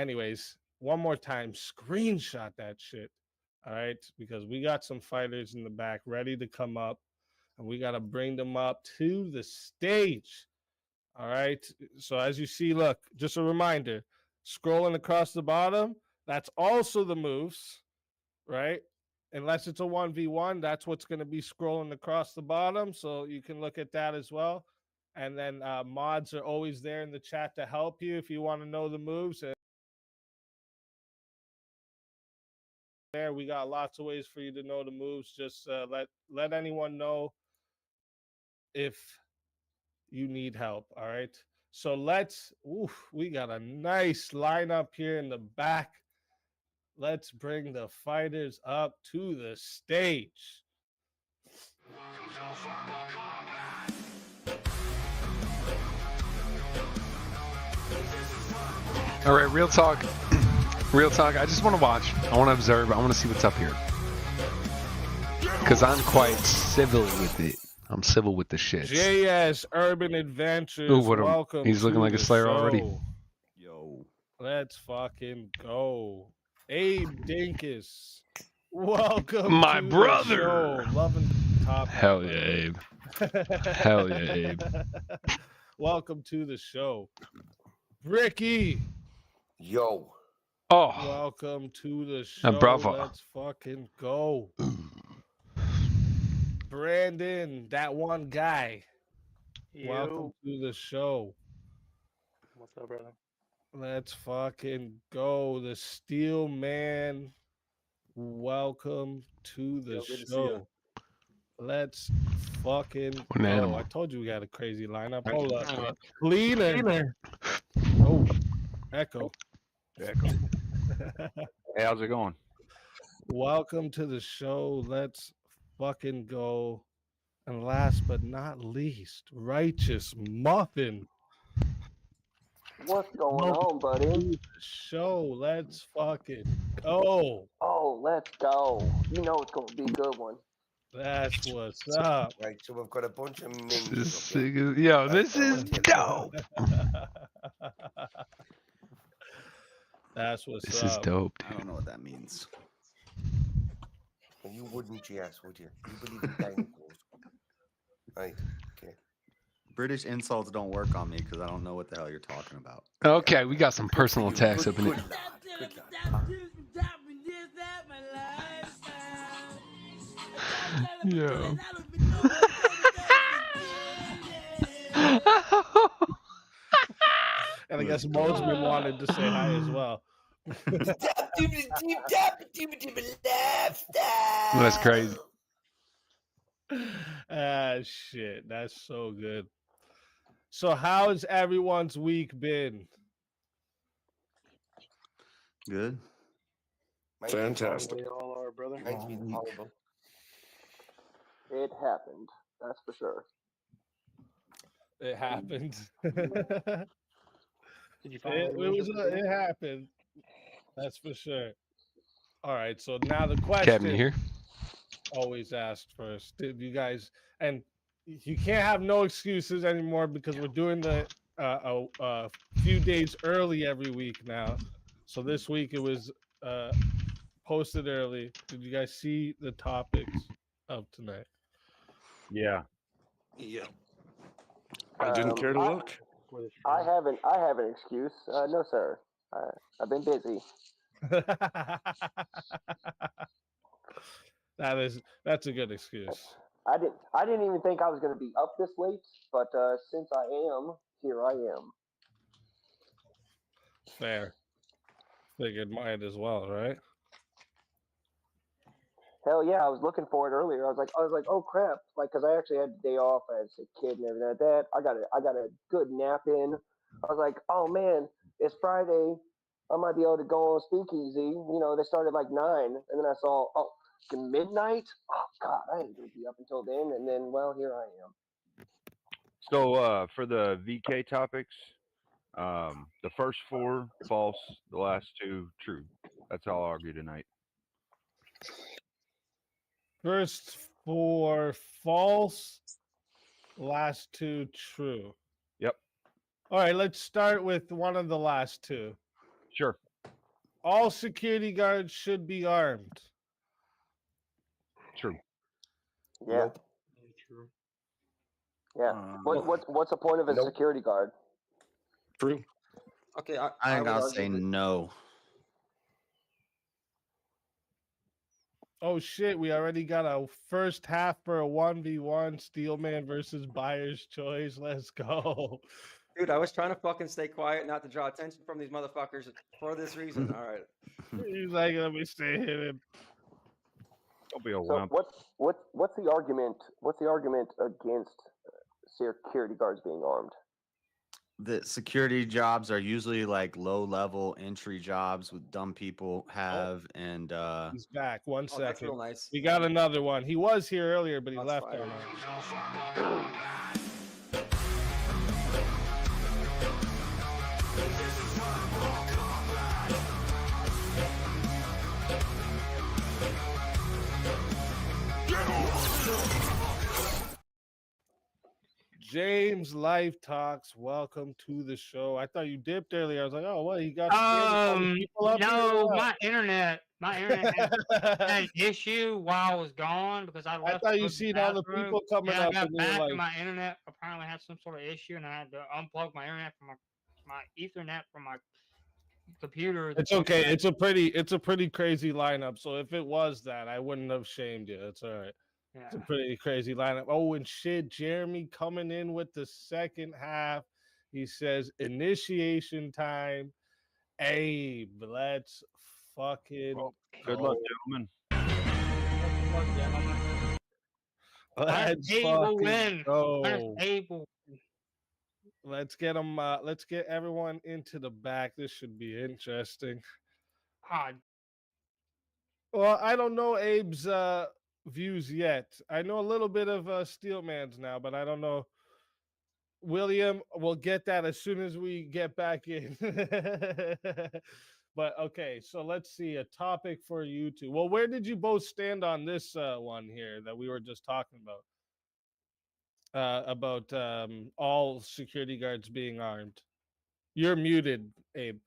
Anyways, one more time, screenshot that shit. All right, because we got some fighters in the back ready to come up, and we got to bring them up to the stage. All right. So as you see, look, just a reminder, scrolling across the bottom, that's also the moves, right? Unless it's a 1v1, that's what's going to be scrolling across the bottom. So you can look at that as well. And then mods are always there in the chat to help you if you want to know the moves. And there, we got lots of ways for you to know the moves. Just let anyone know if you need help. All right. So we got a nice lineup here in the back. Let's bring the fighters up to the stage. All right, real talk. Real talk. I just want to watch. I want to observe. I want to see what's up here. Because I'm quite civil with it. I'm civil with the shit. JS Urban Adventures. Ooh, Welcome. He's looking like a Slayer already. Yo. Let's fucking go. Abe Dinkus. Welcome My to brother. The show. Loving the topic. Hell yeah, Abe. Hell yeah, Abe. Welcome to the show. Ricky. Yo. Oh. Welcome to the show. Bravo. Let's fucking go. Brandon, that one guy. Yo. Welcome to the show. What's up, brother? Let's fucking go. The Steel Man. Welcome to the show. Let's fucking An go. animal. I told you we got a crazy lineup. Hold up. Cleaner. Oh, Echo. Hey, how's it going? Welcome to the show. Let's fucking go. And last but not least, Righteous Muffin. What's going on, buddy? Show. Let's fucking go. Oh, let's go. You know it's going to be a good one. That's what's up. Right, so we've got a bunch of mings. This is dope. That's what's This up. is dope, I don't know what that means. Well, you wouldn't, yes, would you? You believe in dinosaurs. Right, okay. British insults don't work on me because I don't know what the hell you're talking about. Okay, we got some personal attacks up in it. Yeah. And I guess Mosman wanted to say hi as well. That's crazy. Ah, shit. That's so good. So, how's everyone's week been? Good. Mine's been Fantastic. We all are, brother. horrible. Mine's been horrible. It happened. That's for sure. It happened. Did you finally It happened. That's for sure. All right. So now the question. Kevin here. Always asked first. Did you guys? And you can't have no excuses anymore because we're doing the a few days early every week now. So this week it was posted early. Did you guys see the topics of tonight? Yeah. Yeah. I didn't care to look. I have an excuse. No, sir. I've been busy. That's a good excuse. I didn't even think I was going to be up this late, but since I am, here I am. Fair. Figured mine as well, right? Hell yeah, I was looking for it earlier. I was like, oh crap, like because I actually had the day off. I had a sick kid and everything like that. I got a good nap in. I was like, oh man, it's Friday. I might be able to go on Speakeasy. You know, they started like 9, and then I saw midnight. Oh god, I ain't gonna be up until then. And then, well, here I am. So for the VK topics, the first 4 false, the last 2 true. That's all I'll argue tonight. First 4 false, last 2 true. Yep. All right, let's start with one of the last 2. Sure. All security guards should be armed. True. Yeah. Nope. True. Yeah. What's the point of a Nope. security guard? True. Okay, I I think would I'll argue say that no. Oh shit, we already got a first half for a 1v1 Steelman versus Buyer's Choice. Let's go. dude, I was trying to fucking stay quiet, not to draw attention from these motherfuckers for this reason. All right. He's like, let me stay hidden. Don't be a So wimp. what's the argument? What's the argument against security guards being armed? The security jobs are usually like low level entry jobs with dumb people have, and He's back. One Oh, that's real second. nice. We got another one. He was here earlier, but he Shots left fired. on us. James Life Talks, welcome to the show. I thought you dipped earlier. I was like, oh, what? He got people up No, here? my internet had an issue while I was gone because I I left. thought to you go to the seen all the bathroom, people coming and I up, got and you were back, like, and my internet apparently had some sort of issue, and I had to unplug my internet from my Ethernet from my computer. it's okay. It's a pretty crazy lineup. So if it was that, I wouldn't have shamed you. It's all right. It's a Yeah. pretty crazy lineup. Oh, and shit, Jeremy coming in with the second half. He says initiation time. Abe, let's fucking Good go. luck, gentlemen. Let's Abe will fucking win. go. Abe will win. Let's get them. Let's get everyone into the back. This should be interesting. Ah, Well, I don't know Abe's views yet. I know a little bit of Steelman's now, but I don't know. William, we'll get that as soon as we get back in. But okay, so let's see a topic for you two. Well, where did you both stand on this one here that we were just talking about? About all security guards being armed. You're muted, Abe.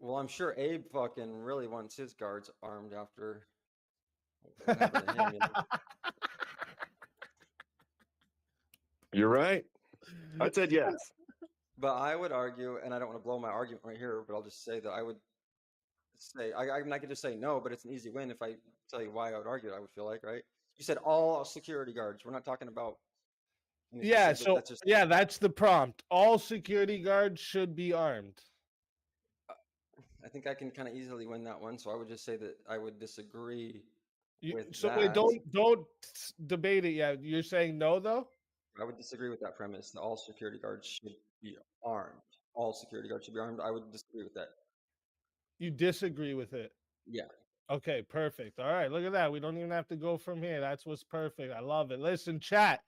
Well, I'm sure Abe fucking really wants his guards armed after what happened to him. You know? You're right. I said yes. But I would argue, and I don't want to blow my argument right here, but I'll just say that I would say I could just say no, but it's an easy win if I tell you why I would argue it. I would feel like, right? You said all security guards. We're not talking about. Yeah, specific, so that's just, yeah, that's the prompt. All security guards should be armed. I think I can kind of easily win that one. So I would just say that I would disagree with So that. wait, don't debate it yet. You're saying no, though? I would disagree with that premise that all security guards should be armed. All security guards should be armed. I would disagree with that. You disagree with it? Yeah. Okay, perfect. All right, look at that. We don't even have to go from here. That's what's perfect. I love it. Listen, chat.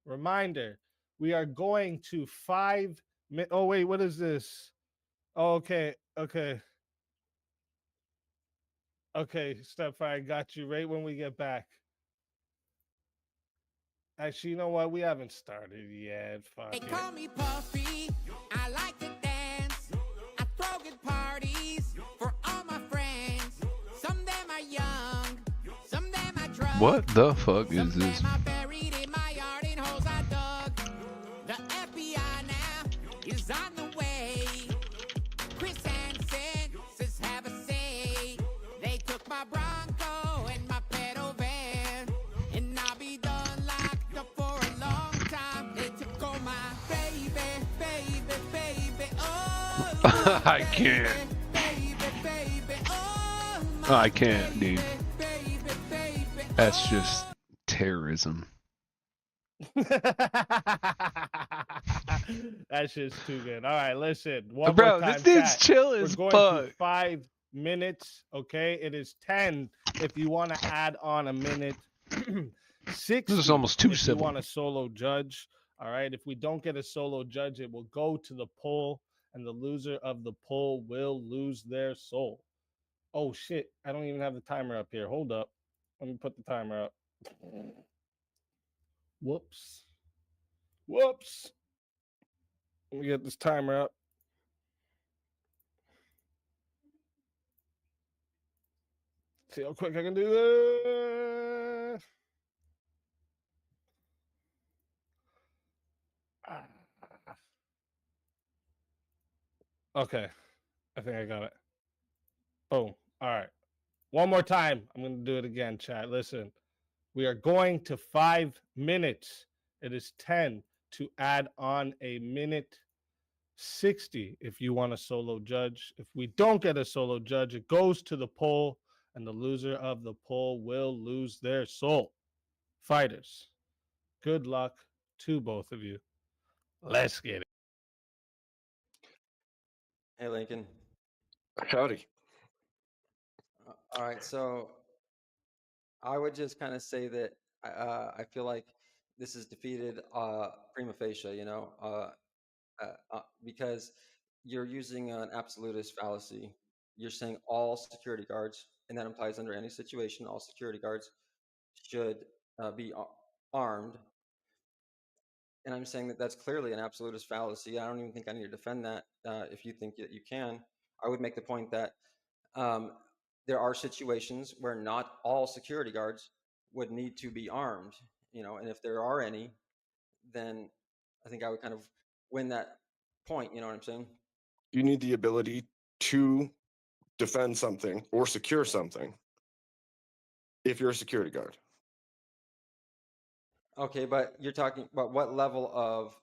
Reminder: we are going to 5 minutes. Oh wait, what is this? Oh, okay. Step 5, got you right when we get back. Actually, you know what? We haven't started yet. Fuck They it. call me Puffy. I like to dance. I throw good parties for all my friends. Some them are young, some them are drunk. What the fuck Some is this? them are buried in my yard in holes I dug. The FBI now is on the way. Chris Hansen says have a say. They took my Bronco and my pedal van, and I'll be done locked up for a long time. They took all my baby. Oh, I can't. baby. Oh, I can't, dude. baby. That's just terrorism. That shit's too good. All right, listen. One Bro, more time, this dude's chat. chill We're as going fuck. to 5 minutes. Okay, it is 10 if you want to add on a minute. 6. This is almost too if civil. you want a solo judge. All right, if we don't get a solo judge, it will go to the poll, and the loser of the poll will lose their soul. Oh shit! I don't even have the timer up here. Hold up. Let me put the timer up. Whoops. Let me get this timer up. See how quick I can do this. Okay. I think I got it. Boom. All right. One more time. I'm going to do it again, chat. Listen, we are going to 5 minutes. It is 10 to add on a minute 60 if you want a solo judge. If we don't get a solo judge, it goes to the poll, and the loser of the poll will lose their soul. Fighters, good luck to both of you. Let's get it. Hey, Lincoln. Howdy. All right, so I would just kind of say that I feel like this is defeated prima facie, because you're using an absolutist fallacy. You're saying all security guards, and that implies under any situation, all security guards should be armed. And I'm saying that that's clearly an absolutist fallacy. I don't even think I need to defend that. If you think that you can, I would make the point that there are situations where not all security guards would need to be armed, and if there are any, then I think I would kind of win that point. You know what I'm saying? You need the ability to defend something or secure something if you're a security guard. Okay, but you're talking about what level of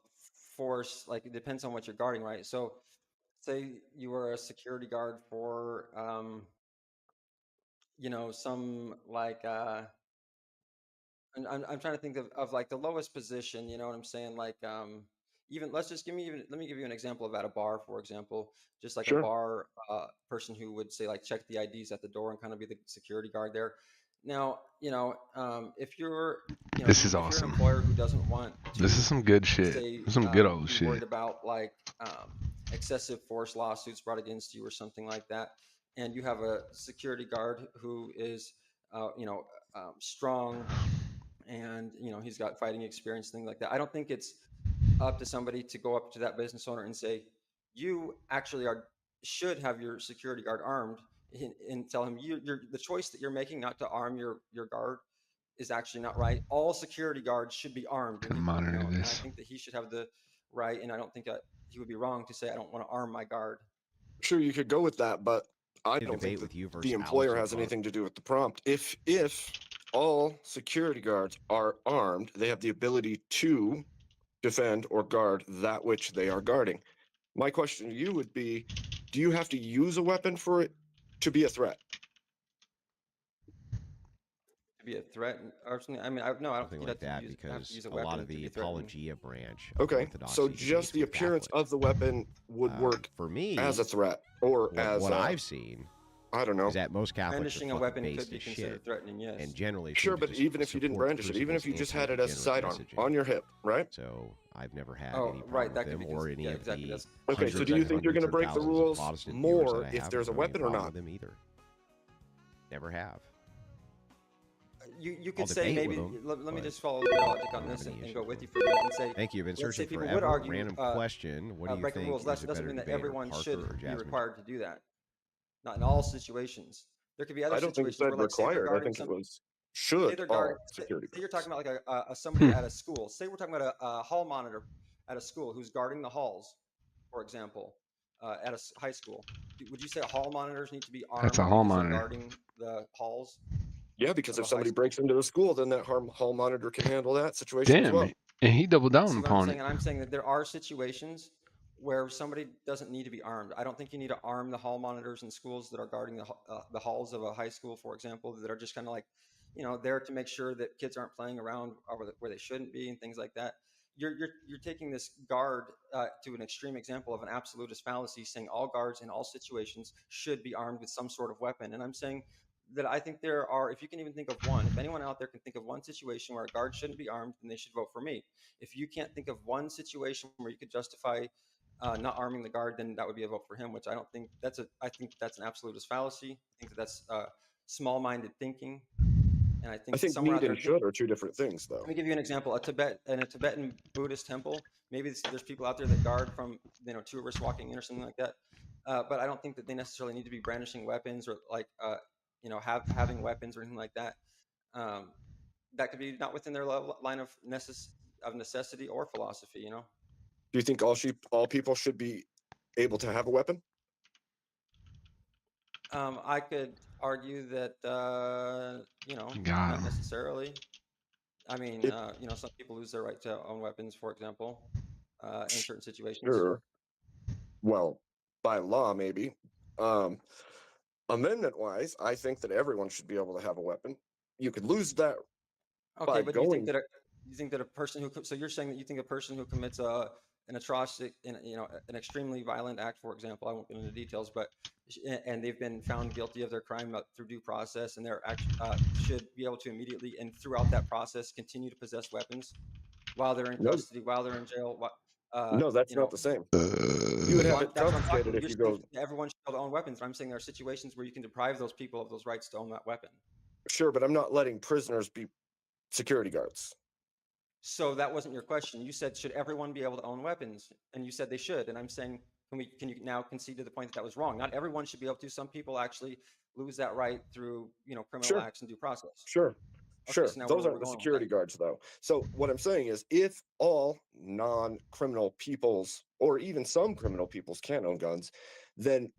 force, like it depends on what you're guarding, right? So say you were a security guard for, some like, I'm trying to think of like the lowest position, you know what I'm saying? Like, even let me give you an example of at a bar, for example, just like a Sure. bar person who would say like check the IDs at the door and kind of be the security guard there. Now, if you're, This is if you're awesome. an employer who doesn't want to, This is some good shit. say, This is some good old be shit. worried about like excessive force lawsuits brought against you or something like that, and you have a security guard who is, strong, and he's got fighting experience, things like that. I don't think it's up to somebody to go up to that business owner and say, you actually should have your security guard armed, and tell him you're the choice that you're making not to arm your guard is actually not right. All security guards should be armed. Can monitor And I this. think that he should have the right, and I don't think he would be wrong to say I don't want to arm my guard. Sure, you could go with that, but I To don't debate think with that you versus the employer Alex has so far. anything to do with the prompt. If all security guards are armed, they have the ability to defend or guard that which they are guarding. My question to you would be, do you have to use a weapon for it to be a threat? To be a threat or something. I mean, no, I don't Something think like you'd that have to because use a a lot weapon of to the be threatening. apologia branch of Okay, Orthodoxy so debates just the with appearance Catholics. of the weapon would work For me, as a threat or what I've seen I don't know. is that most Catholics Brandishing are a fucking weapon based could be as considered shit, threatening, yes. and generally Sure, seem to but just even if you didn't support brandish it, even if you Crucifix just had it as a anti-degenerate sidearm messaging. on your hip, right? So I've never had Oh, any problem right, with that could them be or any of exactly. the That's Okay, so hundreds do you and think you're going hundreds to or break the thousands of rules Protestant viewers more that I if have. there's a Never had any weapon or problem not? with them either. Never have. You I'll could say debate with maybe. them, Let me but just follow the logic I on don't this have any and go issue with you with for a minute and say. Thank you. I've been Let's say searching people forever. would argue Random question. What do you breaking think rules. is That a doesn't better mean that debater, everyone Parker should or be Jasmine? required to do that. Not in all situations. There could be other I don't think it situations said where, like, say they're required. I guarding think it some. was Say should they're all guarding. security Say you're guards. talking about like a somebody at a school. Say we're talking about a hall monitor at a school who's guarding the halls, for example, at a high school. Would you say hall monitors need to be armed That's a hall because they're monitor. guarding the halls Yeah, because of if a high somebody school? breaks into the school, then that hall monitor can handle that situation as Damn, well. and he doubled down See what I'm upon saying? it. And I'm saying that there are situations where somebody doesn't need to be armed. I don't think you need to arm the hall monitors in schools that are guarding the halls of a high school, for example, that are just kind of like, there to make sure that kids aren't playing around where they shouldn't be and things like that. You're taking this guard to an extreme example of an absolutist fallacy, saying all guards in all situations should be armed with some sort of weapon. And I'm saying that I think there are, if you can even think of one, if anyone out there can think of one situation where a guard shouldn't be armed, then they should vote for me. If you can't think of one situation where you could justify not arming the guard, then that would be a vote for him, which I don't think I think that's an absolutist fallacy. I think that's small-minded thinking. And I think somewhere out need there, and should are two different things, though. let me give you an example. In a Tibetan Buddhist temple, maybe there's people out there that guard from, tourists walking in or something like that. But I don't think that they necessarily need to be brandishing weapons or like having weapons or anything like that. That could be not within their line of necessity or philosophy. Do you think all people should be able to have a weapon? I could argue that Got not him. necessarily. I mean, some people lose their right to own weapons, for example, in certain situations. Sure. Well, by law, maybe. Amendment-wise, I think that everyone should be able to have a weapon. You could lose that Okay, by but going. you think that a person who so you're saying that you think a person who commits an atrocity, an extremely violent act, for example, I won't get into details, but and they've been found guilty of their crime through due process, and they're should be able to immediately and throughout that process continue to possess weapons while they're in custody, while they're in jail. No, that's not the same. You would have it That's what I'm talking confiscated about. if you You're go. saying everyone should be able to own weapons. I'm saying there are situations where you can deprive those people of those rights to own that weapon. Sure, but I'm not letting prisoners be security guards. So that wasn't your question. You said, should everyone be able to own weapons? And you said they should. And I'm saying, can you now concede to the point that was wrong? Not everyone should be able to. Some people actually lose that right through, criminal acts and due process. Sure. Okay, Sure. so now Those where aren't the we're going with security guards, though. So what I'm saying is, if all non-criminal peoples or even some criminal peoples can own guns, then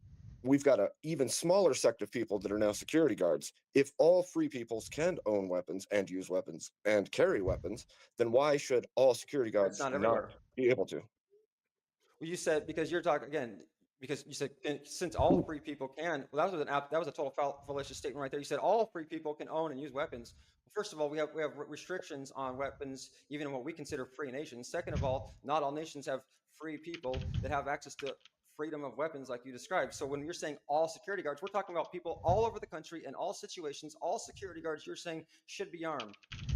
we've got an even smaller sect of people that are now security guards. If all free peoples can own weapons and use weapons and carry weapons, then why should all security guards not not everywhere. be able to? Well, you said, because you're talking again, because you said since all free people can. Well, that was a total fallacious statement right there. You said all free people can own and use weapons. Well, first of all, we have restrictions on weapons, even in what we consider free nations. Second of all, not all nations have free people that have access to freedom of weapons like you described. So when you're saying all security guards, we're talking about people all over the country in all situations. All security guards, you're saying, should be armed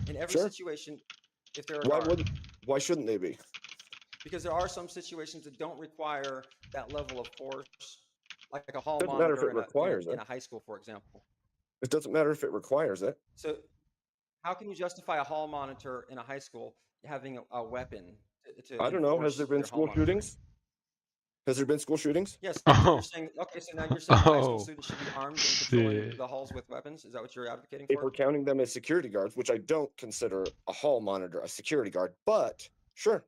in every situation if they're a guard. Why shouldn't they be? Because there are some situations that don't require that level of force, like a hall Doesn't matter if monitor it requires in it. a high school, for example. It doesn't matter if it requires it. So how can you justify a hall monitor in a high school having a weapon to I don't know. Has enforce there been their hall school monitoring? shootings? Has there been school shootings? Yes. So you're saying, okay, so now you're saying high school Oh, students should be armed and patrolling shit. the halls with weapons? Is that what you're advocating If for? we're counting them as security guards, which I don't consider a hall monitor a security guard, but sure.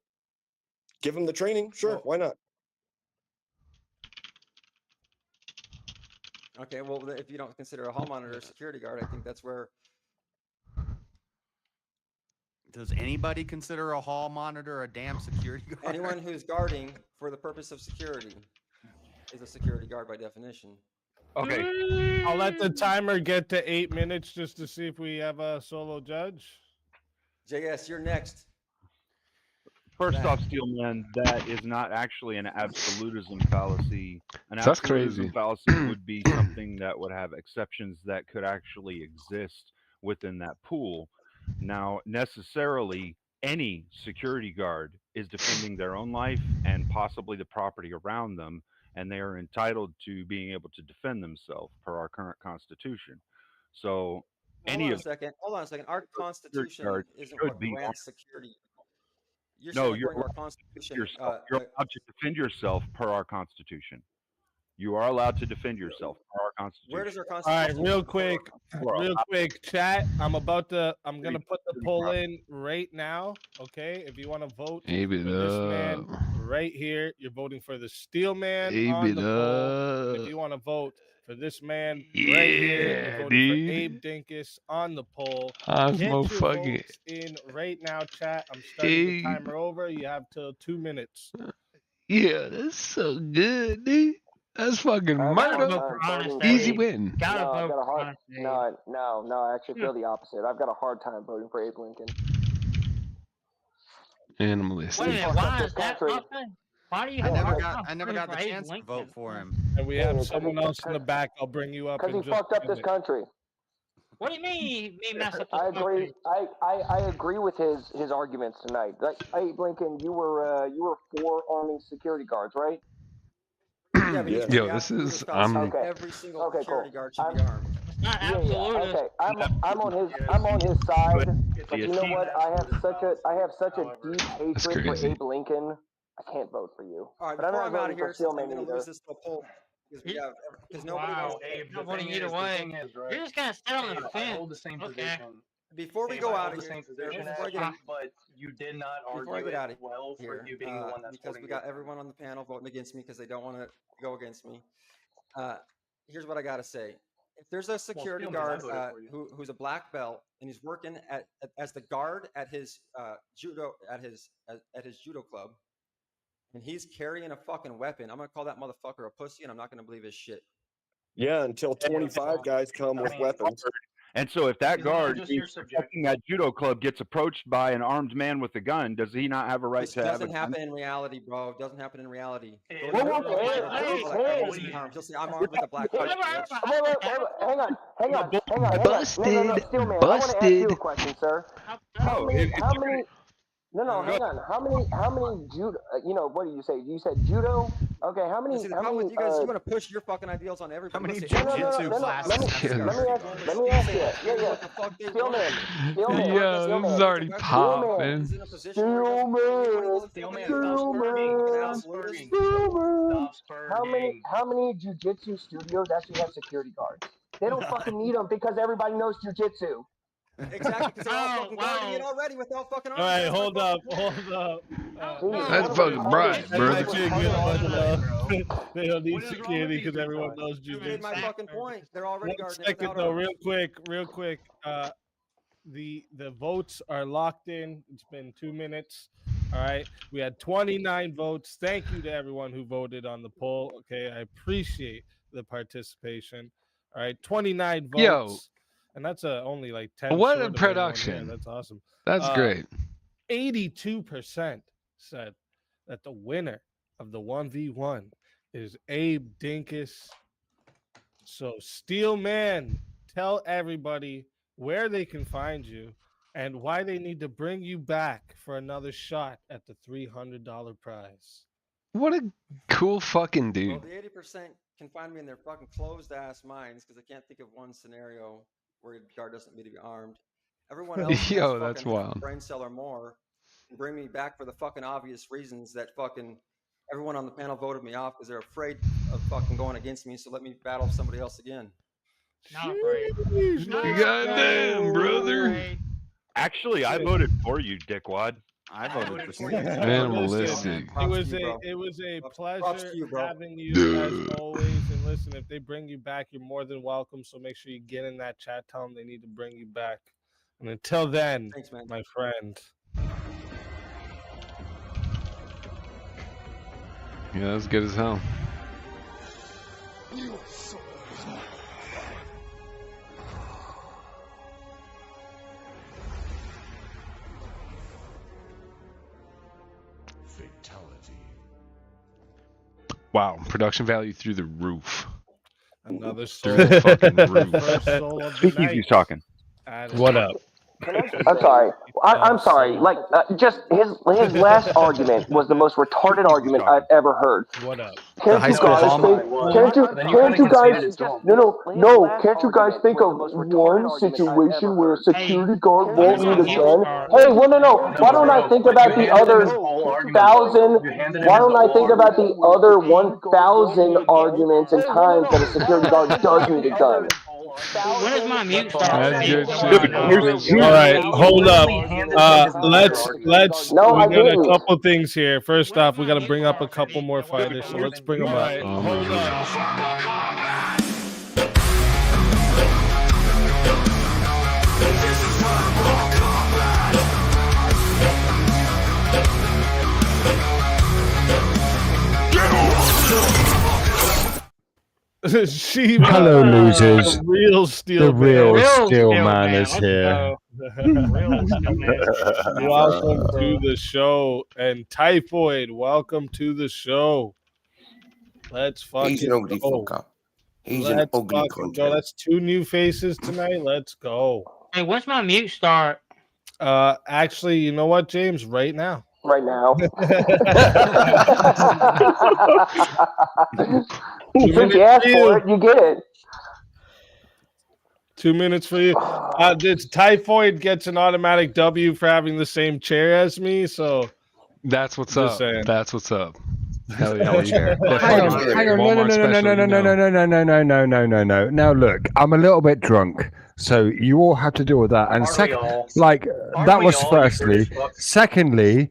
Give them the training. Sure. Well, Why not? Okay, well, if you don't consider a hall monitor a security guard, I think that's where. Does anybody consider a hall monitor a damn security guard? Anyone who's guarding for the purpose of security is a security guard by definition. Okay. I'll let the timer get to 8 minutes just to see if we have a solo judge. JS, you're next. First off, Steelman, that is not actually an absolutism fallacy. An That's absolutism crazy. fallacy would be something that would have exceptions that could actually exist within that pool. Now, necessarily, any security guard is defending their own life and possibly the property around them, and they are entitled to being able to defend themselves per our current Constitution. So, Hold on a second. Our Constitution isn't what grants security. You're No, saying you're according to our Constitution. you're allowed to defend yourself per our Constitution. You are allowed to defend yourself per our Constitution. Where does our All Constitution? right, real quick, chat. I'm gonna put the poll in right now. Okay, if you want to vote for this man right here, you're voting for the Steel Man on the poll. If you want to vote for this man right here, you're voting for Abe Dinkus on the poll. Get your votes in right now, chat. I'm starting the timer over. You have till 2 minutes. Yeah, that's so good, dude. That's fucking murder. Easy win. No, I actually feel the opposite. I've got a hard time voting for Abe Lincoln. Animalistic. Wait a minute, why is that something? Why do you have I never got the chance to vote for him. And we have someone else in the back. I'll bring you up. Because he fucked up this country. What do you mean he messed up this I agree. country? I agree with his arguments tonight. Like, Abe Lincoln, you were for arming security guards, right? Yeah, but Yo, this is every single security guard should be armed. Okay, I'm on his side. But you know what? I have such a deep hatred for crazy. Abe Lincoln. I can't vote for you. All right, but I'm before not I'm out voting of here, for since I'm Steelman going to either. lose this to a poll. Because nobody Wow. wants. Dave, Not the voting thing either is, way. the thing is, right? You're just gonna sit on the Dave, I fence. hold the same Okay. position. Before we Dave, go I out hold of the here, same position before I as get you, out, but you did not before I argue get out it of well for here, you being the one that's because voting we got against him. everyone on the panel voting against me because they don't want to go against me. Here's what I gotta say: if there's a security Steelman, I guard voted for you. who's a black belt and he's working as the guard at his judo at his judo club, and he's carrying a fucking weapon, I'm gonna call that motherfucker a pussy, and I'm not gonna believe his shit. Yeah, until 25 guys come with weapons. And so, if that Isn't that guard just who's your protecting that judo club gets approached by an armed man with a gun, does he not have a right This to have a doesn't gun? happen in reality, bro. It doesn't happen in reality. Hey, Go to whoa, the whoa, police whoa, station, hey, people that hey, almost be harmed. He'll say, "I'm armed with a black belt." Hang on. Busted. Steelman, I want to ask you a Busted. question, sir. Oh, How many? No, hang on. How many judo? What do you say? You said judo. Okay, how many? See, the How problem many? with you guys is you want to push your fucking ideals on everybody. How many Listen, jujitsu no. classes have Yeah. Let me ask you. Yeah. What the fuck they Stillman. Yo, this is already popping. He's in a position where he doesn't really Steelman, Stillman. stop spurting. Stop spurting. How many jujitsu studios actually have security guards? They don't fucking need them because everybody knows jujitsu. Exactly, because they're all fucking guarding it already without fucking arms. All right, That's my hold up. That's fucking right, brother. Actually, a good one, they don't need What is wrong security with these because everyone people? knows You made my jujitsu. fucking point. They're already One guarding it second without though, arms. real quick. The votes are locked in. It's been 2 minutes. All right, we had 29 votes. Thank you to everyone who voted on the poll. Okay, I appreciate the participation. All right, 29 votes. Yo. And that's only like 10. What short a of everyone here. production. That's awesome. That's great. 82% said that the winner of the 1v1 is Abe Dinkus. So, Steelman, tell everybody where they can find you and why they need to bring you back for another shot at the $300 prize. What a cool fucking Well, dude. the 80% can find me in their fucking closed ass minds because I can't think of one scenario where a guard doesn't need to be armed. Everyone else has Yo, that's fucking wild. brain cell or more and bring me back for the fucking obvious reasons that fucking everyone on the panel voted me off because they're afraid of fucking going against me. So let me battle somebody else again. Not afraid. Goddamn, brother. Actually, I voted for you, dickwad. I voted for for you. you. Animalistic. It was a Props pleasure to you, bro. having you as always. And listen, if they bring you back, you're more than welcome. So make sure you get in that chat. Tell them they need to bring you back. And until then, Thanks, man. my friend. Yeah, that's good as hell. Wow, production value through the roof. Another Through the fucking roof. First soul of the Speak night. easy talking. What up? I'm sorry. I'm sorry. Like, just his last argument was the most retarded argument I've ever heard. What up? Can't you guys think? Can't you guys? No. Can't you guys think of one situation where a security guard won't need a gun? Hey, no. Why don't I think about the other 1,000? Why don't I think about the other 1,000 arguments and times that a security guard does need a gun? When is my mute start? That's good Dude, shit. All right, hold up. Let's. No, We I got a didn't. couple things here. First off, we got to bring up a couple more fighters. So let's bring them up. Oh my God. Hello, losers. The real steel. The real man. steel man is here. Welcome to the show. And Typhoid, welcome to the show. Let's fucking He's an ugly go. fucker. He's an Let's ugly fucking cunt. go. That's 2 new faces tonight. Let's go. Hey, when's my mute start? Actually, you know what, James? Right now. Right now. Since you asked for it, you get it. 2 minutes for you. It's Typhoid gets an automatic W for having the same chair as me. So That's what's Just up. saying. That's what's up. Hell yeah. No chair. Hang on, hang on. No, no, no, no, no, no, no, no, no, no, no, no, no, no, no, no. Now look, I'm a little bit drunk, so you all have to deal with that. And that was firstly. Secondly,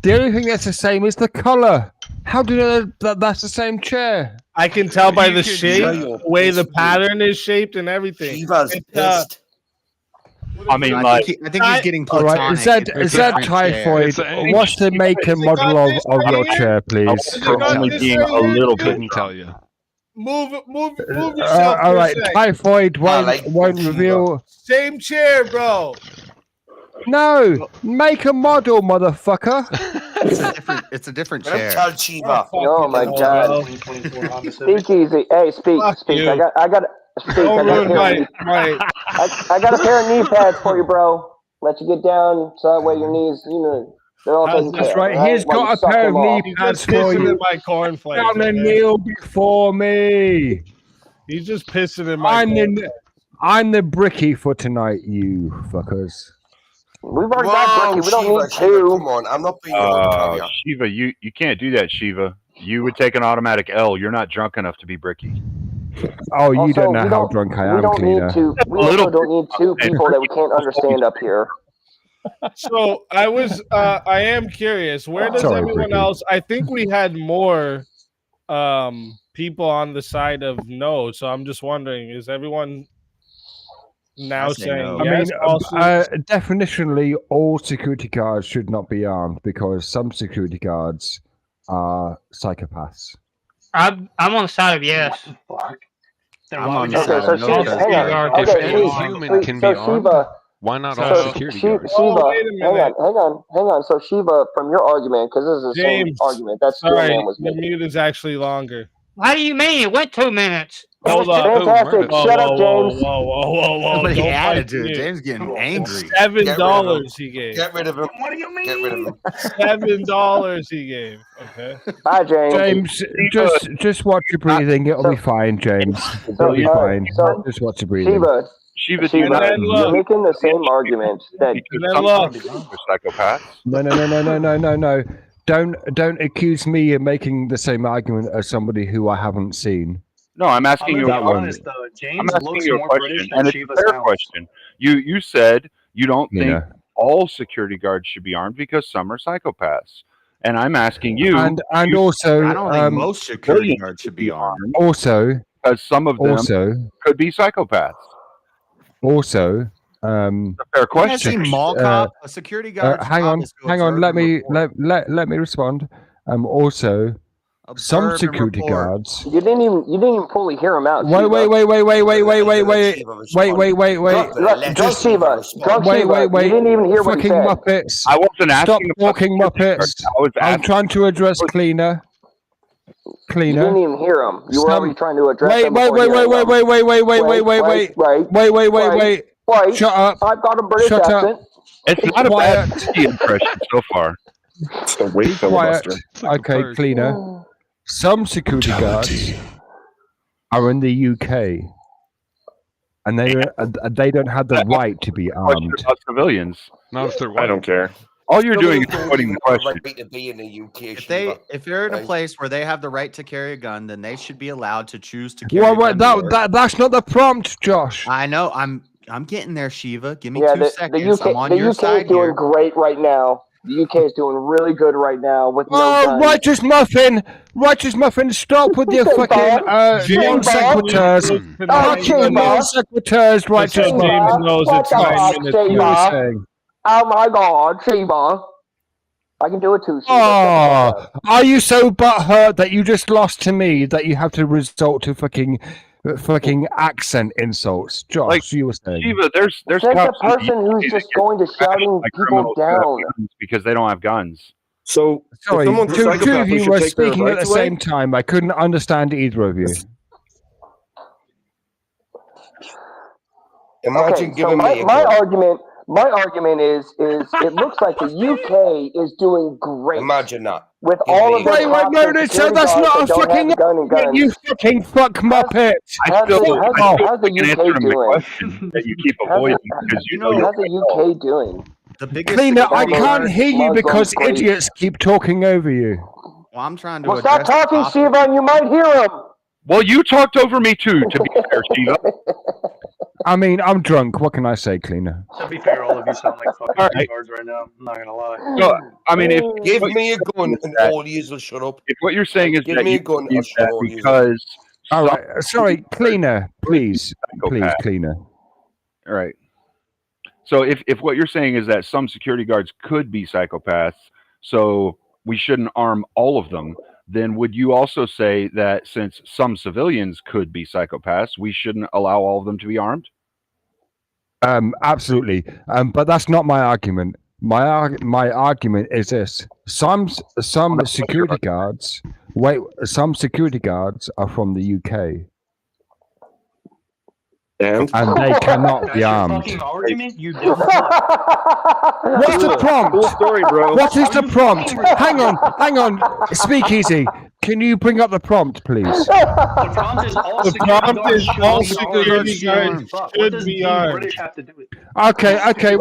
the only thing that's the same is the color. How do you know that that's the same chair? I can tell by the shape, Shiva, way the it's- pattern is shaped, and everything. Shiva's It's, pissed. I mean, I like, think he's getting All platonic. right, is that It's a different chair. typhoid? It's an What's the make and model of your chair, please? Is it for got only this being right a here, little too? bit Couldn't tell you. Move yourself. All for right, a sec. typhoid won't like Shiva. reveal. Same chair, bro. No, make a model, motherfucker. It's a different Let him chair. tell Shiva. Oh my god. Speak easy. Hey, speak. Fuck Speak. you. I got. Speak. Don't I got a ruin pair of knee. I got a pair of knee pads for you, bro. Let you get down so that way your knees, they're all taken care That's of. right. all He's While you got a suck pair them of off. knee He's pads just for pissing you. in my cornflakes. Down and okay? kneel before me. He's just pissing in my. I'm the bricky for tonight, you fuckers. We've already got Bricky. We don't need Shiva, two. come on. I'm not being able to Shiva, you can't do that, Shiva. You would take an automatic L. You're not drunk enough to be bricky. Oh, you Also, don't know we how don't- drunk I We am, don't cleaner. need two. We also don't need two people that we can't understand up here. So I am curious. Where does Sorry, everyone Bricky. else? I think we had more people on the side of no. So I'm just wondering, is everyone now I say saying no. yes? also, Definitionally, all security guards should not be armed because some security guards are psychopaths. I'm on the side of yes. I'm on the side of no because hang on. if Okay, any Shiva, human can be so armed, Shiva, why not so all security Shiva, guards? hang on. So Shiva, from your argument, because this is the same James, argument that Steel sorry, Man was the making. mute is actually longer. What do you mean? It went 2 minutes. Hold up. Fantastic. Whoa, Shut whoa, up, James. Whoa. Somebody Don't added fight to it. me. James getting angry. $7 he gave. Get rid of him. What do you mean? Get rid of him. $7 he gave. Okay. Bye, James. James, just watch your breathing. It'll be fine, James. It'll be fine. Just watch your breathing. Shiva, then you're look. making the same argument that Psychopaths. No. Don't accuse me of making the same argument as somebody who I haven't seen. No, I'm asking you. That one. I'm asking you a question, and it's a fair question. You said you don't think all security guards should be armed because some are psychopaths, and I'm asking you. And also, I don't think most security guards should be armed. Also, because some of them could be psychopaths. Also, a fair question. Mall cop, a security guard. hang on. Let me respond. Also, some security guards. you didn't even fully hear him out. Wait. Drunk Shiva. You didn't even hear what he Fucking said. Muppets. I wasn't asking. Stop talking Muppets. I'm trying to address cleaner. You didn't even hear him. You were already trying to address him. Wait. Shut up. I've got a British Shut up. accent. It's not a bad impression so far. Be quiet. Okay, cleaner. Some security guards are in the UK, and they don't have the right to be armed. About civilians. Not if they're white. I don't care. All you're doing is putting the question. Right to be in the UK, If they're in a right? place where they have the right to carry a gun, then they should be allowed to choose to carry Well, a gun. that's not the prompt, Josh. I know. I'm getting there, Shiva. Give me Yeah, 2 seconds. I'm on the your UK side is doing here. great right now. The UK is doing really good right now with no Oh, guns. righteous muffin! Stop with your fucking non sequiturs. Non sequiturs, righteous James muffin. knows What it's the 9 fuck, minutes. You were Shiva? saying. Oh my God, Shiva! I can do it too, Shiva. Oh, are you so butthurt that you just lost to me that you have to resort to fucking accent insults? Josh, Like, you were saying. Shiva, there's That's the cops in the person UK who's that just get going to shouting like people criminals who have down. guns because they don't have guns. So, Sorry, if someone's a two psychopath, of we you should were take their speaking at the rights away? same time. I couldn't understand either of you. Imagine giving so me a my gun. argument is it looks like the UK is doing great. Imagine that. With all of Wait, the cops no, and that's security not guards a that don't fucking have gun and guns. you fucking fuck muppet. How's the can answer UK my doing? question that you keep avoiding because you know How's the UK doing? The biggest Cleaner, I security can't guard- hear you Muslim because great. idiots keep talking over you. Well, I'm trying to. Well, stop address the talking, topic. Shiva, and you might hear him. Well, you talked over me too, to be fair, Shiva. I mean, I'm drunk. What can I say, Cleaner? To be fair, all of you sound like fucking Alright. retards right now. I'm not gonna lie. No, I mean, if Give what me a gun you're and saying all yous will shut up. if what you're saying is Give that me a you gun, believe I'll shut that all yous up. because All some right. Sorry, Cleaner. Please, psychopath- Cleaner. All right. So if what you're saying is that some security guards could be psychopaths, so we shouldn't arm all of them, then would you also say that since some civilians could be psychopaths, we shouldn't allow all of them to be armed? Absolutely. But that's not my argument. My argument is this: some security guards. Wait, some security guards are from the UK, And they cannot That's be your armed. fucking argument, you dumb fuck. What's the prompt? cool story, bro. What is the you prompt? fucking Hang on. Speak easy. Can you bring up the prompt, please? The prompt is all The security prompt guards is should all be security armed. guards Fuck, what should does be being armed. British have to do with it? Okay.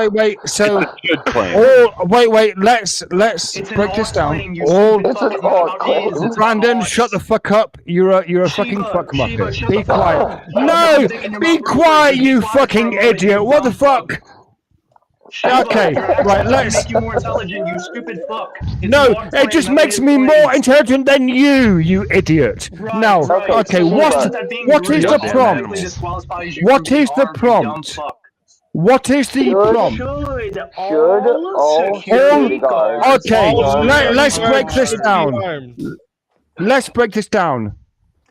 Wait. So, Good plan. wait. Let's It's an break this odd down. claim, you All stupid It's an fuck. odd It claim. is, it's Brandon, odds. shut the fuck up. You're a fucking Shiva, fuck Shiva, muppet. shut Be the fuck quiet. up. No, Stick in your be mouth real quiet, quick. Be you quiet for a fucking moment, idiot. you What the dumb fuck. fuck? Shiva, Okay, your accent right, doesn't let's. make you more intelligent, you stupid fuck. It's No, an odd claim, it just let makes me me explain. more intelligent than you idiot. Right, Now, right. okay, So what that being is British the automatically prompt? disqualifies you What from being is the armed, you dumb prompt? fuck. What is the prompt? Should all security guards Okay, be armed? let's break this Should be down. armed. Let's break this down.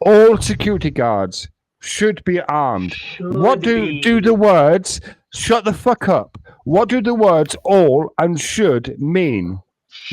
All security guards should be armed. What do the words "shut the fuck up"? What do the words "all" and "should" mean?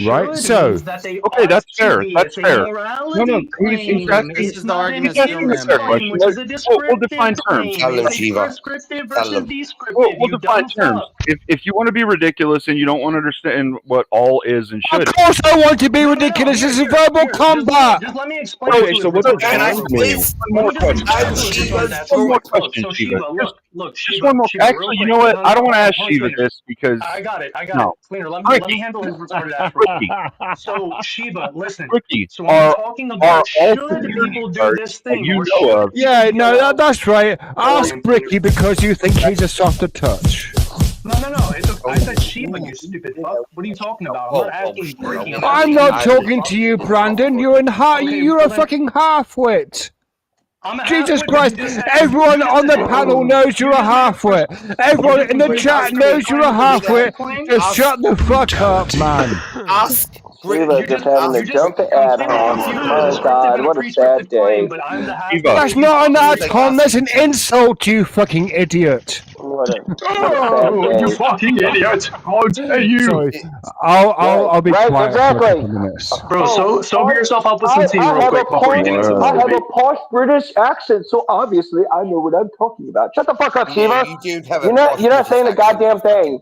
Right. So means that they Okay, ought that's to fair. be. That's It's a fair. morality No, claim. This It's is the not an argument He's still asking a fair ran, claim, question. which is a We'll descriptive define claim. terms. Tell them, It's a Shiva. prescriptive Tell versus them. descriptive. We'll You define dumb terms. fuck. If you want to be ridiculous and you don't want to understand what all is and of should, course I want to be ridiculous. This is verbal combat. Just let me explain okay. to So it. what does retard. and mean? Please. One more Let me just question. explain to a retard that's One more look, question, so Shiva. Shiva, look, Just Shiva, one more. Shiva, real Actually, you quick. know what? No, I don't want to ask hold on a Shiva second. this because I got it. no. Cleaner, let Ricky. me handle his retarded ass. Ricky. So Shiva, listen. Ricky, So when we're talking are about all should people do guards this that thing you or know should of? Yeah, people no, be allowed? that's right. Ask William, Bricky because you think he's a softer touch. No. I said Shiva, you stupid fuck. What are you talking about? I'm not asking Bricky. I'm not talking to you, Brandon. You're you're a fucking half-wit. I'm a Jesus half-wit, but Christ! you just said- Everyone you just on the said- panel knows you're a half-wit. Everyone in the chat knows you're a half-wit. Just shut the fuck up, man. Ask. Shiva just having to jump the ad hom. My God, what a sad day. But I'm the half-wit. That's not an ad hom. That's an insult, you fucking idiot. What a sad You day. fucking idiot! How dare you! Sorry. I'll be Right, quiet for a exactly. couple of minutes. Bro, sober yourself up with some tea real quick before you get into I this have a debate. posh British accent, so obviously I know what I'm talking about. Shut the fuck up, Shiva. You don't have a You're not saying a goddamn thing.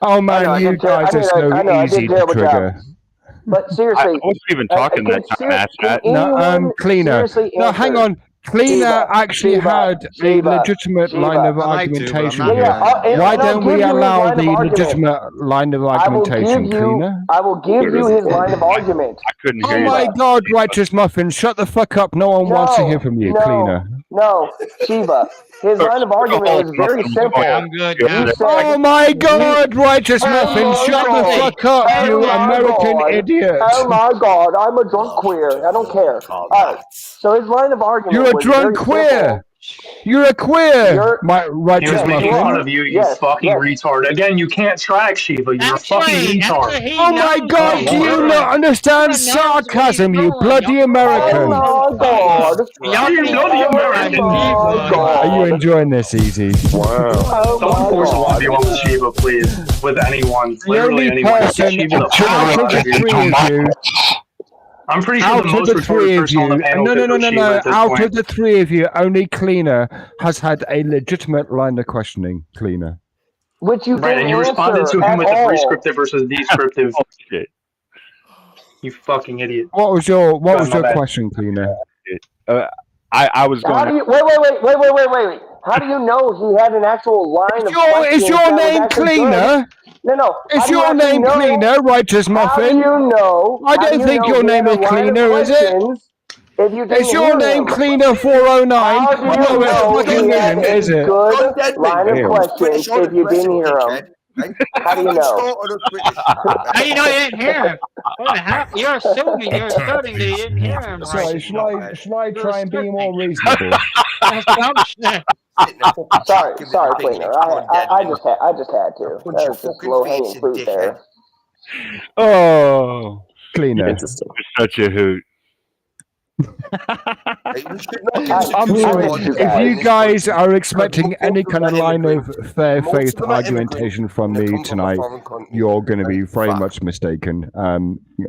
Oh I know, man, I you did ter- guys I are mean, so I know, I did easy to terrible job. trigger. But seriously, I wasn't even talking that time, asshat. No, Cleaner. seriously No, hang on. Cleaner Shiva, actually Shiva, had a Shiva, legitimate Shiva. line of I like to, but I'm argumentation not here. gonna. Why and I'll don't give we you his allow line of the argument. legitimate line of I will argumentation, give you. Cleaner? I will give you his line of argument. I couldn't hear Oh you. my God, Righteous Muffin, shut the fuck up. No one wants to hear from you, Cleaner. No, Shiva. His line of argument is very simple. I'm good You now. said, Oh my God, Righteous Oh Muffin, my shut God. the fuck up, Oh you my American God. idiot. Oh my God, I'm a drunk queer. I don't care. Alright, so his line of argument You're a was drunk very queer. simple. You're a queer, You're- my Righteous He was making Muffin. fun of you, you Yes, fucking yes. retard. Again, you can't track Shiva. You're a fucking Actually, retard. he Oh my knows God, what do he's you doing. not understand He knows what he's sarcasm, you doing. bloody Y'all- American? Oh my God. Y'all You think bloody you're American. Oh my God. Are you enjoying this, Easy? Wow. Oh Don't my force a God. 1v1 with Shiva, please. With anyone. The Literally only anyone. Get person Shiva the out fuck of out the of here. three of you, I'm pretty sure out the of most the retarded three of person on you, the panel no, could put Shiva at this out point. of the three of you, only Cleaner has had a legitimate line of questioning, Cleaner. Which you Right, didn't and you responded answer to him at with the all. prescriptive versus descriptive. Oh shit. You fucking idiot. What was your my bad. question, Cleaner? I was How going. do you wait? How do you know he had an actual line of Is your questions that was name actually good? Cleaner? No. Is your name Cleaner, Righteous Muffin? How do you know? I don't think your name is Cleaner, is it? If you didn't Is your hear name him. Cleaner 409? How do you No, it's know fucking he had isn't, is a it? good line of Ew. questions if you didn't hear him? How do you know? How do you know you didn't hear him? What the hell? You're assuming, you're asserting that you didn't hear him, Sorry, right? should I You're try and be asserting. more reasonable? Assumption. Sorry, Cleaner. I just had to. That was just low hanging fruit there. Oh, Cleaner. You're such a hoot. I'm sorry. If you guys are expecting any kind of line of fair faith argumentation from me tonight, you're going to be very much mistaken.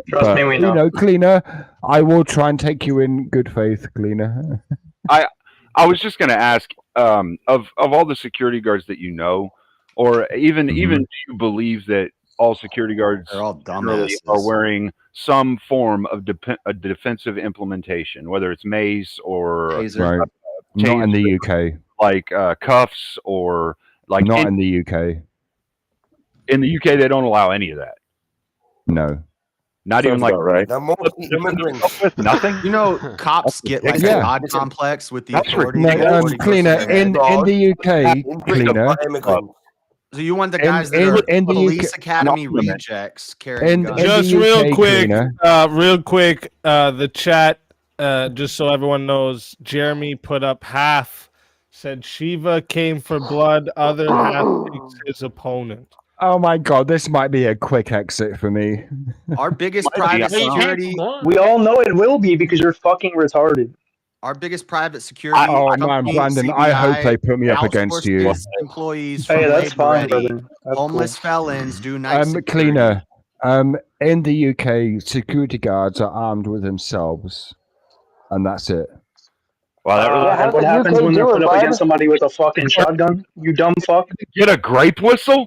Trust me, we know. Cleaner, I will try and take you in good faith, Cleaner. I was just going to ask, of all the security guards that you know, or even do you believe that all security guards They're all really dumbasses. are wearing some form of a defensive implementation, whether it's mace or Taser. Right. Not in the UK. like cuffs or like Not in the UK. In the UK, they don't allow any of that. No. Not even like right. Now, most immigrants. nothing. You know, cops get like a God complex with the authority. No, Cleaner, in the UK, Cleaner. So you want the guys that are in the police UK academy rejects carrying guns? Just the real UK, quick, Cleaner. the chat, just so everyone knows, Jeremy put up half, said Shiva came for blood, other half takes his opponent. Oh my God, this might be a quick exit for me. Our biggest private security. We all know it will be because you're fucking retarded. Our biggest private security. Oh man, Brandon, I hope they put me up against you. Employees Hey, from that's fine, Ready, brother. That's homeless felons do night security. Cleaner. In the UK, security guards are armed with themselves, and that's it. Wow, what happens when they're put up against somebody with a fucking shotgun? You dumb fuck. Get a grape whistle?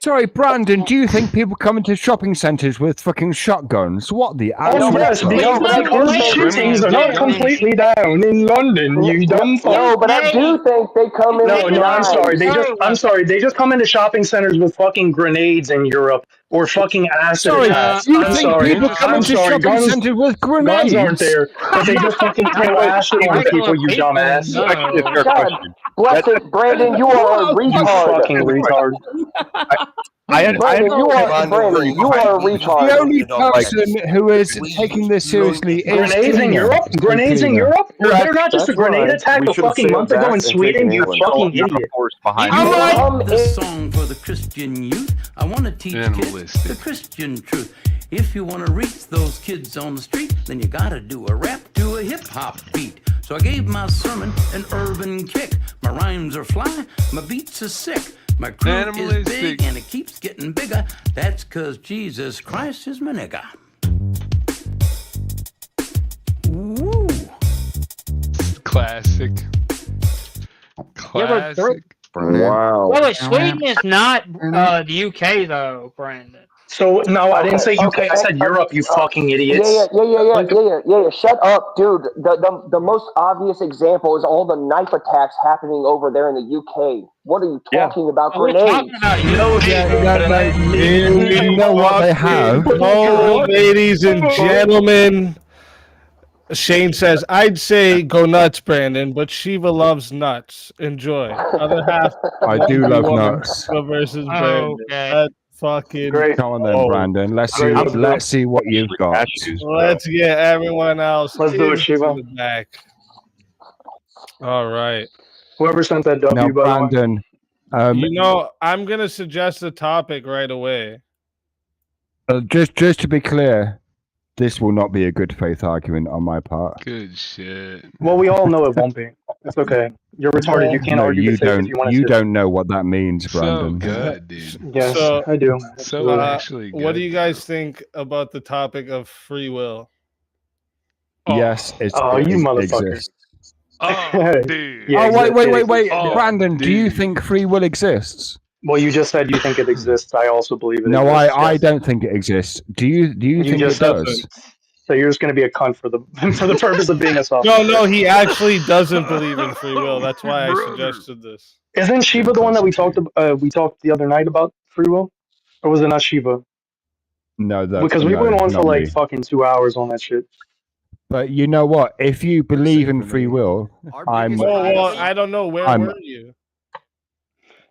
Sorry, Brandon, do you think people come into shopping centres with fucking shotguns? What the Oh, yes, because shootings are not completely down in London, you dumb fuck. No, but I do think they come in. No, with I'm knives. sorry. I'm sorry. They just come into shopping centers with fucking grenades in Europe or fucking acid Sorry, attacks. you I'm think sorry. people come I'm into sorry. shopping centres with grenades? Guns aren't there, but they just fucking throw acid on people, you dumbass. Blessed Brandon, you are a You retard. fucking retard. Brandon, you are a retard. The only person who is taking this seriously is Grenades in Cleaner. Europe? Grenades in Europe? Was there not just a grenade attack a fucking month ago in Sweden? You fucking idiot. This song for the Christian youth. I want to teach kids the Christian truth. If you want to reach those kids on the street, then you gotta do a rap to a hip-hop beat. So I gave my sermon an urban kick. My rhymes are fly, my beats are sick. My crew is big and it keeps getting bigger. That's 'cause Jesus Christ is my nigga. Woo. Classic. Yeah, but Wow. Well, wait, Sweden is not the UK though, Brandon. So no, I didn't say UK. I said Europe. You fucking idiots. Yeah. Shut up, dude. The most obvious example is all the knife attacks happening over there in the UK. What are you talking about? Grenades. You know what they have? Oh, ladies and gentlemen. Shane says, I'd say go nuts, Brandon, but Shiva loves nuts. Enjoy. Other half. I do love nuts. Shiva versus Brandon. Okay. That's fucking. Great. Come on then, Brandon. Let's see what you've got. Let's get everyone else. Let's do it, Shiva. Back. All right. Whoever sent that W, Now, by Brandon. I'm gonna suggest a topic right away. Just to be clear, this will not be a good faith argument on my part. Good shit. Well, we all know it won't be. It's okay. You're retarded. You can't argue with faith if you want to. You don't know what that means, Brandon. So good, dude. Yes, So- I do. So actually good. What do you guys think about the topic of free will? Yes, it's. Oh, you it motherfucker. exists. Oh, dude. Yeah, wait. Oh, Brandon, do you dude. think free will exists? Well, you just said you think it exists. I also believe it. No, exists, I yes. don't think it exists. Do you think just it said does? So you're just going to be a cunt for the for the purpose of being a soft. No, he actually doesn't believe in free will. That's why I suggested this. Isn't Shiva the one that we talked the other night about free will? Or was it not Shiva? No, Because we went on for like fucking 2 hours on that shit. But you know what? If you believe in free will, I'm. Well, I don't know. Where were you?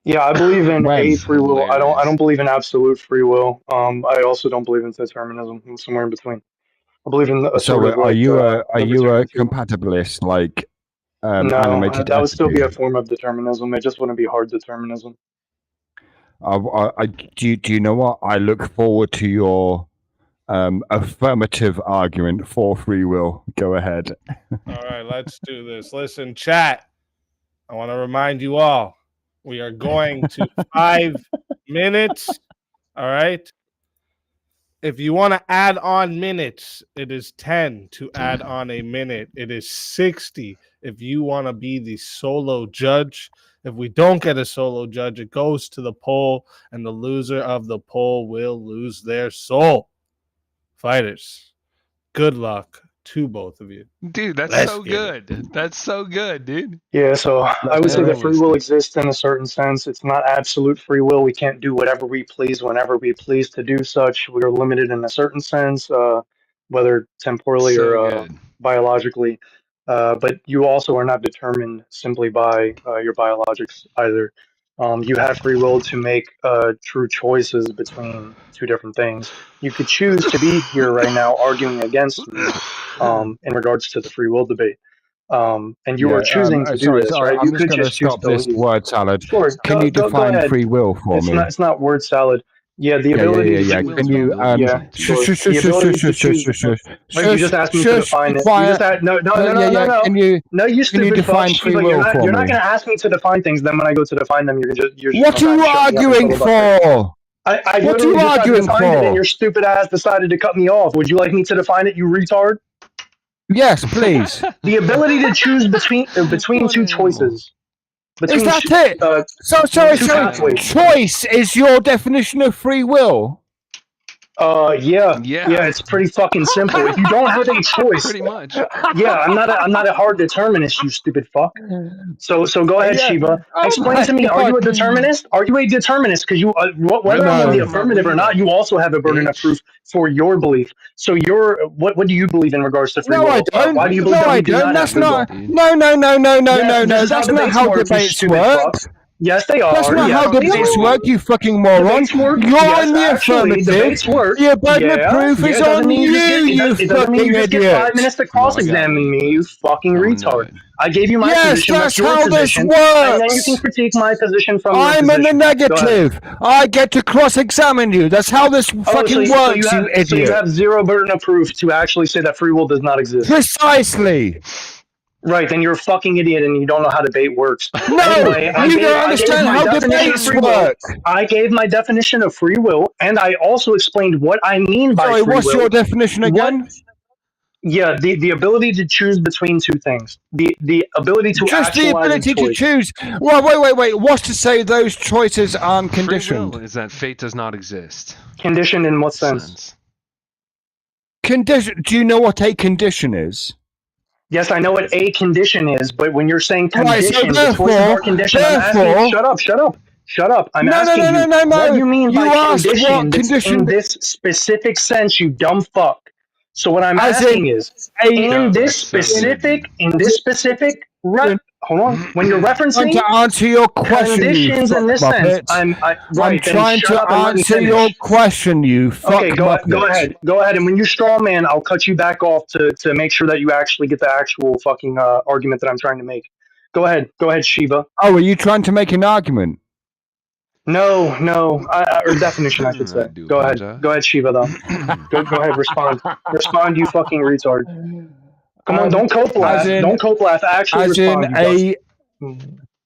Yeah, I believe in When? a free will. I don't believe in absolute free will. I also don't believe in determinism. I'm somewhere in between. I believe in a So sort of are like you a libertarian theory. compatibilist like No, animated that would still be a attitude? form of determinism. It just wouldn't be hard determinism. Do you know what? I look forward to your affirmative argument for free will. Go ahead. All right, let's do this. Listen, chat. I want to remind you all, we are going to 5 minutes. All right. If you want to add on minutes, it is 10 to add on a minute. It is 60 if you want to be the solo judge. If we don't get a solo judge, it goes to the poll, and the loser of the poll will lose their soul. Fighters, good luck to both of you. Dude, that's Let's so get good. That's so good, dude. Yeah, so I would say that free will exists in a certain sense. It's not absolute free will. We can't do whatever we please whenever we please to do such. We are limited in a certain sense, whether temporally So or good. biologically. But you also are not determined simply by your biologics either. You have free will to make true choices between two different things. You could choose to be here right now arguing against me in regards to the free will debate. And you Yeah. are choosing to do Sorry. this, right? I'm You just could going to just choose stop to this leave. word salad. Sure, Can you go define ahead. free will for me? It's not word salad. Yeah, the ability to choose. Can you Yeah, sure. The ability to choose. Wait, you just asked me to define it. You just asked, no. Can you No, you stupid define fuck, free Shiva. will for You're not me? going to ask me to define things. Then when I go to define them, you're just What gonna are you try and shut me up arguing until about 30 for? I What are literally you just arguing defined it, and for? your stupid ass decided to cut me off. Would you like me to define it, you retard? Yes, please. The ability to choose between two choices. Is that it? Sorry. Two pathways. Choice is your definition of free will. Yeah, it's pretty fucking simple. If you don't have a choice, Pretty much. yeah, I'm not a hard determinist, you stupid fuck. So go ahead, Yeah. Shiva. Oh Explain my to me, are you a God. determinist? Are you a determinist? Because you, whether I'm in the No. affirmative or not, you also have a burden of proof for your belief. So what do you believe in regards to free No, will? I don't. Why do you believe that I we do don't. not have That's free will? not. No. Yes, this is That's not debates how work, you debates stupid work. fucks. Yes, they are. That's not Yes, how they debates are. work, you fucking moron. Debates work. You're Yes, in the actually, affirmative. debates work. Your burden of proof Yeah. is It doesn't on mean you just get. you It doesn't mean fucking you just get 5 minutes idiot. to cross-examine me. You fucking retard. I gave you my Yes, position. that's What's your how this position? And then you can works. critique my position from your I'm position. in the Go ahead. negative. I get to cross-examine you. That's how this fucking works, you idiot. So you have zero burden of proof to actually say that free will does not exist. Precisely. Right, then you're a fucking idiot and you don't know how debate works. No, Anyway, you don't understand how debates work. I gave my definition of free will, and I also explained what I mean by Sorry, free what's will. your definition again? Yeah, the ability to choose between two things. The ability to Just the actualize ability a choice. to choose. Well, wait. What's to say those choices aren't Free conditioned? will is that fate does not exist. Conditioned in what sense? Condition. Do you know what a condition is? Yes, I know what a condition is, but when you're saying condition, Right, so the choices are conditioned. I'm asking. Shut up. I'm asking you. What do you mean by condition? In this specific sense, you dumb fuck. So what I'm asking is, in this specific, hold on. When you're referencing to answer your question, conditions you in this fuck sense, muppet. I'm trying to answer your question, you fuck Okay, go muppet. ahead. And when you straw man, I'll cut you back off to make sure that you actually get the actual fucking argument that I'm trying to make. Go ahead, Shiva. Oh, are you trying to make an argument? No, or definition, I should say. Go ahead, Shiva. Though, go ahead, respond, you fucking retard. Come on, don't cope laugh. Don't cope laugh. Actually, respond.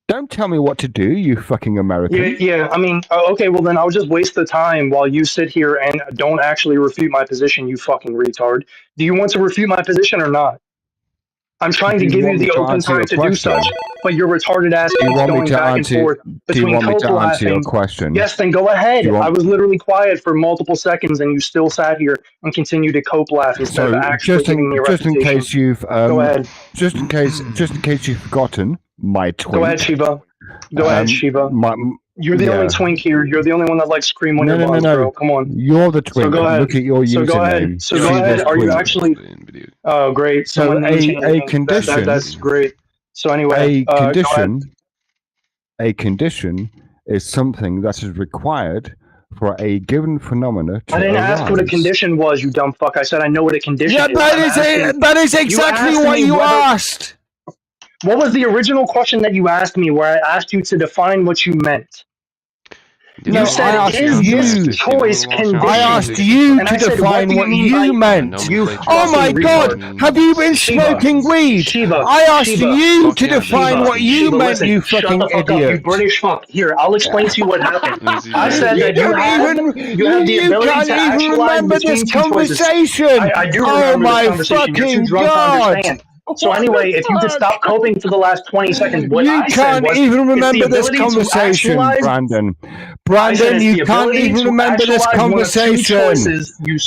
Don't tell me what to do, you fucking American. Yeah. I mean, okay. Well, then I'll just waste the time while you sit here and don't actually refute my position, you fucking retard. Do you want to refute my position or not? I'm trying to give you the open time to do such, but your retarded ass keeps going back and forth between cope laughing. Yes, then go ahead. I was literally quiet for multiple seconds, and you still sat here and continued to cope laugh instead of actually giving me a just in refutation. case you've go ahead. Just in case you've forgotten my tweet. Go ahead, Shiva. You're the only twink here. You're the only one that likes cream on your buns, bro. Come on. You're the twink. So go ahead. Look at your So go ahead. username. So go ahead. Are you actually? Oh, great. So Someone didn't change a anything. condition. That's great. So anyway, a condition is something that is required for a given phenomena to I didn't arise. ask what a condition was, you dumb fuck. I said I know what a condition is. That is exactly what you asked. What was the original question that you asked me where I asked you to define what you meant? No, You said, is this choice conditioned? I asked you to define what you meant. Oh my god, have you been smoking weed? I asked you to define what you meant, you fucking idiot. You British fuck. Here, I'll explain to you what happened. I said that you have the ability to actualize between two choices. I do remember this conversation. You're too drunk to understand. So anyway, if you could stop coping for the last 20 seconds, what I said was, you can't even remember this ability conversation, Brandon. Brandon, you can't even remember this conversation.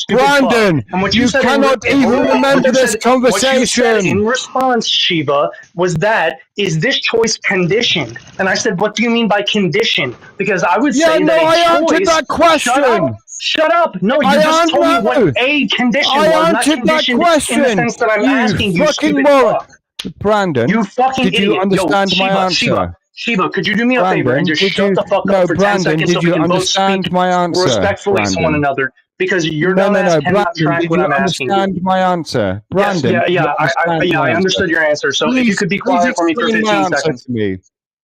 Brandon, you cannot even remember this conversation. What you said in response, Shiva, was that, is this choice conditioned? And I said, what do you mean by conditioned? Because I would say that I answered that question. Shut up! No, you just told me what a condition was, not conditioned in the sense that I'm asking you, stupid fuck. Brandon, you fucking did you idiot. understand my answer? Shiva, could you do me a favor and just shut the fuck up for 10 seconds so we can both speak respectfully to one another? Because your dumb ass cannot track what I'm asking you. Understand my answer, Brandon? I understood your answer. So if you could be quiet for me for 15 seconds.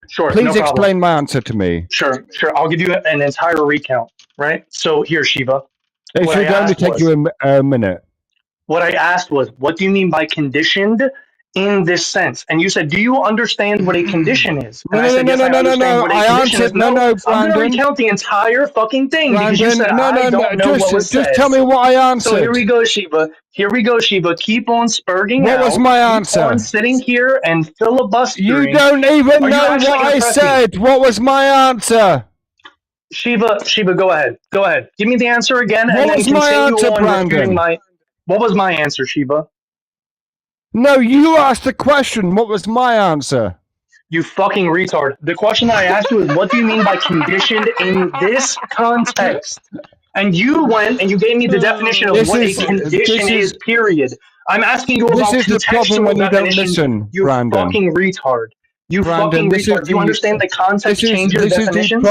Sure. Please explain my answer to me. Sure. I'll give you an entire recount. Right? So here, Shiva. It should only take you a minute. What I asked was, what do you mean by conditioned in this sense? And you said, do you understand what a condition is? And I said, yes, I understand what a condition is. No, I'm going to recount the entire fucking thing because you said, I don't know what was said. Just tell me what I answered. So here we go, Shiva. Keep on spurging What was my answer? Keep on sitting here and filibustering. You don't even know what I said. What was my answer? Shiva, go ahead. Give me the answer again, and then continue on refuting my. What was my answer, Shiva? No, you asked the question. What was my answer? You fucking retard. The question that I asked you is, what do you mean by conditioned in this context? And you went and you gave me the definition of what a condition is, period. I'm asking you about contextual definition. You fucking retard. You fucking retard. Do you understand the context changes definitions?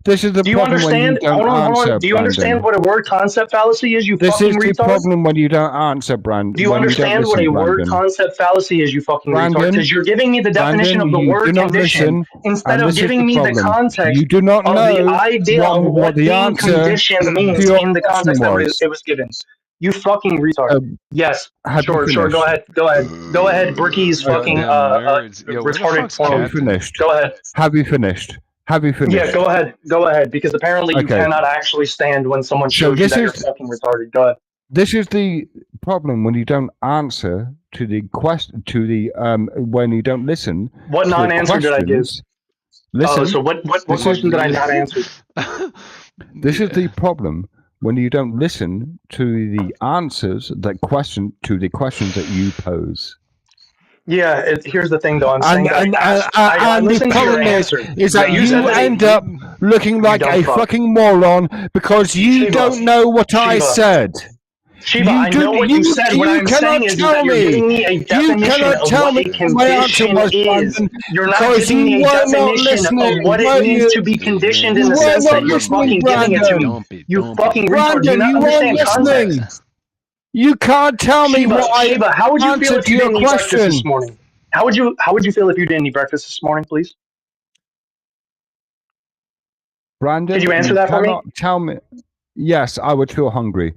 This is the problem when you don't answer. Do you understand what a word concept fallacy is, you fucking retard? This is the problem when you don't answer, Brandon. Do you understand what a word concept fallacy is, you fucking retard? Because you're giving me the definition of the word condition instead of giving me the context you do not know of the idea of what the condition means in the context that it was given. You fucking retard. Yes, sure. Go ahead. Bricky's fucking retarded form. Have you finished? Go ahead. Have you finished? Yeah, go ahead, because apparently you cannot actually stand when someone shows you that you're fucking retarded. Go ahead. This is the problem when you don't answer to the question, when you don't listen. What non-answer did I give? Listen. So what question did I not answer? This is the problem when you don't listen to the answers to the questions that you pose. Yeah, here's the thing, though. I'm saying and the problem is that you end up looking like a fucking moron because you don't know what I said. Shiva, I know what you said. What I'm saying is that you're giving me a definition of what a condition is. You're not giving me a definition of what it means to be conditioned in the sense that you're fucking giving it to me. You fucking retard. Do you not understand context? You can't tell me what Shiva, how would you feel if you didn't eat breakfast this morning? How would you feel if you didn't eat breakfast this morning, please? Brandon, could you answer that for me? Tell me. Yes, I would feel hungry.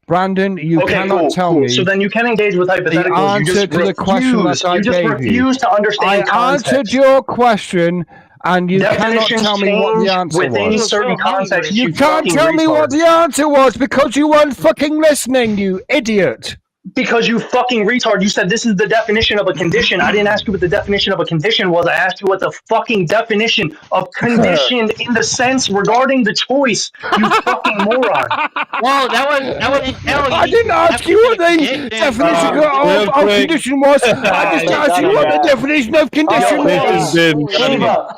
Brandon, you cannot tell me. So then you can engage with hypotheticals. The answer to the question that I gave you. You just refuse to understand context. I answered your question. And you cannot tell me what the answer within was. Certain context, you can't tell me what the answer was because you weren't fucking listening, you idiot. Because you fucking retard, you said this is the definition of a condition. I didn't ask you what the definition of a condition was. I asked you what the fucking definition of conditioned in the sense regarding the choice. You fucking moron. Well, that was I didn't ask you what the definition of condition was. I just asked you what the definition of condition was.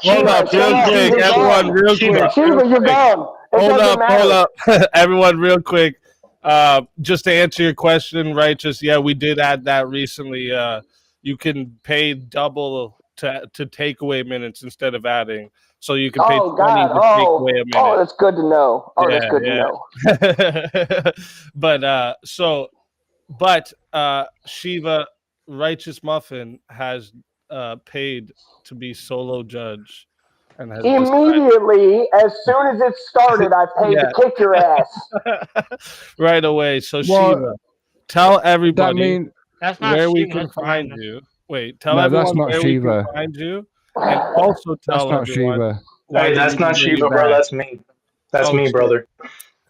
Hold up, real quick, everyone, real quick. Shiva, you're gone. Hold up. Everyone, real quick. Just to answer your question, Righteous, yeah, we did add that recently. You can pay double to takeaway minutes instead of adding. So you can pay 20 to take away a minute. Oh, that's good to know. Oh, that's good to know. But Shiva, Righteous Muffin has paid to be solo judge. And has immediately, as soon as it started, I paid to kick your ass. Right away. So Shiva, tell everybody that's not where Shiva, we can that's find Miranda. you. Wait, tell No, everyone that's not where Shiva. we can find you. And also tell That's not everyone Shiva. why Hey, they that's need to not bring Shiva, you bro. back. That's me. That's me, shit. brother.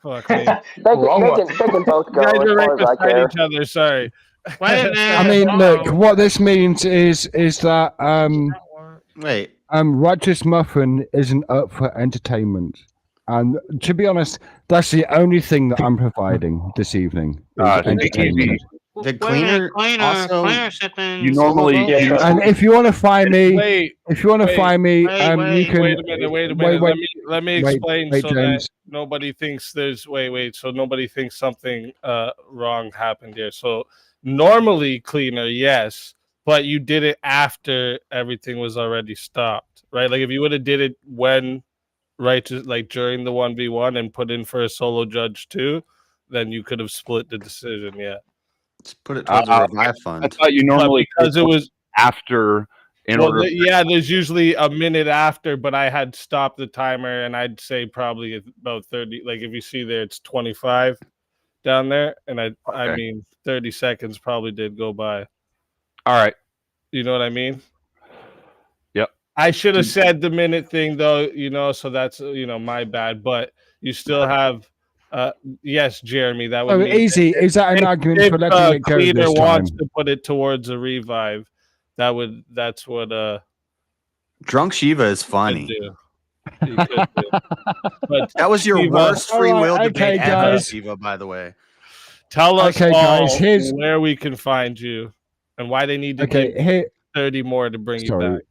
Fuck me. They can both go You guys as are far right as I beside care. each other. Sorry. Wait a minute. I mean, look, what this means is that Wait. Righteous Muffin isn't up for entertainment. And to be honest, that's the only thing that I'm providing this evening. Is entertainment. The cleaner also. You normally. And if you want to find me, Wait, if you want to find me, you can. Wait a minute. Let me explain wait, so James. that nobody thinks there's so nobody thinks something wrong happened here. So normally cleaner, yes, but you did it after everything was already stopped, right? Like if you would have did it when Righteous, like during the 1v1 and put in for a solo judge too, then you could have split the decision. Yeah. Just put it towards a revive fund. I thought you normally because it was after. There's usually a minute after, but I had stopped the timer, and I'd say probably about 30. Like if you see there, it's 25 down there, and I mean 30 seconds probably did go by. All right, you know what I mean? Yep. I should have said the minute thing though, so that's my bad. But you still have, yes, Jeremy. That would mean easy. Is that an argument for letting it go Cleaner this time? wants to put it towards a revive. That's what Drunk Shiva is funny. But that was your Shiva, worst free will debate ever, guys. Shiva, by the way. Tell us all guys, where we can find you and why they need to give 30 more to bring you back.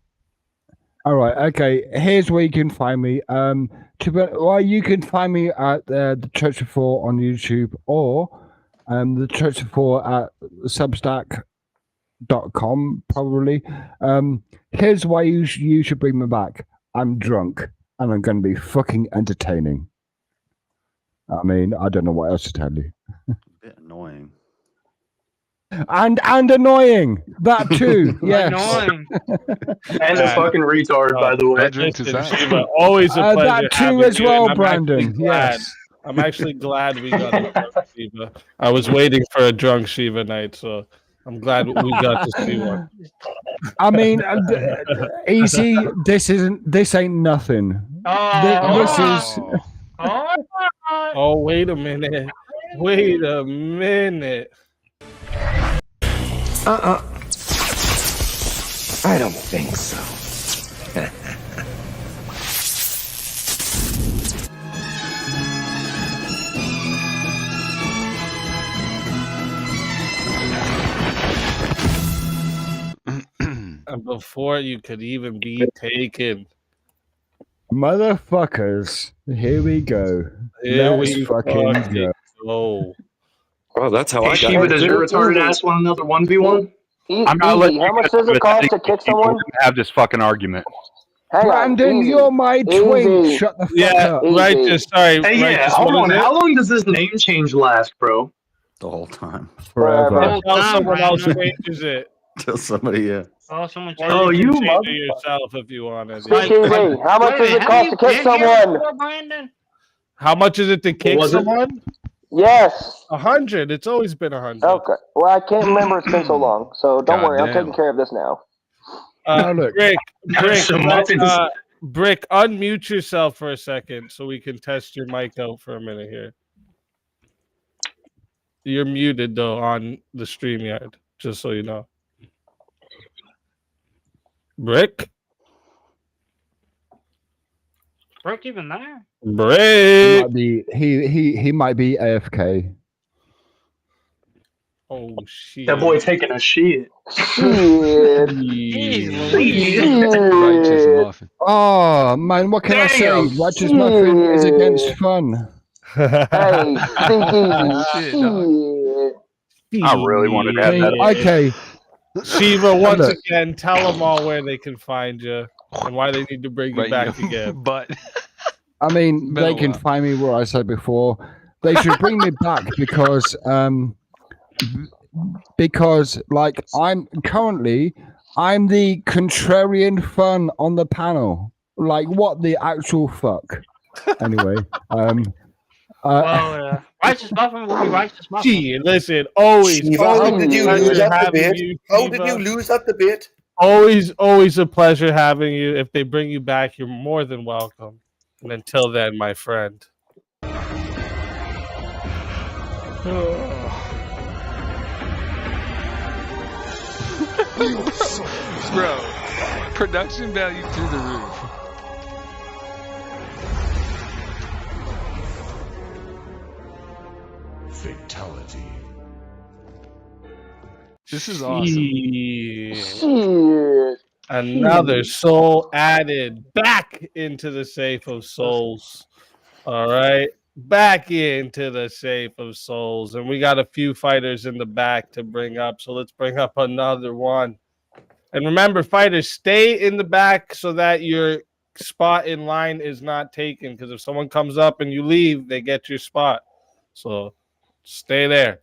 All right. Okay. Here's where you can find me. You can find me at the Church of Four on YouTube or the Church of Four at Substack.com probably. Here's why you should bring me back. I'm drunk and I'm going to be fucking entertaining. I mean, I don't know what else to tell you. A bit annoying. And annoying. That too. Yes. Annoying. And a fucking retard, by the way. Shiva, always a pleasure. That too having as you, well, and Brandon. Yes. I'm actually glad we got a drunk Shiva. I was waiting for a drunk Shiva night, so I'm glad we got to see one. I mean, easy. This ain't nothing. This is. Oh, wait a minute. Wait a minute. I don't think so. And before you could even be taken. Motherfuckers, here we go. Here Let's we fucking fucking go. Oh, that's how I got Shiva, it. does your retarded ass want another 1v1? I'm not letting How much does it cost to kick someone? have this fucking argument. Brandon, you're my twink. Shut the fuck up. Righteous. Sorry. Hey, yeah, Righteous, hold what on. is it? How long does this name change last, bro? The whole time. Forever. Tell someone else changes it. Till somebody, yeah. Oh, someone Or you can change mother- it yourself if you wanted. CTV, how much does it cost to kick someone? Brandon? How much is it to kick was it? someone? Yes. 100. It's always been 100. Okay. Well, I can't remember. It's been so long. So don't worry. I'm Goddamn. taking care of this now. Look. Brick, Some muffins. Brick, unmute yourself for a second so we can test your mic out for a minute here. You're muted though on the StreamYard, just so you know. Brick? Broke even there? He Brick! might be he might be AFK. Oh shit. That boy taking a shit. Shit. Jeez Louise. Righteous muffin. Oh man, what can I say? Damn. Righteous Muffin is against fun. Hey, speak easy. Shit, dog. Shit. I really wanted to I have mean, that. okay. Shiva, once Look. again, tell them all where they can find you and why they need to bring you Right, back again. But I mean, Been they a can while. find me where I said before. They should bring me back because like I'm the contrarian fun on the panel. Like what the actual fuck? Anyway, Well, Righteous Muffin will be Righteous Muffin. Gee, listen, always, Shiva, always how did you a lose pleasure that having debate? you. How did you Shiva. lose that debate? Always a pleasure having you. If they bring you back, you're more than welcome. And until then, my friend. bro, production value through the roof. Fatality. This is awesome. Shit. Another soul added back into the safe of souls. All right. Back into the safe of souls. And we got a few fighters in the back to bring up. So let's bring up another one. And remember, fighters, stay in the back so that your spot in line is not taken. Because if someone comes up and you leave, they get your spot. So stay there.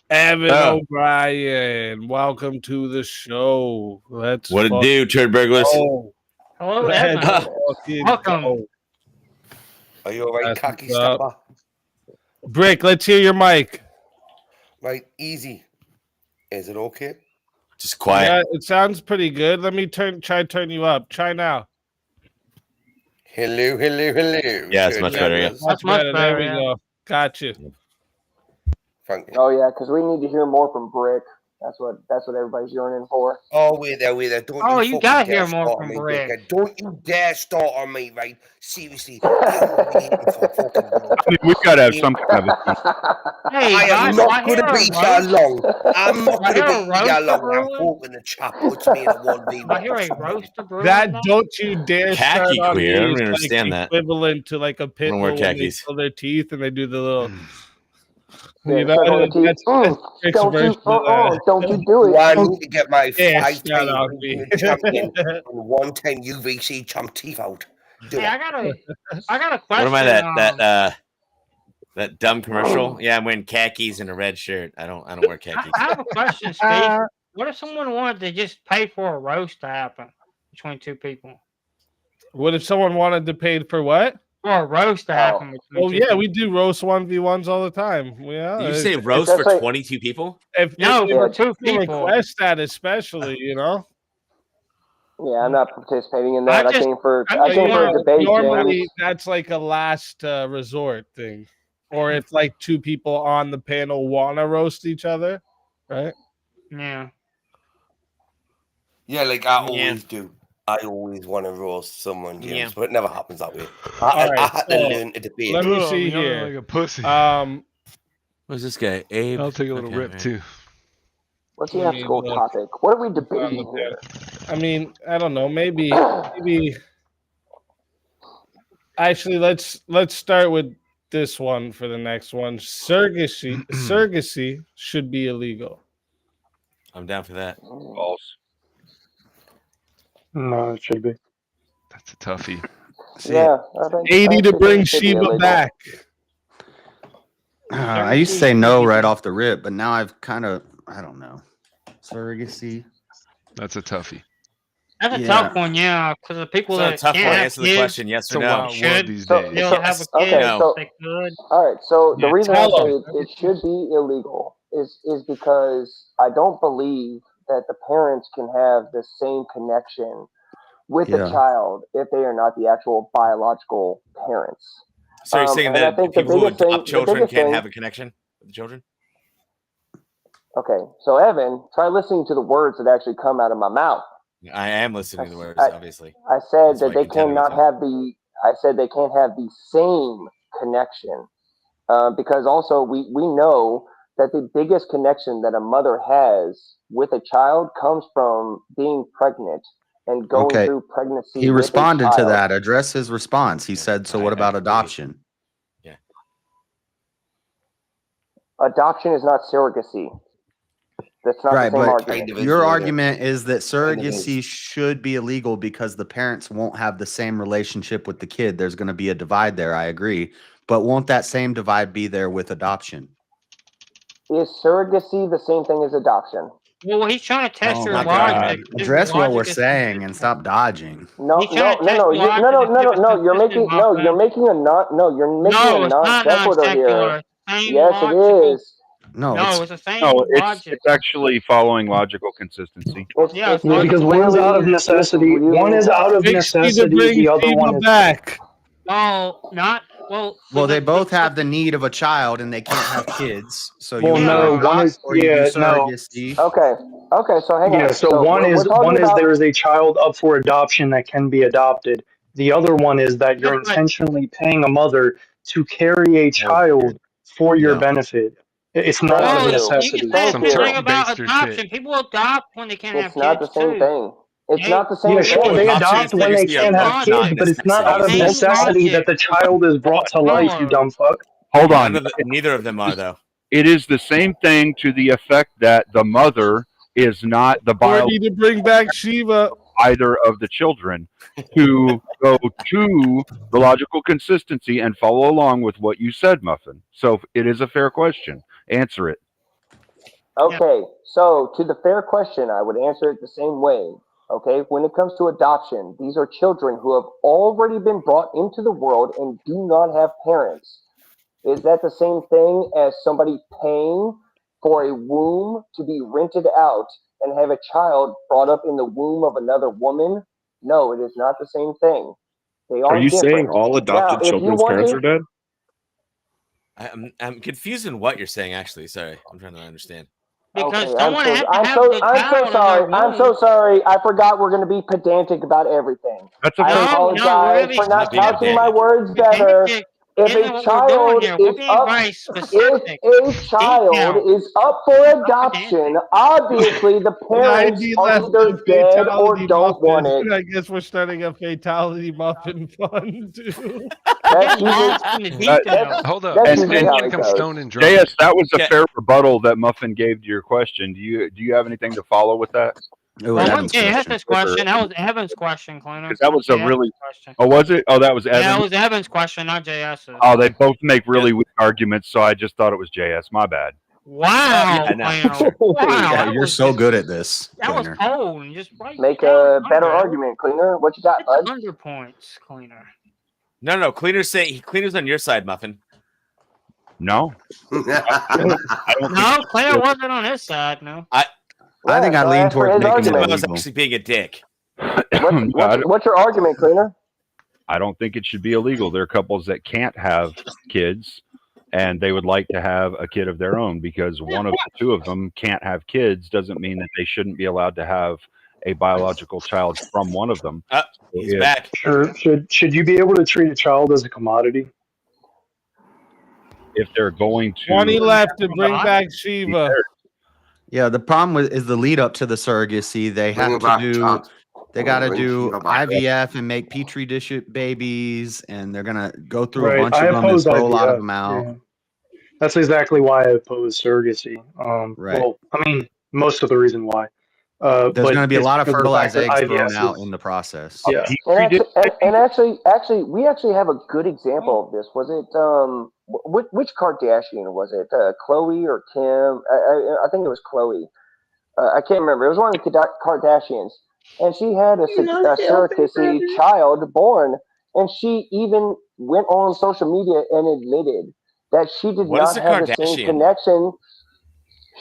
Evan O'Brien, welcome to the show. Let's What it do, turd burglars? go. Hello, Let's Evan. fucking Welcome. go. Are you alright, That's cocky what's up. stepper? Brick, let's hear your mic. Right, easy. Is it okay? Just quiet. Yeah, it sounds pretty good. Let me try to turn you up. Try now. Hello. Yeah, it's much better. Yeah. Much better. There we yeah. go. Got you. Thank you. Oh yeah, because we need to hear more from Brick. That's what everybody's yearning for. Oh, wait there. Don't Oh, you you fucking gotta dare hear more start from on me, Brick. Dickhead. Don't you dare start on me, right? Seriously. I'm waiting for fucking blood. I mean, we've got to have some kind of a Hey, I am guys, not I going hear to a be here roast. long. I'm not I going to hear a be here roast long. I'm brewing. hoping the chap puts me in a 1v1. I hear a roaster brewing. That now. don't you dare start Khaki on queer. I me don't is even like understand that. equivalent to like a pit don't wear bull when they khakis. pull their teeth and they do the little. Yeah, You know, suck on the teeth. that's Brick's Don't you? version of that. Don't you do Do it? I need to get my Yeah, 5 shout time out me. champion and 110 UVC champ teeth out? Do Hey, it. I got a question. What am I? That dumb commercial? Yeah, I'm wearing khakis and a red shirt. I don't wear khakis. I have a question, Steve. What if someone wanted to just pay for a roast to happen between two people? What if someone wanted to pay for what? For a roast to happen between Oh two yeah, people. we do roast 1v1s all the time. Yeah. Did you say roast for 22 people? No, for two you people. request that, especially, you know. Yeah, I'm not participating in that. I I just- came for I a debate. Normally, James. that's like a last resort thing, or if like two people on the panel want to roast each other, right? Yeah. Yeah, like I always do. I always want to roast someone, James, Yeah. but it never happens that way. All I right, had to so learn to debate. Let me Ugh, see yelling here. like a pussy. Who's this guy? Abe. I'll take a little Okay, rip right. too. What's the I mean, after-school look, topic? What are we debating here? I mean, I don't know. Maybe. Actually, let's start with this one for the next one. Surrogacy should be illegal. I'm down for that. false. No, it should be. That's a toughie. Yeah, I think 80 to think bring it should be Shiva illegal. back. I used to say no right off the rip, but now I've kind of, I don't know. Surrogacy. That's a toughie. That's a Yeah. tough one, yeah, because the people It's not a that tough can't one. have Answer the kids question, yes or It's a no. wild world should these So, days. be able so to have a Yes. kid okay, if No. so they could. all right. So the Yeah, reason I tell say them. it should be illegal is because I don't believe that the parents can have the same connection with the Yeah. child if they are not the actual biological parents. So you're saying And I that think the people who biggest thing, adopt the children biggest can't thing. have a connection with the children? Okay, so Evan, try listening to the words that actually come out of my mouth. I am listening to the words, I, obviously. I said That's why that I they contended with cannot you. have the. I said they can't have the same connection because also we know that the biggest connection that a mother has with a child comes from being pregnant and going Okay. through pregnancy He with a responded to child. that. Address his response. He said, "So what about agree. adoption?" Yeah. Adoption is not surrogacy. That's not Right, the same but argument. your argument is that Kind of surrogacy is. should be illegal because the parents won't have the same relationship with the kid. There's going to be a divide there. I agree, but won't that same divide be there with adoption? Is surrogacy the same thing as adoption? Well, he's trying to test Oh your my logic. God! His Address what we're logic is saying and consistent. stop dodging. No, He's trying no, to no, test no, your you, no, logic no, to no, see no, if it's no. You're consistent, making no. You're Muffin. making a non. No, you're making No, a it's non not sequitur here. non-secular. Same Yes, it logical. is. No, No, it's it's the No, same it's logic. actually following logical consistency. Yeah, it's Yeah, It's because logical. one's out of really, it's necessity. One really is out not. of Makes me to necessity. bring The other one Sheba is. back. No, not well. So well, they both the have the need of a child and they can't have kids. So you Well, either no, yeah. one adopt is. or you do Yeah, no. surrogacy. Okay, okay. So hang Yeah, on. so So we're talking one is about. there is a child up for adoption that can be adopted. The other one is that Yeah, you're but intentionally paying a mother to carry a child for your Yeah. benefit. It's not Thank out of well, you. you can necessity. say the Thank Some same you. thing turkey about baster shit. adoption. People adopt when they can't have It's not the kids same too. thing. It's They, not the Yeah, same sure, thing. they Adoption and adopt when they surrogacy are can't same have both kids, not logic. but it's not out necessities. of Same necessity that logic. the child is brought to life, you Similar. dumb fuck. Hold on. Neither of them are though. It is the same thing to the effect that the mother is not the biological Cordy to bring back Sheba. either of the children, to go to the logical consistency and follow along with what you said, Muffin. So it is a fair question. Answer it. Yeah. Okay, so to the fair question, I would answer it the same way. Okay, when it comes to adoption, these are children who have already been brought into the world and do not have parents. Is that the same thing as somebody paying for a womb to be rented out and have a child brought up in the womb of another woman? No, it is not the same thing. They Are are you saying different. all Now, adopted if you children's want parents to, are dead? I'm confused in what you're saying. Actually, sorry, I'm trying to understand. Because okay, someone has to have the I'm so child in their sorry. I'm womb. so sorry. I forgot we're going to be pedantic about everything. That's I a fair No, no, we're gonna apologize be for I'm not not being couching my pedantic. words better. pedantic. If Isn't a what we're doing child here? We're is being up, very if specific, a child detailed, is up for not adoption, pedantic. obviously the parents 90 are left on either dead or fatality don't want muffin. it. I guess we're starting a fatality muffin fund too. We're That's getting usually lost in the That, details. Hold up. that's This usually man how can it come goes. stone drunk. JS, that was a Yeah. fair rebuttal that Muffin gave to your question. Do you have anything to follow with that? It was Well, Evan's wasn't question. JS's question. That was Evan's question, Cleaner. Because that Not was a JS's really. question. Oh, was it? Oh, that was Yeah, Evan. it was Evan's question, not JS's. Oh, they both make really weak arguments, so I just thought it was JS. My bad. Wow, Yeah, no, Cleaner. sure. Wow, Yeah, that you're was so just, good at this, that was Cleaner. cold. And just right Make down a better under. argument, Cleaner. What you got, bud? It's under points, Cleaner. No. Cleaner's on your side, Muffin. No. I don't No, Cleaner wasn't on his side. No. I Yeah, think I so lean ask for towards his making it argument. I was illegal. actually being a dick. What's your argument, Cleaner? I don't think it should be illegal. There are couples that can't have kids and they would like to have a kid of their own because one of the two of them can't have kids doesn't mean that they shouldn't be allowed to have a biological child from one of them. He's back. Sure. Should you be able to treat a child as a commodity? If they're going 20 to left to bring back Shiva. Yeah, the problem is the lead up to the surrogacy. They Bring have it to back, do. Chad. They got to Bring do Shiva back. IVF and make petri dish babies, and they're gonna go through a Right. bunch I of them and oppose throw a lot of IVF. them out. Yeah. That's exactly why I oppose surrogacy. Right. Well, I mean, most of the reason why. There's But going to be a it's lot of because the fact fertilized that eggs thrown IVF out is, in the process. yeah. And actually, we actually have a good example of this. Was it which Kardashian was it? Chloe or Kim? I think it was Chloe. I can't remember. It was one of the Kardashians. and she had a surrogacy child born, and she even went on social media and admitted that she did What is not a have the same Kardashian? connection.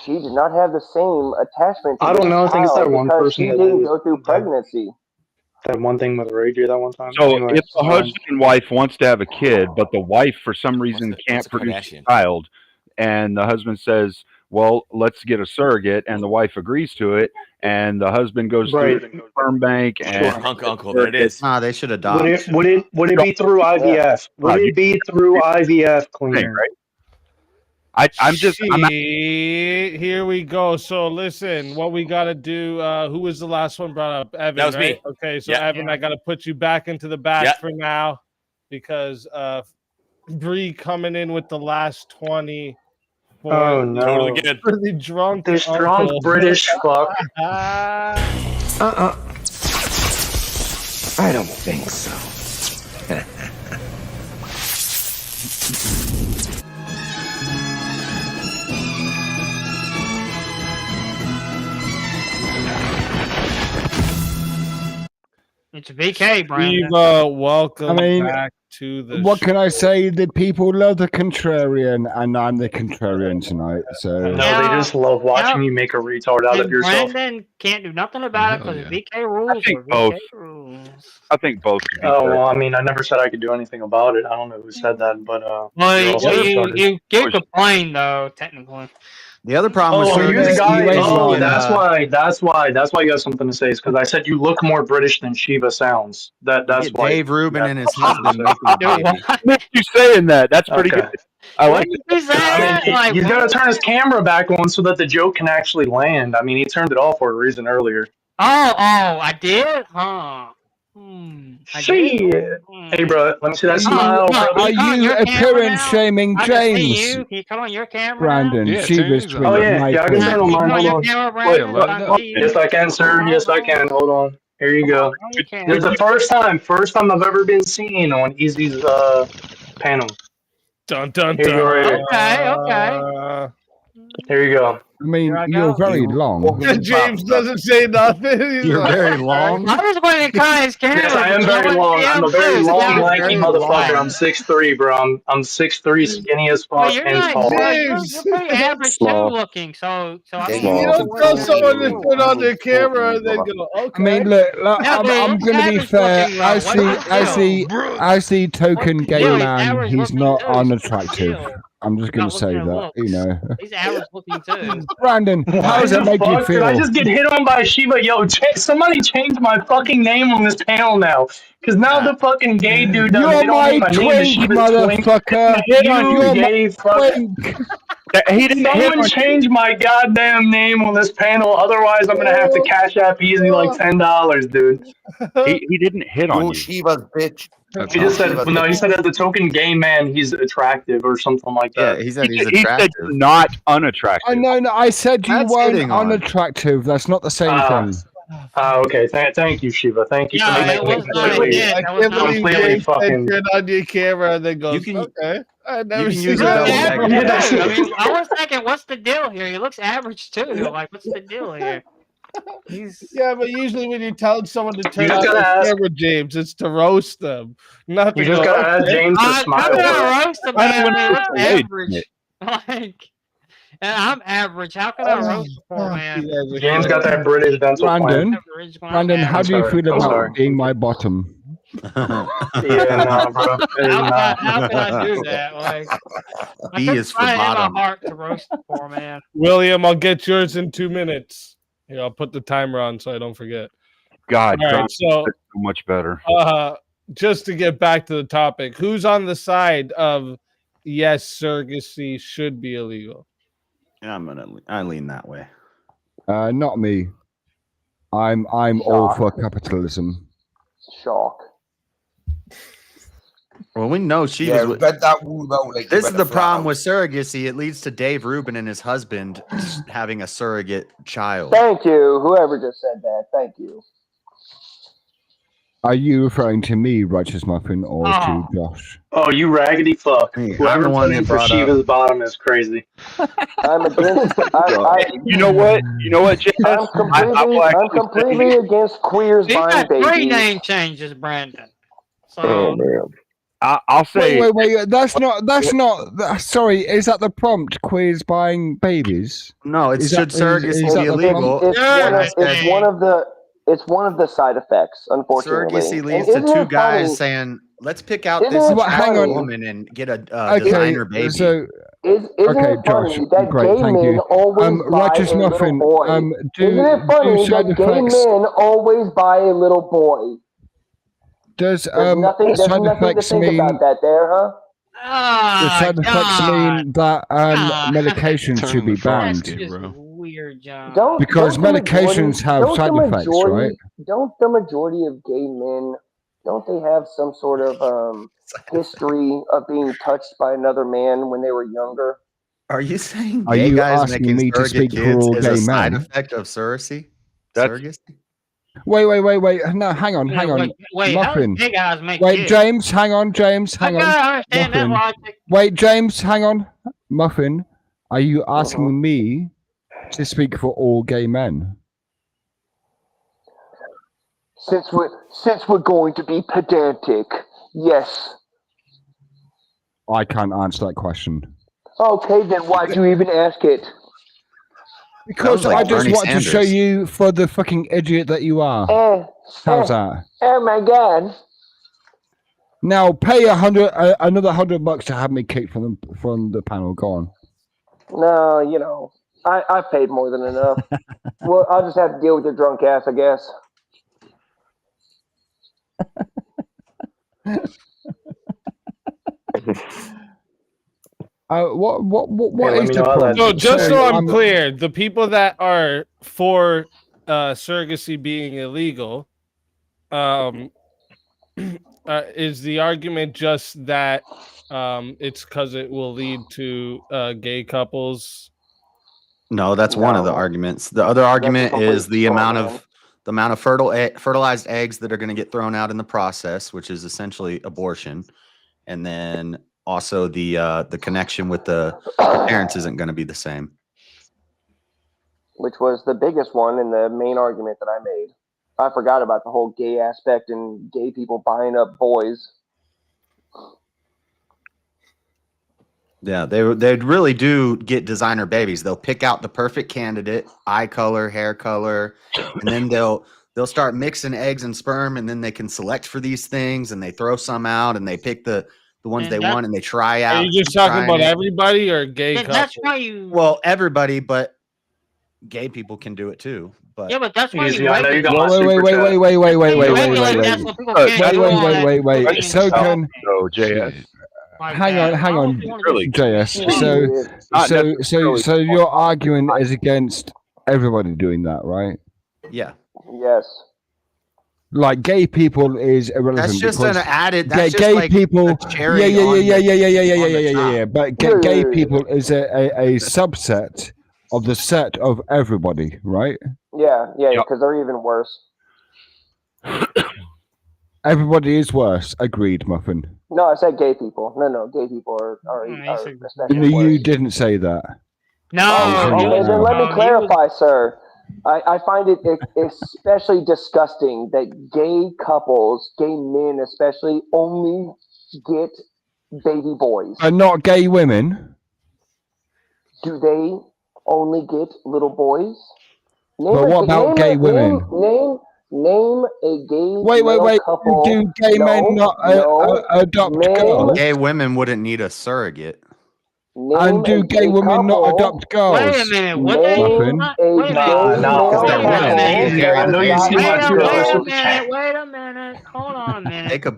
She did not have the same attachment to I this don't know. I think it's that child one because person she that didn't go through pregnancy. that one thing with Ray that one time. So Anyway, if the husband and wife wants to have a kid, but the wife for some reason can't what's a produce Kardashian? a child, and the husband says, "Well, let's get a surrogate," and the wife agrees to it, and the husband goes Right. through the sperm bank and Uncle, there it is. Nah, they should Would adopt. it be through IVF? Would it be through IVF, Cleaner? right? I'm Here we go. So listen, what we gotta do. Who was the last one brought up? Evan. That was right? me. Okay, so Yeah. Evan, I gotta put you back into the back Yeah. for now because Bree coming in with the last 20. Oh no! Totally good. For the drunk, This uncle. drunk British fuck. I don't think so. It's VK, Brandon. Welcome I mean, back to the what show. can I say? The people love the contrarian, and I'm the contrarian tonight. So No, they just love watching you make a retard out of yourself. Brandon can't do nothing about it because VK rules think are both. VK rules. I think both. To be Oh fair. well, I mean, I never said I could do anything about it. I don't know who said that, but Well, you're also retarded. you get complain though, technically. The other problem with Oh, you're the surrogacy guy. is Oh, you can, that's why you have something to say. Is because I said you look more British than Shiva sounds. That's get why. Dave Rubin and his that's husband what making a baby. I missed you saying that. That's pretty Okay. good. I like it. I mean, you got to turn his camera back on so that the joke can actually land. I mean, he turned it off for a reason earlier. Oh, I did? Huh. Shit. Hey, bro, let me see that smile, brother. Are you appearance shaming I can see James? you. Can you come on your camera? Brandon, Yeah, she was James, twin. Oh, yeah, yeah, I can turn on mine. Come on Hold your on. camera, Brandon. Wait, I can see you. Yes, I can, sir. Yes, I can. Hold on. Here you go. This is the first time I've ever been seen on Easy's panel. Dun dun Here you go, right here. Okay. Here you go. I mean, Here I you're go. very long. James doesn't say nothing. He's You're like, very long. I was going to cut his camera. Yes, I am but very you long. went I'm a down very first. long, Yeah, lanky very motherfucker. long. I'm 6'3", bro. I'm 6'3", skinny as But fuck, you're and not. tall. You're pretty average too looking. So I don't you know. don't tell someone to turn on their camera and then go, okay. I mean, look, Yeah, dude, I'm looks going to be average fair. looking, though. As the token What's the gay deal? He's man, average he's looking, not too, so what's the unattractive. deal? I'm just going Not to say looking at that, you know. He's average looking too. Brandon, how Why does the it make you fuck did I feel? just get hit on by Shiva? Yo, somebody change my fucking name on this panel now. Because now the fucking gay dude doesn't You're hit on me. my My name is twink, Shiva's twink. motherfucker. You You're my gay fuck. twink. He didn't hit Someone on change my goddamn name on this panel. Otherwise, I'm going to have to cash app Easy like $10, dude. He didn't hit on You you. Shiva's bitch. He just said, no, he said as the token gay man, he's attractive or something like that. Yeah, he said he's He said attractive. you're not unattractive. No, I said you That's weren't hitting on. unattractive. That's not the same thing. Okay, thank you, Shiva. Thank you for No, making it me was not a completely, hit. I That was can't not a believe completely James said fucking. turn on your camera and then goes, You can- okay. I never can seen use He a that. looks double average Yeah, too. that's I it. mean, I was thinking, what's the deal here? He looks average too. Like, what's the deal here? He's Yeah, but usually when you're telling someone to turn just on gotta their ask- camera, James, it's to roast them. Not to You just go, gotta ask okay. James to how smile, can bro. I roast the I don't man? even He looks know. average. Like, and I'm average. How can I roast the poor man? James got that British dental plan. Brandon, Average when I'm Brandon, how average. do you sorry, feel I'm about sorry. being my bottom? Yeah, nah, bro. How can I do that? Like, I B couldn't is for find it in my bottom. heart to roast the poor man. William, I'll get yours in 2 minutes. Here, I'll put the timer on so I don't forget. God, All right, God, so that's so much better. just to get back to the topic, who's on the side of yes, surrogacy should be illegal? I lean that way. Not me. I'm all for capitalism. Shock. Well, we know she Yeah, was. read that rule out like This you is read the a flat problem out. with surrogacy. It leads to Dave Rubin and his husband having a surrogate child. Thank you, whoever just said that. Thank you. Are you referring to me, Righteous Muffin, or to Oh. Josh? Oh, you raggedy fuck. Hey, I'm Whoever the one playing that for brought Shiva's up. bottom is crazy. I'm against. You know what? You know what, JS? I'm I completely. will I'm actually completely say, against queers You buying got 3 babies. name changes, Brandon. So Oh man. I'll say. Wait. That's not. Sorry, is that the prompt? Queers buying babies? No, it's Is should that- is- surrogacy is that be the illegal? It's Surrogacy. one of the. It's one of the side effects, unfortunately. Surrogacy And leads to isn't two it guys funny? saying, "Let's pick out Isn't this it attractive funny? woman and get a Okay, designer baby." so Isn't okay, it Josh, funny that great, gay thank men you. always buy Righteous a Muffin, little boy? Isn't it funny side that gay effects men always buy a little boy? does There's nothing. There's side nothing to effects think mean about that, there, huh? does side effects mean that medication should be That's banned? just weird, John. Because medications have side effects, right? Don't the majority of gay men, don't they have some sort of history of being touched by another man when they were younger? Are you saying Are gay you guys asking making me to surrogate speak for kids all is a gay side men? effect of surrogacy? That's- Surrogacy? Wait. No, hang on. Wait, how Muffin. does big guys make Wait, kids? James, hang on. I gotta understand that Muffin. logic. Wait, James, hang on. Muffin, are you asking me to speak for all gay men? Since we're going to be pedantic, yes. I can't answer that question. Okay, then why'd you even ask it? Because like I just Bernie want to show Sanders. you for the fucking idiot that you are. How's that? Oh my god. Now pay another $100 to have me kicked from the panel. Go on. No, you know, I paid more than enough. Well, I'll just have to deal with your drunk ass, I guess. What let is me the know how problem? So just so So, I'm clear, the people that are for surrogacy being illegal, is the argument just that it's because it will lead to gay couples? No, that's one of the arguments. The other argument is the amount of fertilized eggs that are going to get thrown out in the process, which is essentially abortion, and then also the connection with the parents isn't going to be the same. Which was the biggest one and the main argument that I made. I forgot about the whole gay aspect and gay people buying up boys. Yeah, they really do get designer babies. They'll pick out the perfect candidate, eye color, hair color, and then they'll start mixing eggs and sperm, and then they can select for these things, and they throw some out, and they pick the ones they want, and they try out. Are you just talking about everybody or gay couples? That's why you. Well, everybody, but gay people can do it too. But Yeah, but that's why Easy, you. I know you got my Wait. So can JS. hang on, Really? JS. So your argument is against everybody doing that, right? yeah, Yes. Like gay people is irrelevant. that's just because an added. That's just gay like people. a cherry on Yeah. top. But gay people is a subset of the set of everybody, right? Yeah, because they're even worse. Everybody is worse. Agreed, Muffin. No, I said gay people. No, gay people are especially No, worse. you didn't say that. No. Okay, then let me clarify, sir. I find it especially disgusting that gay couples, gay men especially, only get baby boys. And not gay women. Do they only get little boys? But what about gay women? Name a gay Wait. couple. Do gay men not adopt girls? Gay women wouldn't need a surrogate. And do gay women not adopt girls? Wait a minute. What Muffin? I know you see my $2 super chat. Wait a minute. Hold on a minute. Take a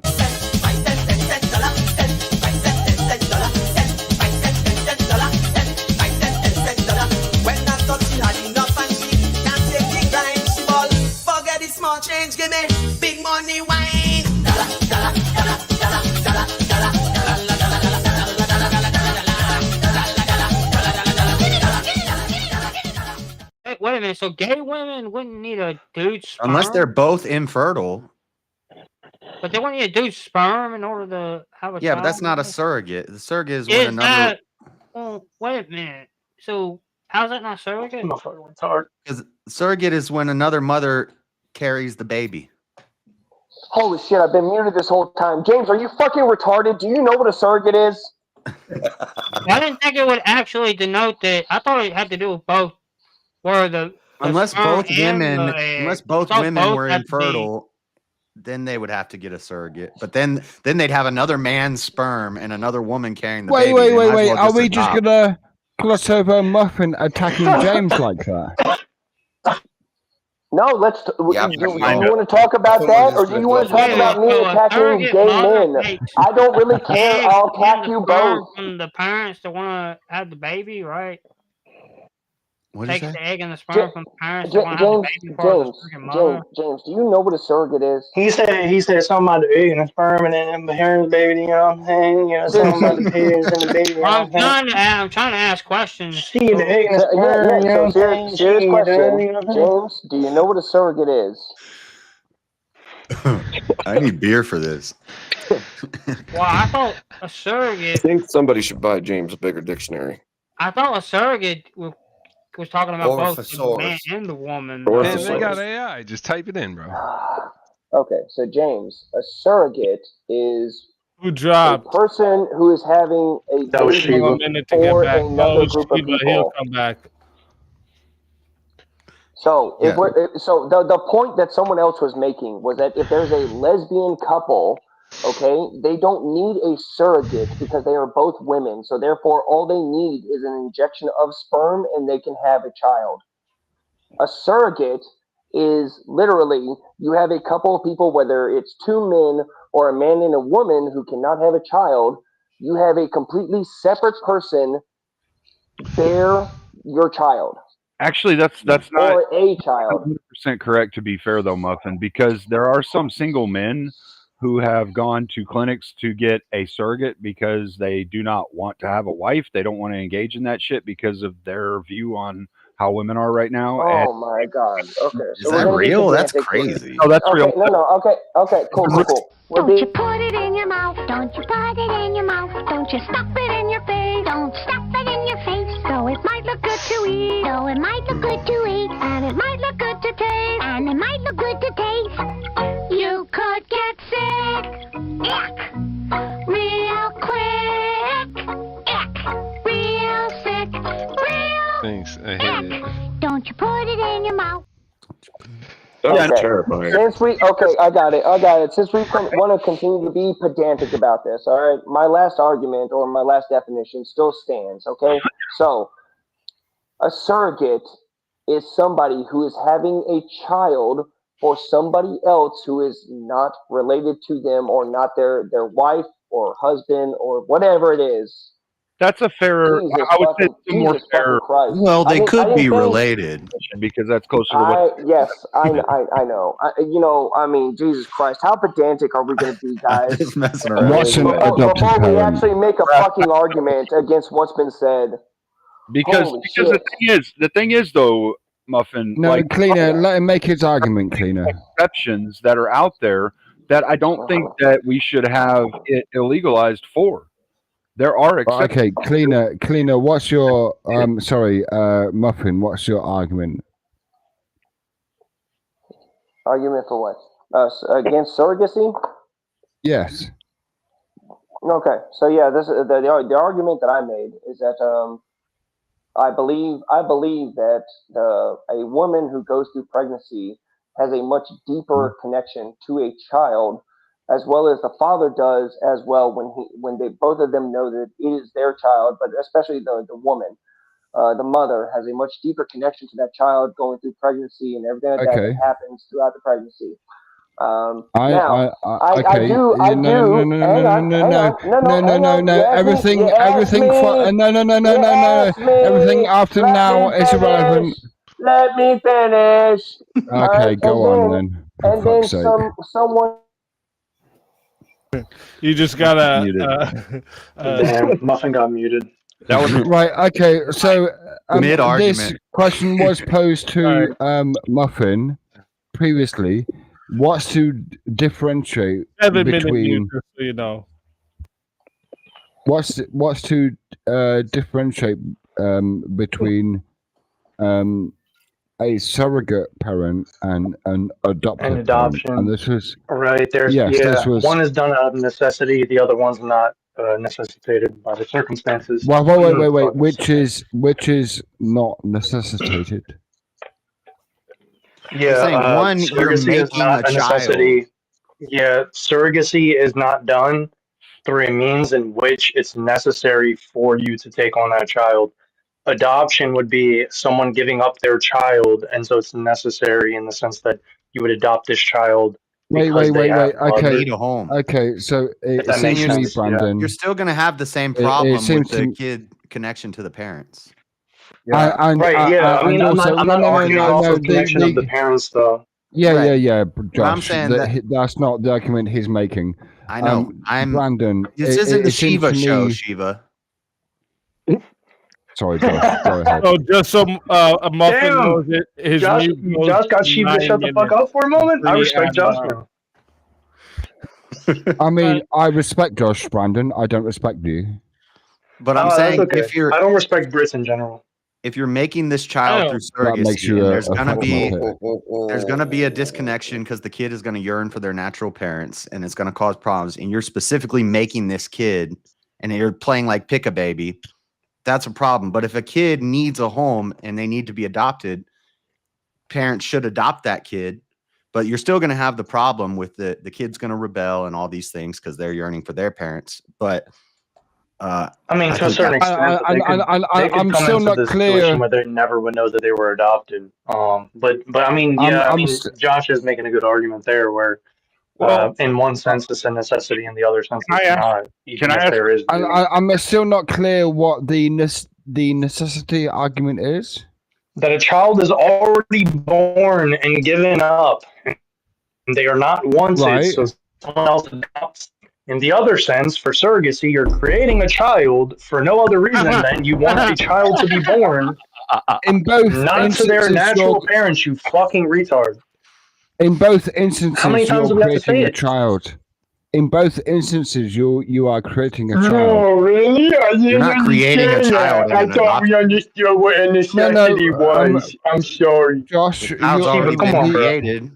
small change, give me big money wine. Wait a minute. So gay women wouldn't need a dude's sperm? unless they're both infertile. But they want you to do sperm in order to have a Yeah, child. but that's not a surrogate. The surrogate is Is when another. that? Well, wait a minute. So how's that not surrogate? I'm not fucking retarded. Because surrogate is when another mother carries the baby. Holy shit! I've been muted this whole time. James, are you fucking retarded? Do you know what a surrogate is? I didn't think it would actually denote that. I thought it had to do with both. Where the Unless sperm both and women, the egg. unless I both thought women both were had to be- infertile, then they would have to get a surrogate. But then they'd have another man's sperm and another woman carrying the baby. They might as well Are we just adopt. gonna gloss over Muffin attacking James like that? No, let's. Yeah, do you kind of. want to talk about Someone that, just or do gonna you want to gloss talk over about that. me So a attacking surrogate gay mother men? takes I don't really care. eggs I'll and attack the you sperm both. from the parents that want to have the baby, right? What'd you Takes say? the egg and the sperm from the parents that want to have the baby for the surrogate mother. James, do you know what a surrogate is? He said something about the egg and the sperm and then the hair and the baby, you know what I'm saying? You know, something about the pigs and the baby, you know Well, what I'm saying? I'm trying to ask questions. She and the egg and the So, sperm, you know what I'm So saying? serious She, question, you know what I'm saying? James. Do you know what a surrogate is? I need beer for this. Well, I thought a surrogate. I think somebody should buy James a bigger dictionary. I thought a surrogate was talking about Or both the thesaurus. man and the woman. Or Man, they thesaurus. got AI. Just type it in, bro. Okay, so James, a surrogate is Who a dropped? person who is having a That was Give him baby a Shiva. minute to get for back. another Oh, group of Shiba, he'll people. come back. So Yeah. so the point that someone else was making was that if there's a lesbian couple, okay, they don't need a surrogate because they are both women. So therefore, all they need is an injection of sperm, and they can have a child. A surrogate is literally you have a couple of people, whether it's two men or a man and a woman who cannot have a child. You have a completely separate person bear your child. Actually, that's not or a child. 100% correct, to be fair, though, Muffin, because there are some single men who have gone to clinics to get a surrogate because they do not want to have a wife. They don't want to engage in that shit because of their view on how women are right now. Oh my god. Okay. Is So we're that gonna be real? That's pedantic here. crazy. No, that's Okay, real. no. Okay, cool. We're Don't you being put it in your mouth? Don't you put it in your mouth? Don't you stuff it in your face? Don't stuff it in your face. So it might look good to eat. So it might look good to eat. And it might look good to taste. And it might look good to taste. You could get sick. Ick. Real quick. Ick. Real sick. Real Thanks. I hate it. Don't you put it in your mouth? That's Okay. terrifying. I got it. Since we want to continue to be pedantic about this, all right. My last argument or my last definition still stands. Okay. So, a surrogate is somebody who is having a child for somebody else who is not related to them or not their wife or husband or whatever it is. That's a fairer. Jesus I would say fucking, it's a more Jesus fair fucking Christ. Well, I they didn't- I could didn't be think- related. because that's closer to what. Yes, I know. I mean, Jesus Christ, how pedantic are we going to be, guys? Just messing around. Watson adopted Before we parent. actually make a fucking argument against what's been said. Because Holy the shit. thing is though, Muffin. No, like, Cleaner, let him make his argument, Cleaner. exceptions that are out there that I don't think that we should have it illegalized for. There are exceptions. Okay, Cleaner, what's your Muffin, what's your argument? Argument for what? Against surrogacy? Yes. Okay, so yeah, this is the argument that I made is that I believe that a woman who goes through pregnancy has a much deeper connection to a child, as well as the father does as well when they both of them know that it is their child, but especially the woman, the mother has a much deeper connection to that child going through pregnancy and everything like that happens throughout the pregnancy. Everything after now is irrelevant. Let me finish. Okay, go on then. And then someone. You just gotta. Damn, Muffin got muted. That was right. Okay, so this Mid-argument. question was posed to Muffin previously. what's to differentiate 7-minute between news, just so you know. what's to differentiate between a surrogate parent and an adopted And parent? adoption. And this was Right. There's this was one is done out of necessity, the other one's not necessitated by the circumstances. wait, Fucking which is not necessitated. Yeah, saying one, you're surrogacy is making not a a necessity. Yeah, surrogacy is not done through a means in which it's necessary for you to take on that child. Adoption would be someone giving up their child, and so it's necessary in the sense that you would adopt this child because they have a mother. Need a home. Okay, so If it that makes seems to me, sense, yeah. Brandon, You're still going to have the same It- it problem with seems the to- kid connection to the parents. Right, yeah. I mean, I'm not arguing off of connection of the parents, though. Yeah, But I'm Josh. saying That's not the argument he's making. I know. Brandon. This it- isn't it the seems Shiva to show, me- Shiva. Sorry, Josh. Go ahead. So just so a muffin Damn! knows it, his Josh, mute goes Josh got Shiva to 9 shut the fuck minutes. up for a moment. I Free respect Josh ad now. I mean, I respect Josh, Brandon. I don't respect you. But I'm That's saying okay. if you're I don't respect Brits in general. if you're making this child Oh. through That makes surrogacy, you and a there's gonna fucking be muppet. there's gonna be a disconnection because the kid is gonna yearn for their natural parents, and it's gonna cause problems. And you're specifically making this kid, and you're playing like pick a baby. That's a problem. But if a kid needs a home and they need to be adopted, parents should adopt that kid. But you're still going to have the problem with the kid's going to rebel and all these things because they're yearning for their parents. But I mean, to a think certain that- extent, they could I'm come still into not this clear. situation where they never would know that they were adopted. But I mean, yeah, Josh is making a good argument there, where in one sense it's a necessity, in the other sense it's not. Even if there is. I'm still not clear what the necessity argument is. That a child is already born and given up, and they are not wanted, Right. so someone else adopts. In the other sense, for surrogacy, you're creating a child for no other reason than you want a child to be born, In both not to their instances, natural parents. You fucking retard. In both instances, How many times do you're we have to say creating a it? child. In both instances, you are creating a child. Oh, really? I You're not creating a child. I thought we understood what a necessity was. I'm sorry. Josh, The child's already come been on, bro. created.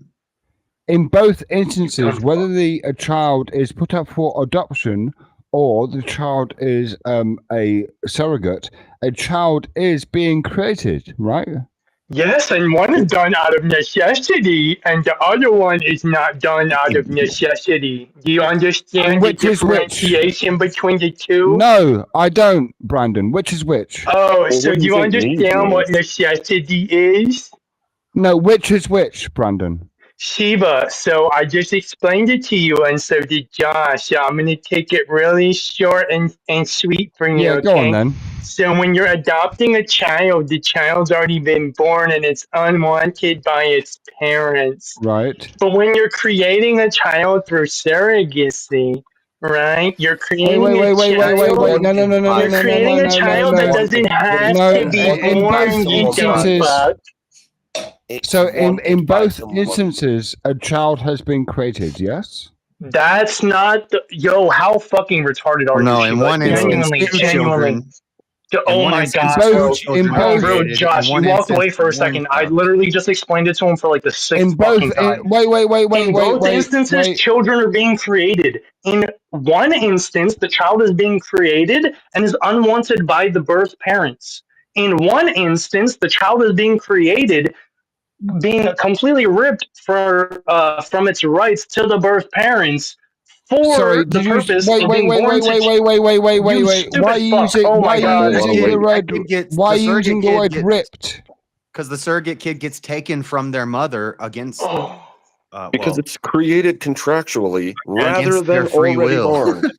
in both instances, whether a child is put up for adoption or the child is a surrogate, a child is being created, right? Yes, and one is done out of necessity, and the other one is not done out of necessity. Do you understand Which the is which? differentiation between the two? No, I don't, Brandon. Which is which? Oh, so do you understand what necessity is? No, which is which, Brandon? Shiva, so I just explained it to you, and so did Josh. I'm going to take it really short and sweet for you, Yeah, okay? go on then. So when you're adopting a child, the child's already been born and it's unwanted by its parents. Right. But when you're creating a child through surrogacy, right? You're creating Wait. No. You're creating a child that doesn't have to be born, you dumb fuck. So in both instances, a child has been created. Yes. That's not the, yo. How fucking retarded are you? No, in Shiva? one instance, Genuinely. two children. Oh In one my instance, god, two bro. children Come on, bro. created, Josh, in you one walked away instance, for a one second. I child. literally just explained it to him for like the sixth In both, fucking time. wait. In both instances, children are being created. In one instance, the child is being created and is unwanted by the birth parents. In one instance, the child is being created, being completely ripped from its rights to the birth parents for Sorry, the did you purpose wait? of being born Wait. You Why stupid are you fuck. using? Oh Why my are you god. using the word? Why are you surrogate using the kid word gets- ripped? Because the surrogate kid gets taken from their mother against Because it's created contractually rather Against their than free already will. born.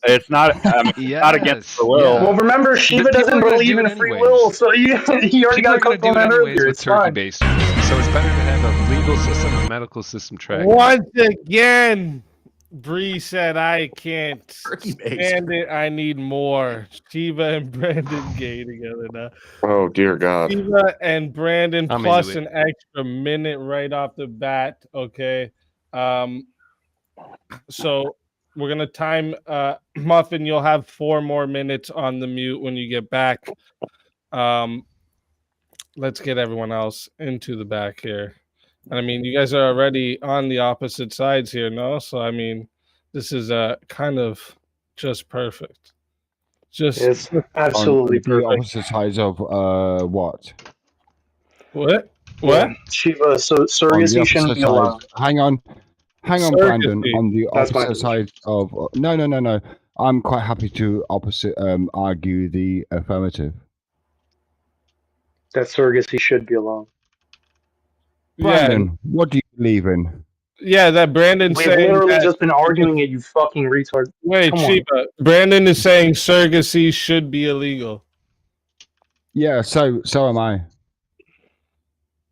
It's not. Not against the will. Well, remember, Shiva People are doesn't gonna believe do in it free anyways. will, so he already People got are going cooked to on do it that anyways earlier. with It's fine. turkey-based surrogacy. So it's better to have a legal system, a medical system track. Once again, Bree said I can't Turkey-based. stand it. I need more. Shiva and Brandon gay together now. Oh dear God. Shiva and Brandon I'm plus into an extra minute right off the bat. Okay. So we're gonna time Muffin. You'll have 4 more minutes on the mute when you get back. Let's get everyone else into the back here. And I mean, you guys are already on the opposite sides here, no? So I mean, this is kind of just perfect. It's absolutely on the perfect. opposite sides of what? What? Yeah, Shiva. So On the surrogacy shouldn't opposite be side. allowed. Hang on, Brandon. Surrogacy. On the That's my opposite side of no. I'm quite happy to argue the affirmative. That surrogacy should be allowed. Brandon, what do you believe in? Yeah, that Brandon's We've saying literally that, just been arguing it, you fucking retard. Wait, Come on. Chiba. Brandon is saying surrogacy should be illegal. Yeah, so am I.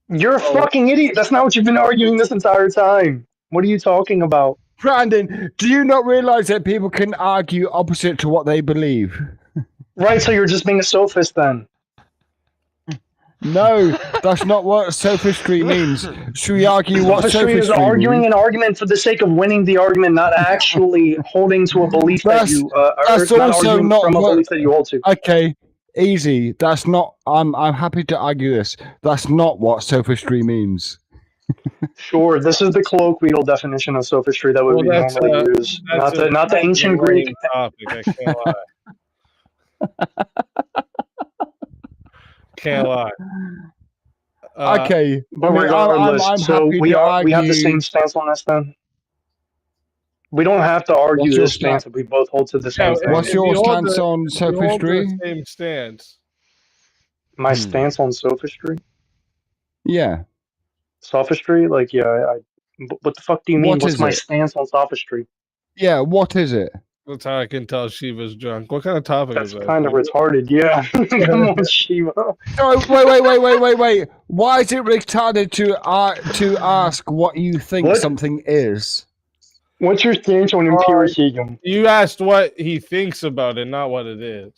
You're a fucking idiot. That's not what you've been arguing this entire time. What are you talking about? Brandon, do you not realize that people can argue opposite to what they believe? Right, so you're just being a sophist then. No, that's not what sophistry means. Should we argue what Sophistry is arguing means? an argument for the sake of winning the argument, not actually holding to a belief that you that's not also arguing not from a what, belief that you hold to. Okay, easy. That's not. I'm happy to argue this. That's not what sophistry means. Sure, this is the colloquial definition of sophistry that we normally use, not the ancient Greek. Topic, I can't lie. Can't lie. Okay, But regardless, so we have the same stance on this then. We don't have to argue this stance if we both hold to the same stance. What's your stance on sophistry? Same stance. My stance on sophistry? Yeah. Sophistry? Like, yeah, what the fuck do you mean? What's my it? stance on sophistry? Yeah, what is it? That's how I can tell Shiva's drunk. What kind of topic is that? Kind of retarded, yeah. Come on, Shiva. Oh, wait. Why is it retarded to ask what you think something is? What's your stance on empiricism? You asked what he thinks about it, not what it is.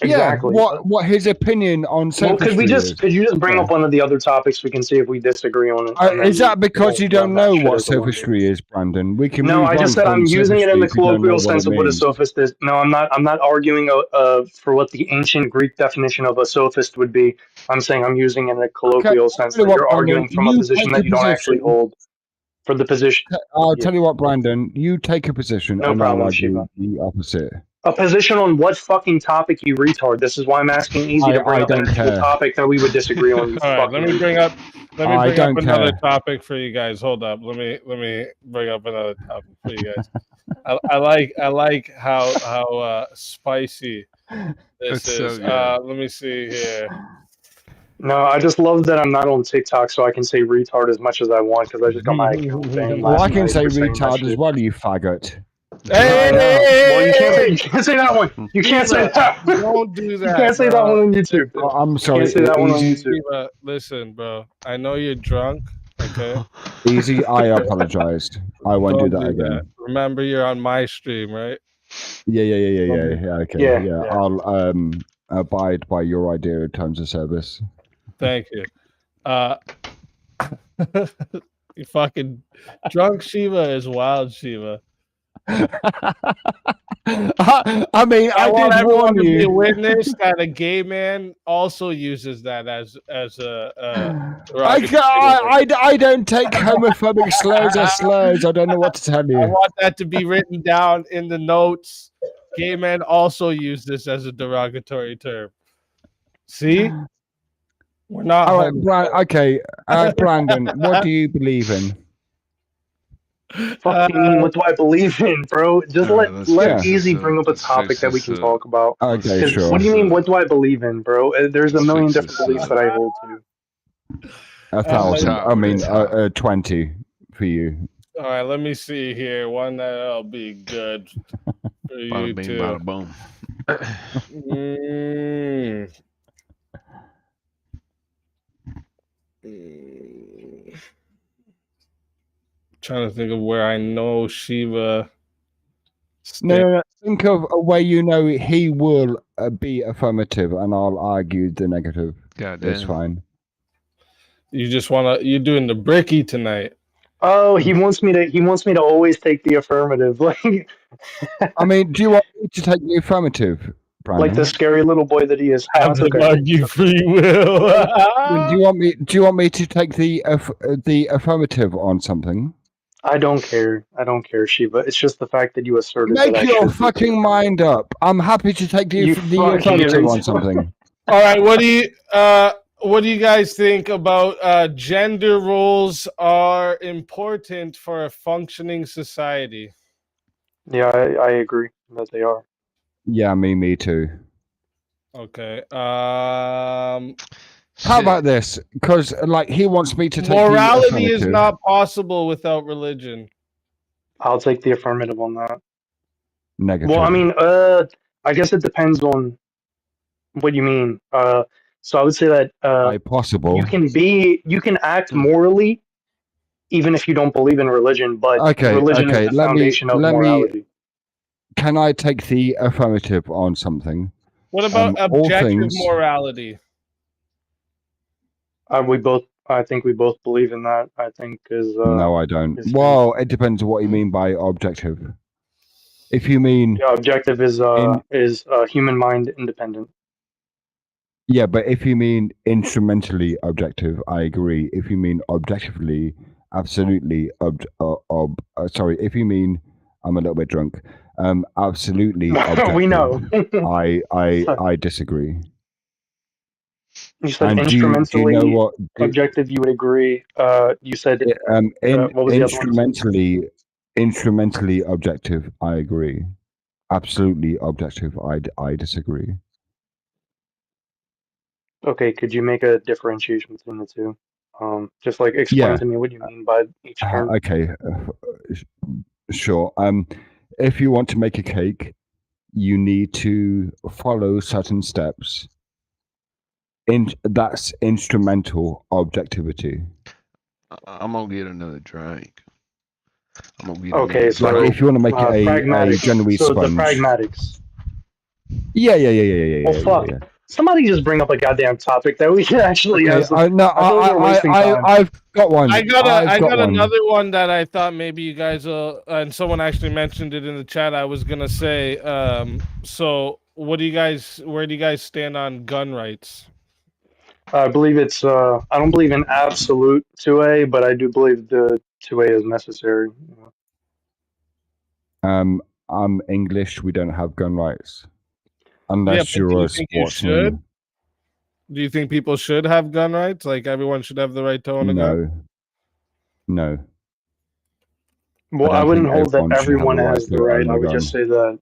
Exactly. Yeah, what his opinion on sophistry could you just bring up one of the other topics we can see if we disagree on it? Is that because you don't know what sophistry is, Brandon? We can. No, I just said I'm using it in the colloquial sense of what a means. sophist is. No, I'm not arguing for what the ancient Greek definition of a sophist would be. I'm saying I'm using it in a colloquial sense that you're arguing from a position that you don't actually hold. For the position, I'll tell you what, Brandon. You take a position, no and problem, I'll argue Shiva. the opposite. A position on what fucking topic, you retard? This is why I'm asking Easy to bring up an actual topic that we would disagree on. All right, let me bring up another topic for you guys. Hold up, let me bring up another topic for you guys. I like how spicy this is. So let me see here. No, I just love that I'm not on TikTok, so I can say retard as much as I want because I just got my account banned. Well, I can say retard as well, you faggot. Well, you can't say that one. You can't say that. Don't do that. You can't say that one on YouTube. Oh, I'm sorry. You can't say that one on YouTube. Listen, bro. I know you're drunk. Okay. Easy. I apologized. I won't do that again. Remember, you're on my stream, right? Yeah. Okay. Yeah. I'll abide by your idea in terms of service. Thank you. You fucking drunk Shiva is wild Shiva. I mean, I want did everyone warn to be a you. witness that a gay man also uses that as a. I don't take homophobic slurs as slurs. I don't know what to tell you. I want that to be written down in the notes. Gay men also use this as a derogatory term. See, we're not. All right, okay, Brandon, what do you believe in? Fuck you mean, what do I believe in, bro? Just let Easy bring up a topic that we can talk about. Okay, sure. What do you mean, what do I believe in, bro? There's a million different beliefs that I hold to. 1,000. I mean, 20 for you. All right, let me see here. One that'll be good for you Bada bing, too. bada boom. Trying to think of where I know Shiva. No. Think of a way you know he will be affirmative, and I'll argue the negative. God That's damn. fine. You just wanna you're doing the bricky tonight. Oh, he wants me to always take the affirmative, like I mean, do you want me to take the affirmative, like Brandon? the scary little boy that he is. Have That's them okay. argue free will. Do you want me? Do you want me to take the affirmative on something? I don't care. I don't care, Shiva. It's just the fact that you asserted that Make I your should take the fucking mind up. I'm happy to take You the fucking affirmative on retard. something. All right, what do you guys think about gender roles are important for a functioning society? Yeah, I agree that they are. Yeah, me too. Okay. How about this? Because like he wants me to take morality the is affirmative. not possible without religion. I'll take the affirmative on that. Negative. Well, I mean, I guess it depends on what you mean. So I would say that possible. you can act morally even if you don't believe in religion, but religion is the foundation of morality. Can I take the affirmative on something? What about objective things, morality? I think we both believe in that. I think is no, I don't. is Well, it depends on what you mean by objective. If you mean objective is human mind independent. Yeah, but if you mean instrumentally objective, I agree. If you mean objectively, absolutely. Sorry, if you mean I'm a little bit drunk. Absolutely objective. We know. I disagree. You said And instrumentally do you know what? objective. You would agree. You said what was the other one? Instrumentally objective. I agree. Absolutely objective. I disagree. Okay, could you make a differentiation between the two? Just like explain to me what you mean by each term. Okay, sure. If you want to make a cake, you need to follow certain steps. That's instrumental objectivity. I'm gonna get another drink. Okay, so like if you want to make it a genuine so sponge. the pragmatics. Yeah. Well, fuck. Yeah. Somebody just bring up a goddamn topic that we can actually have. I've got one. I got another one that I thought maybe you guys will, and someone actually mentioned it in the chat. I was gonna say, so where do you guys stand on gun rights? I believe it's. I don't believe in absolute 2A, but I do believe the 2A is necessary. I'm English. We don't have gun rights unless you're a sportsman. Do you think people should have gun rights? Like everyone should have the right to own a gun? No. Well, I wouldn't hold that everyone has the right. I would just say that,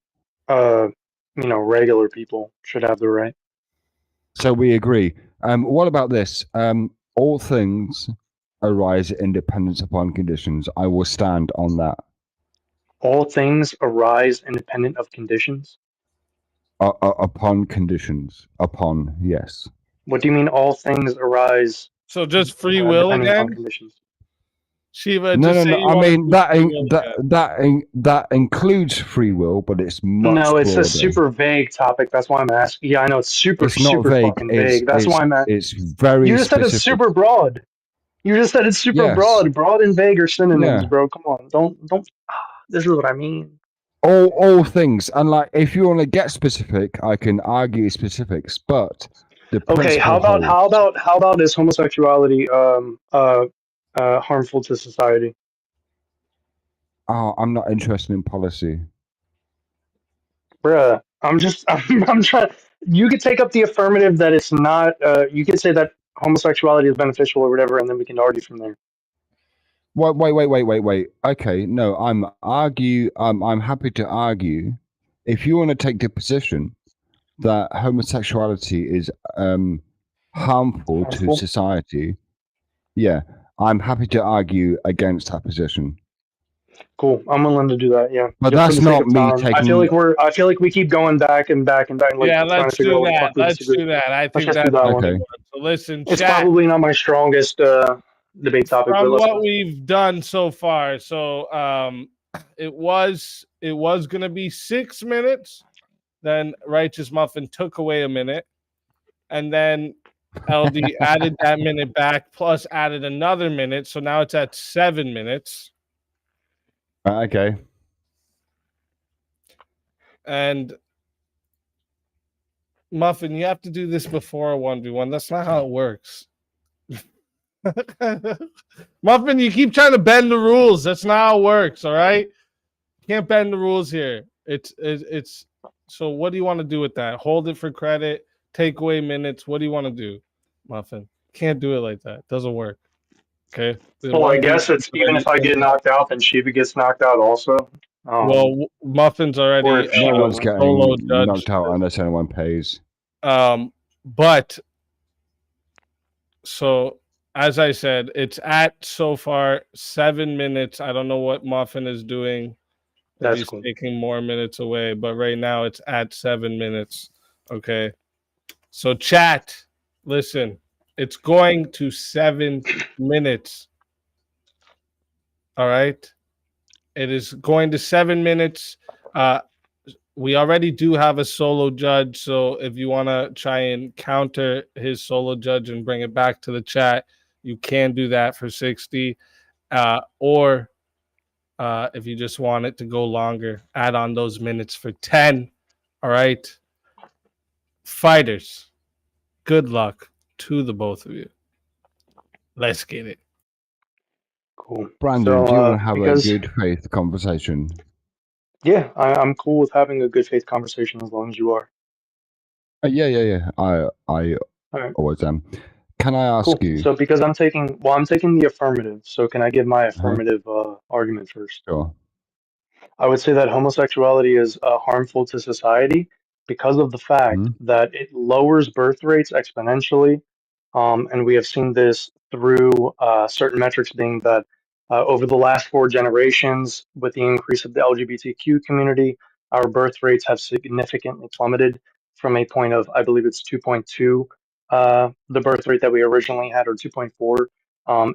regular people should have the right. So we agree. What about this? All things arise independent upon conditions. I will stand on that. All things arise independent of conditions? Upon conditions. Upon, yes. What do you mean all things arise? So just free will again? Conditions? Shiva, no. I mean that includes free will, but it's much No, it's broader. a super vague topic. That's why I'm asking. Yeah, I know it's super vague. Fucking vague. That's why I'm asking. It's very. You just said it's super broad. You just said it's super broad. Broad and vague are synonyms, bro. Come on, don't. This is what I mean. All things, and like if you want to get specific, I can argue specifics, but okay. How about is homosexuality harmful to society? Oh, I'm not interested in policy. Bruh, I'm trying. You could take up the affirmative that it's not. You could say that homosexuality is beneficial or whatever, and then we can argue from there. Wait. Okay, no, I'm happy to argue. If you want to take the position that homosexuality is harmful to society, yeah, I'm happy to argue against that position. Cool, I'm willing to do that. Yeah, but that's not me taking. I feel like we keep going back and back. Like, yeah, let's do that. Let's do that. I think that's okay. So listen, it's chat, probably not my strongest debate topic. From what we've done so far, so it was gonna be 6 minutes. Then Righteous Muffin took away a minute, and then LD added that minute back, plus added another minute, so now it's at 7 minutes. Okay. And Muffin, you have to do this before a 1v1. That's not how it works. Muffin, you keep trying to bend the rules. That's not how it works, all right? You can't bend the rules here. It's so what do you want to do with that? Hold it for credit, take away minutes. What do you want to do, Muffin? Can't do it like that. It doesn't work. Okay. Well, I guess it's even if I get knocked out, then Shiva gets knocked out also. Well, Muffin's already No one's solo getting judge. knocked out unless anyone pays. But so as I said, it's at so far 7 minutes. I don't know what Muffin is doing. That's he's cool. taking more minutes away, but right now it's at 7 minutes. Okay. So chat, listen, it's going to 7 minutes. All right. It is going to 7 minutes. We already do have a solo judge, so if you want to try and counter his solo judge and bring it back to the chat, you can do that for 60. Or if you just want it to go longer, add on those minutes for 10. All right. Fighters, good luck to the both of you. Let's get it. Cool. Brandon, So, do you want to have because- a good faith conversation? Yeah, I'm cool with having a good faith conversation as long as you are. Yeah. I right. always am. Can I ask Cool. you? So because I'm taking the affirmative. So can I give my affirmative argument first? Sure. I would say that homosexuality is harmful to society because of the fact that it lowers birth rates exponentially. And we have seen this through certain metrics being that over the last 4 generations, with the increase of the LGBTQ community, our birth rates have significantly plummeted from a point of, I believe it's 2.2, the birth rate that we originally had, or 2.4.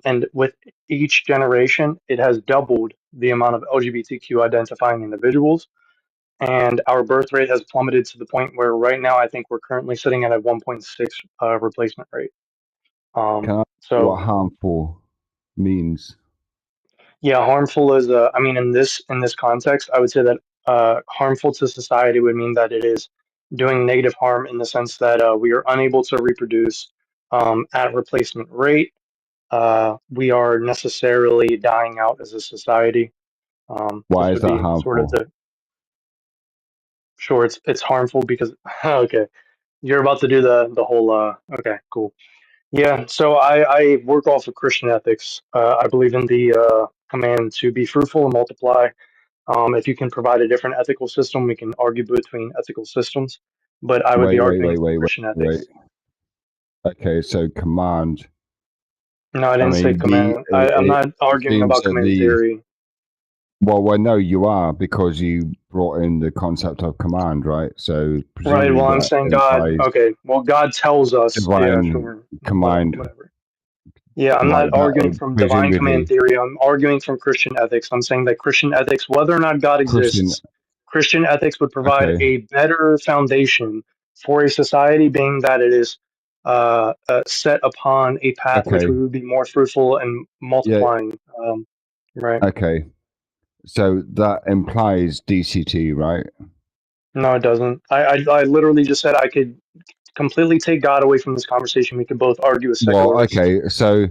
And with each generation, it has doubled the amount of LGBTQ identifying individuals. And our birth rate has plummeted to the point where right now I think we're currently sitting at a 1.6 replacement rate. Can I ask So what harmful means? yeah, harmful is I mean in this context, I would say that harmful to society would mean that it is doing negative harm in the sense that we are unable to reproduce at replacement rate. We are necessarily dying out as a society. Why This is would that be sort of harmful? sure it's harmful because okay, you're about to do the whole okay, cool. Yeah, so I work off of Christian ethics. I believe in the command to be fruitful and multiply. If you can provide a different ethical system, we can argue between ethical systems. But I would be arguing for Christian ethics. Okay, so command. No, I didn't say command. I'm not arguing about command theory. Well, no, you are, because you brought in the concept of command, right? So Right. Well, I'm saying God. Okay. Well, God tells us. Divine Yeah, sure. command. Whatever. Yeah, I'm Right, not arguing from divine presumably. command theory. I'm arguing from Christian ethics. I'm saying that Christian ethics, whether or not God exists, Christian ethics would provide a better foundation for a society, being that it is set upon a path which we would be more fruitful and multiplying. Right. Okay. So that implies DCT, right? No, it doesn't. I literally just said I could completely take God away from this conversation. We could both argue as secularists. Well, okay. So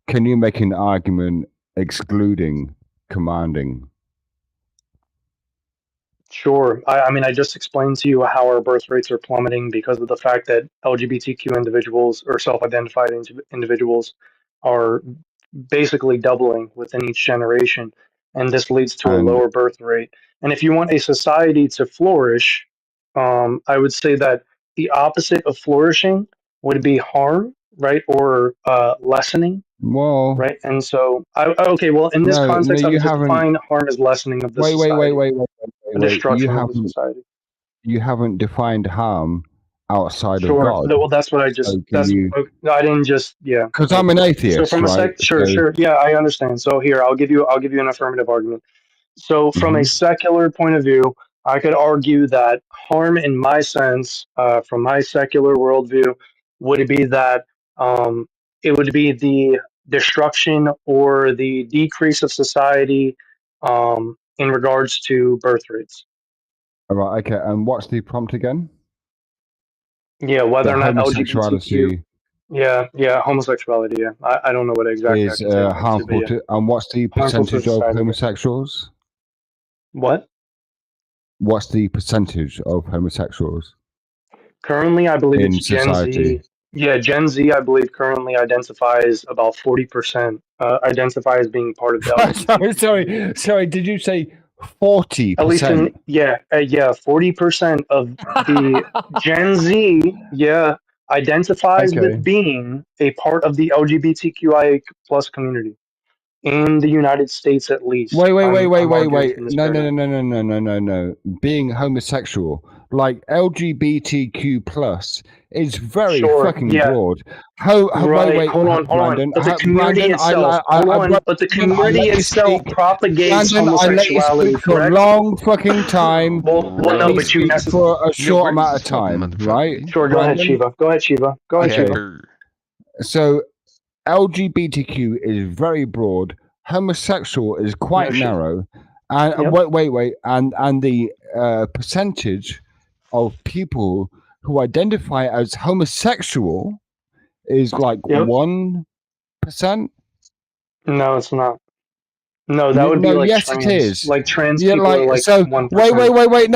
can you make an argument excluding commanding? Sure. I mean, I just explained to you how our birth rates are plummeting because of the fact that LGBTQ individuals or self-identified individuals are basically doubling within each generation. And this leads to a lower birth rate. And if you want a society to flourish, I would say that the opposite of flourishing would be harm, right? Or lessening. Well, right. And so, okay, well, in this context, I would just define harm as lessening of the society. Wait. Destruction of the society. You haven't defined harm outside of Sure. God. Well, that's what I just. So that's. No, I didn't just. Yeah. Because I'm an atheist, So from a right? sure. Yeah, I understand. So here, I'll give you an affirmative argument. So from a secular point of view, I could argue that harm, in my sense, from my secular worldview, would be that It would be the destruction or the decrease of society in regards to birth rates. All right, okay. And what's the prompt again? Yeah, whether The or not LGBTQ. homosexuality Yeah, homosexuality. Yeah, I don't know what exactly I is can say that to, harmful but yeah. to. And what's the Harmful to percentage of society. homosexuals? What? What's the percentage of homosexuals Currently, I believe in it's Gen society? Z. Yeah, Gen Z, I believe, currently identifies about 40%. Identify as being part of the LGBT. sorry. Did you say 40%? At least in 40% of the Gen Z, identifies Okay. with being a part of the LGBTQIA plus community in the United States, at least. Wait. I'm arguing from this No. paradigm. Being homosexual, like LGBTQ plus, is very Sure, fucking yeah. broad. Right, hold on. Brandon. But the community Brandon, itself, but the community itself propagates Brandon, I let you homosexuality, speak for a correct? long fucking time. Well, Let no, me but you speak for a short amount of time, right? Sure, go ahead, Brandon? Shiva. Go ahead, Shiva. So LGBTQ is very broad. Homosexual is quite narrow. And wait. And the percentage of people who identify as homosexual is like 1%. No, it's not. No, that would be like yes, trans. it is. Like trans Yeah, people are like so 1%. wait.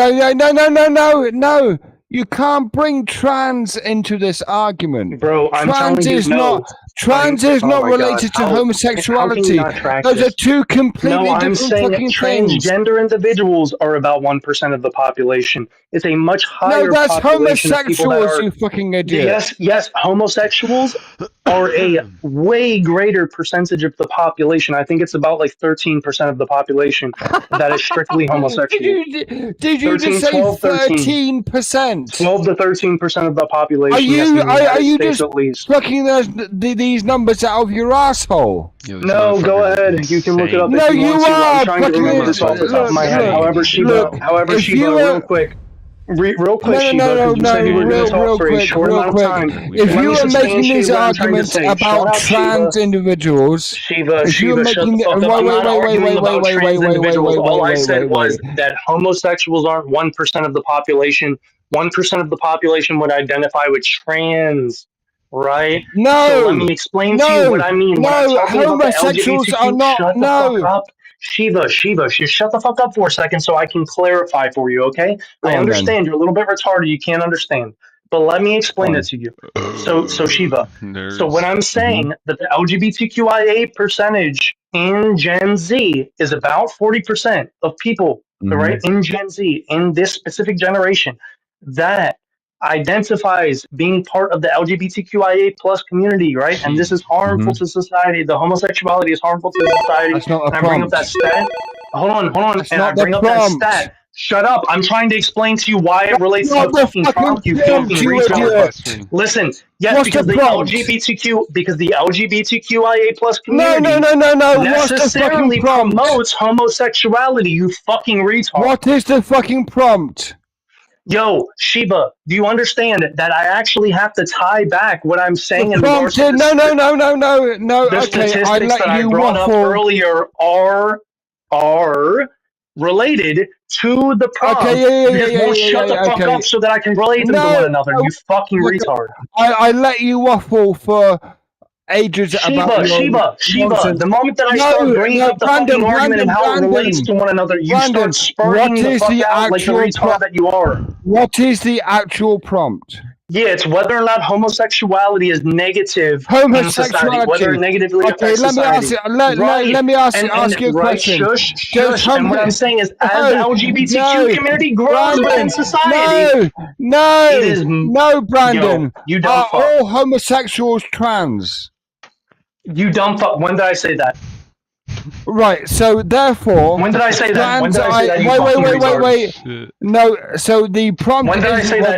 No. You can't bring trans into this argument. Bro, I'm telling you, no. Trans is not my related God. to homosexuality. How can you not track Those this? are two completely No, I'm different saying fucking things. transgender individuals are about 1% of the population. It's a much No, higher that's population of people that homosexuals, are. you fucking idiot. Yes, homosexuals are a way greater percentage of the population. I think it's about like 13% of the population that is strictly homosexual. Did you just say 13%? 12 to 13% of the population. Are you States just at least. plucking these numbers out of your asshole? No, go ahead. You can look it up. No, if you want to. I'm trying to remember this off the top of my head. However, Shiva, real quick. Real quick, Shiva, because you said you were going to talk for a short amount of time. If you were making these arguments about trans individuals, Shiva, shut the fuck up. I'm not arguing about trans individuals. All I said was that homosexuals aren't 1% of the population. 1% of the population would identify with trans, right? No. So let me explain to you what I mean. When I'm talking about the LGBTQ, are not. Shut the fuck up. Shiva, shut the fuck up for a second so I can clarify for you, okay? I understand you're a little bit retarded, you can't understand. But let me explain it to you. So Shiva, so when I'm saying that the LGBTQIA percentage in Gen Z is about 40% of people, right, in Gen Z, in this specific generation, that identifies being part of the LGBTQIA plus community, right? And this is harmful to society. The homosexuality is harmful to society. That's not a and I bring up that stat. Hold on. That's and I bring up that stat. Shut up. I'm trying to explain to you why it relates to the fucking prompt, you fucking retard. Listen, yes, What's because the the prompt? LGBTQIA plus community No. necessarily promotes homosexuality, you fucking retard. What is the fucking prompt? Yo, Shiva, do you understand that I actually have to tie back what I'm saying in Prompt regards to no. the Okay, statistics I let that I you brought up waffle. earlier are related to the prompt. Shut the fuck up so that I can relate them to one another, you fucking retard. I let you waffle for ages about Shiva, the moment that I start bringing up the fucking argument and how it relates to one another, you start spurting the fuck out like the retard that you are. What is the actual prompt? Yeah, it's whether or not homosexuality is negative in society, whether it negatively affects society. Let me ask you a question. Shush. And what I'm saying is, as the LGBTQ community grows within society, no, Brandon. Yo, you dumb fuck. All homosexuals trans? You dumb fuck. When did I say that? Right, so therefore... When did I say that? When did I say that, you wait. No, so the prompt When did I say that,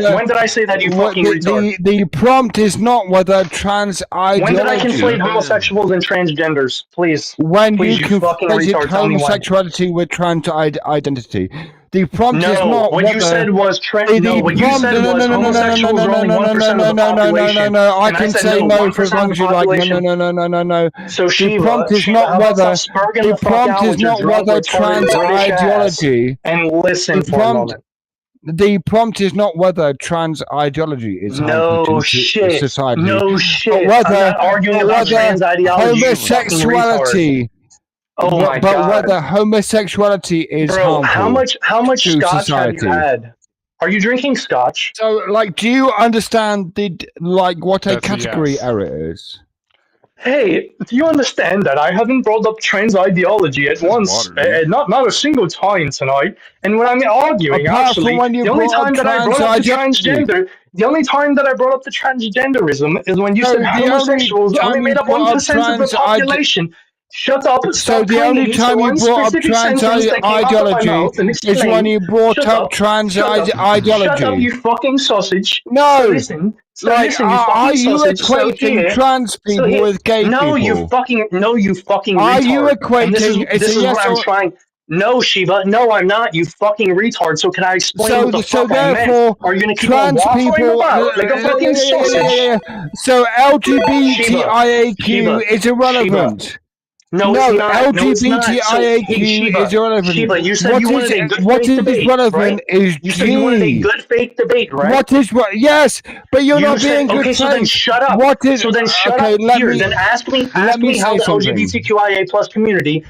you fucking retard? The prompt is not whether trans ideology... When did I conflate homosexuals and transgenders? Please. When Please, you fucking conflated retard, tell me when. homosexuality with trans identity. The prompt is No, not what whether you said was what you said was homosexuals are only 1% of the population. I And I can said say no for as 1% long of as the you like. population. No. So The prompt is Shiva, not how about whether. stop spurging The the fuck prompt out is with your not drunk, whether retarded trans British ass ideology. and listen The for a prompt. moment. The prompt is not whether trans ideology is harmful No to shit. society, No but shit. I'm whether, not arguing but about whether trans ideology, you fucking retard. homosexuality, Oh my but god. whether homosexuality is Bro, how harmful much to scotch have you society. had? Are you drinking scotch? So, like, do you understand what a That's a category yes. error is? Hey, do you understand that I haven't brought up trans ideology at This is once, water, dude. not a single time tonight? And when I'm arguing, Apart from actually, when you the only brought up time that I trans brought up the ideology. transgender, the only time that I brought up the transgenderism is when you So said the only homosexuals only time you made up brought up 1% of the trans population. Shut up, So stop the playing. only You said time you one brought up specific trans sentence that came out of my ideology mouth and is when explained. you brought Shut up up, trans shut up, ideology. shut up, you fucking sausage. No, So listen, you are fucking you sausage. So equating here, trans so people here, with gay no, you people? fucking Are you retard. And equating? It's this a is what yes I'm or trying. No, Shiva, no, I'm not. You fucking retard. So can I explain what the so fuck I meant? therefore Are you gonna keep on trans waffling people. about like a fucking sausage? So Shiva, LGBTIAQ is irrelevant. No, it's not. No, it's not. So, hey, LGBTIAQ is irrelevant. Shiva, you said you wanted a good What faith is debate, relevant right? is You said you wanted a G. good faith debate, right? What is what? Yes, but you're You not said being good okay. So then faith. shut up. What is? So then shut Okay, up. Here, then ask me how say the something. LGBTQIA plus community.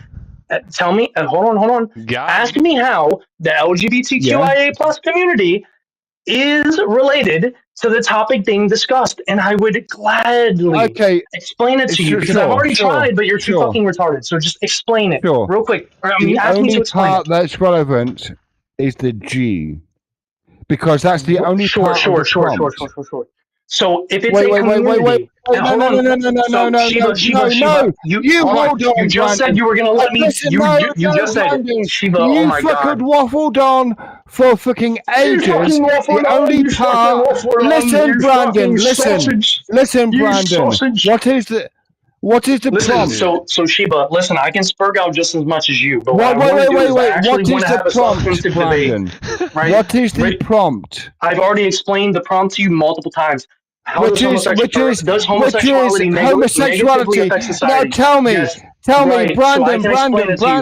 Tell me. Hold on. Ask me how the LGBTQIA plus community is related to the topic being discussed, and I would gladly explain it to you because I've already tried, but you're too fucking retarded. So just explain it real quick. The Ask me to only explain part it. that's relevant is the G, because that's the only part of the prompt. Sure. So if it's a community, and hold on. So Shiva, You hold on, You just said Brandon. you were gonna let me. Listen, You just said Brandon, Shiva. you Oh my fucking god. waffled on for fucking ages. The only part. Listen, Brandon. Listen, Brandon. What is the Listen, prompt? so Shiba, listen, I can spurg out just as much as you, but Wait. I actually What want is to the have a prompt, substantive Brandon? debate, right? What is the prompt? I've already explained the prompt to you multiple times. How Which is does homosexuality negatively homosexuality. affect Now society? tell me, Yes. tell Right. me, So I Brandon, can explain it to you.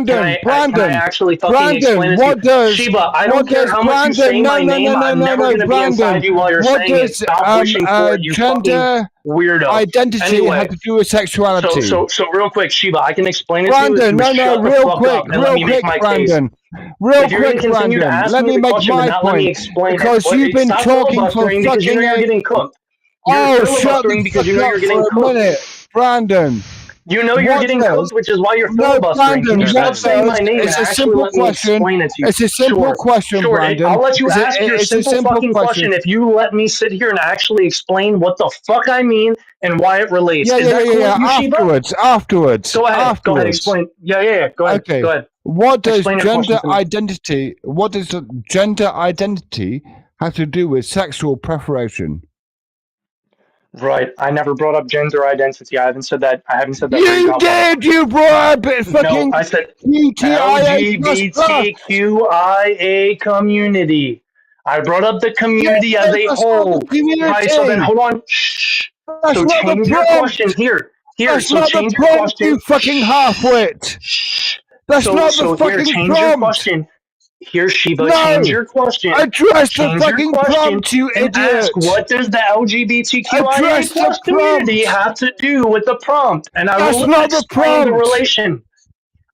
Can I actually fucking explain it to you? what does Shiba, I don't care how much you say my name, I'm never going to be inside you while you're what saying it. does Stop wishing for it, you fucking gender weirdo. identity Anyway, have to do with sexuality? So real quick, Shiva, I can explain it to you if Brandon, you would shut the real fuck quick, up and let me make my case. Real If you're going quick, to continue to Brandon, ask let me me the make question but my not let me point, explain because it, you've been stop talking for filibustering because you know you're getting cooked. You're shut filibustering the because fuck you know up you're for getting a cooked. minute, Brandon. You know you're getting cooked, which is why you're filibustering. Can you stop saying my name and It's a actually simple let me question. explain it to you? It's a simple question, Sure. Brandon. I'll let you ask your It's a simple fucking question if you let me sit here and actually explain what the fuck I mean and why it relates. Is that cool with you, Shiva? Afterwards. Go ahead, explain. Yeah. Go ahead. Okay. Go ahead. What does Explain your gender question to me. identity? What does gender identity have to do with sexual preparation? Right. I never brought up gender identity. I haven't said that. You did. You brought up fucking. No, I said GTIA plus. LGBTQIA community. I brought up the community as a whole. Right. So then, hold on. Shh. That's so not change the your prompt. question here. That's So not change the your prompt, question. you fucking halfwit. That's not the here, fucking change prompt. your question. Here, Shiva, No. change your question. Address change the fucking your question prompt, you and idiot. ask, what does the LGBTQIA Address plus the community prompt. have to do with the prompt? And I That's will not the explain the prompt. relation.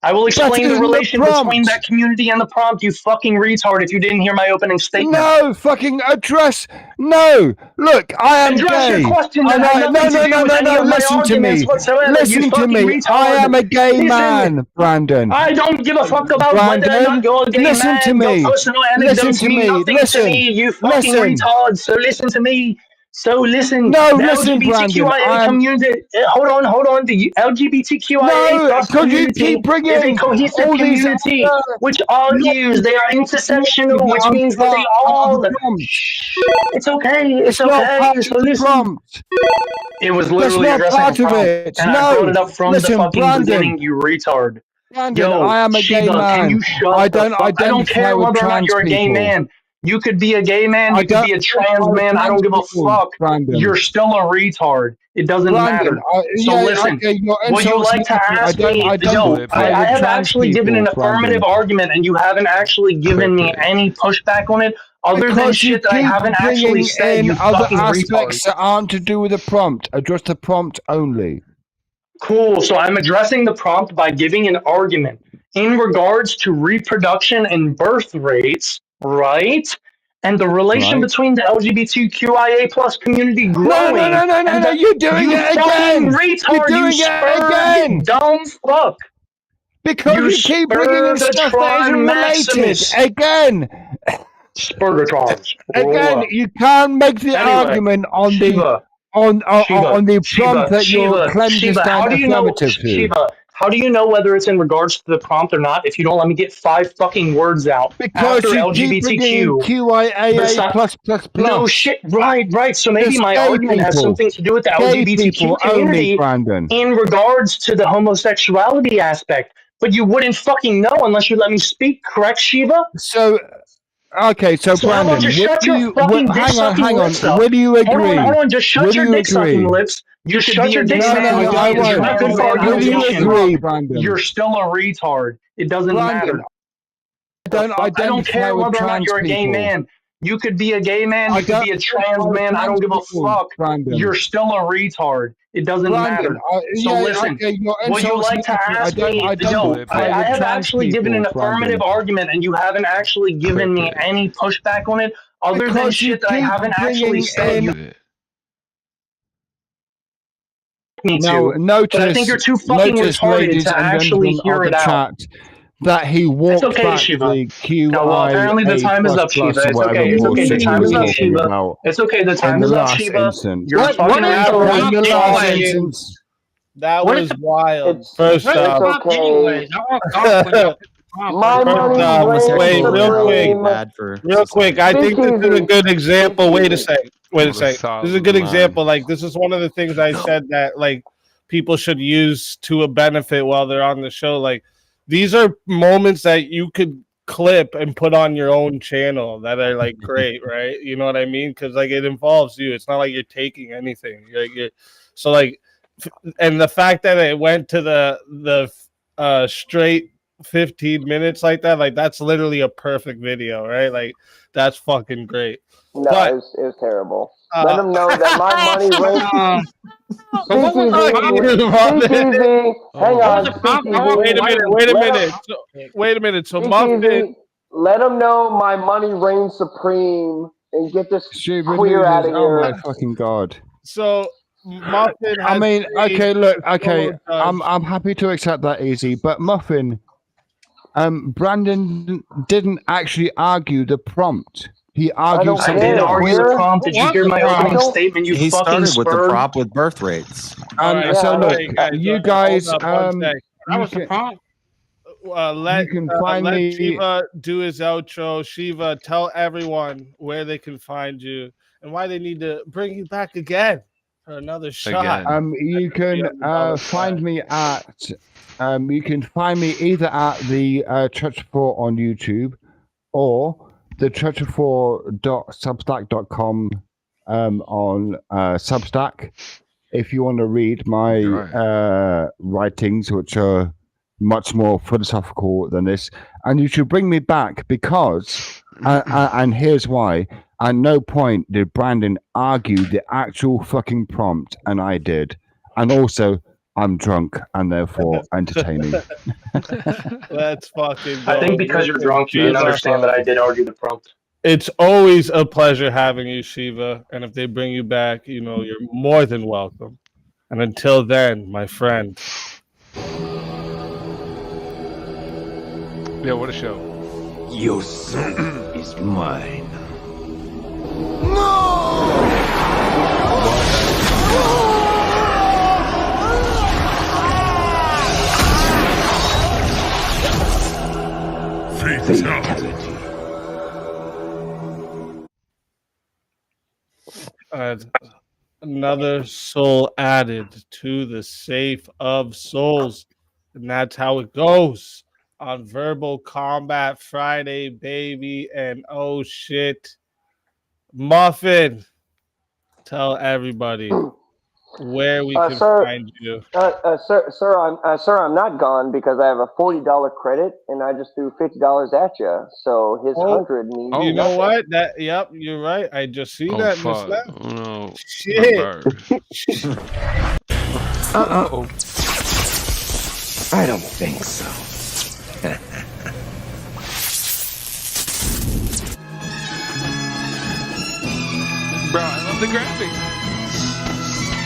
I will explain the isn't the relation between prompt. that community and the prompt, you fucking retard, if you didn't hear my opening statement. No, fucking address. No, look, I am Address gay. your question that had nothing to do with any of my arguments whatsoever, you Listen to fucking me. retard. I am a gay Listen. man, Brandon. I don't give a fuck about whether or not you're a gay listen man. to me. Your personal Listen anecdotes to mean me. nothing Listen. to me, you fucking Listen. retard. So listen to me. No, the listen, Brandon. LGBTQIA community. Hold on. The LGBTQIA plus community is a cohesive all these community which argues they are intersectional, which means that they all. It's okay. It's okay. So listen. It was literally addressing a prompt, and I brought it up from the fucking beginning, you retard. Brandon, Yo, I am a gay Shiva, can man. you shut I the don't fuck? I don't identify care with whether or not trans you're a gay people. man. You could be a gay man. I You could don't be a trans identify with man. I don't trans give a people, fuck. Brandon. You're still a retard. It doesn't Brandon, matter. So yeah, listen, okay, your would you insults like to me. I ask don't me? Yo, identify I with have trans actually given an people, affirmative Brandon. argument, and you haven't actually given me any pushback on it, other than Because you shit that I keep haven't actually bringing said. in You other fucking retard. aspects that aren't to do with the prompt, just the prompt only. Cool. So I'm addressing the prompt by giving an argument in regards to reproduction and birth rates, right? And the relation Right. between the LGBTQIA plus community growing. No, you're doing you it fucking again. retard, You're doing you it spurred, again. you dumb fuck. Because you keep bringing in stuff that isn't related. Again. Spurgatrons. Again, you can't make the argument on Shiva, on the prompt that you're claiming to Shiva, how stand do you know, affirmative to. Shiva, how do you know whether it's in regards to the prompt or not if you don't let me get 5 fucking words out Because after you keep bringing in LGBTQ? QIAA plus. No shit, right. So maybe It's my gay argument has people. something to do with the Gay LGBTQ people community only, Brandon. in regards to the homosexuality aspect. But you wouldn't fucking know unless you let me speak, correct, Shiva? So, okay, so So how about Brandon, just shut your fucking dick hang sucking on. lips up? Will you agree? Hold on, just shut Will your you dick sucking agree? lips. You shut your dick No, sucking lips I because you're won't. not good for Will you argumentation. agree, Brandon? You're still a retard. It doesn't Brandon, matter. I don't I don't identify care with whether or not trans you're a gay people. man. You could be a gay man. I You could don't be a trans identify with man. I trans don't give a people, fuck. Brandon. You're still a retard. It doesn't Brandon, matter. So listen, okay, your would you insults like to me. I ask don't me? Yo, identify I with have trans actually given an people, affirmative Brandon. argument, and you haven't actually given me any pushback on it, other than Because you shit that I keep haven't actually bringing said. in. Me Now, too, but I think you're too fucking retarded ladies to and actually gentlemen hear of the it out. chat, that he It's walked okay, back Shiva. the Now, well, apparently the QIA time is up, Shiva. or It's whatever okay. It's okay. The bullshit he time was is up, talking Shiva. about It's okay. The in time the is up, last Shiva. instance. You're a fucking retard. In the last anyway? instance. That What was is the wild. It's First What's the off, prompt okay. anyways? I want to talk when y'all pick the prompt. My first money off, reigns wait, real quick, supreme. Bad for real quick. I Speak think this is a easy. good example. Speak Wait a easy. sec. Wait a What a sec. This is a solid good line. example. Like this is one of the things I said that like people should use to a benefit while they're on the show. Like these are moments that you could clip and put on your own channel that are like great, right? You know what I mean? Because like it involves you. It's not like you're taking anything. So like, and the fact that it went to the straight 15 minutes like that, like that's literally a perfect video, right? Like that's fucking great. No, But it was terrible. Let them know that my money reigns. So what was the prompt? Speak easy. Hang What was on. the Speak prompt? I easy. want wait a minute. Wait a minute. So Speak Muffin. easy. Let them know my money reigns supreme and get this Stupid queer out losers. of Oh my here. fucking god. So Muffin. I mean, okay, look, okay, I'm I'm happy to accept that easy, but Muffin, Brandon didn't actually argue the prompt. He argued I did argue the prompt. Did you hear my opening statement? You He fucking started with the spurred. prop with birth rates. Alright, so look, guys, you guys, hold up one sec. That was the prompt. Let you can find let me. Shiva do his outro. Shiva, tell everyone where they can find you and why they need to bring you back again for another shot. You can find me at. You can find me either at the Church of Four on YouTube or the churchof4.substack.com on Substack. If you want to read my writings, which are much more philosophical than this, and you should bring me back because, and here's why. At no point did Brandon argue the actual fucking prompt, and I did. And also, I'm drunk and therefore entertaining. Let's fucking go. I think because you're drunk, you didn't understand that I did argue the prompt. It's always a pleasure having you, Shiva. And if they bring you back, you know, you're more than welcome. And until then, my friend. Yeah, what a show. Your soul is mine. Fatality. Another soul added to the safe of souls. And that's how it goes on Verbal Combat Friday, baby. And oh shit, Muffin, tell everybody where we can find you. Sir, I'm not gone because I have a $40 credit and I just threw $50 at you. So his 100 means You know nothing. what? Yep, you're right. I just see that just now. No. Shit. Uh-oh. I don't think so. Bro, I love the graphics.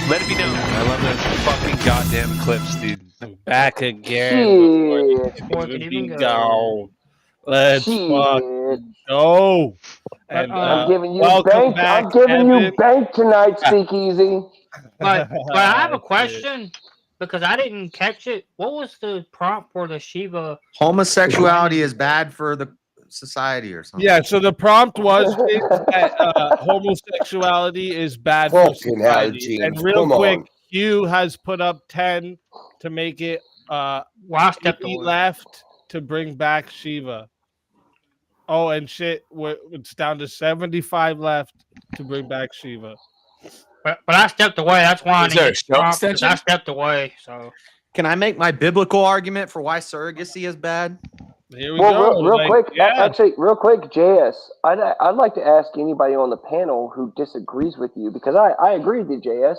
Let it be known. I love those fucking goddamn clips, dude. I'm back again. Before it even Go. goes. Let's fucking go. And I'm giving you welcome bank. back, I'm giving Evan. you bank tonight, Speakeasy. But I have a question because I didn't catch it. What was the prompt for the Shiva? Homosexuality is bad for the society or something. Yeah, so the prompt was that homosexuality is bad for Fucking hell, society. James, And real come quick, on. Hugh has put up 10 to make it 80 left to bring back Shiva. Oh, and shit, it's down to 75 left to bring back Shiva. But I stepped away. That's why I Is there a need show prompt, 'cause extension? I stepped away. So Can I make my biblical argument for why surrogacy is bad? Here we Well, real quick, actually, real quick, JS, I'd like to ask anybody on the panel who disagrees with you because I agree with you, JS.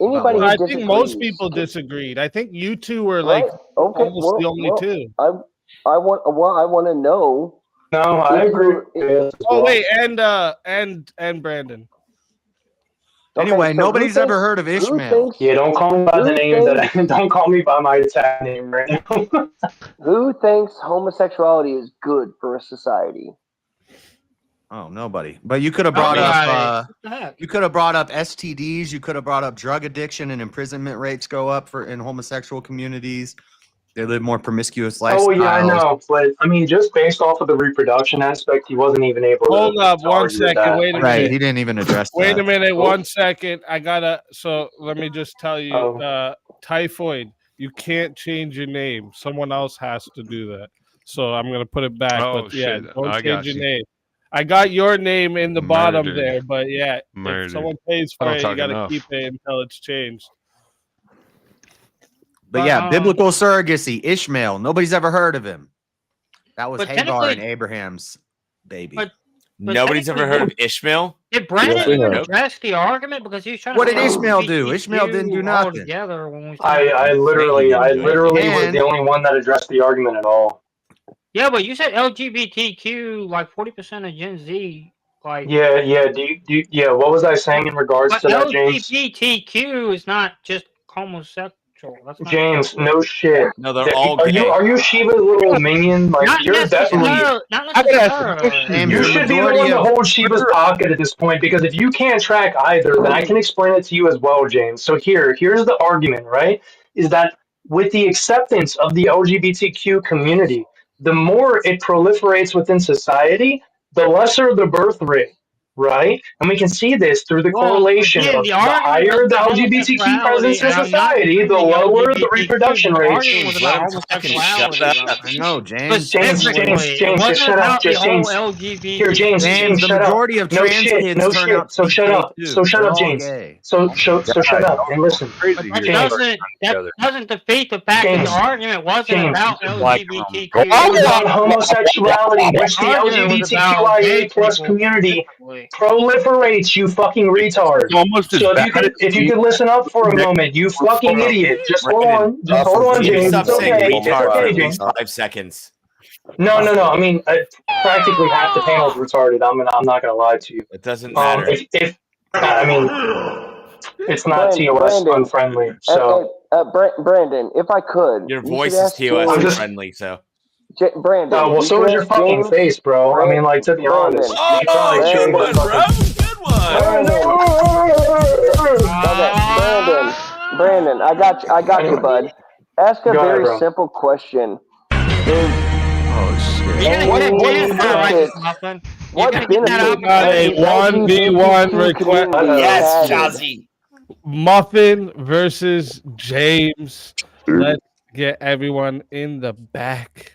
Anybody who I disagrees, think most people disagreed. I think you two were right? like almost the only two. I want to know. No, I if agree. you- Oh wait, and Brandon. Anyway, so nobody's who ever heard of thinks- who Ishmael. thinks- Yeah, don't call me by the who name that thinks- don't call me by my attack name right now. Who thinks homosexuality is good for a society? Oh, nobody. But you could have brought up What the heck? you could have brought up STDs, you could have brought up drug addiction and imprisonment rates go up in homosexual communities. They live more promiscuous lifestyles. Oh yeah, I know, but I mean, just based off of the reproduction aspect, he wasn't even able to. Hold up to one argue with second. that. Wait a Right, minute. he didn't even address Wait that. a minute. 1 second. So let me just tell you, Typhoid, you can't change your name. Someone else has to do that. So I'm gonna put it back. Oh, but yeah, shit. don't I got change your you. name. I got your name in the bottom Murder. there, but yeah, Murder. if someone pays I for don't it, you talk gotta enough. keep it until it's changed. But yeah, biblical surrogacy, Ishmael. Nobody's ever heard of him. That was But Hagar and technically- Abraham's baby. But Nobody's ever heard of Ishmael? Did Brandon Yes, we even have. address the argument because he was trying to? What did say Ishmael do? LGBTQ Ishmael didn't do all nothing. together when we I literally was And- the only one that addressed the argument at all. Yeah, but you said LGBTQ, like 40% of Gen Z, like. Yeah. Yeah. What was I saying in regards But to that, James? LGBTQ is not just homosexual. That's not James, no shit. No, they're all Are gay. you Shiva's little minion? Like Not you're definitely. Not necessarily. James, You the should be the majority one to of- hold Shiva's pocket at this point because if you can't track either, then I can explain it to you as well, James. So here's the argument, right? Is that with the acceptance of the LGBTQ community, the more it proliferates within society, the lesser the birth rate, right? And we can see this through the correlation again, of the the argument higher was the about LGBTQ presence in homosexuality, and I'm not society, the defending lower the LGBTQ. reproduction The rates. argument was Let about him fucking shut homosexuality. up. I know, James. James, It wasn't just shut up. about Just the whole James. LGBT. Here, James, James, the shut up. majority of No trans shit, kids no turn shit. out to So be shut gay up. too. So shut They're up, all James. gay. So shut up and listen. But that doesn't defeat the fact that James, the argument wasn't James, about LGBTQ. It was on homosexuality, which the argument was about gay LGBTQIA plus people community specifically. proliferates. You fucking retard. almost as So bad if you could listen up for a moment, you fucking idiot. Just hold on. Just hold on, Can you James. stop It's saying okay. It's retard for okay, at James. least 5 seconds? No. I mean, practically half the panel's retarded. I'm not gonna lie to you. It doesn't matter. If I mean, it's not TOS Brandon, unfriendly. So Brandon, if I could, Your you voice should is ask TOS James- friendly, so. Brandon. well, so should is your ask fucking James- face, bro. I mean, like to be honest, you probably shaved the Brandon, I got you, bud. Ask a Go ahead, very bro. simple question. What benefit A 1v1 request. Yes, Jazzy. Muffin versus James. Let's get everyone in the back.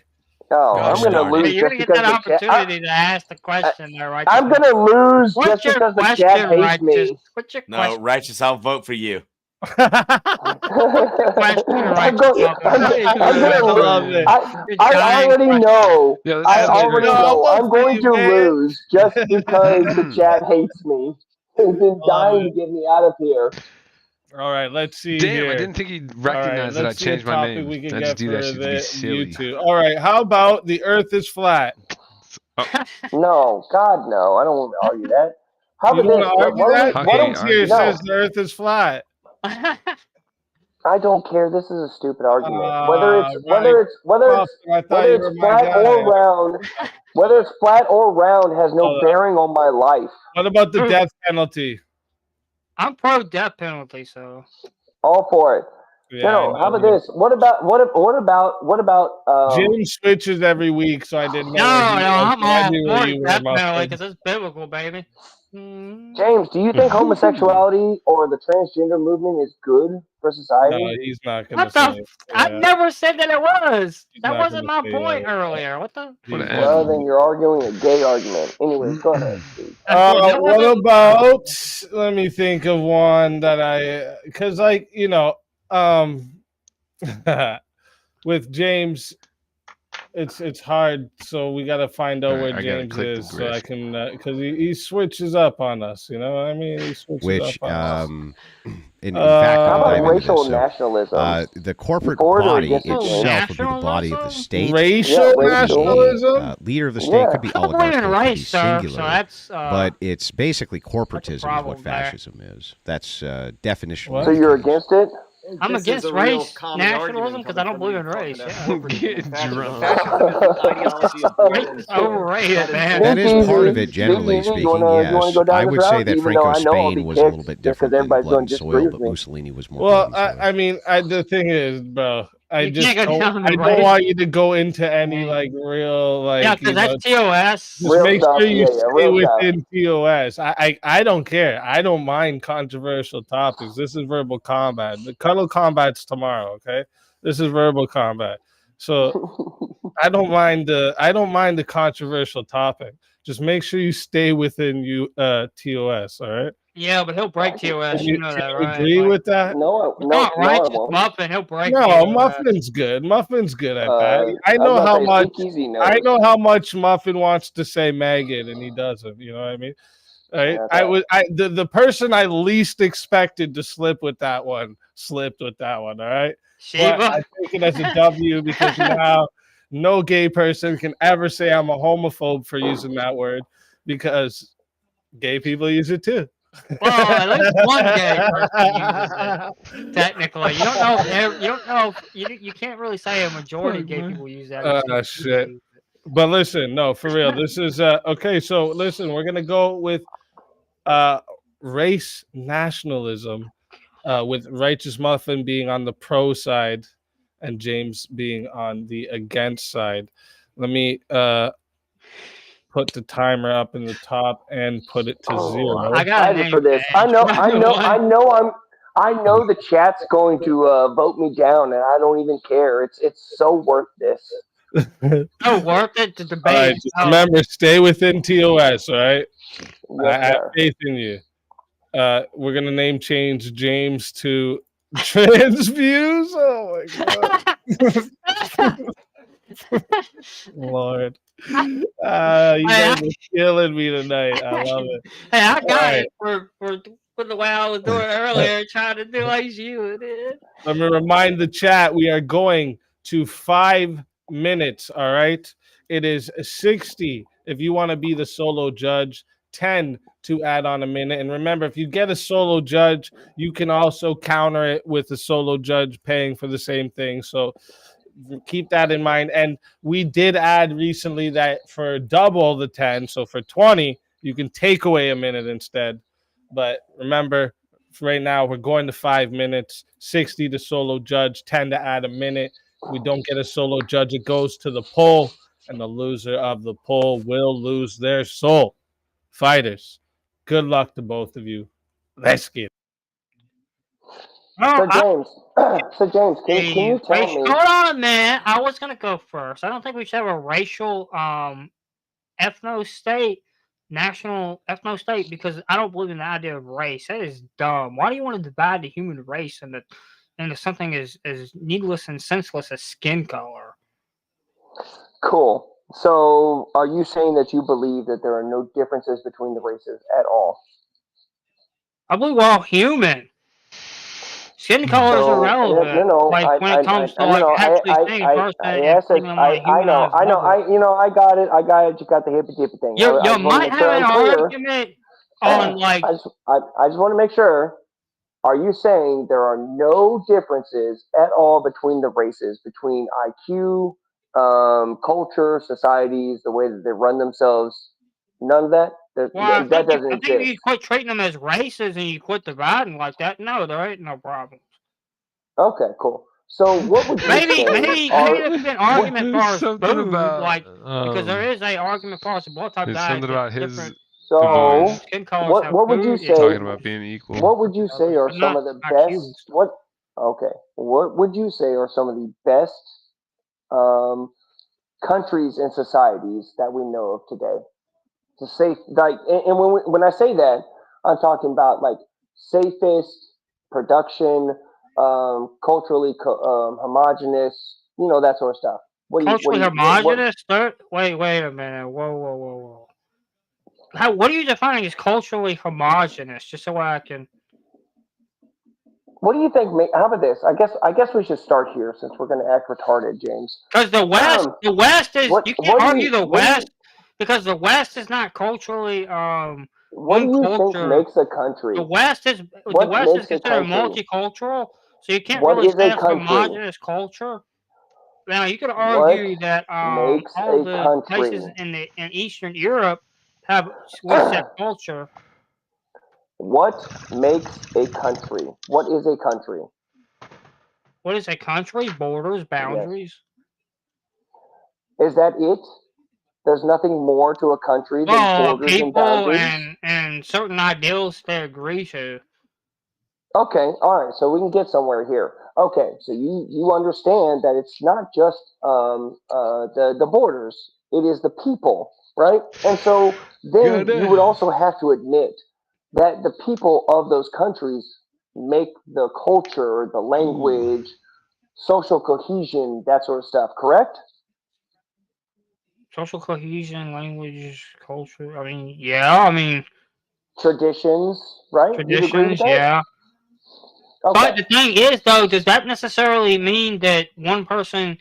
Oh, Gosh I'm gonna darn it. lose Hey, you're just gonna get because that the chat. opportunity to ask the question there, right? I'm gonna lose What's just your because the question, chat hates Righteous? me. What's your No, question? Righteous, I'll vote for you. Question, I'm, Righteous? go- I'm, I'm I gonna love lose. it. I already know. Yeah, I that's already No, know. I'll I'm vote for going you, to man. lose just because the chat hates me. They've been Love dying to it. get me out of here. All right, let's see Damn, here. I didn't think he'd All right, recognize that I let's see a changed my topic name. we can I get just do for that shit to be the silly. YouTube. All right, how about the Earth is flat? No, God, no. I don't want to argue that. How You about don't this? want to argue that? How can you James here argue says that? the Earth is flat. I don't care. This is a stupid argument. Right. I thought you were my flat guy. or round, whether it's flat or round has no Hold up. bearing on my life. What about the death penalty? I'm pro death penalty, so All for it. Yeah, I No, how know, about man. this? What about Jim switches every week, so I didn't know no, where he was. I'm So I all knew for where the you were, death penalty Muffin. because it's biblical, baby. James, do you think homosexuality or the transgender movement is good for society? No, he's not gonna What say the? it. I Yeah, never said that it was. he's That not wasn't gonna my say point that. earlier. What the? What an He's Well, animal. then you're arguing a gay argument. Anyways, go ahead, Steve. That What wasn't. about? Let me think of one that because like with James, it's hard. So we got to find out All right, where I gotta James click the is, so I grid. can because he switches up on us. You know what I mean? He switches Which, up on us. in fact, How I'll about dive into racial this. So, nationalism? the corporate For it or body against the change? itself would be the body of the Nationalism? state. Racial Could be nationalism? leader of the state, Yeah. could be I don't believe in oligarchical, could be race, sir. So singular. that's But it's basically that's a corporatism is what problem there. fascism is. That's definitionally What? So the you're case. against it? I'm This against is a real race common nationalism argument because I coming don't from believe you in talking race. about Yeah. corporatism Get and fascism. drunk. Fascism is the ideology of war. It's overrated, That is man. That is Speak part easy. of it, Speak generally easy. You speaking, wanna yes. go down I this would say route? that Even though Franco's I know I'll Spain be was a little kicked bit just because different than everybody's blood going and to disagree soil, with but me. Mussolini was more Well, bloody soil. I mean, the thing is, bro, I You just can't go down I the don't race. want you to go into any like real Yeah, because that's TOS. Just Real make stuff. sure you Yeah, stay real stuff. within TOS. I don't care. I don't mind controversial topics. This is verbal combat. The cuddle combat's tomorrow. Okay, this is verbal combat. So I don't mind the controversial topic. Just make sure you stay within TOS. All right. Yeah, but he'll break TOS. Can You you, know can that, you right? agree Like, with that? No, it's not no, I righteous won't. muffin. He'll break No, TOS. Muffin's good. Muffin's good at that. I I was know about how to say, much. speak easy I knows. know how much Muffin wants to say maggot, and he doesn't. You know what I mean? Right? Yeah, The person I least expected to slip with that one slipped with that one. All right, but I take it as a W because now no gay person can ever say I'm a homophobe for using that word because gay people use it too. Well, at least one gay person uses it. Technically, you don't know. You don't know. You can't really say a majority of gay people use that. Shit. But listen, no, for real. This is okay. So listen, we're gonna go with race nationalism, with Righteous Muffin being on the pro side and James being on the against side. Let me put the timer up in the top and put it to 0. I got excited for this. I know the chat's going to vote me down, and I don't even care. It's so worth this. So worth it to All debate. right, just remember, stay within TOS. All right, Yes, I have sir. faith in you. We're gonna name change James to trans views. Oh my god, Lord, you guys are killing me tonight. I love it. Hey, I got All it for the way I was doing earlier, trying to do like you did. Let me remind the chat we are going to 5 minutes. All right, it is 60 if you want to be the solo judge, 10 to add on a minute. And remember, if you get a solo judge, you can also counter it with a solo judge paying for the same thing. So keep that in mind. And we did add recently that for double the 10, so for 20, you can take away a minute instead. But remember, right now we're going to 5 minutes, 60 to solo judge, 10 to add a minute. If we don't get a solo judge, it goes to the poll, and the loser of the poll will lose their soul. Fighters, good luck to both of you. Let's get it. So James, can you tell me? Hold on a minute. I was gonna go first. I don't think we should have a racial ethno state, national ethno state, because I don't believe in the idea of race. That is dumb. Why do you want to divide the human race into something as needless and senseless as skin color? Cool. So, are you saying that you believe that there are no differences between the races at all? I believe we're all human. Skin color is irrelevant. Like when it comes to like actually seeing a person and treating them on a humanized level. I got it. You got the hippy dippy thing. You I just want to might make have sure an I'm clear. argument on like. I just want to make sure. Are you saying there are no differences at all between the races, between IQ, culture, societies, the way that they run themselves? None of that. Well, I That doesn't think exist. you quit treating them as races and you quit dividing like that. No, there ain't no problem. Okay, cool. So what would you Maybe say? there could be an argument for as something food, about, like because there is a argument for as a blood type there's diet. something about his Different So skin colors have what would you food. say? talking about being equal. What would you say are But some not of the IQ and best? stuff. What would you say are some of the best um, countries and societies that we know of today? To safe, like, and when I say that, I'm talking about like safest production, culturally homogenous, that sort of stuff. Culturally homogenous? Wait a minute. Whoa. What are you defining as culturally homogenous? Just so I can. What do you think? How about this? I guess we should start here since we're going to act retarded, James. Because the West is you can't argue the West because the West is not culturally What do you think culture. makes a country? The West is considered multicultural, so you can't What really is say a it's country? homogenous culture. Now you could What argue that makes all a the country? places in Eastern Europe have West culture. What makes a country? What is a country? What is a country? Borders, boundaries. Yes. Is that it? There's nothing more to a country than borders and people boundaries? and certain ideals they agree to. Okay, all right. So we can get somewhere here. Okay, so you understand that it's not just the borders; it is the people, right? And so then you would also have to admit that the people of those countries make the culture, the language, social cohesion, that sort of stuff. Correct? Social cohesion, language, culture. I mean, yeah. I mean, traditions, right? You'd agree with traditions, that? yeah. Okay. But the thing is, though, does that necessarily mean that one person,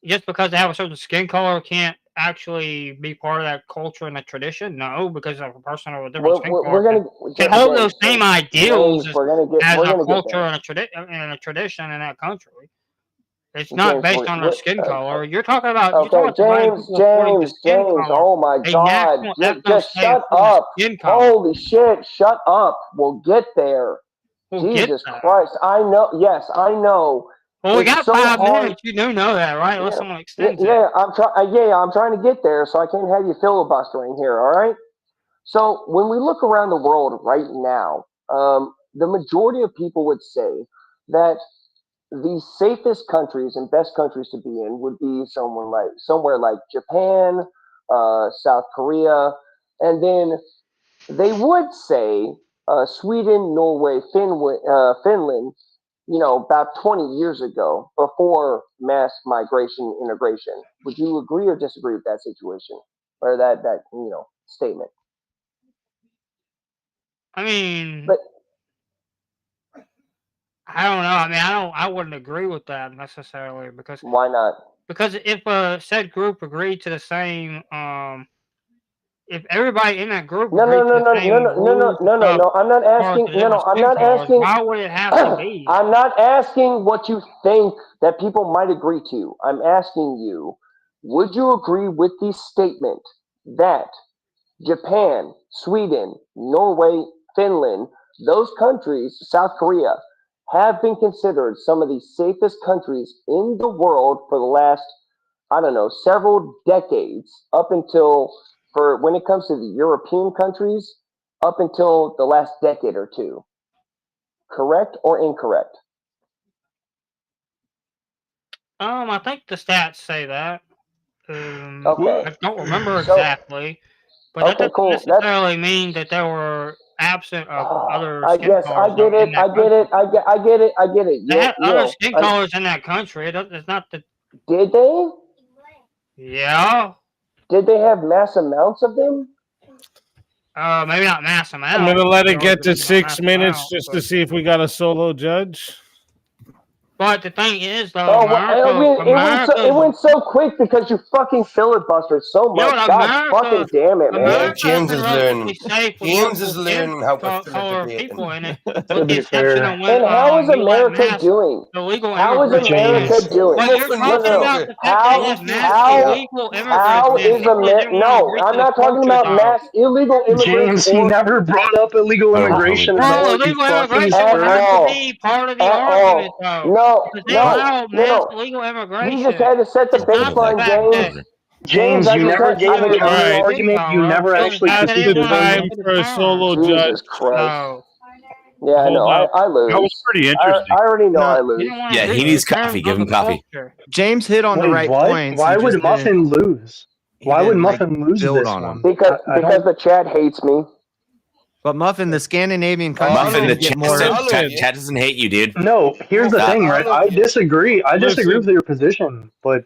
just because they have a certain skin color, can't actually be part of that culture and that tradition? No, because a person with a different skin color can hold those same ideals as a culture and a tradition in that country. It's not based on their skin color. You're talking about dividing people according to skin color. Oh my God! Just shut up! Holy shit! Shut up! We'll get there. Jesus Christ! I know. Yes, I know. Well, we got so 5 hard. minutes. You do know that, right? Unless someone extends it. I'm trying to get there, so I can't have you filibustering here. All right. So when we look around the world right now, the majority of people would say that the safest countries and best countries to be in would be somewhere like Japan, South Korea, and then they would say Sweden, Norway, Finland. About 20 years ago, before mass migration integration. Would you agree or disagree with that situation or that statement? I mean, I don't know. I mean, I wouldn't agree with that necessarily because why not? Because if a said group agreed to the same, if everybody in that group agreed to the same rules, no. I'm not asking. I'm not asking. Why would it have to be? I'm not asking what you think that people might agree to. I'm asking you, would you agree with the statement that Japan, Sweden, Norway, Finland, those countries, South Korea, have been considered some of the safest countries in the world for the last, I don't know, several decades, up until, for when it comes to the European countries, up until the last decade or two. Correct or incorrect? I think the stats say that. Okay. I don't remember So- exactly, but that Okay, doesn't cool. That's necessarily mean that there were absent of other skin yes, colors I get in it. that I get it. I get it. I get it. They had other skin I- colors in that country. It's not the. Did they? Yeah. Did they have mass amounts of them? Maybe not mass amount. I'm gonna let it Or get to not 6 mass minutes amount, just but- to see if we got a solo judge. But the thing is, though, Oh, America, it went so quick because you fucking filibustered so Yeah, much. but God America- fucking damn it, man. America James has is been learning. relatively safe with James is multiple learning how to fill a color debate. people in it, To with the be exception fair. of when And how is you let America mass doing? illegal How is immigration. America doing? But you're talking about the fact they let mass illegal How immigrants in. is People that America? didn't want to No, agree to I'm the not talking culture, about though. mass illegal immigrants. James, he never brought up illegal immigration at Well, all. You illegal fucking immigration would have to sperm. be part of the At argument, all. though. No, Because they no, allow mass no. illegal You immigration. just had to set the It's not the baseline, fact James. that James, I you just never had- gave a I- counter Alright. argument. You never actually That's the conceded time one. for a solo Jesus judge. Christ. No. Yeah, I Hold know. up. I lose. That was pretty I interesting. already know No. I You lose. don't want to Yeah, agree he to needs the terms coffee. of Give him the coffee. culture. James hit on the Wait, right what? points. Why He would just didn't- Muffin lose? he Why would didn't, like, Muffin lose build this on one? him. Because I don't. the chat hates me. But Muffin, the Scandinavian countries Muffin, the could get chat, more. chat doesn't hate you, dude. No, here's the Stop. thing, right? I disagree. I disagree with Listen. your position, but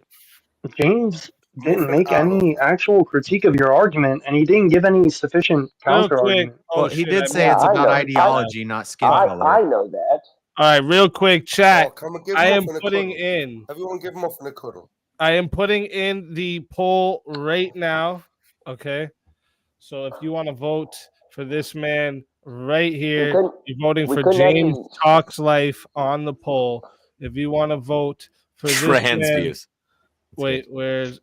James didn't Muffin make I love any actual critique of your argument, and he didn't give any sufficient Real counter quick. argument. Oh, Well, he shit, did I say Yeah, it's I about know. ideology, not skin I color. know that. All right, real quick, chat. Oh, come and give I am Muffin a putting cuddle. in. Everyone give Muffin a cuddle. I am putting in the poll right now. Okay. So if you want to vote for this man right here, couldn't- you're voting we for couldn't James actually- Talks Life on the poll. If you want to vote for this Trans man, views. wait, where's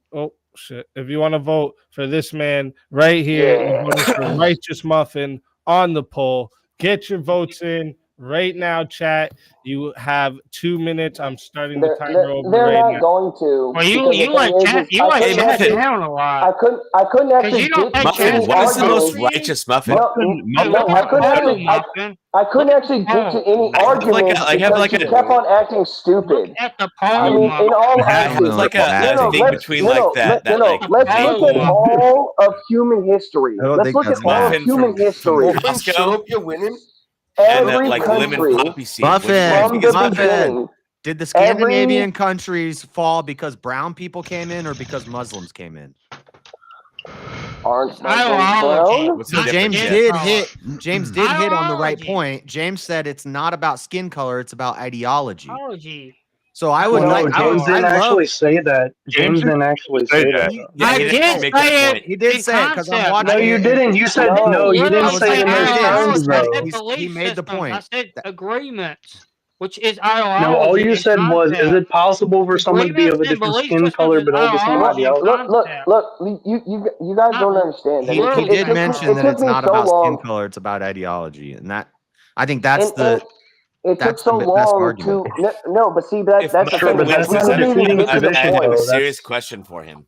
shit? If you want to vote for this man right here, you're voting for Righteous Muffin on the poll. Get your votes in right now, chat. You have 2 minutes. I'm starting the timer over They're right not now. going to. Well, you because the like thing is, chat. is You I like couldn't chat actually- down a lot. I couldn't actually you don't get think to any Muffin, what is the most arguments. righteous muffin? No, I couldn't actually. I couldn't actually get to any arguments because you kept on acting stupid. At the I poll, mean, in all Have honesty, like a thing between like that. let's look at all of human history. I don't Let's think look at that's all of Muffin human history. Muffin, shut up, you're winning. and Every like lemon country poppy seed. Which one Muffin, from is the better? beginning. Did the Scandinavian countries fall because brown people came in or because Muslims came in? Aren't Ideology. brown? What's So the difference? James did hit on the right Ideology. point. James said it's not about skin color, it's about ideology. Ideology. So I would Well, no, like I James would, I didn't love actually say that. James didn't actually say that. though. Yeah, I he didn't did make say that it. point. He did in say it because I'm concept. watching. No, you it. didn't. You said No, no. You Literally didn't I was say it like, in those there it is. terms, I though. said He belief made the systems. I point. said agreements, which is ideology. No, all you in said was, is concept. it possible for someone to be of Agreements a and different belief skin color systems is but hold the same ideology in ideology? Look, you guys don't understand. He It did took mention it that took it's me not so about skin long. color, it's about ideology, and that I think that's And it took that's so the best long argument. to no, but see that's the Muffin thing. but Is like that's we not a couldn't even defeating get to the position, I have a point. though. serious question for him.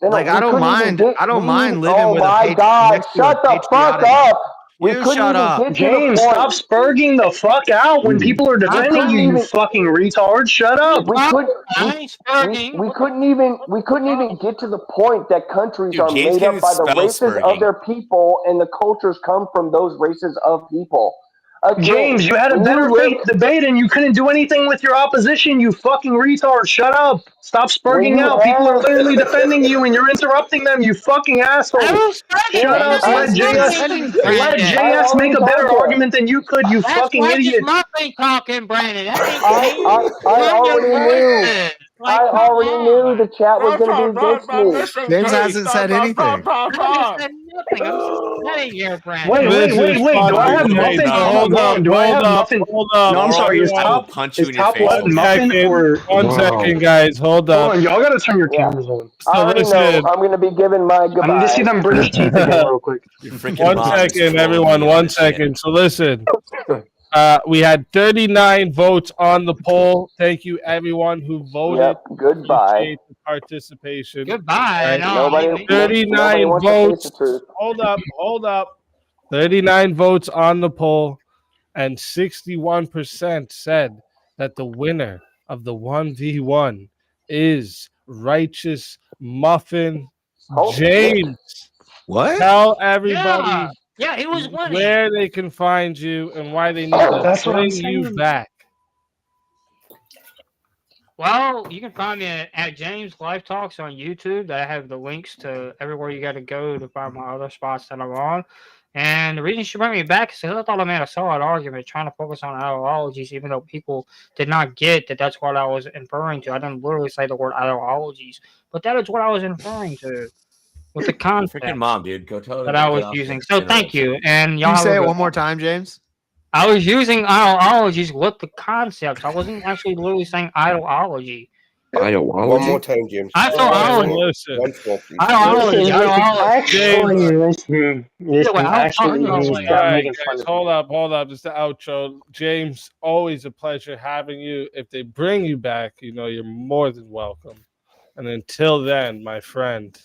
Like, we I don't couldn't even mind. get- I don't we- mind living oh with a my God! next to a Shut the fuck patriotic- up. We You couldn't shut even up. get to James, the point. stop spurging the fuck out when people are defending you, you fucking retard. Shut up. We couldn't even get to the point that countries Dude, are James made can't up by the spell races of spurging. their people, and the cultures come from those races of people. Again, James, you had a when better you faith debate and you couldn't do anything with your opposition, you fucking retard. Shut up. Stop spurging you out. People are have- literally defending you and you're interrupting them, you fucking asshole. Shut up. Let JS make a better argument than you could, you That's fucking why idiot. just Muffin talking, Brandon. That ain't I already knew. I already knew the chat was going to be against me. James hasn't said anything. I said nothing. I'm just letting you, Brandon. Wait. Do I have Muffin? Hold up, Do I have hold up, Muffin? hold up. No, I'm sorry. Is I will top punch you in your top face. left Muffin or One second, guys. Hold Hold up. on, y'all gotta turn your cameras on. I already know I'm going to be giving my goodbye. I need to see them British teeth again real quick. Your freaking One mom is second, trolling everyone. me on 1 this shit. second. So listen, we had 39 votes on the poll. Thank you, everyone who voted. Yep, goodbye. Appreciate the participation. Goodbye. Right. No, Nobody 39 wants to face votes. the truth. Hold up. 39 votes on the poll, and 61% said that the winner of the 1v1 is Righteous Muffin Holy shit. James. What? Tell everybody Yeah, he was winning. where they can find you and why they need to That's what I'm bring you saying. back. Well, you can find me at James Live Talks on YouTube. I have the links to everywhere you got to go to find my other spots that I'm on. And the reason she brought me back is because I thought I made a solid argument trying to focus on ideologies, even though people did not get that that's what I was inferring to. I didn't literally say the word ideologies, but that is what I was inferring to with the concept Freaking mom, dude. Go tell her that to I get was off using. the So thank you. And Can y'all you have say a it good one more one. time, James? I was using ideologies with the concepts. I wasn't actually literally saying ideology. One more time, James. Ideology. Listen. Once more, please. Ideology. Actually, listen, actually, All you stop right, making fun guys, of me. hold up. Just the outro. James, always a pleasure having you. If they bring you back, you know you're more than welcome. And until then, my friend.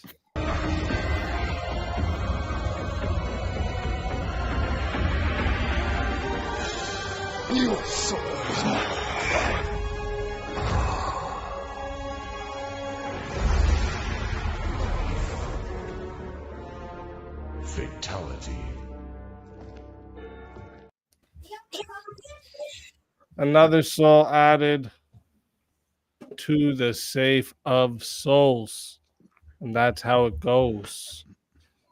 Fatality. Another soul added to the safe of souls. And that's how it goes.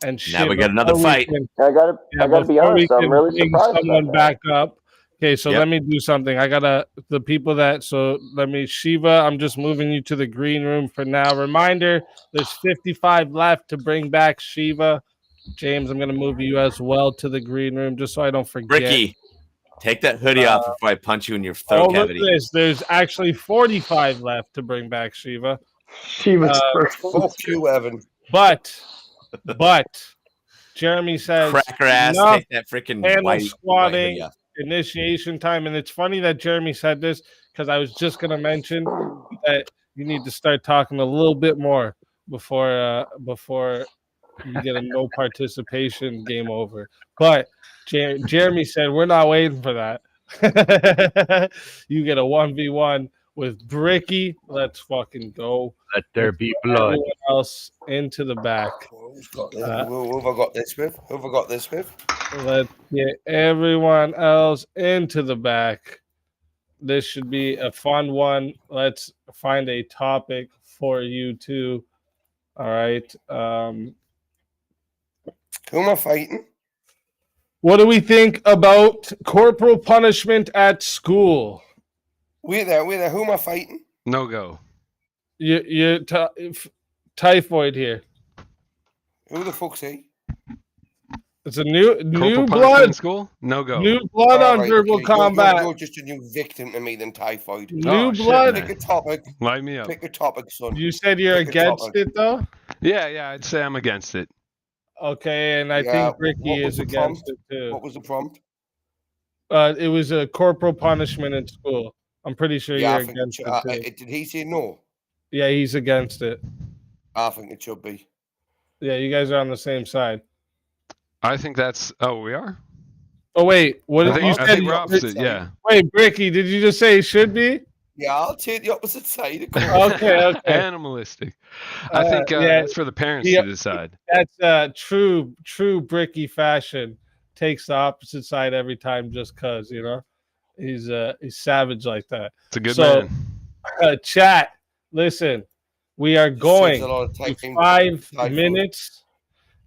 And Now we shit, got another before we fight. can- I gotta be before we honest. I'm can really bring surprised someone about that. back up. Okay, so Yep. let me do something. I gotta the people that Shiva, I'm just moving you to the green room for now. Reminder, there's 55 left to bring back Shiva. James, I'm gonna move you as well to the green room just so I don't forget. Ricky, take that hoodie off before I punch you in your throat Oh, look cavity. at this. There's actually 45 left to bring back Shiva. She was Fuck you, Evan. But Jeremy says Cracker ass, enough take that freaking handle white hoodie squatting off. initiation time. And it's funny that Jeremy said this because I was just gonna mention that you need to start talking a little bit more before you get a no participation game over. But Jeremy said we're not waiting for that. You get a 1v1 with Bricky. Let's fucking go. Let there be blood. Everyone else into the back. Who's got this? Who have I got this with? Who have I got this with? Let's get everyone else into the back. This should be a fun one. Let's find a topic for you two. All right. Who am I fighting? What do we think about corporal punishment at school? Wait there. Who am I fighting? No go. You typhoid here. Who the fuck's he? It's a new Corporal punishment blood in school? No go. New blood on Alright, verbal okay. combat. You're just a new victim to me than typhoid. New shit, blood. man. Pick a topic. Light me up. Pick a topic, son. You said you're Pick a against topic. it though. Yeah, I'd say I'm against it. Okay, and I Yeah, think Ricky what was is the against prompt? it too. What was the prompt? It was a corporal punishment in school. I'm pretty sure Yeah, you're I think against it too. did he say no? Yeah, he's against it. I think it should be. Yeah, you guys are on the same side. I think that's. Oh, we are. Oh wait, what I did you think, I say? think we're opposite. Yeah. Wait, Bricky, did you just say it should be? Yeah, I'll take the opposite side. Of course. Okay. Animalistic. I think yeah, it's for the parents yeah, to decide. That's true Bricky fashion. Takes the opposite side every time just cause, you know. He's savage like that. It's a good man. Chat, listen. We are going Saves a lot of to time. 5 Typhoid. minutes.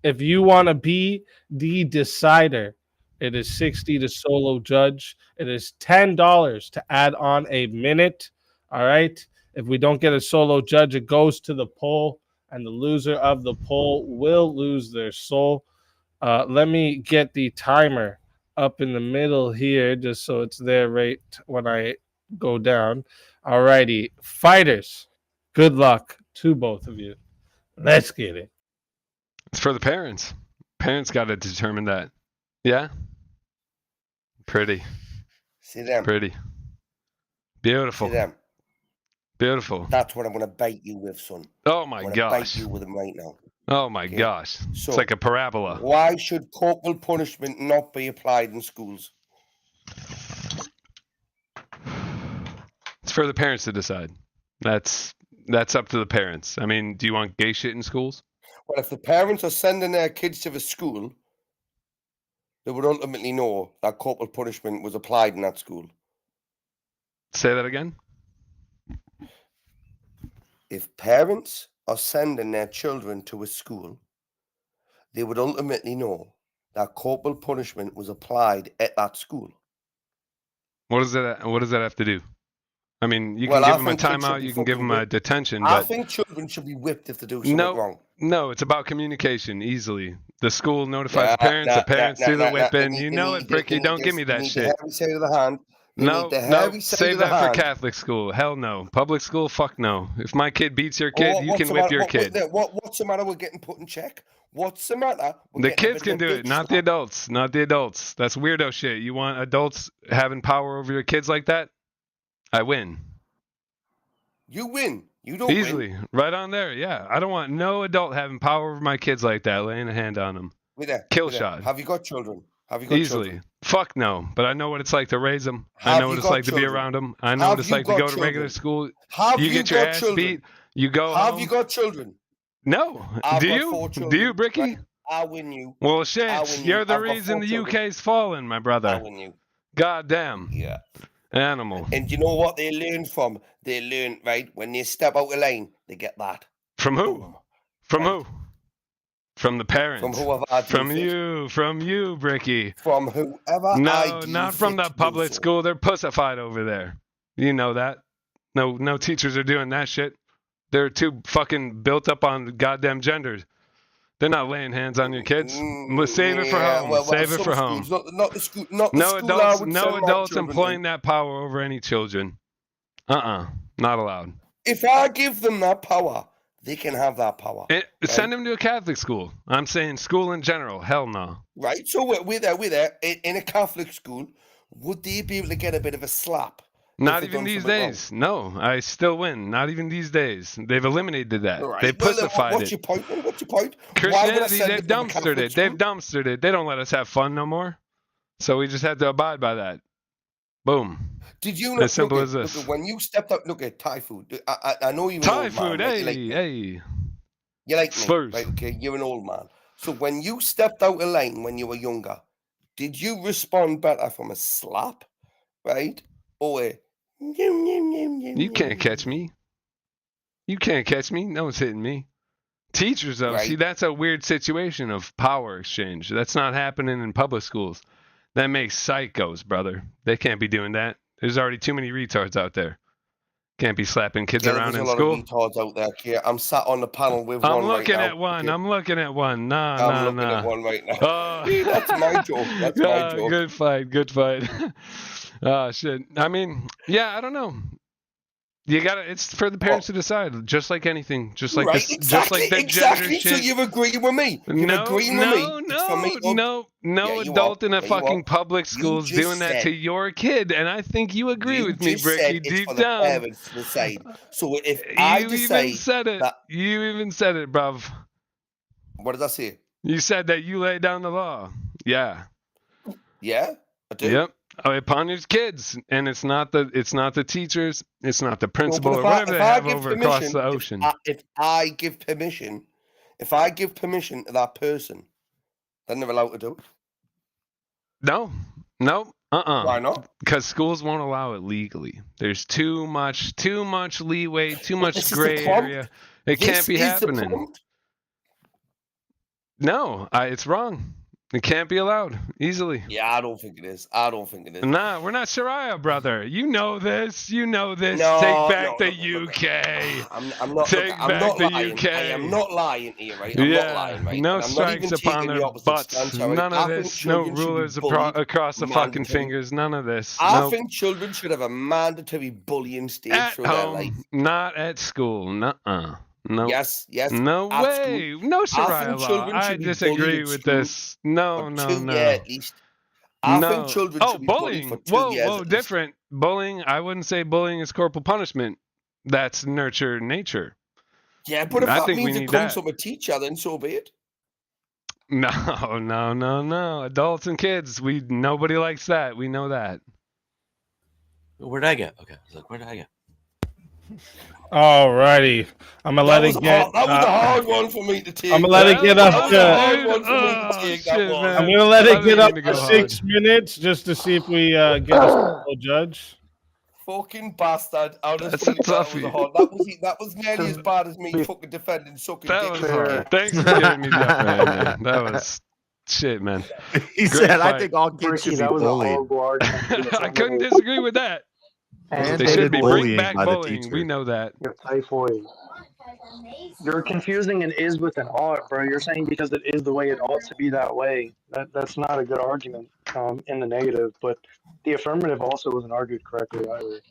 If you want to be the decider, it is $60 to solo judge. It is $10 to add on a minute. All right. If we don't get a solo judge, it goes to the poll, and the loser of the poll will lose their soul. Let me get the timer up in the middle here, just so it's there right when I go down. All righty. Fighters, good luck to both of you. Let's get it. It's for the parents. Parents got to determine that. Yeah. Pretty. See them. Pretty. Beautiful. See them. Beautiful. That's what I'm going to bite you with, son. Oh my I'm gosh. bite you with them right now. Oh my gosh. So, it's like a parabola. Why should corporal punishment not be applied in schools? It's for the parents to decide. That's That's up to the parents. I mean, do you want gay shit in schools? Well, if the parents are sending their kids to the school, they would ultimately know that corporal punishment was applied in that school. Say that again. If parents are sending their children to a school, they would ultimately know that corporal punishment was applied at that school. What does that have to do? I mean, you Well, can I give them a think kids should timeout, be you can give fucking them a whipped. detention, I but think children should be whipped if they do something wrong. no, it's about communication easily. The school notifies the parents, the parents do the whipping. You know it, Bricky. Don't give me that shit. They need the heavy side of the hand. No, save that for Catholic school. Hell no. Public school, fuck no. If my kid beats your kid, you can whip your kid. What's the matter with getting put in check? What's the matter? The kids can do it, not the adults. Not the adults. That's weirdo shit. You want adults having power over your kids like that? I win. You win. You don't easily. win. Right on there. Yeah. I don't want no adult having power over my kids like that, laying a hand on them. Kill shot. Have you got children? Have you got easily. Children? Fuck no. But I know what it's like to raise them. I know what it's like to be around them. I know what it's like to go to regular school. You get your ass beat. You go home. Have you got children? No. Do you? Do you, Bricky? Right. I win you. Well, shit. You're the reason the UK's fallen, my brother. I win you. God damn. Yeah. Animal. And you know what they learn from? They learn, right, when they step out of line, they get that. From who? From who? From the parents. From whoever I From you, Bricky. From whoever No, not from the public school. They're pussified over there. You know that. No teachers are doing that shit. They're too fucking built up on goddamn genders. They're not laying hands on your kids. Save it for home. Save it for home. Not the school. Not the No school adults. I would No send my adults children employing in. that power over any children. Not allowed. If I give them that power, they can have that power. Send them to a Catholic school. I'm saying school in general. Hell no. Right. So we're there. In a Catholic school, would they be able to get a bit of a slap? Not even these days. No, I still win. Not even these days. They've eliminated that. Right. They've pussified what's your point? What's your point? Christianity, they've dumpstered it. They've dumpstered it. They don't let us have fun no more. So we just have to abide by that. Boom. Did you know? As simple as this. When you stepped up, look at Thai food. I know you're an Thai old food, man, hey, right? hey. You like me, Slurs. right? Okay, you're an old man. So when you stepped out of line when you were younger, did you respond better from a slap, right, or a You can't catch me. You can't catch me. No one's hitting me. Teachers, though, Right. see, that's a weird situation of power exchange. That's not happening in public schools. That makes psychos, brother. They can't be doing that. There's already too many retards out there. Can't be slapping kids around in school. There's a lot of retards out there, Kia. I'm sat on the panel with I'm one right looking now. at one. Okay? I'm looking at one. I'm looking at one right now. Oh. That's my joke. That's my joke. Good fight. Good fight. Oh, shit. I mean, yeah, I don't know. You gotta. It's for the parents to decide, just like anything, just like right, this, exactly, just like the exactly. gender shit. So you've agreed with me. You've agreed with me. It's for me. No Yeah, adult in a Yeah, you fucking are. public school is just doing that to said- your kid, and I think you agree with me, just Bricky, said it's deep for the down. parents to decide. So if I You decide even said it. that, You even said it, bruv. what did I say? You said that you lay down the law. Yeah. Yeah, I do. Yep. Upon your kids, and it's not the teachers, it's not the No, principal but or whatever they have give over across permission- the ocean. If I give permission to that person, then they're allowed to do it. No. Why not? Because schools won't allow it legally. There's too much leeway, too much this is the gray prompt. area. It This can't be is the happening. prompt. No, it's wrong. It can't be allowed easily. Yeah, I don't think it is. Nah, we're not Sharia, brother. You know this. No, Take back no, the no, UK. I'm not. Take I'm back not the lying. UK. I am not lying to you, right? I'm not Yeah, lying, right? no And I'm not strikes even upon taking the their opposite butts. stance, all right? None I of think this. No children should be rulers bullied across the fucking mandatory. fingers. None of this. I No. think children should have a mandatory bullying stage At through their life. home, not at school. Nuh-uh. No. Yes. No at way. school. No I Sharia think law. children I should be disagree bullied at with school this. No. for 2 years at least. I No. think children should be bullied bullying. for 2 Whoa, years. whoa, at least. different. Bullying, I wouldn't say bullying is corporal punishment. That's nurture nature. Yeah, but if I that think we means it need comes that. from a teacher, then so be it. No. Adults and kids, nobody likes that. We know that. Where'd I go? Okay, I was like, where did I go? Alrighty, I'm gonna let it get. That was a hard one for me to take. I'm gonna let it get up to. hard one for me to take. That Shit, was. I'm man. gonna let I it get didn't up mean to go 6 minutes just to see if we get a solo judge. Fucking bastard! That's Honestly, a that was a toughie. hard. That was nearly as bad as me fucking defending sucking That dick was as a hard. kid. Thanks for giving me the upper hand there. That was shit, man. He Great said, "I fight. think all kids Ricky, should be that was a bullied." horrible argument. I couldn't disagree with that. And They should Mandated be. Bring bullying back by the bullying. We teacher. know that. you have typhoid. You're confusing an is with an ought, bro. You're saying because it is the way it ought to be that way. That's not a good argument in the negative, but the affirmative also wasn't argued correctly either.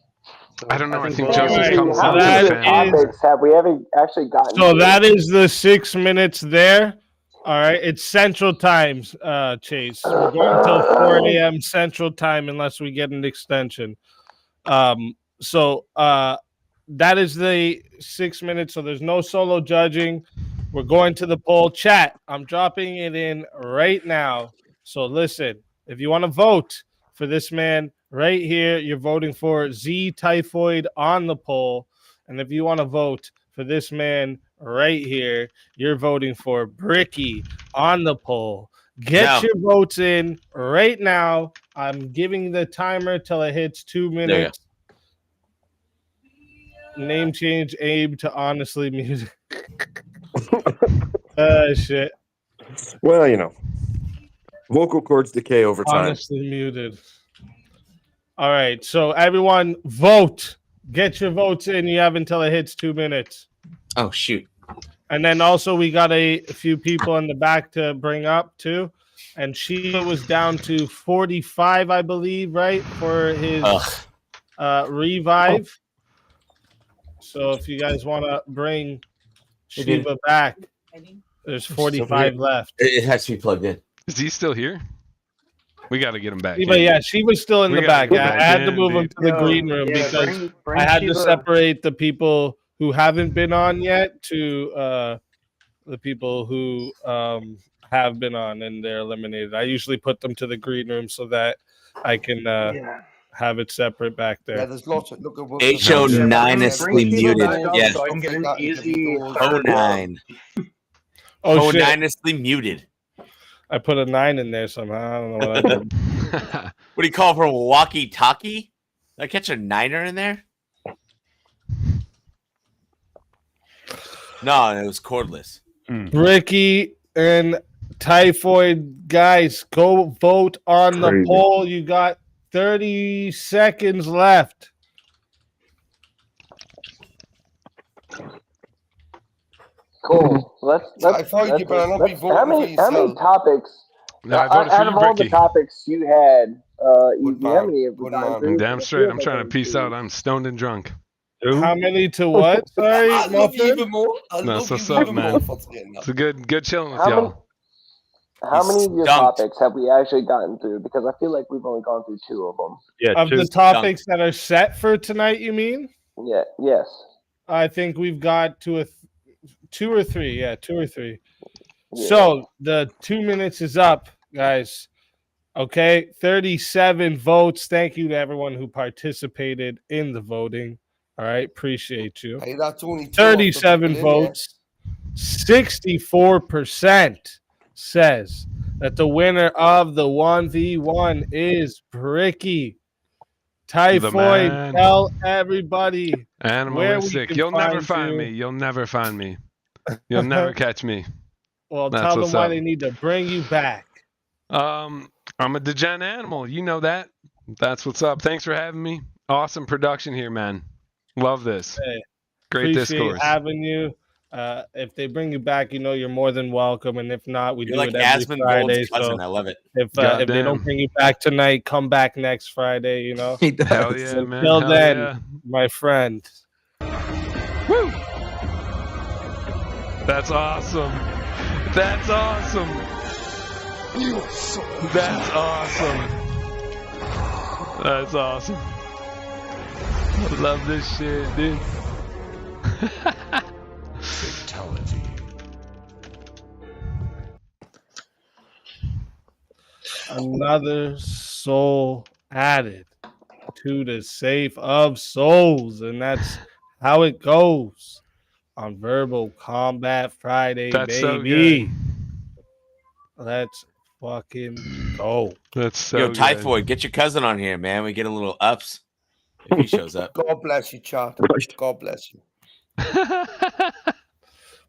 So I don't know. I think both of justice you- comes So down to the that family. is. Topics have we ever actually gotten So to? that is the 6 minutes there. All right, it's Central Times, Chase. We're going until 4 a.m. Central Time unless we get an extension. So that is the 6 minutes. So there's no solo judging. We're going to the poll. Chat, I'm dropping it in right now. So listen, if you want to vote for this man right here, you're voting for Z Typhoid on the poll. And if you want to vote for this man right here, you're voting for Bricky on the poll. Get your votes in right now. I'm giving the timer till it hits 2 minutes. Name change Abe to honestly music. Shit. Well, you know, vocal cords decay over time. Honestly muted. All right, so everyone vote. Get your votes in. You have until it hits 2 minutes. Oh shoot! And then also we got a few people in the back to bring up too. And Sheila was down to 45, I believe, right, for his revive. So if you guys want to bring Shiva back, there's 45 left. It has to be plugged in. Is he still here? We got to get him back. Shiva, yeah, she was still in We the gotta back. get I back had to in, move him dude. to the green room because I had to separate the people who haven't been on yet to the people who have been on and they're eliminated. I usually put them to the green room so that I can have it separate back there. Yeah, there's lots of look at what HO ninously muted. Yeah. So I can get an easy Oh nine. Oh Oh shit. ninously muted. I put a 9 in there somehow. I don't know what I did. What do you call it for a walkie-talkie? Did I catch a 9er in there? No, it was cordless. Ricky and Typhoid, guys, go vote on the poll. You got 30 seconds left. Cool. I thought you better not be voting how many topics? No, I voted for out you, of all the Bricky. topics you had, Easy, how many have we gotten through? Damn straight. I'm trying to peace out. I'm stoned and drunk. How many to what? Sorry, I love you Muffin? even more. I No, love so you what's up, even man? more for saying that. It's a good chilling with How many- y'all. How many of your topics have we actually gotten through? Because I feel like we've only gone through 2 of them. Of the topics that are set for tonight, you mean? Yeah. Yes. I think we've got to 2 or 3. Yeah, 2 or 3. So the 2 minutes is up, guys. Okay, 37 votes. Thank you to everyone who participated in the voting. All right, appreciate you. Hey, that's only 37 votes. 64% says that the winner of the 1v1 is Bricky. Typhoid, man. tell everybody Animal where is we sick. can You'll never find find you. me. You'll never find me. You'll never catch me. Well, That's tell them what's why up. they need to bring you back. I'm a degen animal. You know that. That's what's up. Thanks for having me. Awesome production here, man. Love this. Hey, Great appreciate discourse. having you. If they bring you back, you know you're more than welcome. And if not, we You're do like it every Asmund Friday. Gold's cousin. So I love it. if they Goddamn. don't bring you back tonight, come back next Friday. You know. Hell yeah, man. Until Hell then, yeah. my friend. Woo! That's awesome. That's awesome. That's awesome. That's awesome. I love this shit, dude. Fatality. Another soul added to the safe of souls, and that's how it goes on Verbal Combat Friday, That's so baby. good. Let's fucking go. That's so Yo, good. Typhoid, get your cousin on here, man. We get a little ups if he shows up. God bless you, chat. God bless you.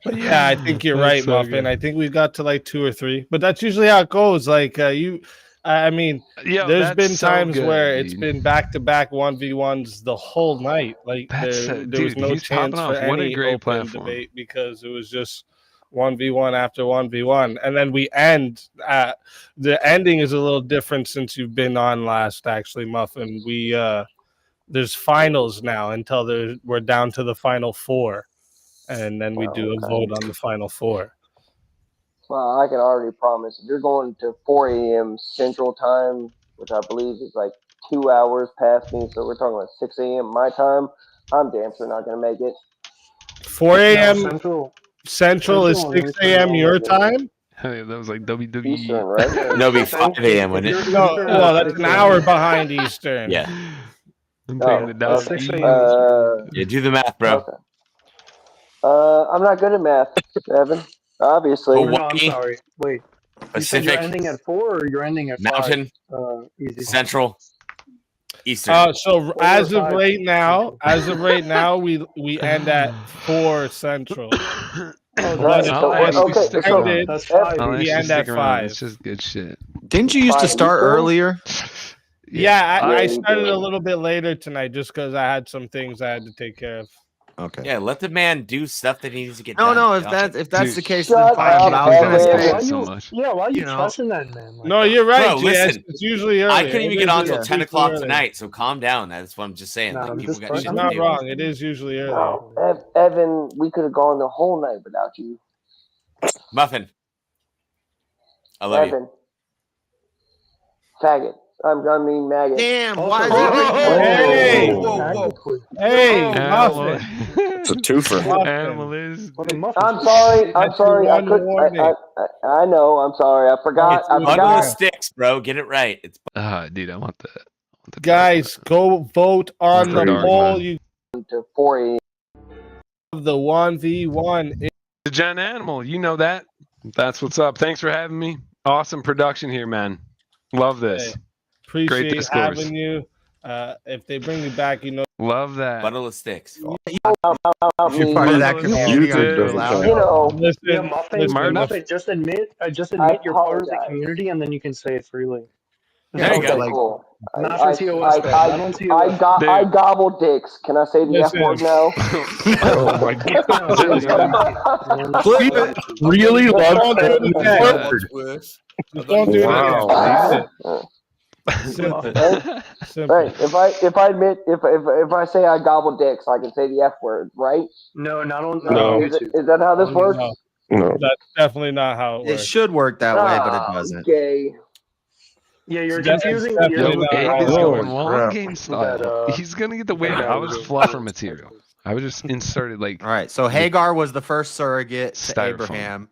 But yeah, I think you're That's right, so Muffin. good. I think we've got to like 2 or 3, but that's usually how it goes. Like I mean, Yo, there's that's been so times good, where it's dude. been back-to-back 1v1s the whole night. Like That's there was dude, no he's popping chance for off. What a any great open platform. debate because it was just 1v1 after 1v1, and then we end. The ending is a little different since you've been on last, actually, Muffin. We there's finals now until we're down to the final 4, and then we do a vote on the final 4. Well, I can already promise if you're going to 4 a.m. Central Time, which I believe is like 2 hours past me, so we're talking about 6 a.m. my time. I'm damn sure not going to make it. 4 a.m. Central is and 6 Eastern a.m. all your are good. time. Hey, that was like WWE. Eastern, right? No, it'd be 5 a.m. wouldn't it? No, well, that's an hour behind Eastern. Yeah. I'm Oh, taking it down. okay. 6 a.m. Yeah, do the math, bro. Okay. I'm not good at math, Evan. Obviously. No, I'm Hawaii, sorry. Wait. You said Pacific, you're ending at 4 or you're ending at Mountain, 5? Easy. Central, Eastern. So 4 as or of 5 right now, Central. we end at 4 Central. Oh, But that's if I'll it's actually okay, stick so- around. That's 5. I'll we actually end at stick around. 5. It's just good shit. Didn't you used to 5 start Eastern? earlier? Yeah, I you started did. a little bit later tonight just because I had some things I had to take care of. Okay. Yeah, let the man do stuff that he needs to get No, done. no. If Get off that's it. if that's Dude, the case, shut then fine. up, But I was gonna Evan. say, Why so you? much. Yeah, why you You know. trusting that man? Like No, that? you're right, Bro, Jay. listen. It's usually early. I couldn't even get on till 10 usually o'clock early. tonight, so calm down. That's what I'm just saying. Nah, Like I'm people just got fucking- shit He's to not do. wrong. It is usually early. No, Evan, we could have gone the whole night without you. Muffin, I love you. Evan. Faggot. I mean maggot. damn. Also, Why is whoa, it? Hey! Hey, Muffin. It's a twofer. Animal is. What a muffin. I'm sorry. I'm That's your sorry. I one could. warning. I know. I'm sorry. I forgot. It's I Bundle of forgot. sticks, bro. Get it right. It's Dude, I want that. Guys, go vote on the dark poll. one. You To 4 a.m. have the 1v1. The Gen Animal, you know that. That's what's up. Thanks for having me. Awesome production here, man. Love this. Hey, appreciate discourse. having you. If they bring me back, you know. Love that. bundle of sticks. If you're part of that community, are you allowed? You know. Listen, Yeah, Muffin, just admit you're part of the apologize. community, and then you can say it freely. There you Okay, go. Like, cool. Not for TOS, though. Not on TOS. I gobble dicks. Can I say the F Listen. word now? Oh my god. Really love Don't do it again. What's worse? Just don't do it again. Simple. Simple. Right. If I admit if I say I gobble dicks, I can say the F word, right? No, not on No. YouTube. Is that how this works? No, No. that's definitely not how it it works. should work that way, but it doesn't. Gay. Yeah, you're That's confusing. definitely You're not Abe how is it going works. long game style. That, He's gonna get the win. I was fluffer material. I was just inserted like. All right. So Hagar was the first surrogate to Styrofoam. Abraham,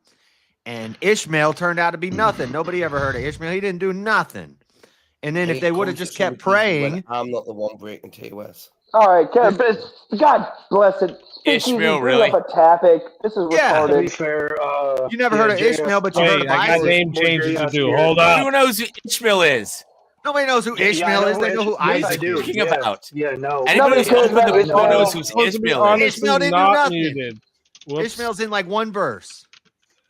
and Ishmael turned out to be nothing. Nobody ever heard of Ishmael. He didn't do nothing. And then if they would have just kept praying, I'm not the one breaking TOS. All right, God bless it. Ishmael, Bring really? up a topic. This is Yeah. To be retarded. fair, you never heard of Ishmael, but you heard Wait, of I got Isaac. name changes to do. Hold Everyone up. knows who Ishmael is. Nobody knows who Ishmael is. They know who Yes, I Isaac do. is. Talking Yeah. about. Yeah, no. Anybody Nobody who's cares opened about the Ishmael. book knows who Supposed to be Ishmael is. honestly Ishmael didn't do not nothing. muted. Whoops. Ishmael's in like one verse.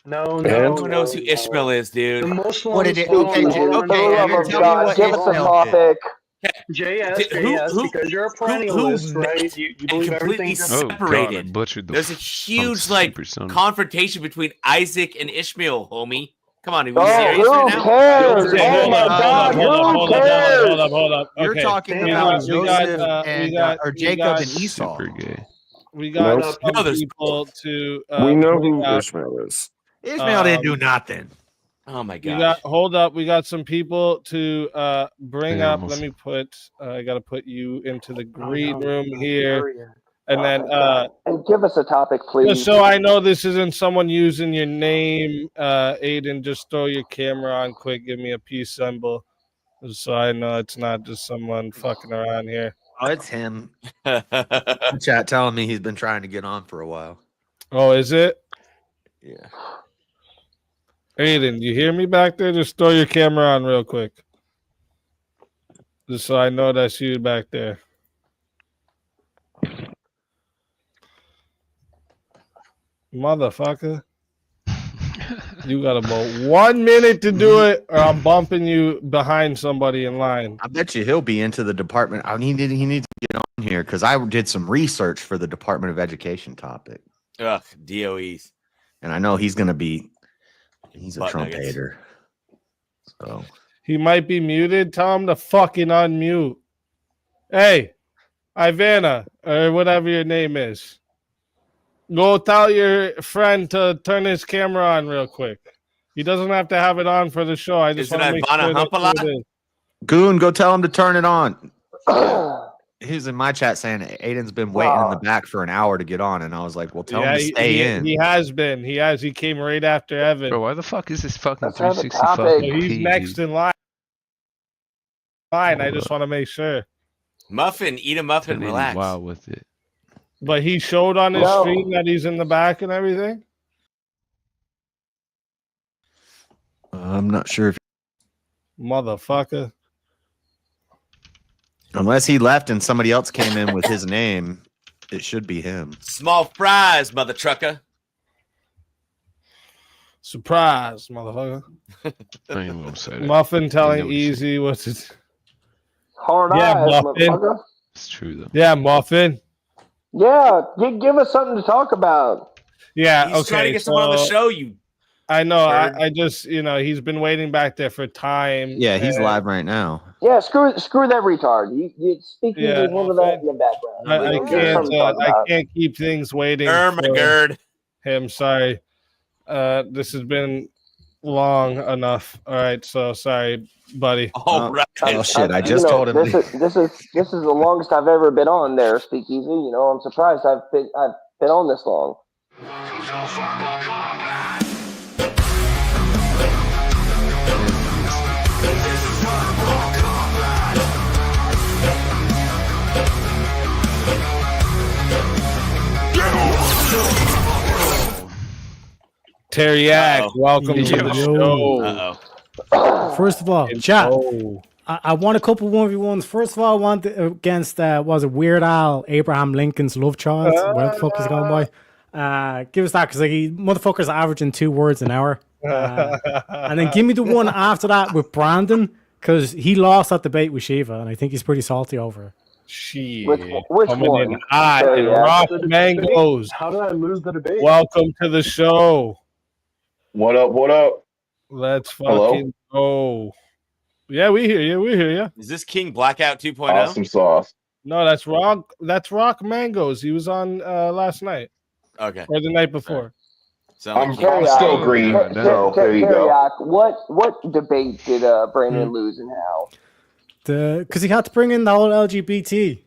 No. Everyone knows who Ishmael is, The dude. Muslims. What did it? hold on, Okay, hold on, okay, hold on, Evan, hold on. tell me what Give us a Ishmael did. topic. JS, because you're a perennialist, right? You believe completely everything's Oh god, I separated. butchered the. There's a huge like Super son. confrontation between Isaac and Ishmael, homie. Come on, are we Oh, serious who right now? cares? Okay, Oh my God, who cares? hold up. You're Okay. talking we about got, Joseph we got, or we Jacob got, and Esau. Super gay. we got Nope. some No, there's- people to We know bring who up. Ishmael is. Ishmael didn't do nothing. Oh my We god. got hold up. We got some people to bring Yeah, up. almost. Let me put. I got to put you into the green room here, and then And give us a topic, just please. so I know this isn't someone using your name, Aiden. Just throw your camera on quick. Give me a peace symbol, so I know it's not just someone fucking around here. Oh, it's him. Chat telling me he's been trying to get on for a while. Oh, is it? Yeah. Aiden, you hear me back there? Just throw your camera on real quick. Just so I know that's you back there. Motherfucker. You got about 1 minute to do it, or I'm bumping you behind somebody in line. I bet you he'll be into the department. He needs to get on here because I did some research for the Department of Education topic. Ugh, DOEs. And I know he's going to be, he's a Butt Trump nuggets. hater. So He might be muted. Tell him to fucking unmute. Hey, Ivana, or whatever your name is. Go tell your friend to turn his camera on real quick. He doesn't have to have it on for the show. I just Is it want to make Ivana sure Hump a that's lot? who it is. Goon, go tell him to turn it on. He's in my chat saying Aiden's been waiting in the back for an hour to get on, and I was like, "Well, tell him to stay in." He has been. He has. He came right after Evan. Bro, why the fuck is this fucking Let's have a 360 topic. fucking So he's P, next dude? in line. I just want to make sure. Muffin, eat a muffin, Getting relax. wild with it. But he showed on his No. stream that he's in the back and everything. I'm not sure if, Motherfucker. unless he left and somebody else came in with his name, it should be him. Small fries, mother trucker. Surprise, motherfucker. I ain't even gonna say that. Muffin I telling know what you Easy what's it? Hard Yeah, eyes, Muffin. motherfucker. It's true though. Yeah, Muffin. Yeah, give us something to talk about. Yeah, He's okay. trying to get someone on the so- show, you. I know. Bird. I just, he's been waiting back there for time. Yeah, he's and live right now. Yeah, screw that retard. You speak Yeah, English over that in the background. I Give us something to talk I about. can't keep things waiting for Ermagerd. him. Sorry. This has been long enough. All right, so sorry, buddy. All right. Oh shit! I just told him. This is the longest I've ever been on there, Speakeasy. I'm surprised I've been on this long. Teriak, welcome to the show. Uh-oh. First of all, chat. I won a couple 1v1s. First of all, I won against was it Weird Al, Abraham Lincoln's love child? Where the fuck is he going by? Give us that because motherfuckers averaging 2 words an hour. And then give me the one after that with Brandon because he lost that debate with Shiva, and I think he's pretty salty over it. Shit. Which Coming one? in hot and rock mangoes. How did I lose the debate? Welcome to the show. What up? What up? Let's Hello? fucking go. Yeah, we hear you. We hear you. Is this King Blackout 2.0? Awesome sauce. No, that's Rock. That's Rock Mangoes. He was on last night Okay. or the night before. Sound like I'm still green, so there you go. Teriak, what debate did Brandon lose and how? Because he had to bring in the whole LGBT.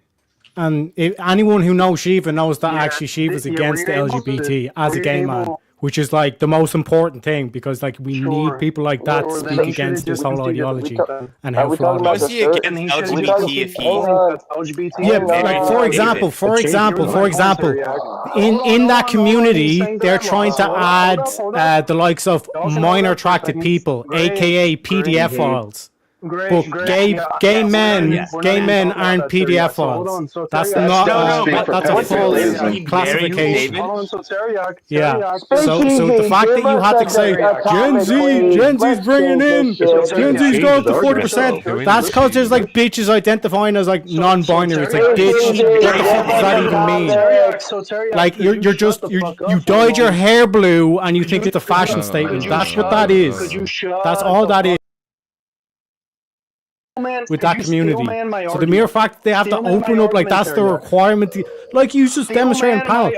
And anyone who knows Shiva knows that actually Shiva's against the LGBT as a gay man, which is like the most important thing because like we need people like that to speak against this whole ideology and how flawed it is. Was he against LGBT if he? Yeah, like for example, in that community, they're trying to add the likes of minor attracted people, aka PDF files. But gay men aren't PDF files. That's not that's a false classification. Yeah. So the fact that you had to say Gen Z's bringing in, Gen Z's going to 40%. That's because there's like bitches identifying as like non-binary. It's like bitch. What the fuck does that even mean? Like you dyed your hair blue and you think it's a fashion statement. That's what that is. That's all that is. With that community, so the mere fact that they have to open up, like that's the requirement. Like you just demonstrating panel.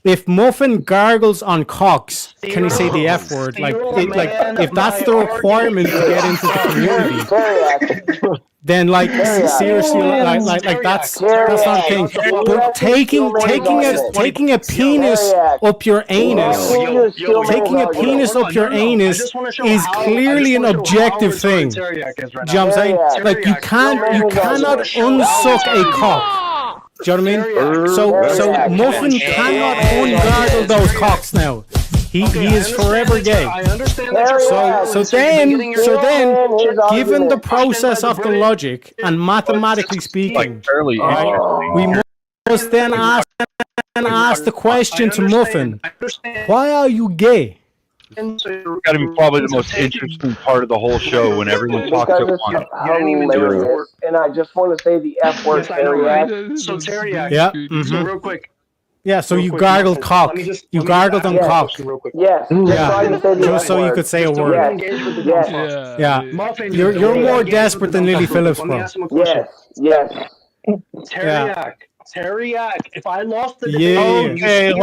If Muffin gargles on cocks, can he say the F word? Like if that's the requirement to get into the community, then like seriously, like that's not a thing. But taking a penis up your anus, taking a penis up your anus is clearly an objective thing. Do you know what I'm saying? Like you cannot unsuck a cock. Do you know what I mean? So Muffin cannot ungargle those cocks now. He is forever gay. I understand So then, given the process of the logic and mathematically speaking, right, we must then ask the question to Muffin: why are you gay? Got to be probably the most interesting part of the whole show when everyone talks at once. Hilarious. And I just want to say the F word, Teriak. So Teriak. Yeah. So real quick. Yeah, so you gargled cock. You gargled on cock. Yes. Just so you could say a word. Yeah. You're more desperate than Lily Phillips, bro. Yes. Teriak. If I lost the debate,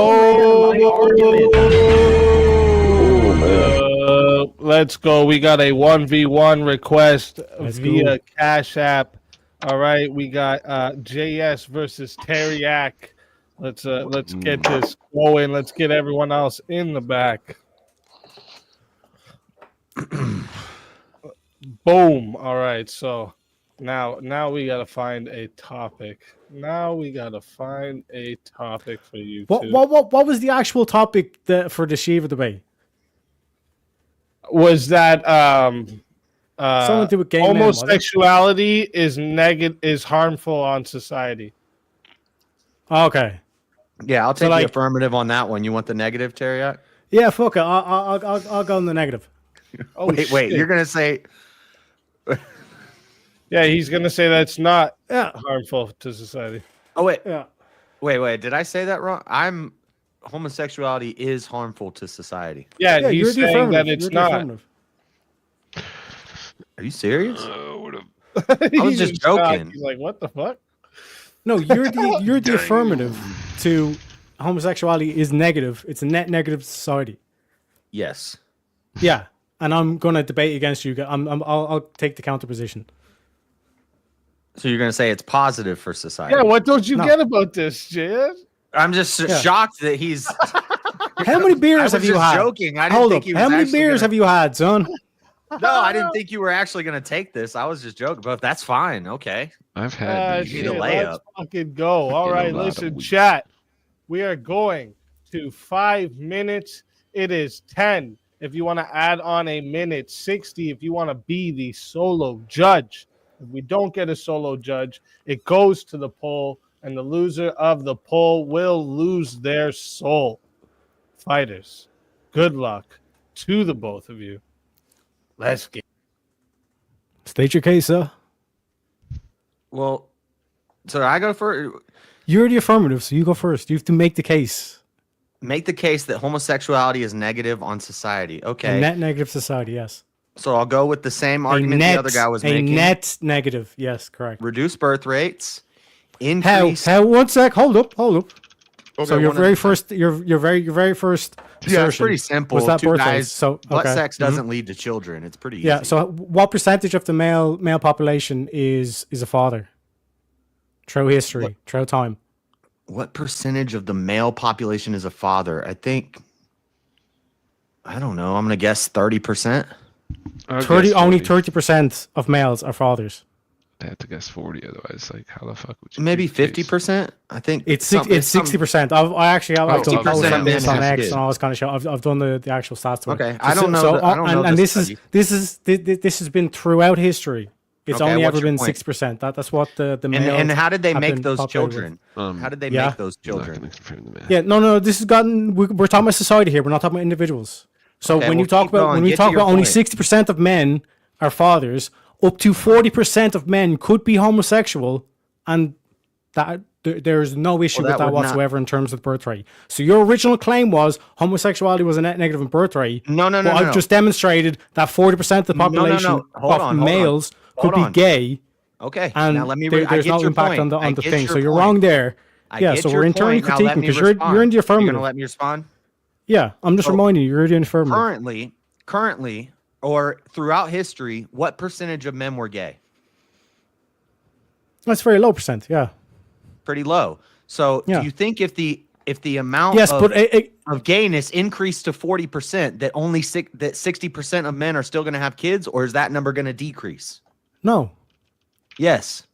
let's go. We got a 1v1 request via Cash App. All right, we got JS versus Teriak. Let's get this going. Let's get everyone else in the back. Boom. All right. So now we gotta find a topic. For you. What was the actual topic for the Shiva debate? Was that something to do with gay men, homosexuality is harmful on society? Okay. Yeah, I'll take the affirmative on that one. You want the negative, Teriak? Yeah, fuck it. I'll go in the negative. Wait. You're gonna say? Yeah, he's gonna say that's not harmful to society. Oh wait. Yeah. Wait. Did I say that wrong? Homosexuality is harmful to society. Yeah, he's saying that it's not. Are you serious? I was just joking. He's like, what the fuck? No, you're the affirmative to homosexuality is negative. It's a net negative to society. Yes. Yeah, and I'm gonna debate against you. I'll take the counter position. So you're gonna say it's positive for society? Yeah. What don't you get about this, Jay? I'm just shocked that he's. How many beers have you had? Joking. I didn't think he was How many beers have you had, son? No, I didn't think you were actually going to take this. I was just joking, but that's fine. Okay. I've had let's fucking go. All right, listen, chat. We are going to 5 minutes. It is 10. If you want to add on a minute, 60. If you want to be the solo judge. If we don't get a solo judge, it goes to the poll, and the loser of the poll will lose their soul. Fighters, good luck to the both of you. Let's get. State your case, sir. Well, so I go first. You're the affirmative, so you go first. You have to make the case. Make the case that homosexuality is negative on society. Okay. A net negative society, yes. So I'll go with the same argument the other guy was making. A net negative, yes, correct. Reduce birth rates. Increase. How? 1 sec. Hold up. Okay, so your very first assertion it's pretty simple. was that Two birth guys, rates. So blood sex doesn't lead to children. It's pretty easy. Yeah. So what percentage of the male population is a father? Through history, through time. What percentage of the male population is a father? I don't know. I'm gonna guess 30%. Only 30% of males are fathers. I have to guess 40, otherwise, like, how the fuck would you? Maybe 50%. I think it's 60%. I've done based on X and all this kind of shit. I've done the actual stats to it. Okay, I don't know. And this has been throughout history. It's only ever been 6%. That's what the male. And how did they make those children? How did they make those children? Yeah, no. This has gotten. We're talking about society here. We're not talking about individuals. So when you talk about only 60% of men are fathers, up to 40% of men could be homosexual, and that there's no issue with that whatsoever in terms of birth rate. So your original claim was homosexuality was a net negative in birth rate. No. I've just demonstrated that 40% of the population of males could be gay. Okay. And now let me there's no impact on the thing. So you're wrong there. Yeah. So we're internally critiquing because you're in the affirmative. You're gonna let me respond? Yeah. I'm just reminding you, you're in the affirmative. Currently, or throughout history, what percentage of men were gay? That's very low percent. Yeah. Pretty low. So Yeah. do you think if the amount Yes, of, but of gayness increased to 40%, that only 60% of men are still going to have kids, or is that number going to decrease? No. Yes.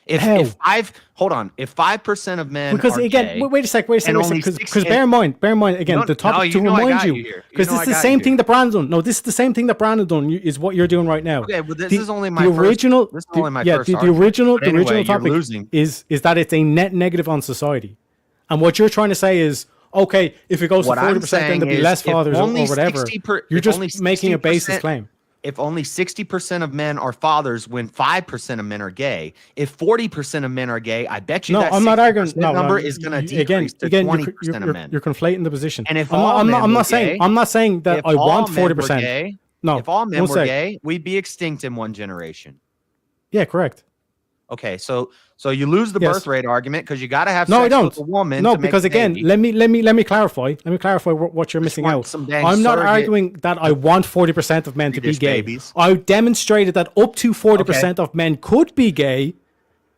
If 5% of men because are again, gay, wait a sec, because bear in mind again, No, the topic no, to remind you, because this is the same thing that Brandon done. No, this is the same thing that Brandon done. Is what you're doing right now. Okay, well, this the, is only my the first, original. This is only my yeah, first the argument. original, But the anyway, original you're topic losing. is that it's a net negative on society, and what you're trying to say is, okay, if it goes What to I'm 40%, then there'll be saying less is if fathers or only whatever. 60% You're if just only making a 60% basis claim. If only 60% of men are fathers when 5% of men are gay, if 40% of men are gay, I bet you No, that I'm not arguing. 60% No, number is going to decrease to 20% of men. You're conflating the position. And if I'm not saying that if I want all men were 40%. gay, No, if all men one were sec. gay, we'd be extinct in one generation. Yeah, correct. Okay, so you lose the Yes. birth rate argument because you got to have No, I sex don't. with a woman. No, to make because a again, baby. let me clarify. Let me clarify what you're missing want out. some dang I'm not surrogate arguing that I want 40% of men to be Swedish gay. babies. I demonstrated that up to 40% of men could be gay.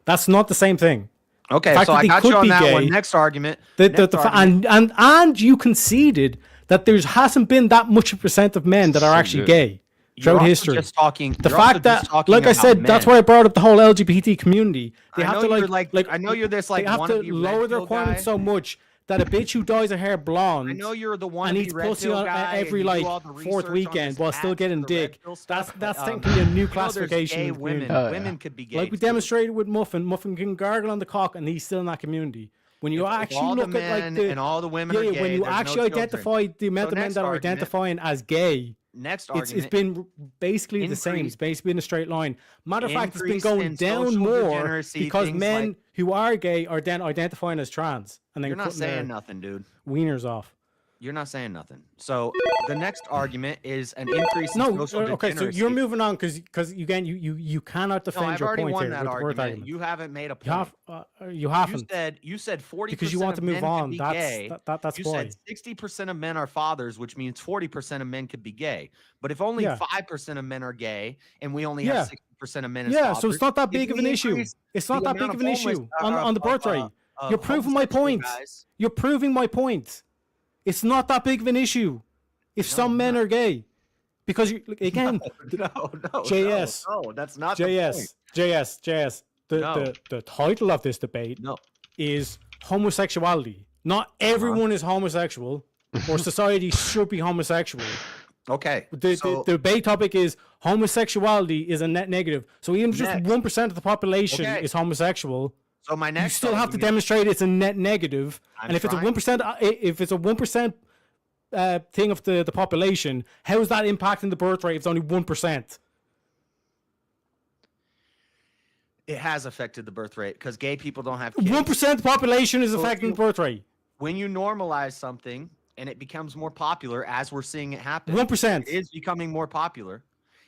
That's not the same thing. Okay, The fact so that I they got could you on be that gay, one. Next argument. And you conceded that there hasn't been that much a percent of men that are actually gay throughout also history. just talking- the you're also fact just that, talking like I about said, that's men. why I brought up the whole LGBT community. They I have know to you're like, I know you're this like they have to wannabe lower red the pill requirements guy. so much that a bitch who dyes her hair blonde I know you're the one and eats pussy on every like fourth weekend while still getting dick. That's technically a new classification. Gay in the women. community. Women could be gay. Like we too. demonstrated with Muffin. Muffin can gargle on the cock and he's still in that community. When you If actually all the look at like men the and all the women yeah, are yeah, gay, when you there's no actually children. identify the amount So of men next that are argument- identifying as gay. Next It's argument. been basically the same. Increase- It's basically in a straight line. Matter of fact, it's been increase going in down social more degeneracy, because things men like- who are gay are then identifying as trans and then You're not cutting their saying nothing, dude. wieners off. You're not saying nothing. So the next argument is an increase in No, social okay, so degeneracy. you're moving on because again you cannot No, defend I've your already point won here that with the birth argument. argument. You haven't made a point. You haven't. You said 40% Because you want to move of men on. could be That's gay. that's You why. said 60% of men are fathers, which means 40% of men could be gay. But if only Yeah. 5% of men are gay and we only Yeah. have 60% of men as Yeah, fathers, so it's not that if big of we an issue. increase It's the not that big amount of an issue homeless- on the birth rate. You're proving my homosexual point. guys- You're proving my point. It's not that big of an issue if some men are gay. Because you again, no, JS, no, that's not the point. JS. No. The title of this debate is homosexuality. Not everyone is homosexual, or society should be homosexual. Okay. The debate topic is homosexuality is a net negative. So even if just 1% of the population is homosexual, so my next you still have to argument- demonstrate it's a net negative. I'm And if it's a trying. 1%, if it's a 1% thing of the population, how is that impacting the birth rate if it's only 1%? It has affected the birth rate because gay people don't have kids. 1% of the population is So affecting the birth rate. When you normalize something and it becomes more popular, as we're seeing it happen, 1%. it is becoming more popular.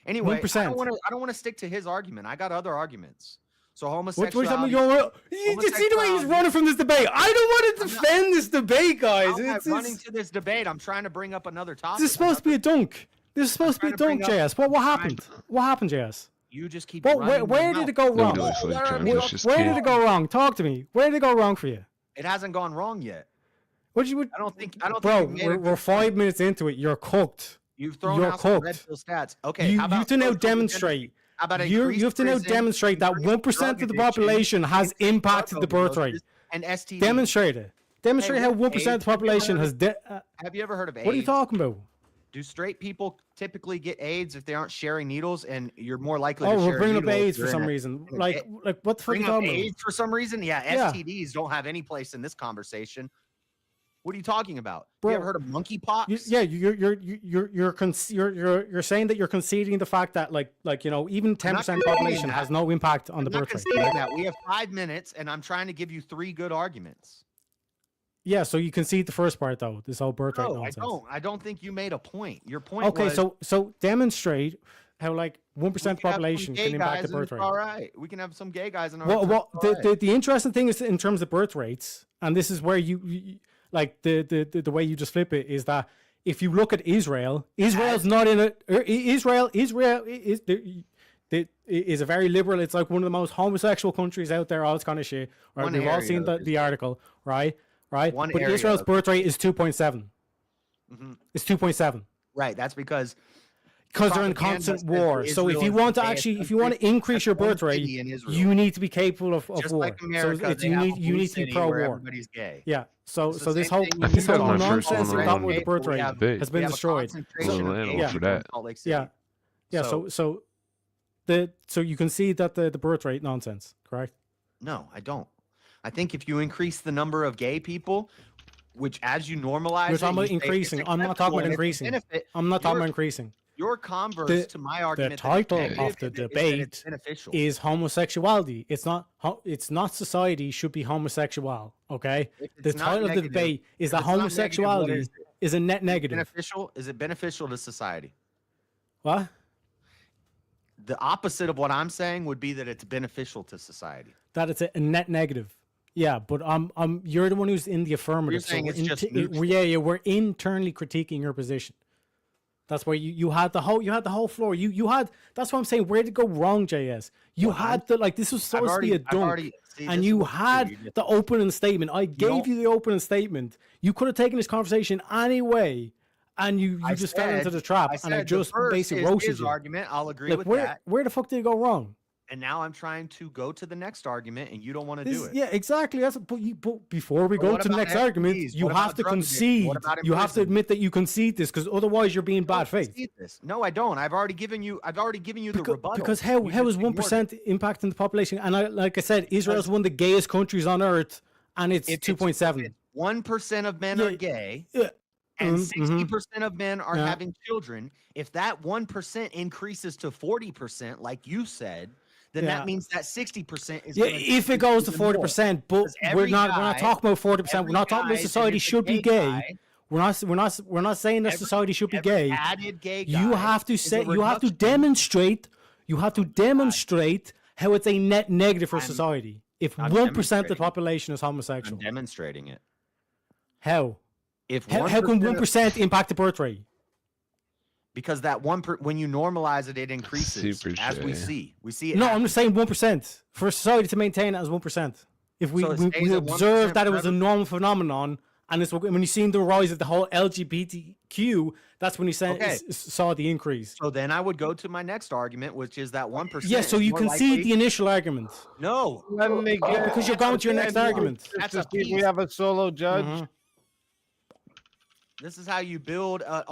Anyway, 1%. I don't want to stick to his argument. I got other arguments. So What homosexuality. you see the way he's running from this debate. I don't want to defend this debate, guys. I'm not It's running to this debate. I'm trying to bring up another topic. this is supposed to be a dunk. This is supposed to be a trying to dunk, bring up- JS. What happened? What happened, JS? You just keep. Where running your did mouth. it go wrong? Where did it go wrong? Talk to me. Where did it go wrong for you? It hasn't gone wrong yet. What did you? I don't think. Bro, you've made a we're 5 minutes into it. You're cooked. You've thrown You're out some red cooked. pill stats. Okay, You how about have to now social demonstrate. How about You increased have to now prison, demonstrate that increased 1% of drug the addiction, population has increased impacted drug the birth overdoses, rate. and STDs. Demonstrate it. Demonstrate how 1% of the population has. Have you ever heard of AIDS? What are you talking about? Do straight people typically get AIDS if they aren't sharing needles, and you're more likely Oh, to share we're bringing up needles AIDS for if some you're in a- reason. in a Like what the fuck are you bring up talking about? AIDS for some reason? Yeah, Yeah. STDs don't have any place in this conversation. What are you talking about? Bro, you ever heard of monkeypox? You're saying that you're conceding the fact that like even 10% of the population has no impact on the I'm not birth rate. conceding right? that. We have 5 minutes, and I'm trying to give you 3 good arguments. Yeah, so you concede the first part though. This whole birth rate No, I nonsense. don't. I don't think you made a point. Your point Okay, was so demonstrate how like 1% of the we can have some population gay can impact guys the and birth it's rate. all right. We can have some gay guys in our. Well, the interesting thing is in terms of birth rates, and this is where you like the way you just flip it is that if you look at Israel's not in a Israel is It is a very liberal. It's like one of the most homosexual countries out there. All this kind of shit. Right? One We've all area seen the article, right? Right. One But area Israel's of birth rate is 2.7. It's 2.7. Right. That's because they're in constant war. So if you want to increase your birth rate, you need to be capable of Just war. like America, so they you have need a you blue need to be city pro where war. everybody's gay. Yeah. So It's the this same whole thing this with whole my nonsense first one of on that the with the birth rate has been destroyed. So you can see that the birth rate nonsense, correct? No, I don't. I think if you increase the number of gay people, which as you normalize, We're talking about increasing. I'm not talking about increasing. I'm not talking about increasing. Your converse to my argument. The title of the debate is homosexuality. It's not society should be homosexual. Okay. The title of the debate is that homosexuality is a net negative. Beneficial? Is it beneficial to society? What? The opposite of what I'm saying would be that it's beneficial to society. That it's a net negative. Yeah, but you're the one who's in the affirmative. You're saying it's just neutral. We're internally critiquing your position. That's why you had the whole floor. You had that's what I'm saying. Where did it go wrong, JS? You had this was supposed to be a dunk, and you had the opening statement. I gave you the opening statement. You could have taken this conversation anyway, and you just fell into the trap, and I just basically roasted you. Argument, I'll agree with that. Where the fuck did it go wrong? And now I'm trying to go to the next argument, and you don't want to do it. Yeah, exactly. But before we go to the next argument, you have to concede. You have to admit that you concede this, because otherwise you're being bad faith. No, I don't. I've already given you the rebuttal. Because how is 1% impacting the population? And like I said, Israel's one of the gayest countries on earth, and it's 2.7. 1% of men are gay. And 60% of men are having children. If that 1% increases to 40%, like you said, then that means that 60% is. Yeah, if it goes to 40%, but we're not talking about 40%. We're not talking about society should be gay. We're not saying that society should be gay. Added gay guy you have to demonstrate how it's a net negative for society. If 1% of the population is homosexual, I'm demonstrating it. How? How can 1% impact the birth rate? Because that when you normalize it, it increases. As we see it. No, I'm just saying 1% for society to maintain it as 1%. If we observe that it was a normal phenomenon, and it's when you seen the rise of the whole LGBTQ, that's when you saw the increase. So then I would go to my next argument, which is that 1%. Yeah, so you concede the initial argument. No, because you're going to your next argument. That's a piece. We have a solo judge. This is how you build a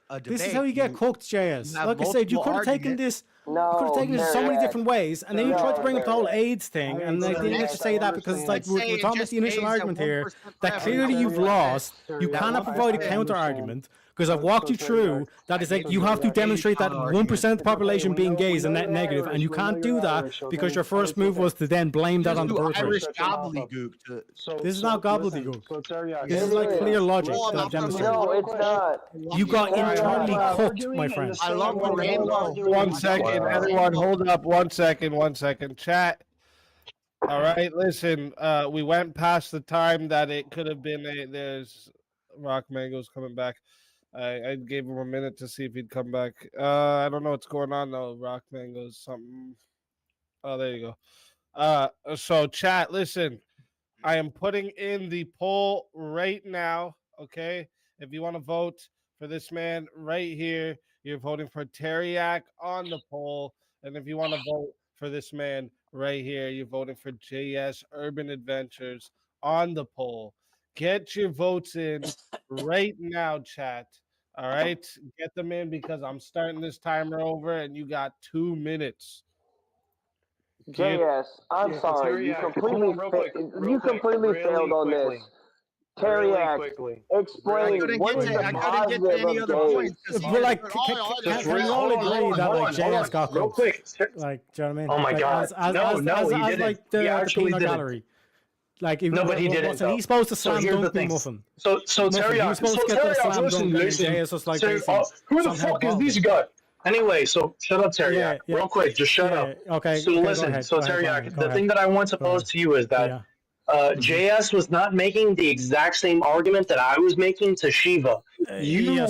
debate. This is how you get cooked, JS. Like I said, you could have taken this. You could have taken this so many different ways, and then you tried to bring up the whole AIDS thing, and they didn't let you say that because it's like we're talking about the initial argument here. That clearly you've lost. You cannot provide a counter argument because I've walked you through that. Is like you have to demonstrate that 1% of the population being gay is a net negative, and you can't do that because your first move was to then blame that on the birth rate. This is not gobbledygook. This is like clear logic that I've demonstrated. No, it's not. You got internally cooked, my friend. I love the rainbow. 1 second, everyone, hold up. 1 second. Chat. All right, listen. We went past the time that it could have been. There's Rock Mango's coming back. I gave him a minute to see if he'd come back. I don't know what's going on though. Rock Mango's something. Oh, there you go. So chat, listen. I am putting in the poll right now. Okay, if you want to vote for this man right here, you're voting for Teriak on the poll, and if you want to vote for this man right here, you're voting for JS Urban Adventures on the poll. Get your votes in right now, chat. All right, get them in because I'm starting this timer over, and you got 2 minutes. JS, I'm sorry, you completely failed on this. Teriak, explain what is the positive of gays? But like, can we all agree that like JS got real quick? Like, do you know what I mean? Oh my God! No, he didn't. Like He actually the didn't. gallery. Like, No, but he didn't. He's supposed to slam here's the dunk the thing. muffin. So Teriak, He's supposed to get the slam dunk, listen. and JS was like, Who the fuck is this guy? Anyway, so shut up, Teriak. Yeah. Real quick, just shut up. Okay. So listen, Teriak, the thing that I want to pose to you is that JS was not making the exact same argument that I was making to Shiva. You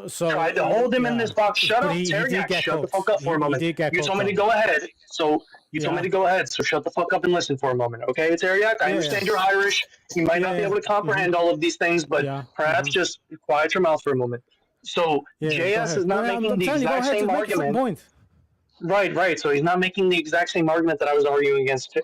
tried to hold him in this box. Shut up, Teriak. Shut the fuck up for a moment. You told me to go ahead. So you told me to go ahead. So shut the fuck up and listen for a moment, okay, Teriak? I understand you're Irish. You might not be able to comprehend all of these things, but perhaps just quiet your mouth for a moment. So JS is not making the exact same argument. Right. So he's not making the exact same argument that I was arguing against.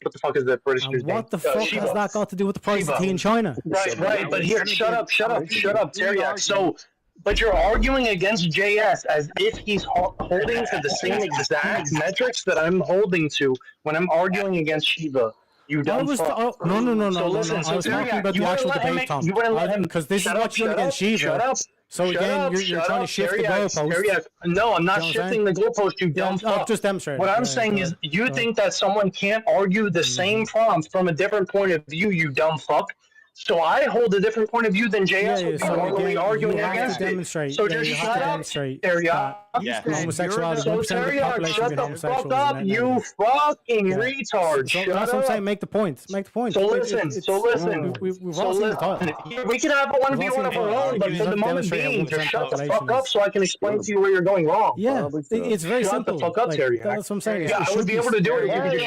What the fuck is the British dude's name? What the fuck has that got to do with the price of tea in China? Right. But here, shut up, Teriak. So, but you're arguing against JS as if he's holding to the same exact metrics that I'm holding to when I'm arguing against Shiva. You dumb fuck. No. So listen, I was talking about the actual debate, Tom. You wouldn't let him. Because this is what you're against Shiva. Shut up. So again, you're trying to shift the goalpost. No, I'm not shifting the goalpost, you dumb fuck. Just demonstrate. What I'm saying is, you think that someone can't argue the same prompt from a different point of view, you dumb fuck. So I hold a different point of view than JS would be normally arguing against it. So just shut up, Teriak. Homosexuality. So Teriak, shut the fuck up, you fucking retard. Shut That's what I'm saying. Make the point. So listen. We've all seen the title. We can have a 1v1 of our own, but for the moment being, just shut the fuck up so I can explain to you where you're going wrong. Yeah, it's very simple. Shut the fuck up, Teriak. That's what I'm saying. Yeah, I would be able to do it if you could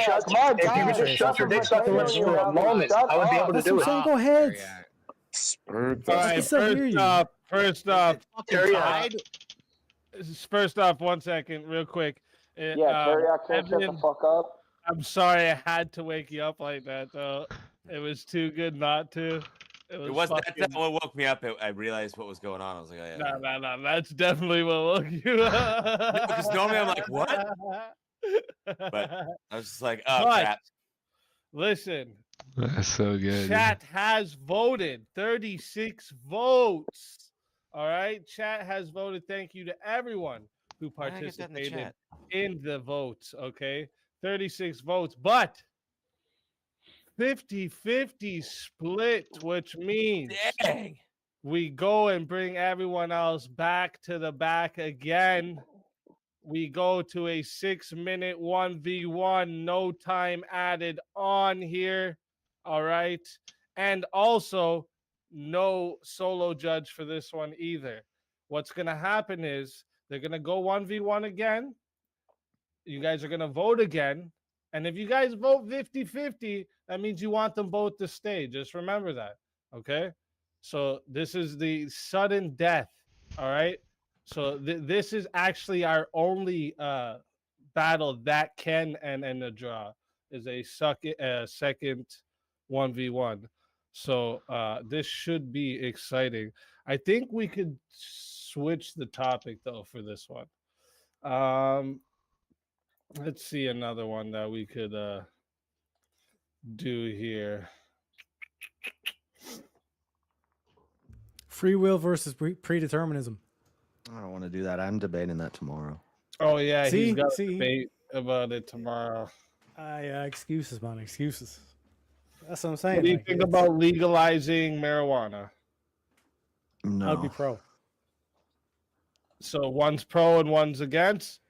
just shut your dick sucking lips for a moment. I would be able to do it. Go ahead. All right, first off, 1 second, real quick. Teriak can't shut the fuck up. I'm sorry I had to wake you up like that, though. It was too good not to. It wasn't that what woke me up. I realized what was going on. I was like, oh, yeah. No. That's definitely what woke you up. Because normally I'm like, what? But I was just like, oh, crap. Listen. That's so good. Chat has voted 36 votes. All right. Chat has voted. Thank you to everyone who participated in the votes. Okay. 36 votes, but 50-50 split, which means we go and bring everyone else back to the back again. We go to a 6-minute 1v1, no time added on here. All right. And also no solo judge for this one either. What's going to happen is they're going to go 1v1 again. You guys are going to vote again. And if you guys vote 50-50, that means you want them both to stay. Just remember that. Okay. So this is the sudden death. All right. So this is actually our only battle that can end in a draw, is a second 1v1. So this should be exciting. I think we could switch the topic though for this one. Let's see another one that we could do here. Free will versus predeterminism. I don't want to do that. I'm debating that tomorrow. Oh yeah, he's got a debate about it tomorrow. Excuses, man. Excuses. That's what I'm saying. What do you think about legalizing marijuana? No. I'd be pro. So one's pro and one's against?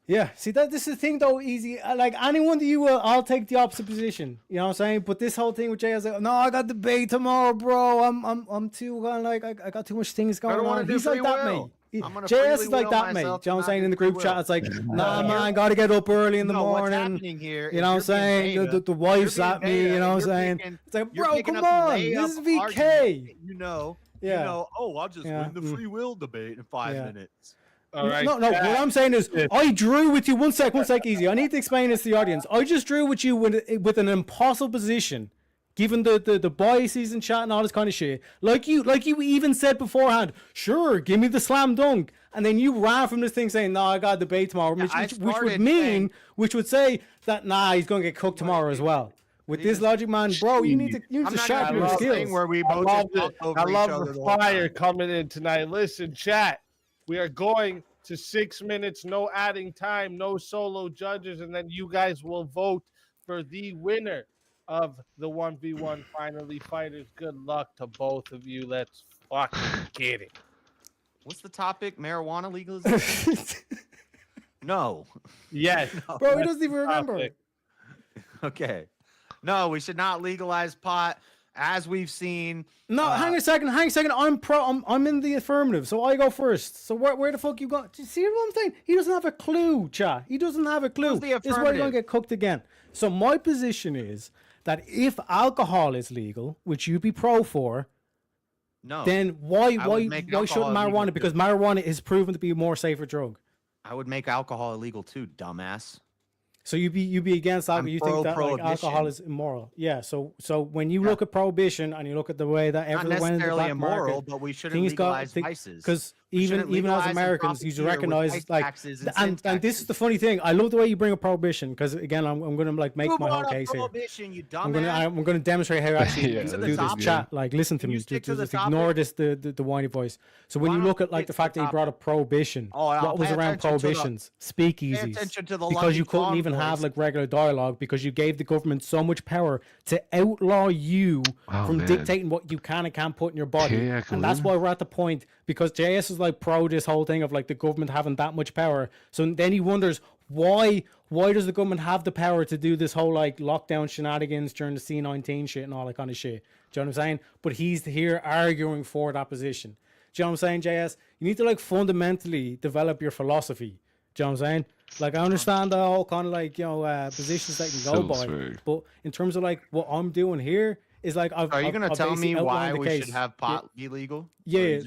Yeah. See, this is the thing, though, Easy. Like, anyone that you will, I'll take the opposite position. You know what I'm saying? But this whole thing with Jay, I was like, no, I got debate tomorrow, bro. I'm too kind of like, I got too much things going on. He's like that, mate. JS is like that, mate. You know what I'm saying? In the group chat, it's like, nah, man, got to get up early in the morning. You know what I'm saying? The wife's at me. You know what I'm saying? It's like, bro, come on. This is VK. I'll just win the free will debate in 5 minutes. All right. No. What I'm saying is, I drew with you. One sec, Easy. I need to explain this to the audience. I just drew with you with an impossible position, given the biases in chat and all this kind of shit. Like you even said beforehand, sure, give me the slam dunk, and then you ran from this thing saying, no, I got a debate tomorrow, which would say that he's going to get cooked tomorrow as well. With this logic, man, bro, you need to sharpen your skills. Where we both I love the fire coming in tonight. Listen, chat. We are going to 6 minutes, no adding time, no solo judges, and then you guys will vote for the winner of the 1v1 Finally Fighters. Good luck to both of you. Let's fucking get it. What's the topic? Marijuana legalization? No. Yes. No. Bro, he doesn't even remember. Okay. No, we should not legalize pot. as we've seen. No, hang a second. I'm in the affirmative, so I go first. So where the fuck you go? See what I'm saying? He doesn't have a clue, chat. He doesn't have a clue. This is where you're gonna get cooked again. So my position is that if alcohol is legal, which you'd be pro for, then why shouldn't marijuana? Because marijuana is proven to be a more safer drug. I would make alcohol illegal too, dumbass. So you'd be against alcohol. You think that like, alcohol is immoral? Yeah. So when you look at prohibition and you look at the way that everyone went into the black immoral, market, but we shouldn't legalize vices. Because even as Americans, you recognize like, and this is the funny thing. I love the way you bring up prohibition because again, I'm gonna like make my whole case here. You I'm gonna demonstrate how you actually do this. Chat, like listen to me. Just ignore this the whiny voice. So when you look at like the fact that he brought up prohibition, what was around prohibitions? Speakeasies, because you couldn't even have like regular dialogue because you gave the government so much power to outlaw you from dictating what you can and can't put in your body. And that's why we're at the point, because JS is like pro this whole thing of like the government having that much power. So then he wonders why does the government have the power to do this whole like lockdown shenanigans during the C-19 shit and all that kind of shit. Do you know what I'm saying? But he's here arguing for that position. Do you know what I'm saying, JS? You need to like fundamentally develop your philosophy. Do you know what I'm saying? Like, I understand the whole kind of like, you know, positions that you can go by. But in terms of like what I'm doing here is like, are you going to tell me why we should have pot be legal? Yeah.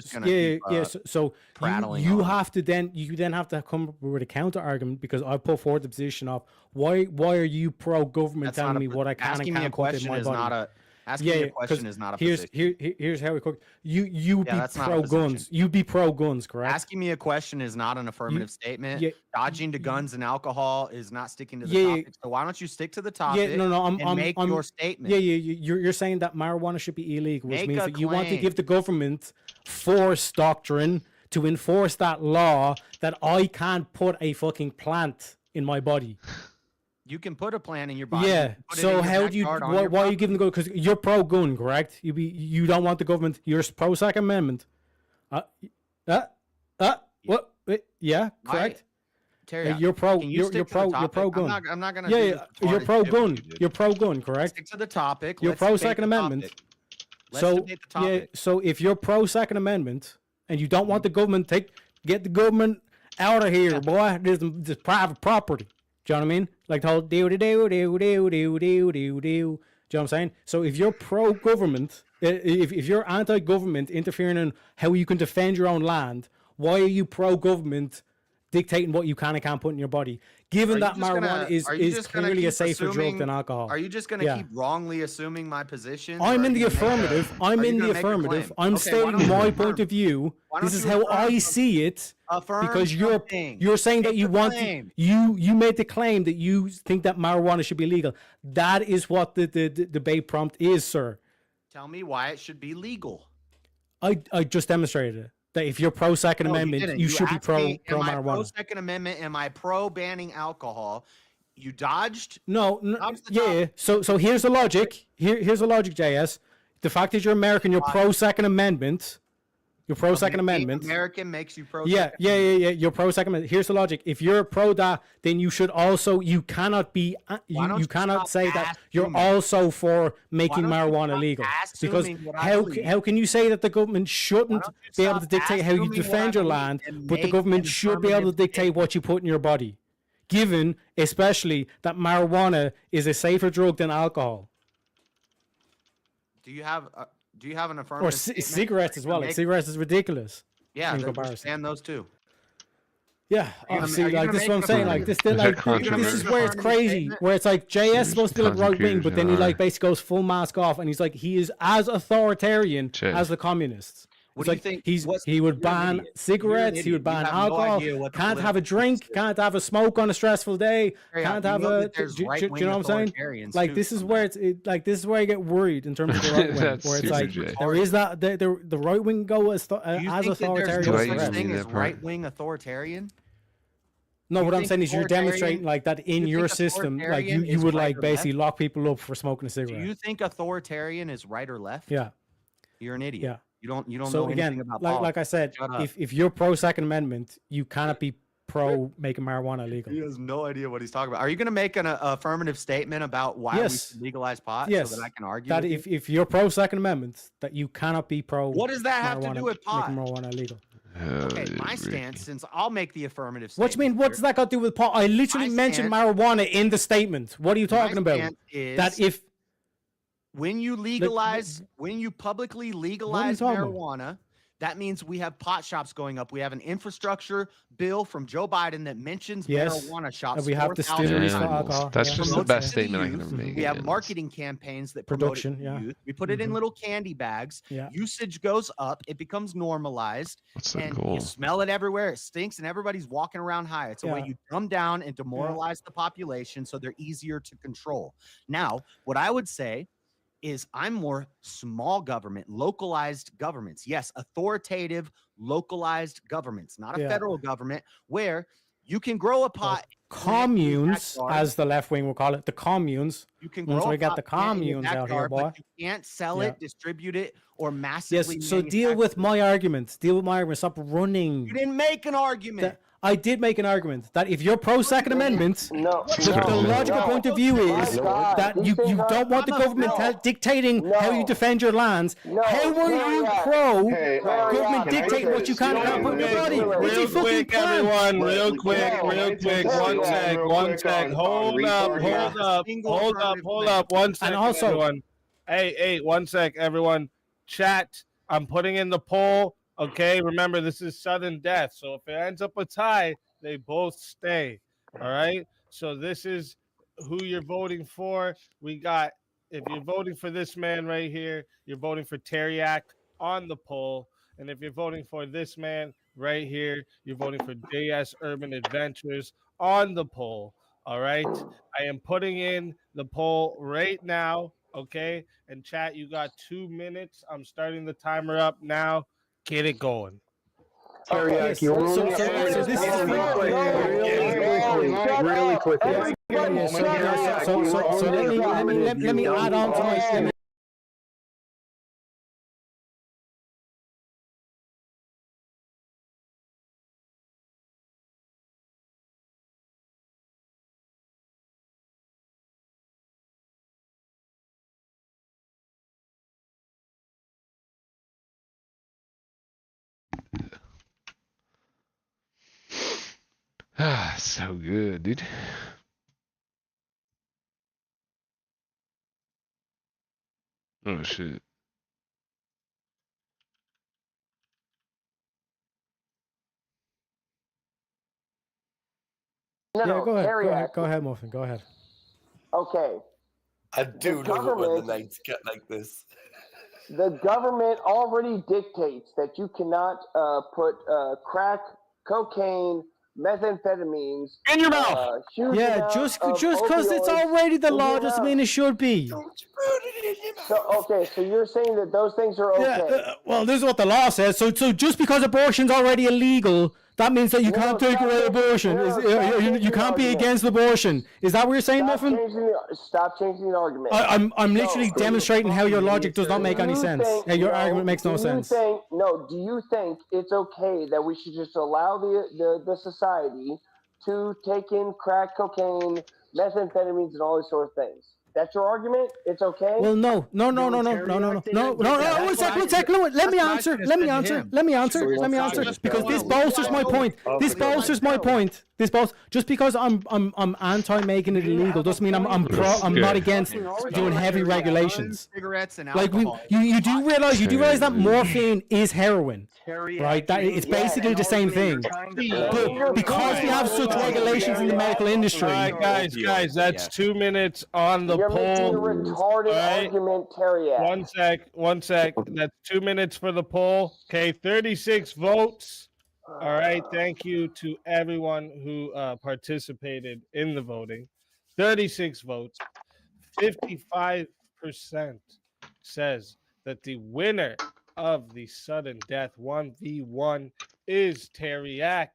So you have to then have to come up with a counter argument because I put forward the position of why are you pro government telling me what I can and can't put in my body? Asking me a question is not a position. Here's how we cook. You be pro guns. You be pro guns, correct? Asking me a question is not an affirmative statement. Dodging to guns and alcohol is not sticking to the topic. So why don't you stick to the topic? I'm make your statement. You're saying that marijuana should be illegal, which means that you want to give the government force doctrine to enforce that law that I can't put a fucking plant in my body. You can put a plant in your body. Yeah. So how do you? Why are you giving the go? Because you're pro gun, correct? You don't want the government. You're pro Second Amendment. What? Yeah, correct. Terry, you're pro. You're pro gun. I'm not gonna. You're pro gun. You're pro gun, correct? Stick to the topic. You're pro Second Amendment. So so if you're pro Second Amendment and you don't want the government, get the government out of here, boy. This is private property. Do you know what I mean? Like the whole do. Do you know what I'm saying? So if you're pro-government, if you're anti-government interfering in how you can defend your own land, why are you pro-government dictating what you can and can't put in your body? Given that marijuana is clearly a safer drug than alcohol. Are you just going to keep wrongly assuming my position? I'm in the affirmative. I'm stating my point of view. This is how I see it. Because you're saying that you want you made the claim that you think that marijuana should be legal. That is what the debate prompt is, sir. Tell me why it should be legal. I just demonstrated it. That if you're pro Second Amendment, you should be pro marijuana. Pro Second Amendment? Am I pro banning alcohol? You dodged. No. So here's the logic. Here's the logic, JS. The fact that you're American, you're pro Second Amendment. You're pro Second Amendment. American makes you pro. Yeah. You're pro Second Amendment. Here's the logic. If you're pro that, then you should also. You cannot be. You cannot say that you're also for making marijuana legal. Because how can you say that the government shouldn't be able to dictate how you defend your land, but the government should be able to dictate what you put in your body, given especially that marijuana is a safer drug than alcohol. Do you have an affirmative or cigarettes as well? Like cigarettes is ridiculous. Yeah, and those two. Yeah, see, like this is what I'm saying. Like this is where it's crazy. Where it's like JS is supposed to be like right wing, but then he like basically goes full mask off, and he's like he is as authoritarian as the communists. What do you think? He would ban cigarettes. He would ban alcohol. Can't have a drink. Can't have a smoke on a stressful day. Can't have a. Do you know what I'm saying? Like this is where like this is where I get worried in terms of the right wing, where it's like there is that the right wing go as authoritarian. There's no such thing as right wing authoritarian. No, what I'm saying is you're demonstrating like that in your system, like you would like basically lock people up for smoking a cigarette. Do you think authoritarian is right or left? Yeah, you're an idiot. Yeah. You don't so know again, anything about like I said, if you're pro Second Amendment, you cannot be pro making marijuana legal. He has no idea what he's talking about. Are you going to make an affirmative statement about why we Yes. should legalize pot Yes. so that I can argue that with you? if you're pro Second Amendment, that you cannot be pro. What does that have to do with pot? Making marijuana legal. Okay, my stance, since I'll make the affirmative What statement. do you mean? What does that got to do with pot? I literally mentioned marijuana in the statement. What are you talking about? stance is That if when you legalize, when you publicly legalize talking about? marijuana, that means we have pot shops going up. We have an infrastructure bill from Joe Biden that mentions marijuana shops. And we have 4,000 distilleries for times. alcohol. That's yeah. just the Promotes best it to the statement I can youth. ever make. We have yeah. marketing campaigns that promote Production, it to yeah. youth. We put it in little candy bags. Yeah. Usage goes up. It becomes normalized. What's the and goal? you smell it everywhere. It stinks, and everybody's walking around high. It's a way Yeah. you dumb down and demoralize the population so they're easier to control. Now, what I would say is I'm more small government, localized governments. Yes, authoritative, localized governments, not a Yeah. federal government where you can grow a pot. Communes, as the left wing will call it, the communes. You can Once grow we a get pot the plant in your communes out here, backyard, boy. but you can't sell Yeah. it, distribute it, or massively. Yes. So deal with my argument. Deal with my argument. Stop running. You didn't make an argument. I did make an argument that if you're pro Second Amendment, the logical point of view is that you don't want the government dictating how you defend your lands. How are you pro government dictating what you can and can't put in your body? It's a Real fucking quick, plan. everyone. Real quick. One sec. Hold up. One sec, And also- everyone. Hey, 1 sec, everyone. Chat. I'm putting in the poll. Okay, remember this is sudden death. So if it ends up a tie, they both stay. All right. So this is who you're voting for. We got, if you're voting for this man right here, you're voting for Teriak on the poll. And if you're voting for this man right here, you're voting for JS Urban Adventures on the poll. All right. I am putting in the poll right now. Okay. And chat, you got 2 minutes. I'm starting the timer up now. Get it going. Teriak, you're ruling it. so this is really quickly. So let me add on to my. Ah, so good, dude. Oh shit. Yeah, go ahead. Go ahead, Muffin. Go ahead. Okay. I do love it when the nights get like this. The government already dictates that you cannot put crack, cocaine, methamphetamines in your mouth. Yeah, just because it's already the law doesn't mean it should be. So you're saying that those things are okay? Yeah, well, this is what the law says. So just because abortion's already illegal, that means that you can't take away abortion. You can't be against abortion. Is that what you're saying, Muffin? Stop changing the argument. I'm literally demonstrating how your logic does not make any sense. How your argument makes no sense. Do you think it's okay that we should just allow the society to take in crack, cocaine, methamphetamines, and all these sort of things? That's your argument? It's okay? Well, no. One sec. Let me answer. Because this bolsters my point. Just because I'm anti making it illegal doesn't mean I'm not against doing heavy regulations. Cigarettes and Like alcohol. you do realize that morphine is heroin, right? That it's basically the same thing. But because we have such regulations in the medical industry, All right, guys, that's 2 minutes on the You're making a poll. retarded argument, Teriak. 1 sec. That's 2 minutes for the poll. Okay, 36 votes. All right, thank you to everyone who participated in the voting. 36 votes. 55% says that the winner of the sudden death 1v1 is Teriak.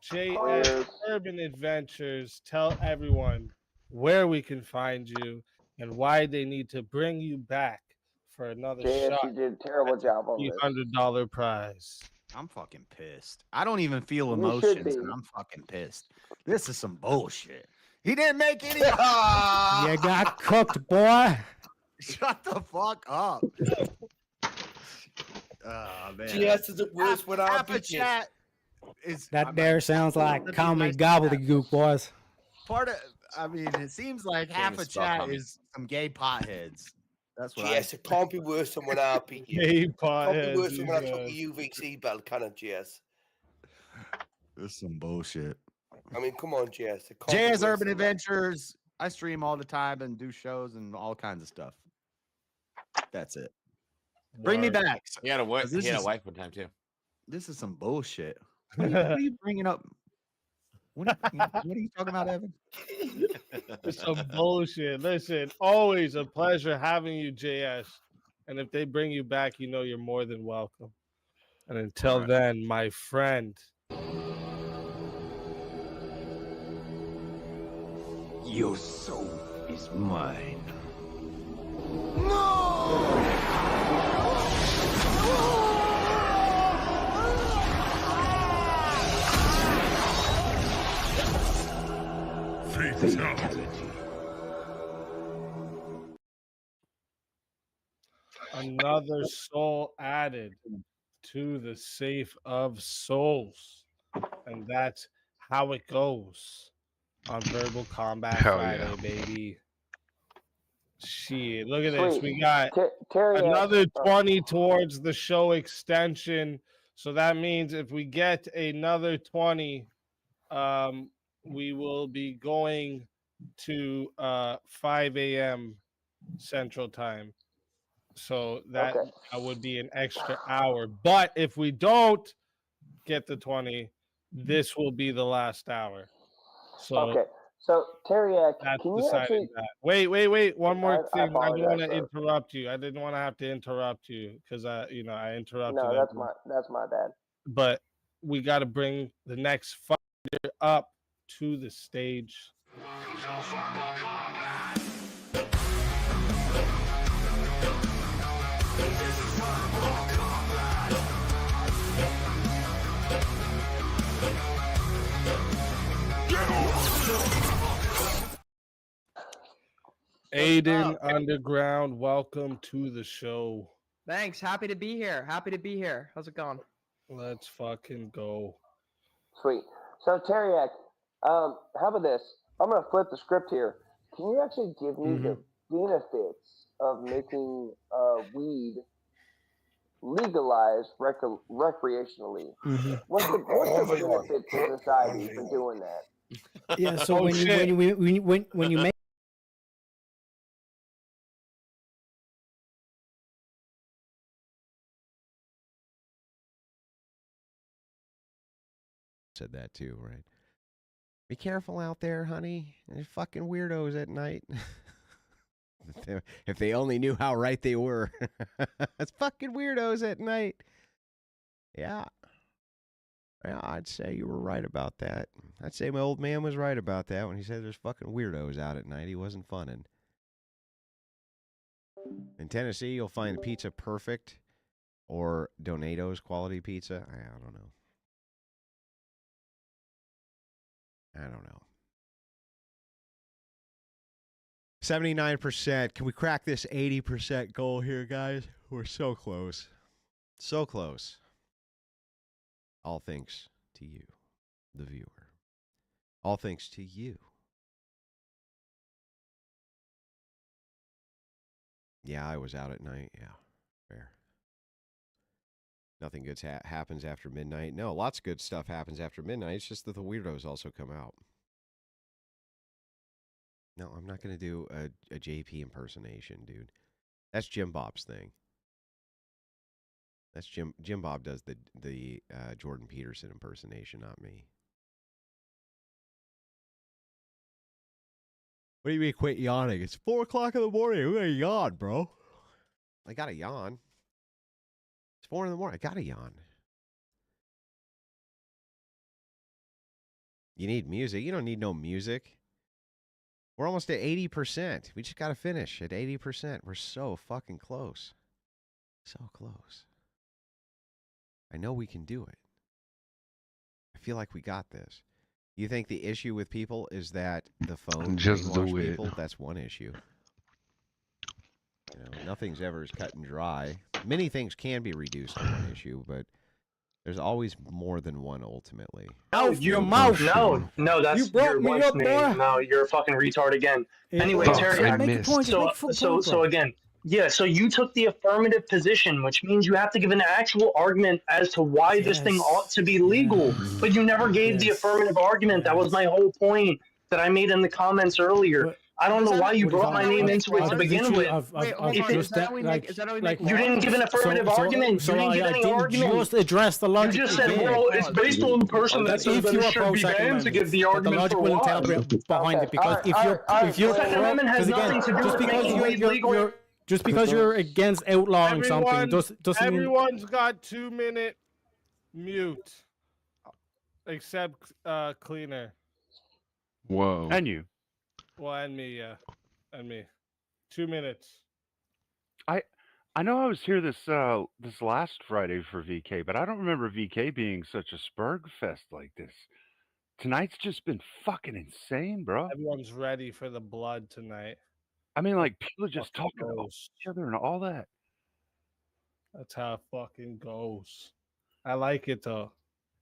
JS Urban Adventures, tell everyone where we can find you and why they need to bring you back for another JS, shot. you did a terrible job on this. $300 prize. I'm fucking pissed. I don't even feel You should emotions, be. and I'm fucking pissed. This is some bullshit. He didn't make any. You got cooked, boy. Shut the fuck up. Oh man. GS is it worse when I half a beat you? chat is That there sounds like That'd be call me nice to gobbledygook, boys. part of. I mean, it seems like half a Famous spell chat coming. is some gay potheads. That's what GS, it can't be worse than when I beat you. Gay It can't be potheads, worse than when I he took a says. UVC belt, can it, GS? This is some bullshit. I mean, come on, GS. It can't be JS worse Urban than that. Adventures. I stream all the time and do shows and all kinds of stuff. That's it. Bring me Word. back. He had a wife. 'Cause this He had a is- wife one time too. This is some bullshit. What are you bringing up? What are you talking about, Evan? It's some bullshit. Listen, always a pleasure having you, JS. And if they bring you back, you know you're more than welcome. And until right. then, my friend. Your soul is mine. Fatality. Another soul added to the safe of souls. And that's how it goes on Verbal Combat Hell Friday, yeah. baby. Shit, look at this. Sweet. We got Terry, another 20 towards the show extension. So that means if we get another 20, we will be going to 5 a.m. Central Time. So that would be an extra hour. But if we don't get the 20, this will be the last hour. So Okay. So Teriak, that's can you decided actually? that. Wait. One more I thing. I don't want to apologize, sir. interrupt you. I didn't want to have to interrupt you because I interrupted. No, everyone. that's my bad. But we got to bring the next fighter up to the stage. Aiden Underground, welcome to the show. Thanks. Happy to be here. Happy to be here. How's it going? Let's fucking go. Sweet. So Teriak, how about this? I'm gonna flip the script here. Can you actually give me the benefits of making weed legalized recreationally? What's the benefit to society for doing that? Yeah. So when you make said that too, right? Be careful out there, honey. There's fucking weirdos at night. If they only knew how right they were. It's fucking weirdos at night. Yeah. Yeah, I'd say you were right about that. I'd say my old man was right about that when he said there's fucking weirdos out at night. He wasn't funning. In Tennessee, you'll find Pizza Perfect or Donato's quality pizza. I don't know. I don't know. 79%. Can we crack this 80% goal here, guys? We're so close. So close. All thanks to you, the viewer. All thanks to you. Yeah, I was out at night. Yeah, fair. Nothing good happens after midnight. No, lots of good stuff happens after midnight. It's just that the weirdos also come out. No, I'm not going to do a JP impersonation, dude. That's Jim Bob's thing. That's Jim Bob does the Jordan Peterson impersonation, not me. What do you mean quit yawning? It's 4 o'clock in the morning. What a yawn, bro. I got a yawn. It's 4 in the morning. I got a yawn. You need music. You don't need no music. We're almost at 80%. We just got to finish at 80%. We're so fucking close. So close. I know we can do it. I feel like we got this. You think the issue with people is that the phone Just do brainwash it. people? That's one issue. You know, nothing's ever as cut and dry. Many things can be reduced to one issue, but there's always more than one ultimately. No, your mouth. No, that's You brought your me wife's up, name. boy. No, you're a fucking retard again. Anyway, Fuck, Terry, I Make a missed. point. Just make a full point, bro. again, yeah, so you took the affirmative position, which means you have to give an actual argument as to why this thing ought to be legal. But you never gave the affirmative argument. That was my whole point that I made in the comments earlier. I don't know why you brought my name into it to begin with. Is that how we make You didn't give an affirmative argument. So you didn't give I any didn't argument. just address the logic. You just said, well, it's based on the person that says that it should be banned to give the argument logic for will why. behind it, because if you're Second Amendment has nothing to do with making weed legal. Just because you're against outlawing something doesn't mean... Everyone's got 2-minute mute, except Cleaner. Whoa. And you. Well, and me, yeah, and me. 2 minutes. I know I was here this last Friday for VK, but I don't remember VK being such a spurg fest like this. Tonight's just been fucking insane, bro. Everyone's ready for the blood tonight. I mean, like, people are just talking about each other and all that. That's how it fucking goes. I like it though.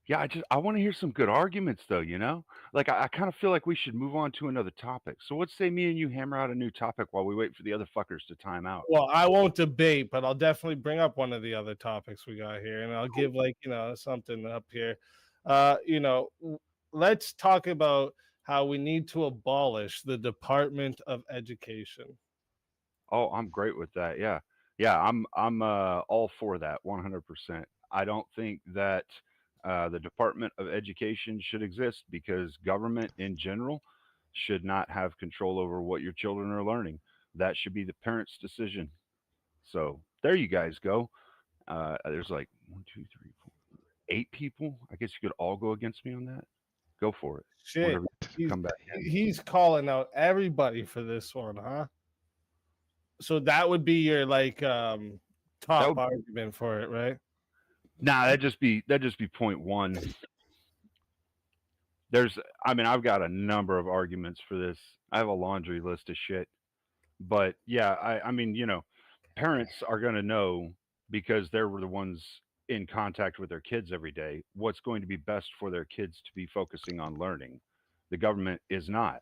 Yeah, I want to hear some good arguments though, you know? Like I kind of feel like we should move on to another topic. So let's say me and you hammer out a new topic while we wait for the other fuckers to time out. Well, I won't debate, but I'll definitely bring up one of the other topics we got here, and I'll give something up here. Let's talk about how we need to abolish the Department of Education. Oh, I'm great with that. Yeah. Yeah, I'm all for that 100%. I don't think that the Department of Education should exist because government in general should not have control over what your children are learning. That should be the parents' decision. So there you guys go. There's like 1, 2, 3, 4, 8 people. I guess you could all go against me on that. Go for it. Shit. He's calling out everybody for this one, huh? So that would be your top argument for it, right? Nah, that'd just be point one. I've got a number of arguments for this. I have a laundry list of shit. But yeah, I mean, parents are going to know because they were the ones in contact with their kids every day what's going to be best for their kids to be focusing on learning. The government is not.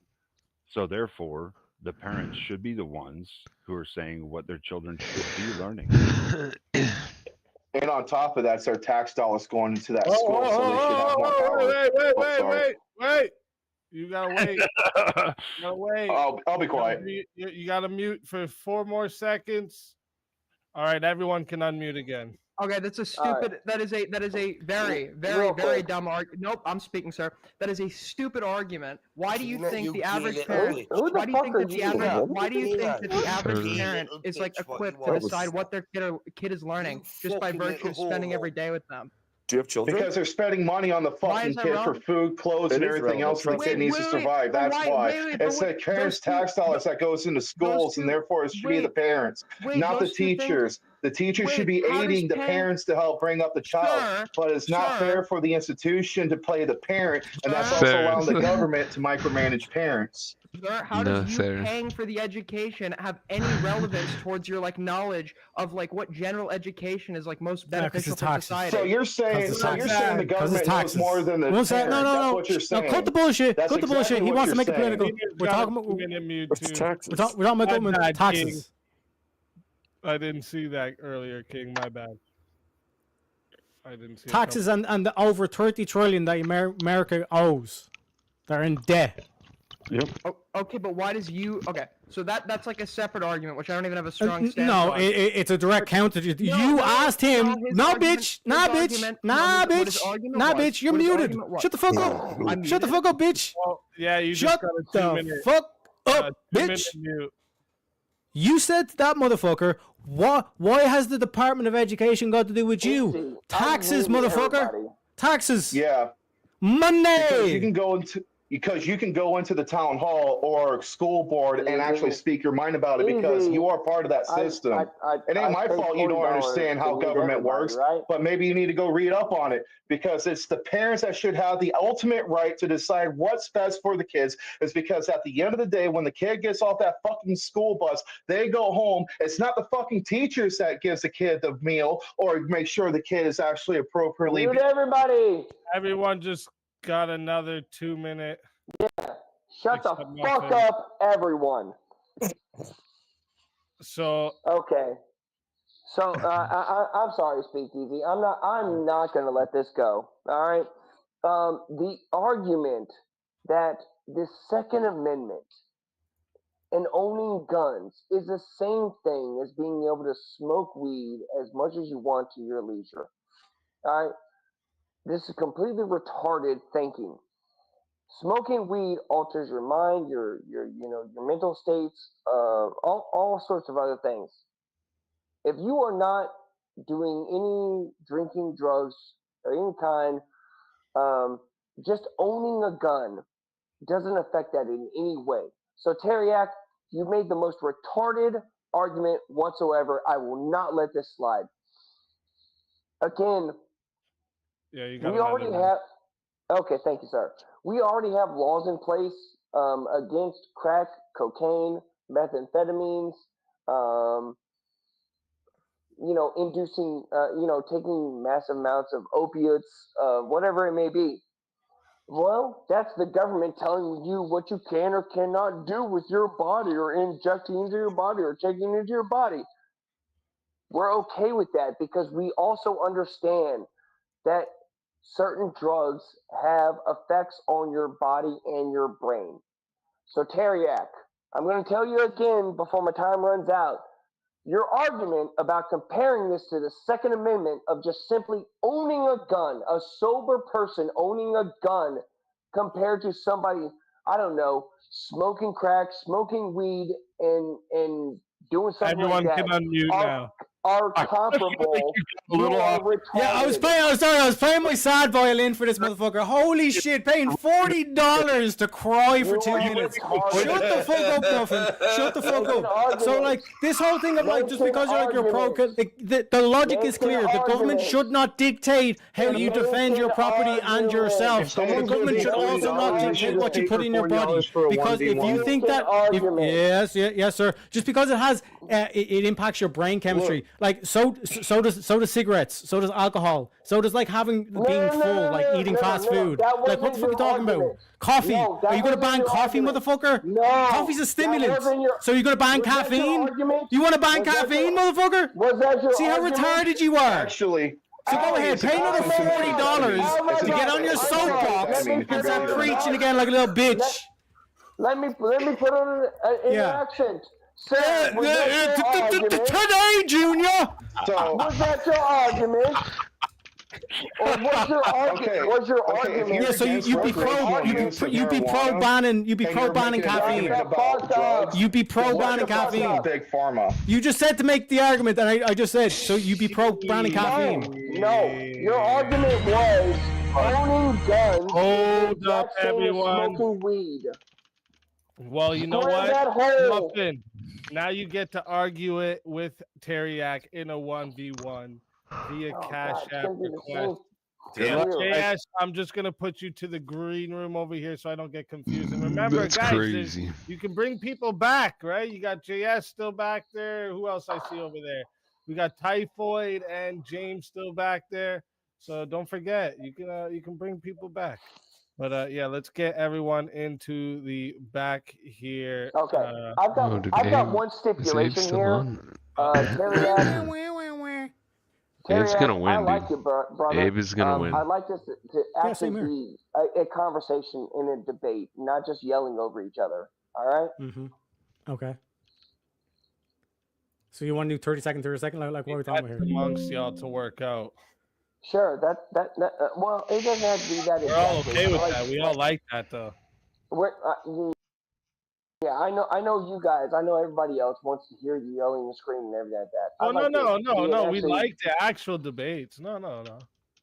So therefore, the parents should be the ones who are saying what their children should be learning. And on top of that, it's their tax dollars going into that school, so they should have more power. Wait. You gotta wait. I'll be quiet. You gotta mute for 4 more seconds. All right, everyone can unmute again. Okay, that's a stupid. That is a very, very, very dumb argument. Nope, I'm speaking, sir. That is a stupid argument. Why do you think the average parent? Why do you think that the average? Why do you think that the average parent is like equipped to decide what their kid is learning just by virtue of spending every day with them? Do you have children? Because they're spending money on the fucking kid for food, clothes, and everything else the kid needs to survive. That's why. It's the parents' tax dollars that goes into schools, and therefore it should be the parents, not the teachers. The teacher should be aiding the parents to help bring up the child, but it's not fair for the institution to play the parent, and that's also allowing the government to micromanage parents. Sir, how does you paying for the education have any relevance towards your knowledge of what general education is most beneficial for society? So you're saying the government knows more than the parents. That's what you're saying. No, cut the bullshit. Cut the bullshit. He wants to make it political. We're talking about taxes. I didn't see that earlier, King. My bad. I didn't see taxes and the over 30 trillion that America owes. They're in debt. Yep. Okay, but why does you? Okay, so that's a separate argument, which I don't even have a strong stance no, on. it's a direct counter. You asked him. No, bitch. Nah, bitch. Nah, bitch. Nah, bitch. You're muted. Shut the fuck up. Shut the fuck up, bitch. Well, yeah, you shut just got a 2-minute. Fuck up, bitch. You said to that motherfucker, why has the Department of Education got to do with you? Taxes, motherfucker. Taxes. Yeah. Money. Because you can go into because you can go into the town hall or school board and actually speak your mind about it because you are part of that system. It ain't my fault you don't understand how government works, right? but maybe you need to go read up on it because it's the parents that should have the ultimate right to decide what's best for the kids. It's because at the end of the day, when the kid gets off that fucking school bus, they go home. It's not the fucking teachers that gives the kid the meal or make sure the kid is actually appropriately. Mute everybody. Everyone just got another 2-minute. Yeah. Shut the fuck up, everyone. So okay. So I'm sorry, Speakeasy. I'm not gonna let this go. All right. The argument that the Second Amendment and owning guns is the same thing as being able to smoke weed as much as you want to your leisure. All right. This is completely retarded thinking. Smoking weed alters your mind, your mental states, all sorts of other things. If you are not doing any drinking, drugs, or any kind, just owning a gun doesn't affect that in any way. So Teriak, you made the most retarded argument whatsoever. I will not let this slide. Again, yeah, you got we already have. Okay, thank you, sir. We already have laws in place against crack, cocaine, methamphetamines, inducing, taking massive amounts of opiates, whatever it may be. Well, that's the government telling you what you can or cannot do with your body or injecting into your body or taking into your body. We're okay with that because we also understand that certain drugs have effects on your body and your brain. So, Teriak, I'm going to tell you again before my time runs out. Your argument about comparing this to the Second Amendment of just simply owning a gun, a sober person owning a gun, compared to somebody, I don't know, smoking crack, smoking weed, and doing something Everyone like that. can unmute now. Are comparable. You are retarded. Yeah, I was playing my sad violin for this motherfucker. Holy shit, paying $40 to cry for 2 minutes. Shut the fuck up, Muffin. Shut the fuck up. So like this whole thing of like just because you're pro, the logic is clear. The government should not dictate how you defend your property and yourself. The government should also not dictate what you put in your body. Because if you think that, yes, sir. Just because it has, it impacts your brain chemistry. Like so does cigarettes, so does alcohol, so does like being full, like eating fast food. Like what the fuck are you talking about? Coffee? Are you gonna ban coffee, motherfucker? No. Coffee's a stimulant. So you're gonna ban caffeine? You wanna ban caffeine, motherfucker? See how retarded you are. Actually. So go ahead, pay another $40 to get on your soapbox and start preaching again like a little bitch. Let me put on an accent. Sir, today, Junior. Was that your argument? Or what's your argument? What's your argument? Yeah, so you'd be pro banning caffeine. You'd be pro banning caffeine. Big pharma. You just said to make the argument that I just said. So you'd be pro banning caffeine. No, your argument was owning guns. Hold up, everyone. Smoking weed. Well, you know what, Muffin? Now you get to argue it with Teriak in a 1v1 via Cash App request. JS, I'm just gonna put you to the green room over here so I don't get confused. And remember, guys, you can bring people back, right? You got JS still back there. Who else I see over there? We got Typhoid and James still back there. So don't forget, you can bring people back. But yeah, let's get everyone into the back here. Okay, I've got one stipulation here. Abe's gonna win, I like you, brother. Abe is gonna win. I'd like this to actually be a conversation and a debate, not just yelling over each other. All right? Mm-hmm. Okay. So you want to do 30 second, like what we're talking about here? Amongst y'all to work out. Sure, well, it doesn't have to be that. We're all okay with that. We all like that, though. Yeah, I know you guys. I know everybody else wants to hear you yelling and screaming and everything like that. No. We like the actual debates. No. Okay.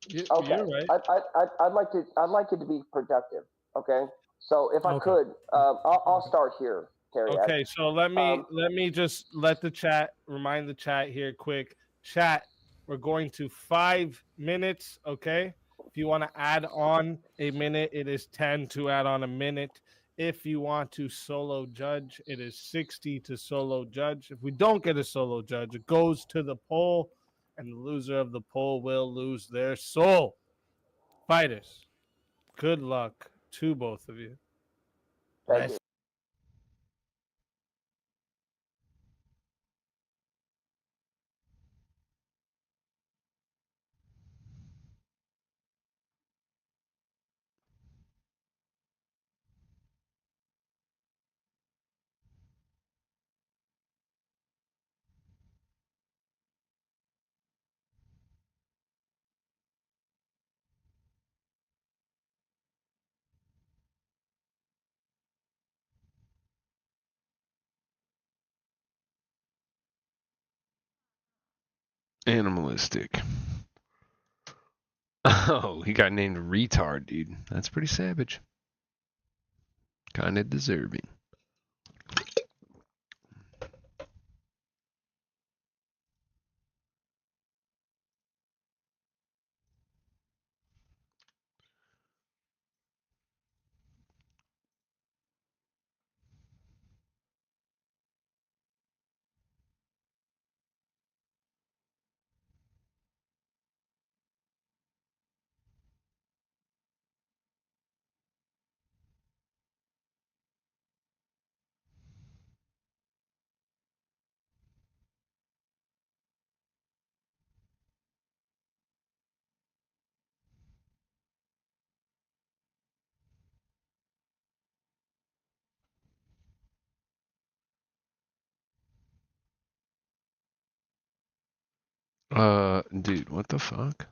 You're right. I'd like it to be productive. Okay. So if I could, I'll start here, Terry. Okay, so let me just let the chat remind the chat here quick. Chat, we're going to 5 minutes. Okay, if you want to add on a minute, it is 10 to add on a minute. If you want to solo judge, it is 60 to solo judge. If we don't get a solo judge, it goes to the poll, and the loser of the poll will lose their soul. Fighters, good luck to both of you. Thank you. Animalistic. Oh, he got named retard, dude. That's pretty savage. Kind of deserving. Dude, what the fuck?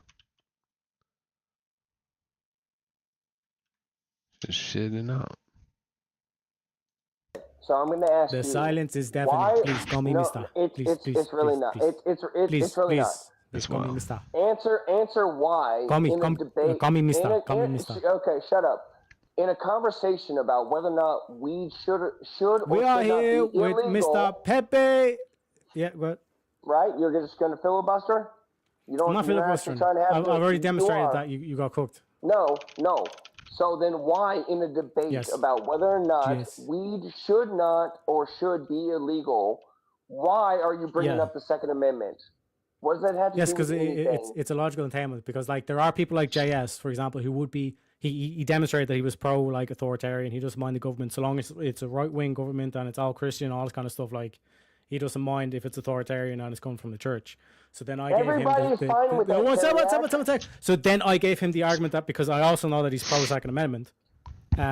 Just shitting out. So I'm going to ask you. The silence is definitely. Please call me Mister. It's really not. It's really not. Please call me Mister. Answer why Call me. in a debate. Call me Mister. Call me Mister. Okay, shut up. In a conversation about whether or not weed should or We are should not here be with illegal, Mr. Pepe. Yeah, good. right? You're just going to filibuster? You don't. I'm not you're filibustering. actually trying to have I've already you demonstrated are. that you got cooked. No. So then why in a debate about whether or not weed should not or should be illegal, why are you bringing up the Second Amendment? What does that have to do because with anything? it's a logical entailment. Because like there are people like JS, for example, who would be he demonstrated that he was pro like authoritarian. He doesn't mind the government so long as it's a right wing government and it's all Christian, all this kind of stuff. Like he doesn't mind if it's authoritarian and it's coming from the church. So then I gave him one sec. So then I gave him the argument that because I also know that he's pro Second Amendment.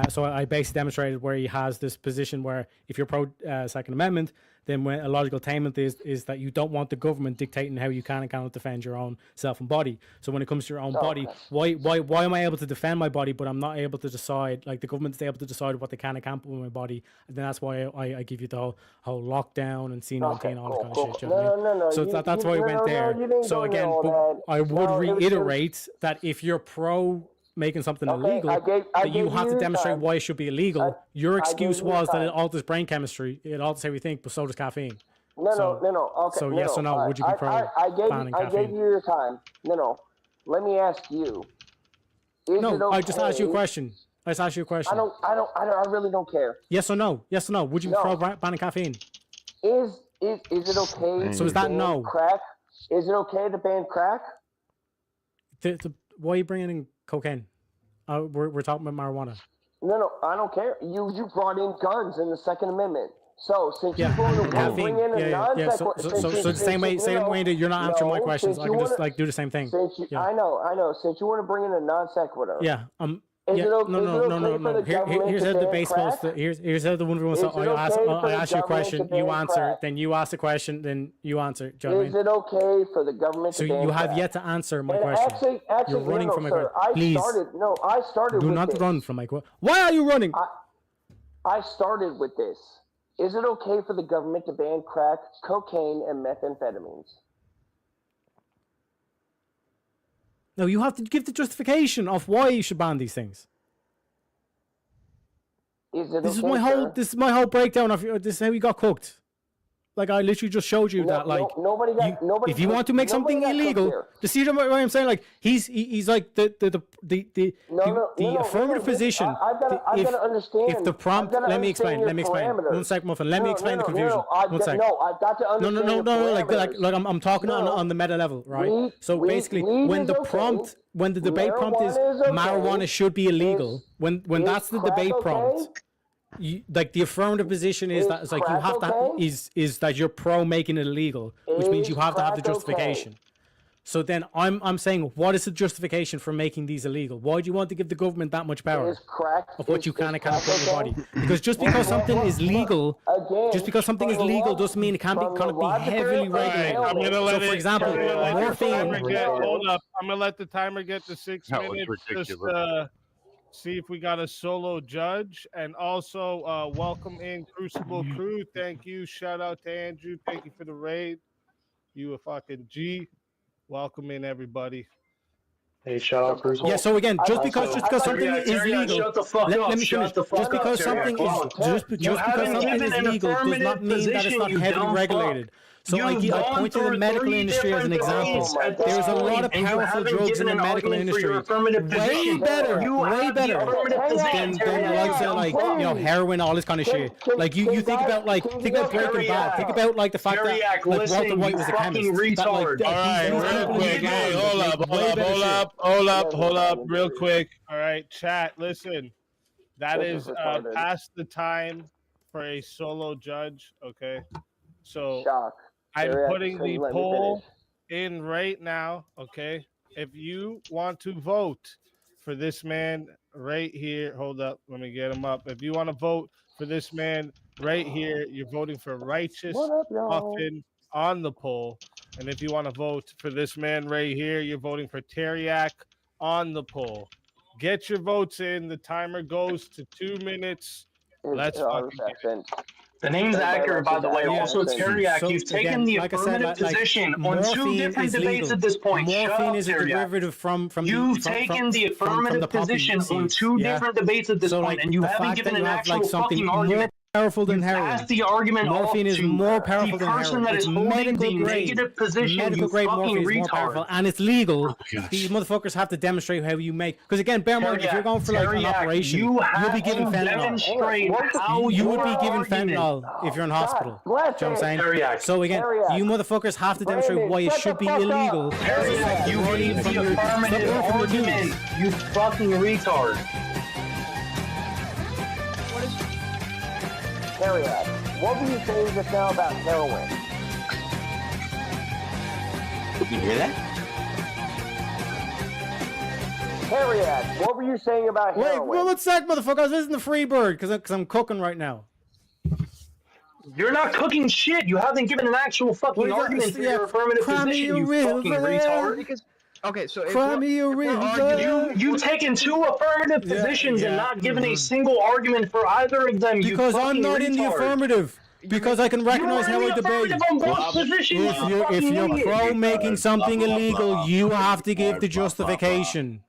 So I basically demonstrated where he has this position where if you're pro Second Amendment, then when a logical attainment is that you don't want the government dictating how you can and cannot defend your own self and body. So when it comes to your own body, why am I able to defend my body, but I'm not able to decide, like the government is able to decide what they can and can't put with my body? And then that's why I give you the whole lockdown and C19, all that kind of shit. You know what I mean? No. So that's why I went there. So again, I would reiterate that if you're pro making something illegal, you have to demonstrate why it should be illegal. Your excuse was that it alters brain chemistry, it alters how we think, but so does caffeine. No. Okay. So yes or no, would you be pro banning caffeine? I gave you your time. No. Let me ask you. I just asked you a question. I really don't care. Yes or no? Yes or no? Would you be pro banning caffeine? Is it okay? So is that no? Crack? Is it okay to ban crack? Why are you bringing in cocaine? We're talking about marijuana. No, I don't care. You brought in guns in the Second Amendment. So since you're going to bring in a non-sequitur, so the same way that you're not answering my questions, I can just like do the same thing. I know. Since you want to bring in a non-sequitur. Yeah. No. Here's how the debate supposed to. Here's how the wonderful. So I ask you a question, you answer, then you ask a question, then you answer. Do you know what I mean? Is it okay for the government to ban you have crack? yet to answer my question. Actually, you're running from my question. Please. I started do with not this. run from my question. Why are you running? I started with this. Is it okay for the government to ban crack, cocaine, and methamphetamines? No, you have to give the justification of why you should ban these things. This is my whole breakdown of this is how he got cooked. Like I literally just showed you that. Like if you want to make something illegal, to see what I'm saying, like he's like the affirmative position. I've got to understand. If the prompt, let me explain. 1 sec, Muffin. Let me explain the confusion. 1 sec. No, I've got to understand. No. Like I'm talking on the meta level, right? So basically, when the prompt, when the debate prompt is marijuana should be illegal, when that's the debate prompt. Like the affirmative position is that it's like you have to is that you're pro making it illegal, which means you have to have the justification. So then I'm saying, what is the justification for making these illegal? Why do you want to give the government that much power of what you can and cannot put in your body? Because just because something is legal, doesn't mean it can't be heavily regulated. I'm gonna let so, for example, morphine. Hold up, I'm gonna let the timer get to 6 minutes. Just see if we got a solo judge, and also welcome in Crucible Crew. Thank you. Shout out to Andrew. Thank you for the raid. You a fucking G. Welcome in everybody. Hey, shout out Crucible. Yeah, so again, just because something is legal, shut the fuck up. Let me finish. Just because something is legal does not mean that it's not heavily regulated. So I point to the medical industry as an example. There's a lot of powerful drugs in the medical industry, way better than like say like heroin, all this kind of shit. Like you think about Breaking Bad. Think about like the fact that like Walter White was a chemist. All right, real quick. Hey, hold up, real quick. All right, chat. Listen, that is past the time for a solo judge. Okay, so I'm putting the poll in right now. Okay, if you want to vote for this man right here, hold up, let me get him up. If you want to vote for this man right here, you're voting for Righteous Muffin on the poll. And if you want to vote for this man right here, you're voting for Teriak on the poll. Get your votes in. The timer goes to 2 minutes. Let's fucking get it. The name's accurate, by the way. Also, Teriak, you've taken the affirmative position on 2 different debates at this point. Morphine is a derivative from You've taken the affirmative position on 2 different debates at this point, and you haven't given an actual fucking argument. Powerful than heroin. That's the argument. Morphine is more powerful than heroin. That is medical grade. Medical grade morphine is more powerful, and it's legal. These motherfuckers have to demonstrate how you make. Because again, bear in mind, if you're going for like an operation, you'll be given fentanyl. You would be given fentanyl if you're in hospital. Do you know what I'm saying? So again, you motherfuckers have to demonstrate why it should be illegal. You need the affirmative argument. You fucking retard. Teriak, what were you saying just now about heroin? Did you hear that? Teriak, what were you saying about heroin? Wait, 1 sec, motherfucker. I was listening to Freebird because I'm cooking right now. You're not cooking shit. You haven't given an actual fucking argument for your affirmative position, you fucking retard. Okay, so you've taken 2 affirmative positions and not given a single argument for either of them. Because I'm not in the affirmative. Because I can recognize how I debate. If you're pro making something illegal, you have to give the justification.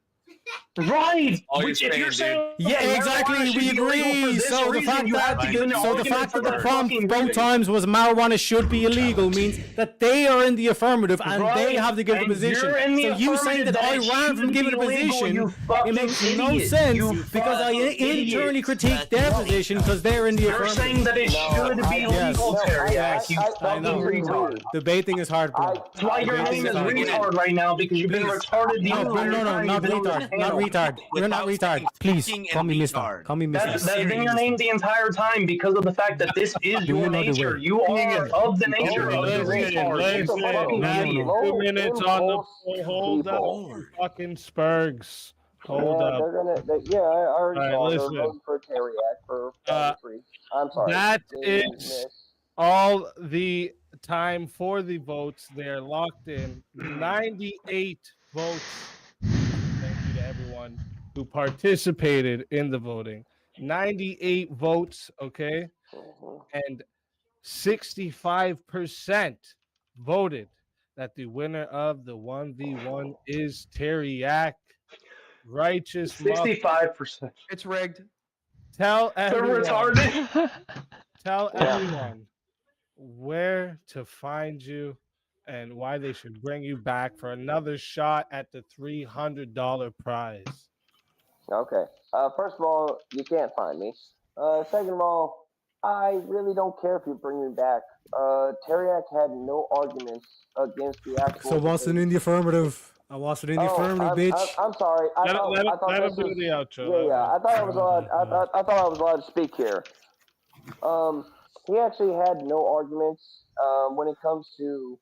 Right. Which if you're saying, yeah, exactly, we agree. So the fact that the prompt both times was marijuana should be illegal means that they are in the affirmative and they have to give the position. So you saying that I ran from giving a position, it makes no sense because I internally critique their position because they're in the affirmative. You're saying that it should be legal, Teriak. You fucking retard. Debating is hard, bro. That's why your name is retard right now, because you've been retarded the entire time. No, not retard. Not retard. You're not retard. Please call me Mr. Call me Mr. That's been your name the entire time because of the fact that this is your nature. You are of the nature of the retard. 2 minutes on the hold up, fucking Spurgs. Hold up. They're gonna. I already saw they're voting for Teriak for free. I'm sorry. That is all the time for the votes. They're locked in. 98 votes. Thank you to everyone who participated in the voting. 98 votes, okay? And 65% voted that the winner of the 1v1 is Teriak. Righteous 65%. It's rigged. Tell They're everyone. retarded. Tell everyone where to find you and why they should bring you back for another shot at the $300 prize. Okay. First of all, you can't find me. Second of all, I really don't care if you bring me back. Teriak had no arguments against the actual. So what's in the affirmative? I watched it in the affirmative, bitch. I'm sorry. I thought let him this do was, the outro. Yeah. I thought I was allowed. I thought I was allowed to speak here. He actually had no arguments when it comes to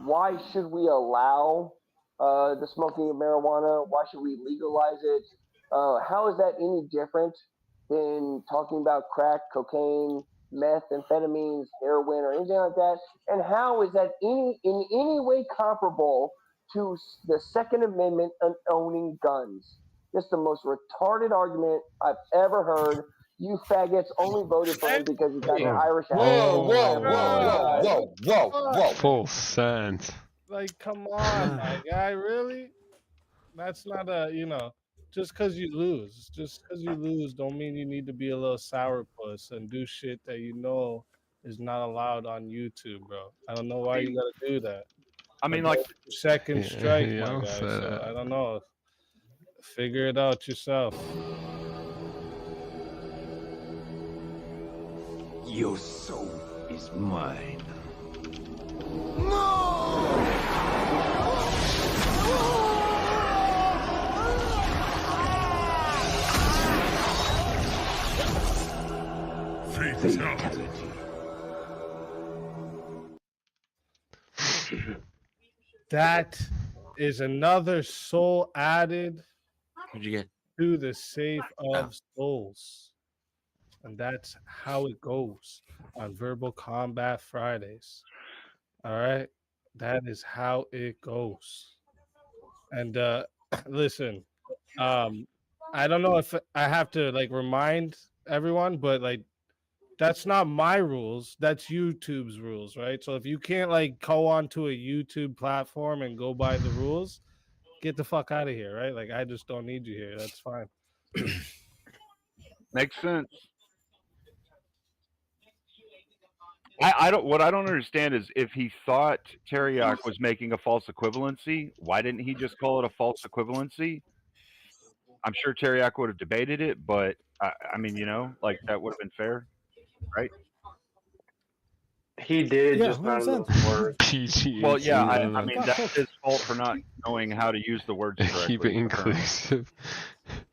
why should we allow the smoking of marijuana? Why should we legalize it? How is that any different than talking about crack, cocaine, methamphetamines, heroin, or anything like that? And how is that in any way comparable to the Second Amendment on owning guns? Just the most retarded argument I've ever heard. You faggots only voted for him because he got an Irish accent. Whoa. Full sense. Like, come on, my guy, really? That's not just because you lose. Just because you lose don't mean you need to be a little sourpuss and do shit that you know is not allowed on YouTube, bro. I don't know why you gotta do that. I mean, But like, that's your second strike, yeah, my I'll guy. say So that. I don't know. Figure it out yourself. Your soul is mine. Fatality. That is another soul added What'd you get? to the Safe of Souls. And that's how it goes on Verbal Combat Fridays. All right. That is how it goes. And listen, I don't know if I have to like remind everyone, but like that's not my rules. That's YouTube's rules, right? So if you can't like go onto a YouTube platform and go by the rules, get the fuck out of here, right? Like I just don't need you here. That's fine. makes sense. I don't. What I don't understand is if he thought Teriak was making a false equivalency, why didn't he just call it a false equivalency? I'm sure Teriak would have debated it, but I mean, like that would have been fair, right? He did, Yeah, just not 100%. enough words. PG. Well, yeah. I mean, that's his fault for not knowing how to use the words correctly. Keep it inclusive.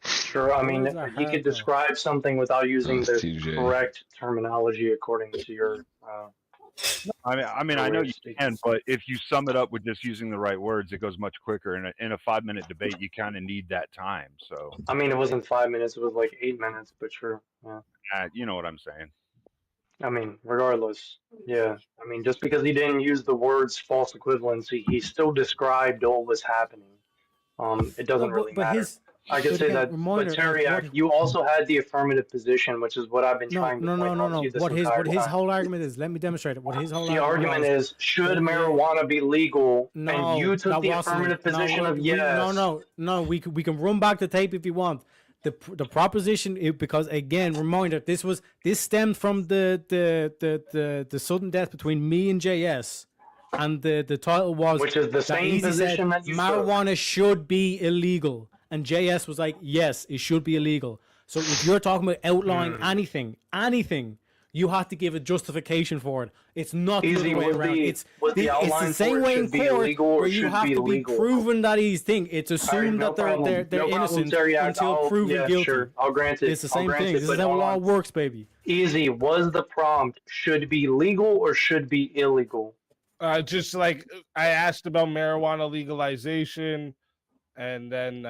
Sure, I mean, he could describe something without using the TJ. correct terminology according to your. I mean, I know you can, but if you sum it up with just using the right words, it goes much quicker. In a 5-minute debate, you kind of need that time. So, I mean, it wasn't 5 minutes; it was like 8 minutes. But sure, yeah. you know what I'm saying. I mean, regardless, yeah. I mean, just because he didn't use the words false equivalency, he still described all this happening. It doesn't really matter. I can say that, but Teriak, you also had the affirmative position, which is what I've been trying to point out to you this entire What his time. whole argument is, let me demonstrate it. What his whole The argument is, should marijuana be legal? And you took the affirmative position of yes. No. We can run back the tape if you want. The proposition, because again, reminder, this stemmed from the sudden death between me and JS. And the title was, which is the same position that you marijuana took. should be illegal, and JS was like, yes, it should be illegal. So if you're talking about outlawing anything, you have to give a justification for it. It's not the other way around. It's the same way in court where you have to be proven that he's thing. It's assumed that they're innocent until proven guilty. Sure. I'll grant it. It's the same thing. This is how law works, baby. Easy. Was the prompt should be legal or should be illegal? Just like I asked about marijuana legalization, and then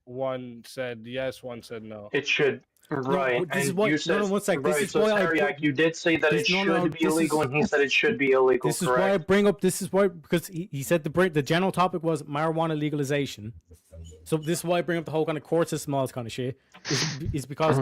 one said yes, one said no. It should. Right. No, this is and why, you said, no, one sec. This right, is so why Teriak, you did say that it should be illegal, and he said it should be illegal. This is why I bring up. This is why, because he said the general topic was marijuana legalization. So this is why I bring up the whole kind of court system, all this kind of shit. Is because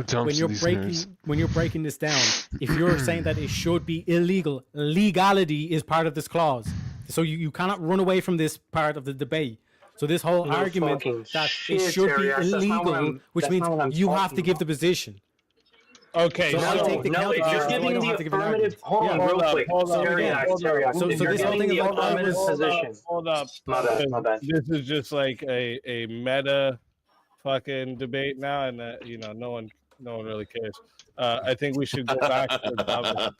when you're breaking this down, if you're saying that it should be illegal, legality is part of this clause. So you cannot run away from this part of the debate. So this whole argument that it should be illegal, which means you have to give the position. Okay, So so I'll take the no, counter if you're so I giving don't the have to give an affirmative, argument. hold on, Yeah. real quick, Teriyaki. So If this you're whole giving thing the of like I affirmative was position. Hold up. My bad, my bad. This is just like a meta fucking debate now, and you know, no one really cares. I think we should go back to the topic.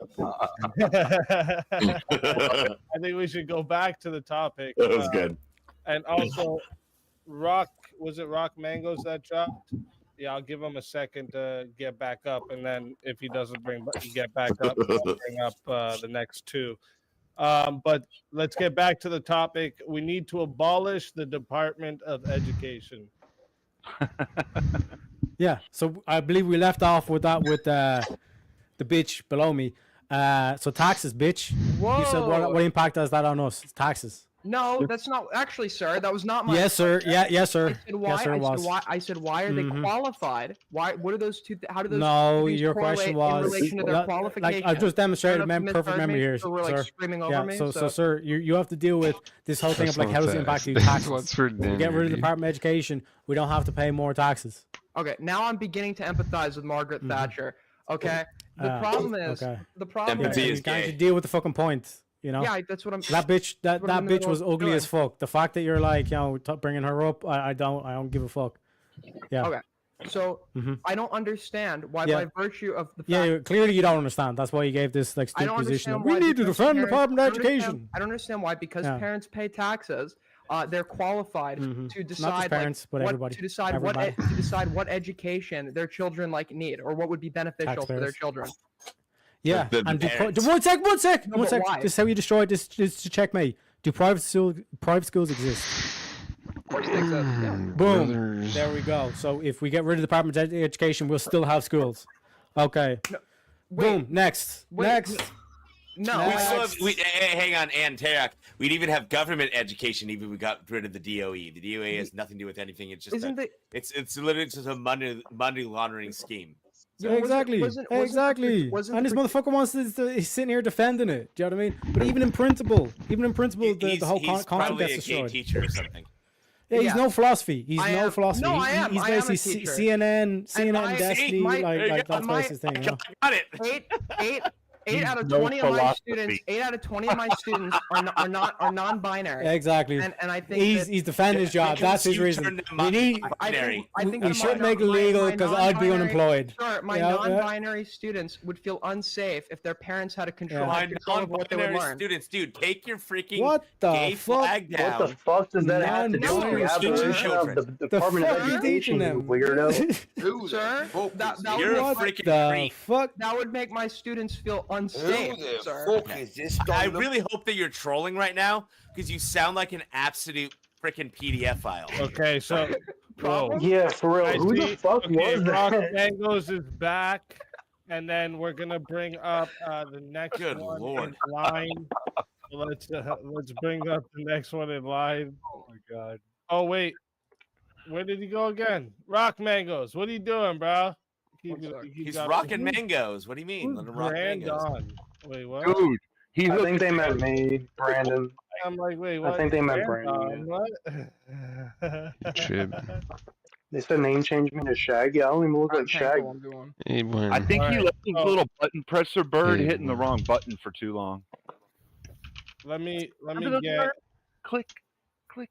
I think we should go back to the topic. That was good. And also, Rock Mangoes that dropped? Yeah, I'll give him a second to get back up, and then if he doesn't get back up, I'll bring up the next two. But let's get back to the topic. We need to abolish the Department of Education. Yeah, so I believe we left off with that with the bitch below me. So taxes, bitch. You said what impact does that on us? Taxes. No, that's not actually, sir. That was not my. Yes, sir. question. Yeah, yes, sir. I said why. Yes, sir, it I said was. why. I said why are they Mhm. qualified? Why? What are those two? How do those? No, duties your correlate question in was relation to their like qualifications? I just demonstrated I don't know if you perfect misheard memory me, here, or were like sir. screaming over Yeah, me. so sir, you have to deal with this whole thing That's of like not how does it fair. impact you This taxes? one's for If we get dinner, rid of the dude. Department of Education, we don't have to pay more taxes. Okay, now I'm beginning to empathize with Margaret Thatcher. Okay, the problem is okay. the problem Yeah, is you can't deal with the fucking point. You know. Yeah, that's what I'm. That bitch, that what I'm in the bitch middle was of ugly doing. as fuck. The fact that you're like, you know, bringing her up, I don't give a fuck. Yeah. Okay, so Mhm. I don't understand why, Yeah. by virtue of the fact. Yeah, clearly you don't understand. That's why you gave this like I stupid don't position. understand We why. need to because defend the parents- Department I of don't understand- Education. I don't understand why, because Yeah. parents pay taxes. They're qualified to decide parents, but what everybody. to decide Everybody. to decide what education their children like need, or what would be beneficial for their Taxpayers. children. Yeah, The and parents. one sec. No, but why? This is how you destroy this. Just to check me. Do private schools exist? Of course they exist. Yeah. Boom. Brothers. There we go. So if we get rid of the Department of Education, we'll still have schools. Okay. Boom. Next. Next. No. We still have, hang on, Ann Tarak. We'd even have government education even if we got rid of the DOE. The DOE has nothing to do with anything. It's just it's literally just a money laundering scheme. Yeah, exactly. Exactly. And this motherfucker wants to he's sitting here defending it. Do you know what I mean? But even in principle, the whole he's concept probably gets a gay destroyed. teacher or something. Yeah, he's no philosophy. He's no philosophy. No, I am. He's I am a basically teacher. CNN my- Destiny, my- like that's my- his thing. You know? Got it. Eight out of No 20 of my philosophy. students. 8 out of 20 of my students are non-binary. Exactly. And I think he's defending his job. That's his reason. We need. I think we should make it legal because I'd be unemployed. Sure, my Yeah, non-binary students would feel unsafe if their parents had a control, My control of what they would non-binary learn. students, dude, take your freaking What the gay fuck? flag down. What the fuck does that have to do with the abolition of the Department of fuck are you Education, teaching you them? weirdo? Sir, that You're a would make freaking the freak. fuck? that would make my students feel unsafe, sir. I really hope that you're trolling right now because you sound like an absolute freaking PDF file. Okay, so whoa. Yeah, for real. I Who the see- fuck okay, was Rock that? Mangoes is back, and then we're gonna bring up the next Good one Lord. in line. Let's bring up the next one in line. Oh my god. Oh wait, where did he go again? Rock Mangoes, what are you doing, bro? He's rocking mangoes. What do you mean? Let him rock Grand mangoes. on. Wait, what? Dude, I think they meant me, Brandon. I'm like, wait, what? I think they meant Grand Brandon. on, what? Shit. They said name change me to Shaggy. I don't even look like Shaggy. He won. I think he Alright, left his so- little button presser bird Hey, hitting the man. wrong button for too long. Let me get. Click, click,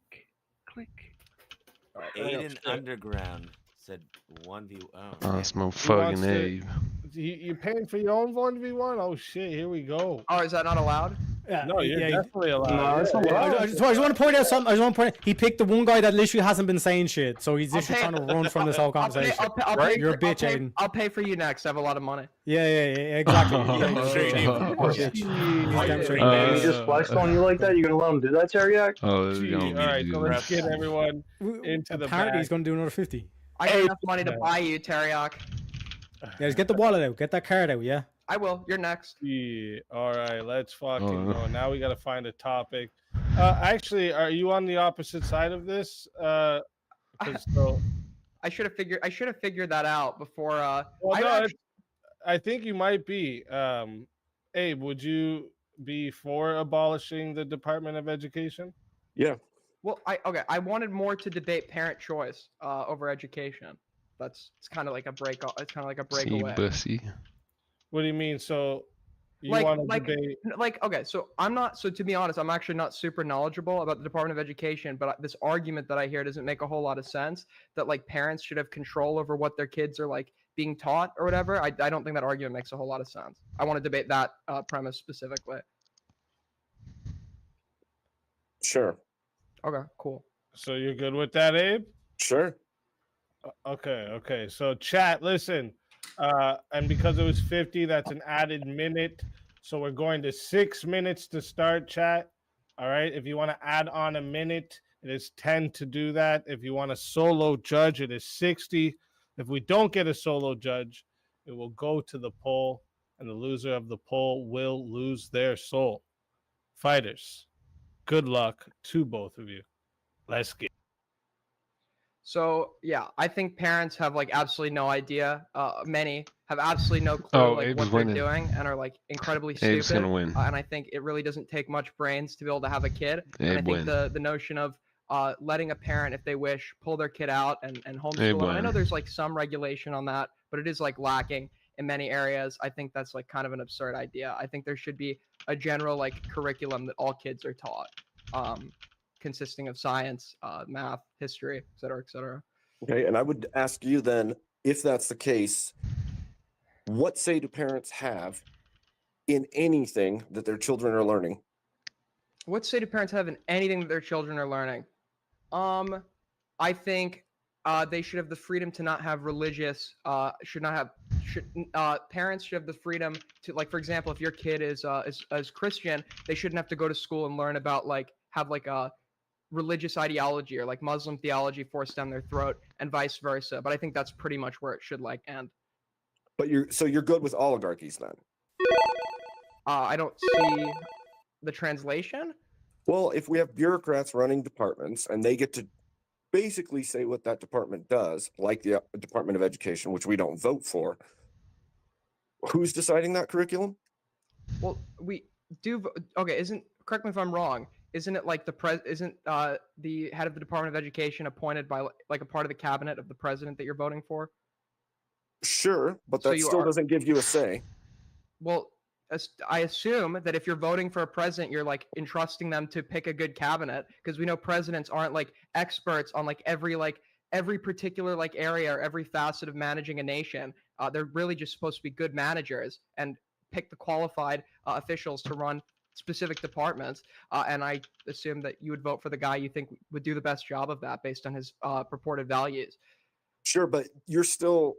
click. Aiden Underground said 1v. Oh, Osmo He fucking wants to- Abe. You paying for your own 1v1? Oh shit, here we go. Oh, is that not allowed? Yeah, No, you're yeah, definitely allowed. No, it's Yeah, allowed. I just want to point out something. I just want to point out, he picked the one guy that literally hasn't been saying shit, so he's literally trying to run from this whole conversation. You're a bitch, Aiden. I'll pay for you next. I have a lot of money. Yeah, exactly. He just flexed on you like that? You gonna let him do that, Teriyaki? Oh, this is Gee, gonna all be right, so let's good. get everyone into the Apparently, back. he's going to do another 50. I got enough money to buy you, Teriyaki. Yeah, just get the wallet out. Get that card out, yeah? I will. You're next. Yeah. All right, let's fucking Oh. go. Now we got to find a topic. Actually, are you on the opposite side of this? 'Cause so, I should have figured that out before. well, no, I think you might be. Abe, would you be for abolishing the Department of Education? Yeah. Well, I wanted more to debate parent choice over education. it's kind of like a break. It's kind of like a See, breakaway. bussy. What do you mean? So you Like, want to like, debate? like, okay, so I'm not. So to be honest, I'm actually not super knowledgeable about the Department of Education. But this argument that I hear doesn't make a whole lot of sense. That like parents should have control over what their kids are like being taught or whatever. I don't think that argument makes a whole lot of sense. I want to debate that premise specifically. Sure. Okay, cool. So you're good with that, Abe? Sure. Okay. So chat, listen. And because it was 50, that's an added minute. So we're going to 6 minutes to start, chat. All right. If you want to add on a minute, it is 10 to do that. If you want a solo judge, it is 60. If we don't get a solo judge, it will go to the poll, and the loser of the poll will lose their soul. Fighters, good luck to both of you. Let's get. So yeah, I think parents have like absolutely no idea. Many have absolutely no clue like Abe's what they're winning. doing and are like incredibly Abe's stupid. gonna win. And I think it really doesn't take much brains to be able to have a kid. And I Abe think win. the notion of letting a parent, if they wish, pull their kid out and homeschool Abe them. I know win. there's like some regulation on that, but it is like lacking in many areas. I think that's like kind of an absurd idea. I think there should be a general like curriculum that all kids are taught, consisting of science, math, history, et cetera, et cetera. Okay, and I would ask you then, if that's the case, what say do parents have in anything that their children are learning? What say do parents have in anything that their children are learning? I think they should have the freedom to not have religious. Parents should have the freedom to, like, for example, if your kid is Christian, they shouldn't have to go to school and learn about have a religious ideology or like Muslim theology forced down their throat, and vice versa. But I think that's pretty much where it should end. But you're good with oligarchies then? I don't see the translation. Well, if we have bureaucrats running departments and they get to basically say what that department does, like the Department of Education, which we don't vote for, who's deciding that curriculum? Well, we do. Okay, correct me if I'm wrong. Isn't it like isn't the head of the Department of Education appointed by like a part of the cabinet of the president that you're voting for? Sure, but that still doesn't give you a say. Well, I assume that if you're voting for a president, you're like entrusting them to pick a good cabinet, because we know presidents aren't like experts on every particular area or every facet of managing a nation. They're really just supposed to be good managers and pick the qualified officials to run specific departments. And I assume that you would vote for the guy you think would do the best job of that based on his purported values. Sure, but you're still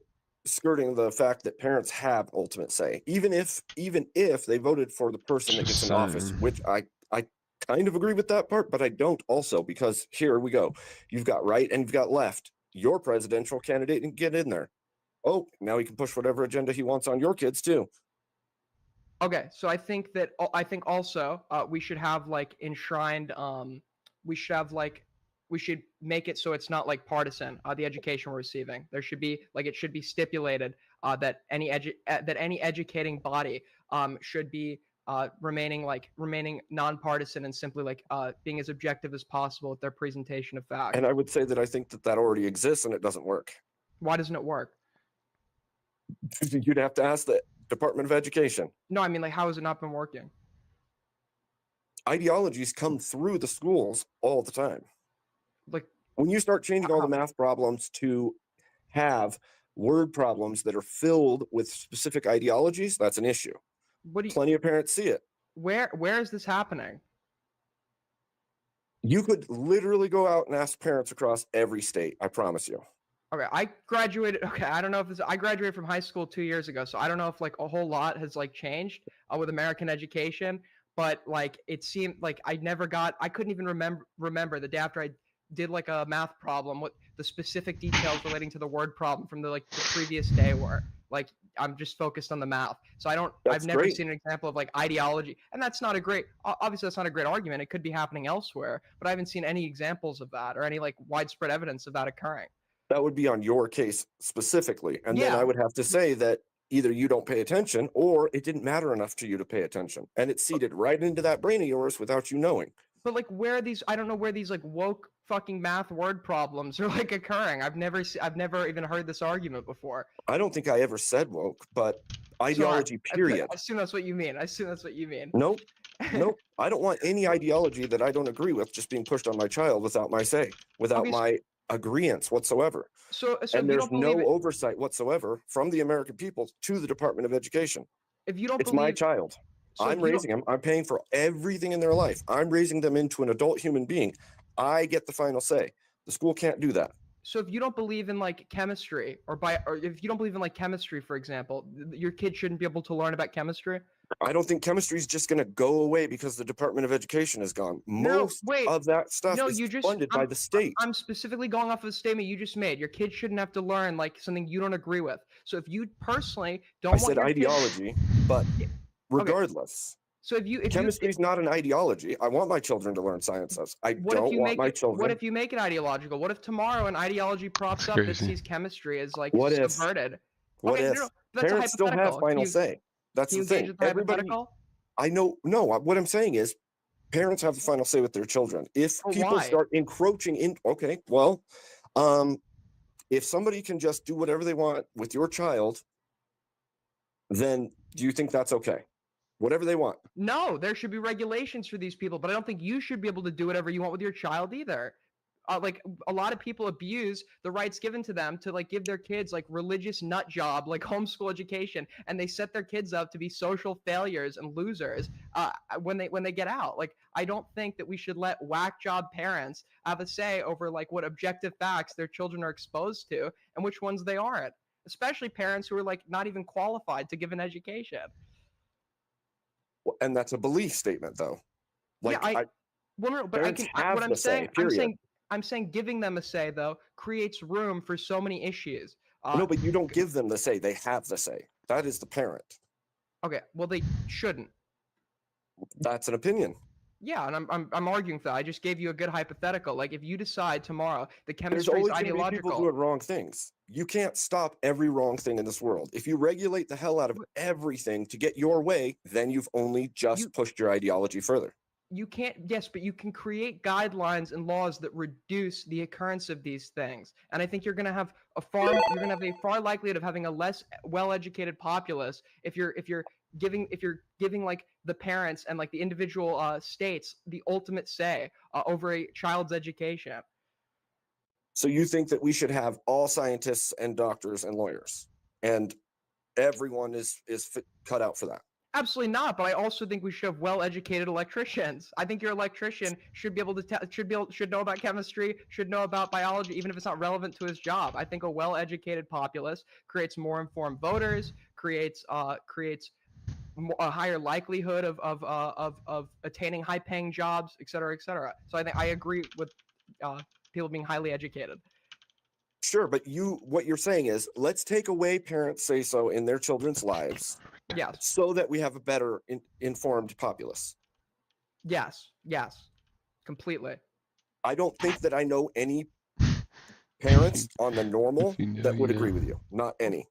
skirting the fact that parents have ultimate say, even if they voted for the person that gets in office, which I kind of agree with that part, but I don't also, because here we go. You've got right and you've got left. Your presidential candidate can get in there. Oh, now he can push whatever agenda he wants on your kids too. Okay, so I think also we should have enshrined. We should make it so it's not partisan. The education we're receiving, there should be it should be stipulated that any educating body should be remaining nonpartisan and simply being as objective as possible with their presentation of facts. And I would say that I think that already exists and it doesn't work. Why doesn't it work? You'd have to ask the Department of Education. No, I mean, how has it not been working? Ideologies come through the schools all the time. When you start changing all the math problems to have word problems that are filled with specific ideologies, that's an issue. Plenty of parents see it. Where is this happening? You could literally go out and ask parents across every state. I promise you. Okay, I graduated. Okay, I don't know if I graduated from high school 2 years ago, so I don't know if a whole lot has changed with American education. But it seemed I couldn't even remember the day after I did a math problem what the specific details relating to the word problem from the previous day were. I'm just focused on the math, so I've never seen an example of ideology, and that's not a great. Obviously, that's not a great argument. It could be happening elsewhere, but I haven't seen any examples of that or any widespread evidence of that occurring. That would be on your case specifically. And then I would have to say that either you don't pay attention or it didn't matter enough to you to pay attention. And it seeded right into that brain of yours without you knowing. But like, where are these? I don't know where these like woke fucking math word problems are like occurring. I've never even heard this argument before. I don't think I ever said woke, but ideology, So period. I assume that's what you mean. I assume that's what you mean. Nope. Nope. I don't want any ideology that I don't agree with just being pushed on my child without my say, without my agreeance whatsoever. So and if you there's don't believe no it, oversight whatsoever from the American people to the Department of Education. if you don't It's believe my child. So if I'm you don't- raising them. I'm paying for everything in their life. I'm raising them into an adult human being. I get the final say. The school can't do that. So if you don't believe in like chemistry or if you don't believe in like chemistry, for example, your kid shouldn't be able to learn about chemistry. I don't think chemistry is just going to go away because the Department of Education is gone. Most of that stuff is funded by the state. I'm specifically going off of the statement you just made. Your kid shouldn't have to learn like something you don't agree with. So if you personally don't I want said your ideology, but regardless. So if chemistry is not an ideology. I want my children to learn sciences. I don't want my children. What if you make it ideological? What if tomorrow an ideology props up that crazy. sees chemistry as like What if? subverted? What Okay, if? no, that's a Parents still have hypothetical. final Can you- say. That's can the you engage thing. with the Everybody. hypothetical? I know. No, what I'm saying is, parents have the final say with their children. If But people why? start encroaching in, okay, well, if somebody can just do whatever they want with your child, then do you think that's okay? Whatever they want. No, there should be regulations for these people, but I don't think you should be able to do whatever you want with your child either. Like a lot of people abuse the rights given to them to like give their kids like religious nut job, like homeschool education, and they set their kids up to be social failures and losers when they get out. Like I don't think that we should let whack job parents have a say over like what objective facts their children are exposed to and which ones they aren't. Especially parents who are like not even qualified to give an education. And that's a belief statement, though. Like, yeah, well, no, but I parents can. have What I'm the say, saying, period. I'm saying, giving them a say though creates room for so many issues. No, but you don't give them the say. They have the say. That is the parent. Okay, well they shouldn't. That's an opinion. Yeah, and I'm arguing for that. I just gave you a good hypothetical. Like if you decide tomorrow the There's chemistry is always going to be people ideological. doing wrong things. You can't stop every wrong thing in this world. If you regulate the hell out of everything to get your way, then you've only just pushed your ideology further. You can't, yes, but you can create guidelines and laws that reduce the occurrence of these things. And I think you're going to have a far likelihood of having a less well-educated populace if you're giving like the parents and like the individual states the ultimate say over a child's education. So you think that we should have all scientists and doctors and lawyers, and everyone is cut out for that? Absolutely not. But I also think we should have well-educated electricians. I think your electrician should be able to should know about chemistry, should know about biology, even if it's not relevant to his job. I think a well-educated populace creates more informed voters, creates a higher likelihood of attaining high-paying jobs, et cetera, et cetera. So I think I agree with people being highly educated. Sure, but what you're saying is, let's take away parents' say-so in their children's lives. Yes. So that we have a better informed populace. Yes. Completely. I don't think that I know any parents on the normal that would agree with you. Not any.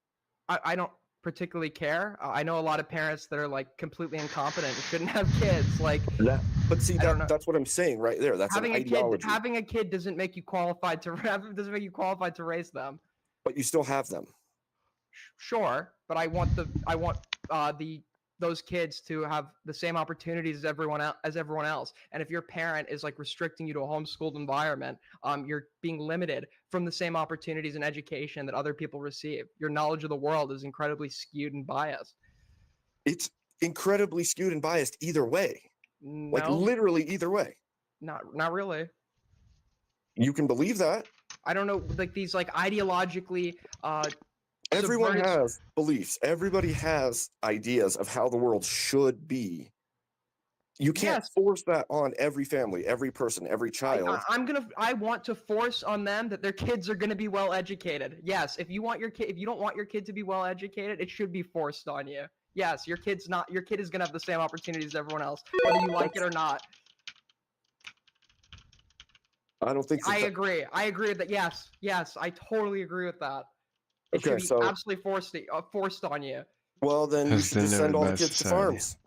I don't particularly care. I know a lot of parents that are like completely incompetent and shouldn't have kids. Like that. But see, that's what I'm saying right there. That's having an ideology. Having a kid doesn't make you qualified to raise them. But you still have them. Sure, but I want those kids to have the same opportunities as everyone else. And if your parent is like restricting you to a homeschooled environment, you're being limited from the same opportunities and education that other people receive. Your knowledge of the world is incredibly skewed and biased. It's incredibly skewed and biased either way. No, like literally either way. Not really. You can believe that. I don't know, like these like ideologically everyone has beliefs. Everybody has ideas of how the world should be. You can't force that on every family, every person, every child. I want to force on them that their kids are going to be well educated. Yes, if you don't want your kid to be well educated, it should be forced on you. Yes, your kid is going to have the same opportunities as everyone else, whether you like it or not. I don't think so. I agree with that. Yes, I totally agree with that. It should be absolutely forced on you. Well, then you should just send all the kids to farms.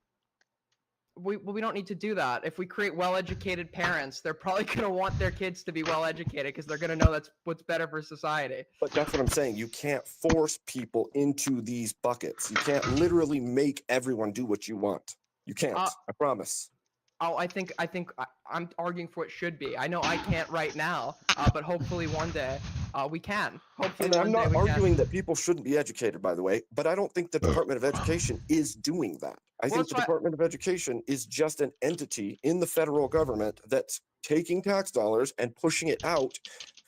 we don't need to do that. If we create well-educated parents, they're probably going to want their kids to be well-educated because they're going to know that's what's better for society. But that's what I'm saying. You can't force people into these buckets. You can't literally make everyone do what you want. You can't. I promise. Oh, I think I'm arguing for what should be. I know I can't right now, but hopefully one day we can. Hopefully And one I'm day not we arguing can. that people shouldn't be educated, by the way, but I don't think the Department of Education is doing that. I think the Department of Education is just an entity in the federal government that's taking tax dollars and pushing it out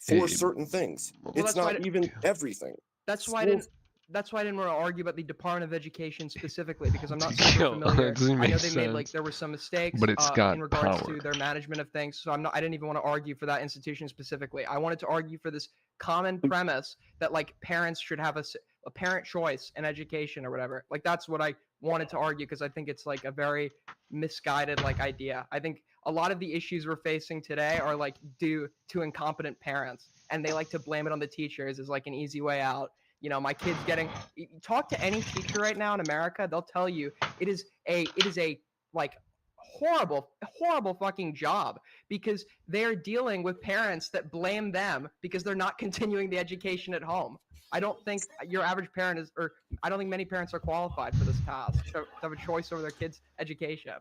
for certain things. It's not even everything. That's why I didn't want to argue about the Department of Education specifically because I'm not super familiar. I know they made there were some mistakes But it's got in regards power. to their management of things. So I didn't even want to argue for that institution specifically. I wanted to argue for this common premise that parents should have a parent choice in education or whatever. That's what I wanted to argue because I think it's a very misguided idea. I think a lot of the issues we're facing today are due to incompetent parents, and they like to blame it on the teachers as an easy way out. My kid's talk to any teacher right now in America, they'll tell you it is a horrible fucking job because they're dealing with parents that blame them because they're not continuing the education at home. I don't think your average parent is, or I don't think many parents are qualified for this task to have a choice over their kids' education.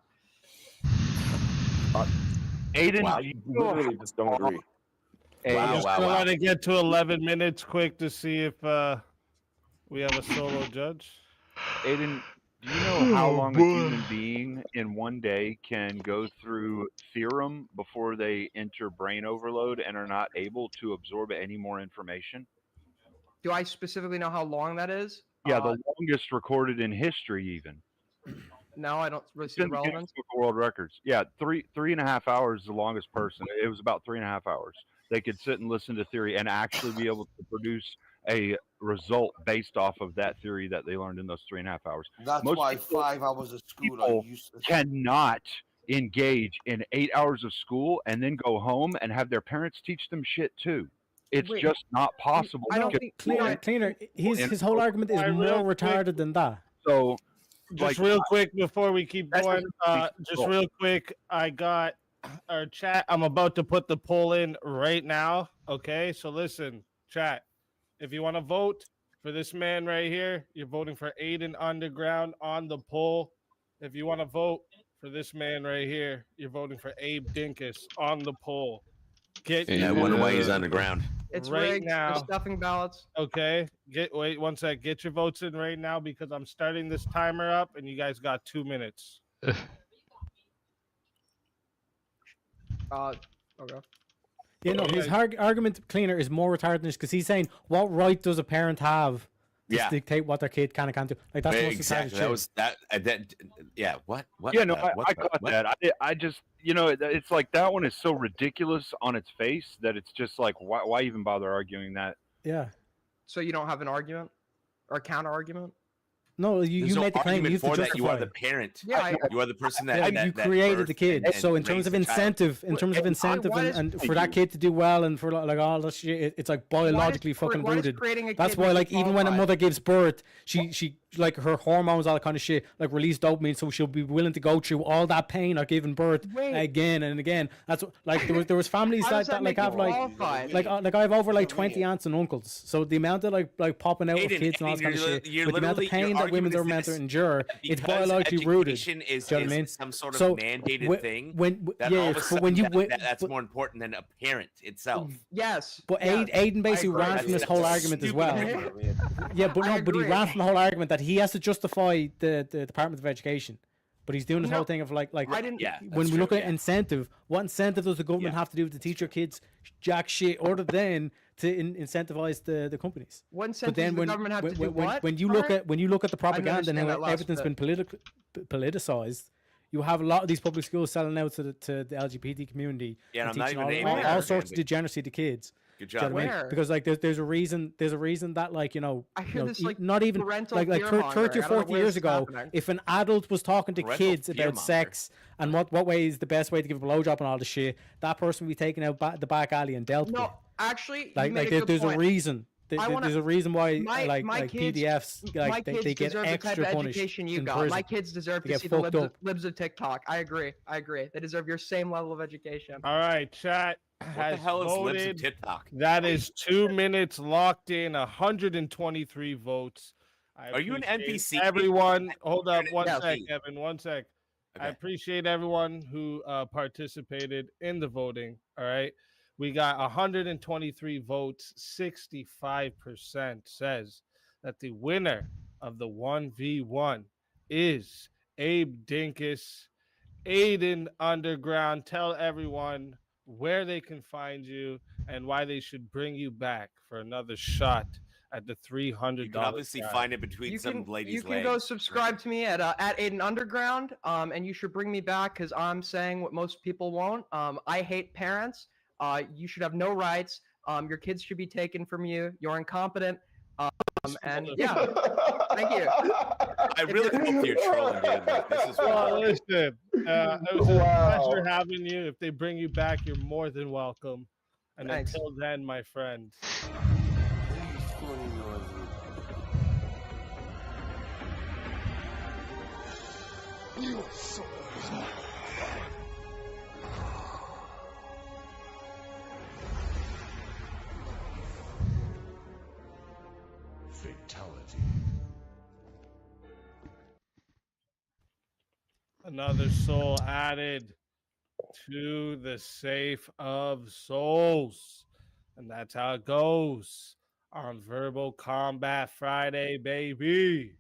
Aiden, I literally just don't agree. I'm just gonna let it get to 11 minutes quick to see if we have a solo judge. Aiden, do you know how long a human being in one day can go through theorem before they enter brain overload and are not able to absorb any more information? Do I specifically know how long that is? Yeah, the longest recorded in history, even. No, I don't really see It's in the the Guinness relevance. Book of World Records. Yeah, three and a half hours is the longest person. It was about 3.5 hours. They could sit and listen to theory and actually be able to produce a result based off of that theory that they learned in those 3.5 hours. That's Most why people- 5 hours of school are people useless. cannot engage in 8 hours of school and then go home and have their parents teach them shit too. It's Wait, just not possible. No, because- cleaner. His whole argument is more retarded than that. So, Just real quick before we keep That's going, just- just real quick, I got our chat. I'm about to put the poll in right now. Okay, so listen, chat. If you want to vote for this man right here, you're voting for Aiden Underground on the poll. If you want to vote for this man right here, you're voting for Abe Dinkus on the poll. I wonder why he's underground. It's right rigged. now. They're stuffing ballots. Okay, wait one sec. Get your votes in right now because I'm starting this timer up, and you guys got 2 minutes. Okay. Yeah, no, his argument, cleaner, is more retarded than this because he's saying, what right does a parent have to Yeah. dictate what their kid can and can't do? Like, that's the most retarded Exactly. shit. That was that. Yeah. What? Yeah, no, what I caught that. I just, it's like that one is so ridiculous on its face that it's just like, why even bother arguing that? Yeah. So you don't have an argument or a counter argument? No, you There's no made the claim. argument You have to for that. justify. You are the parent. Yeah, you are the person that. Yeah, that you that created birthed the kid. and So in terms raised of the child. incentive, and for that kid to do well and for like all that shit, it's like biologically fucking why does rooted. creating a That's kid why, make like, you even when a qualified? mother gives birth, she like her hormones, all that kind of shit, like release dopamine, so she'll be willing to go through all that pain of giving birth again and again. That's what, like there was families How that, does that like make you have like qualified? I have over like 20 aunts and uncles. So the amount of like popping out of Aiden, kids and all that kind of you're shit, you're with the amount of literally- your pain that women argument are is meant to this, endure, it's because biologically rooted. education is, Do you know what I mean? some sort of So, mandated thing. When that yeah, all of a but sudden when you that's more important than a parent itself. Yes. But yes, Aiden basically I agree. ran from this whole argument as well. Yeah, but I no, but he agree. ran from the whole argument that he has to justify the Department of Education. But he's doing this No, whole thing of like I didn't- Yeah, when that's we look true, at incentive, what incentive does the government have to do to teach your kids jack shit other than to incentivize the companies? What But incentive then does the when government have to do when, what? when you look at the propaganda and understand how that last everything's bit. been politicized, you have a lot of these public schools selling out to the LGBT community Yeah, and and I'm not teaching even all, naming all names, sorts of Andy. degeneracy to kids. Good Do you know job. what I mean? Where? Because like there's a reason that like I hear this, like, not even parental like fear-mongering. 30 or I don't know 40 where years this is ago, happening. if an adult was talking to Parental kids about fear-monger. sex and what way is the best way to give a blowjob and all the shit, that person would be taken out the back alley and dealt with. No, actually, you Like made a good there's point. a reason There's a reason why my kids, PDFs my kids they get deserve the type extra of punished education you in got. prison. My kids deserve They to get see the fucked up. libs of TikTok. I agree. They deserve your same level of education. All right, chat What has the hell is libs of voted. TikTok? That is 2 minutes locked in, 123 votes. Are you an appreciate NPC? Everyone, hold up You're an one sec, NPC. Evan, 1 sec. I Okay. appreciate everyone who participated in the voting. All right. We got 123 votes. 65% says that the winner of the 1v1 is Abe Dinkus. Aiden Underground. Tell everyone where they can find you and why they should bring you back for another shot at the $300. You can obviously find it between some ladies' You can legs. go subscribe to me at Aiden Underground, and you should bring me back because I'm saying what most people won't. I hate parents. You should have no rights. Your kids should be taken from you. You're incompetent. And yeah, thank you. I really hope you're trolling, dude. Like, this is Well, wild. listen, it was a pleasure having you. If they bring you back, you're more than welcome. And Thanks. until then, my friend. Fatality. Another soul added to the safe of souls. And that's how it goes on Verbal Combat Friday, baby.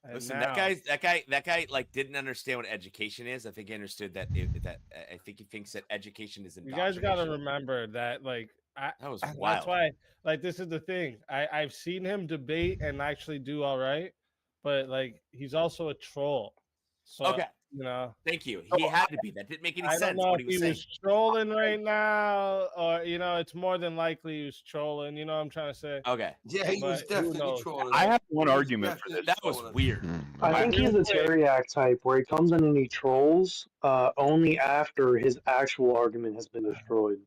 And Listen, now, that guy, like didn't understand what education is. I think he understood that. I think he thinks that education is you guys got to indoctrination. remember that, like, That was that's wild. why, like, this is the thing. I've seen him debate and actually do all right, but like, he's also a troll. So, Okay. you know, Thank you. He had to be. That didn't make any I sense. don't know What if he was he saying. was trolling right now, or it's more than likely he was trolling. You know what I'm trying to say? Okay. Yeah, he was But who definitely knows? trolling. I have one argument for this. That was weird. I think he's the Teriak type where he comes in and he trolls only after his actual argument has been destroyed.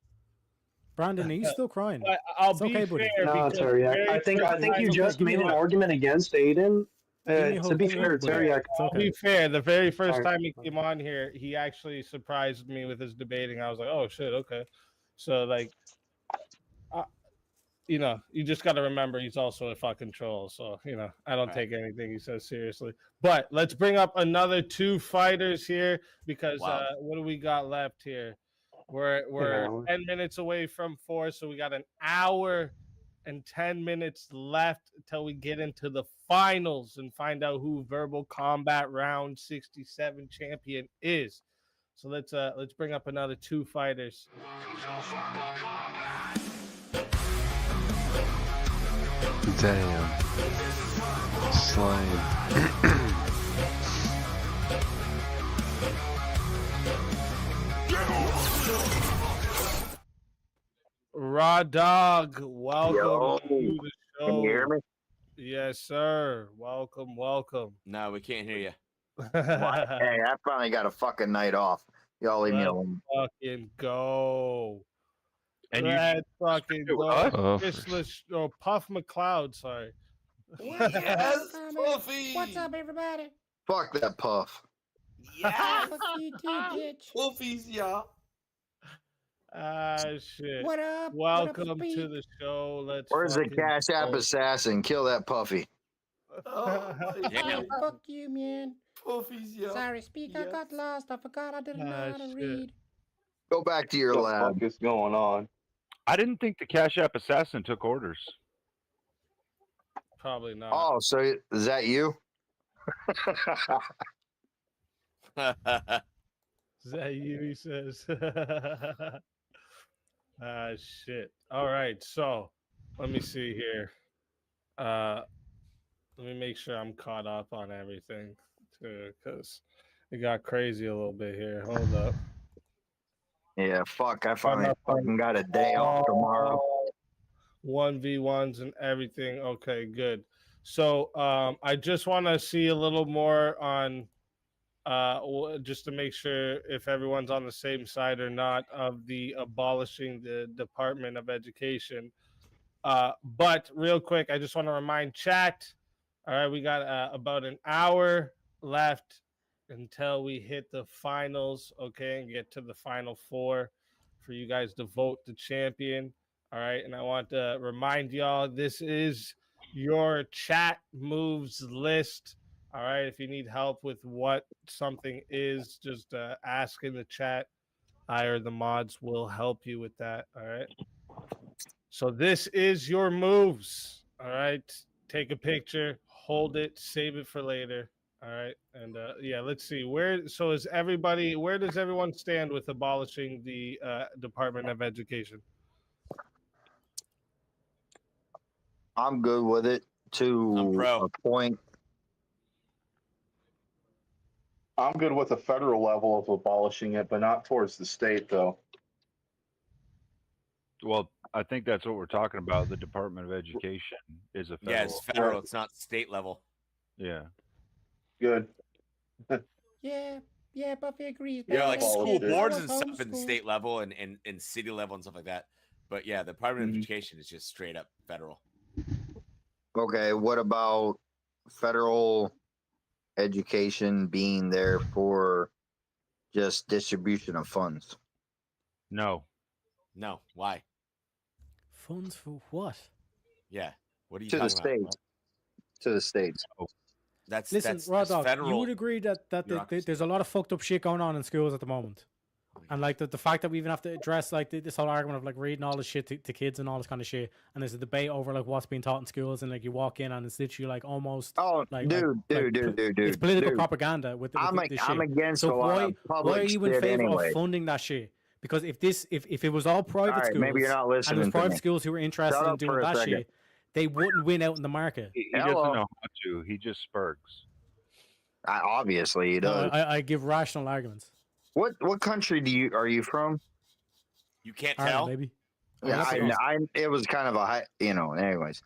Brandon, are you still crying? But I'll It's be okay, buddy. fair. No, because Teriak. very I think first time- you It's okay. just Give me a made an hug. argument against Aiden. Give me a To hug. be Give me a fair, hug, buddy. Teriak. It's I'll okay. be fair. The very first Alright. time he came on here, he actually surprised me with his debating. I was like, "Oh shit, okay." So like, you just got to remember he's also a fucking troll. So I don't take anything he says seriously. But let's bring up another two fighters here because Wow. what do we got left here? We're 10 minutes away from 4, so we got an hour and 10 minutes left until we get into the finals and find out who Verbal Combat Round 67 champion is. So let's bring up another two fighters. Damn. Slain. Raw Dog, welcome Yo, to the show. can you hear me? Yes, sir. Welcome. No, we can't hear you. What? Hey, I finally got a fucking night off. Y'all leave me Let's alone. fucking go. And Let's fucking do go. us? Oh, Puff McCloud, sorry. Yes, Puffy. What's up, everybody? Fuck that Puff. Yes. Fuck you too, bitch. Puffies, yeah. Shit. What up? Welcome what up, to the show. Let's Where's the fucking Cash App go. assassin? Kill that Puffy. Oh, my Yeah. God. Fuck you, man. Puffies, yeah. Sorry, speak. I got lost. I forgot I didn't know how to shit. read. Go back to your What the lab. fuck is going on? I didn't think the Cash App assassin took orders. Probably not. Oh, so is that you? Is that you? He says. Shit. All right. So let me see here. Let me make sure I'm caught up on everything too, because it got crazy a little bit here. Hold up. Yeah, fuck. I finally fucking got a day off tomorrow. 1v1s and everything. Okay, good. So I just want to see a little more on just to make sure if everyone's on the same side or not of the abolishing the Department of Education. But real quick, I just want to remind chat. All right, we got about an hour left until we hit the finals, okay, and get to the final four for you guys to vote the champion. All right, and I want to remind y'all this is your chat moves list. All right, if you need help with what something is, just ask in the chat. I or the mods will help you with that. All right. So this is your moves. All right. Take a picture, hold it, save it for later. All right. And yeah, let's see. Where does everyone stand with abolishing the Department of Education? I'm good with it to a point. I'm good with the federal level of abolishing it, but not towards the state, though. Well, I think that's what we're talking about. The Department of Education is a federal. Yeah, it's federal. It's not state level. Yeah. Good. Yeah, Buffy agrees. Yeah, like school boards and Homeschool. stuff in the state level and city level and stuff like that. But yeah, the Department of Education is just straight up federal. Okay, what about federal education being there for just distribution of funds? No. No. Why? Funds for what? Yeah. What are you To the talking about? states. To the states. Listen, Raw Dog, federal. you would agree that there's a lot of fucked up shit going on in schools at the moment. And like the fact that we even have to address like this whole argument of like reading all this shit to kids and all this kind of shit, and there's a debate over like what's being taught in schools, and like you walk in and it's literally like almost dude, it's political propaganda with I'm this shit. against so a lot of public why are you in shit favor anyway. of funding that shit? Because if it was all private All right, schools, maybe you're not listening and there's to private me. schools who were interested Shut in up for doing a that second. shit, they wouldn't win out in the market. He doesn't know how to. He just spurgs. Obviously, he No, does. I give rational arguments. What country are you from? You can't Ireland, tell. baby. Yeah, it was kind of a high, anyways.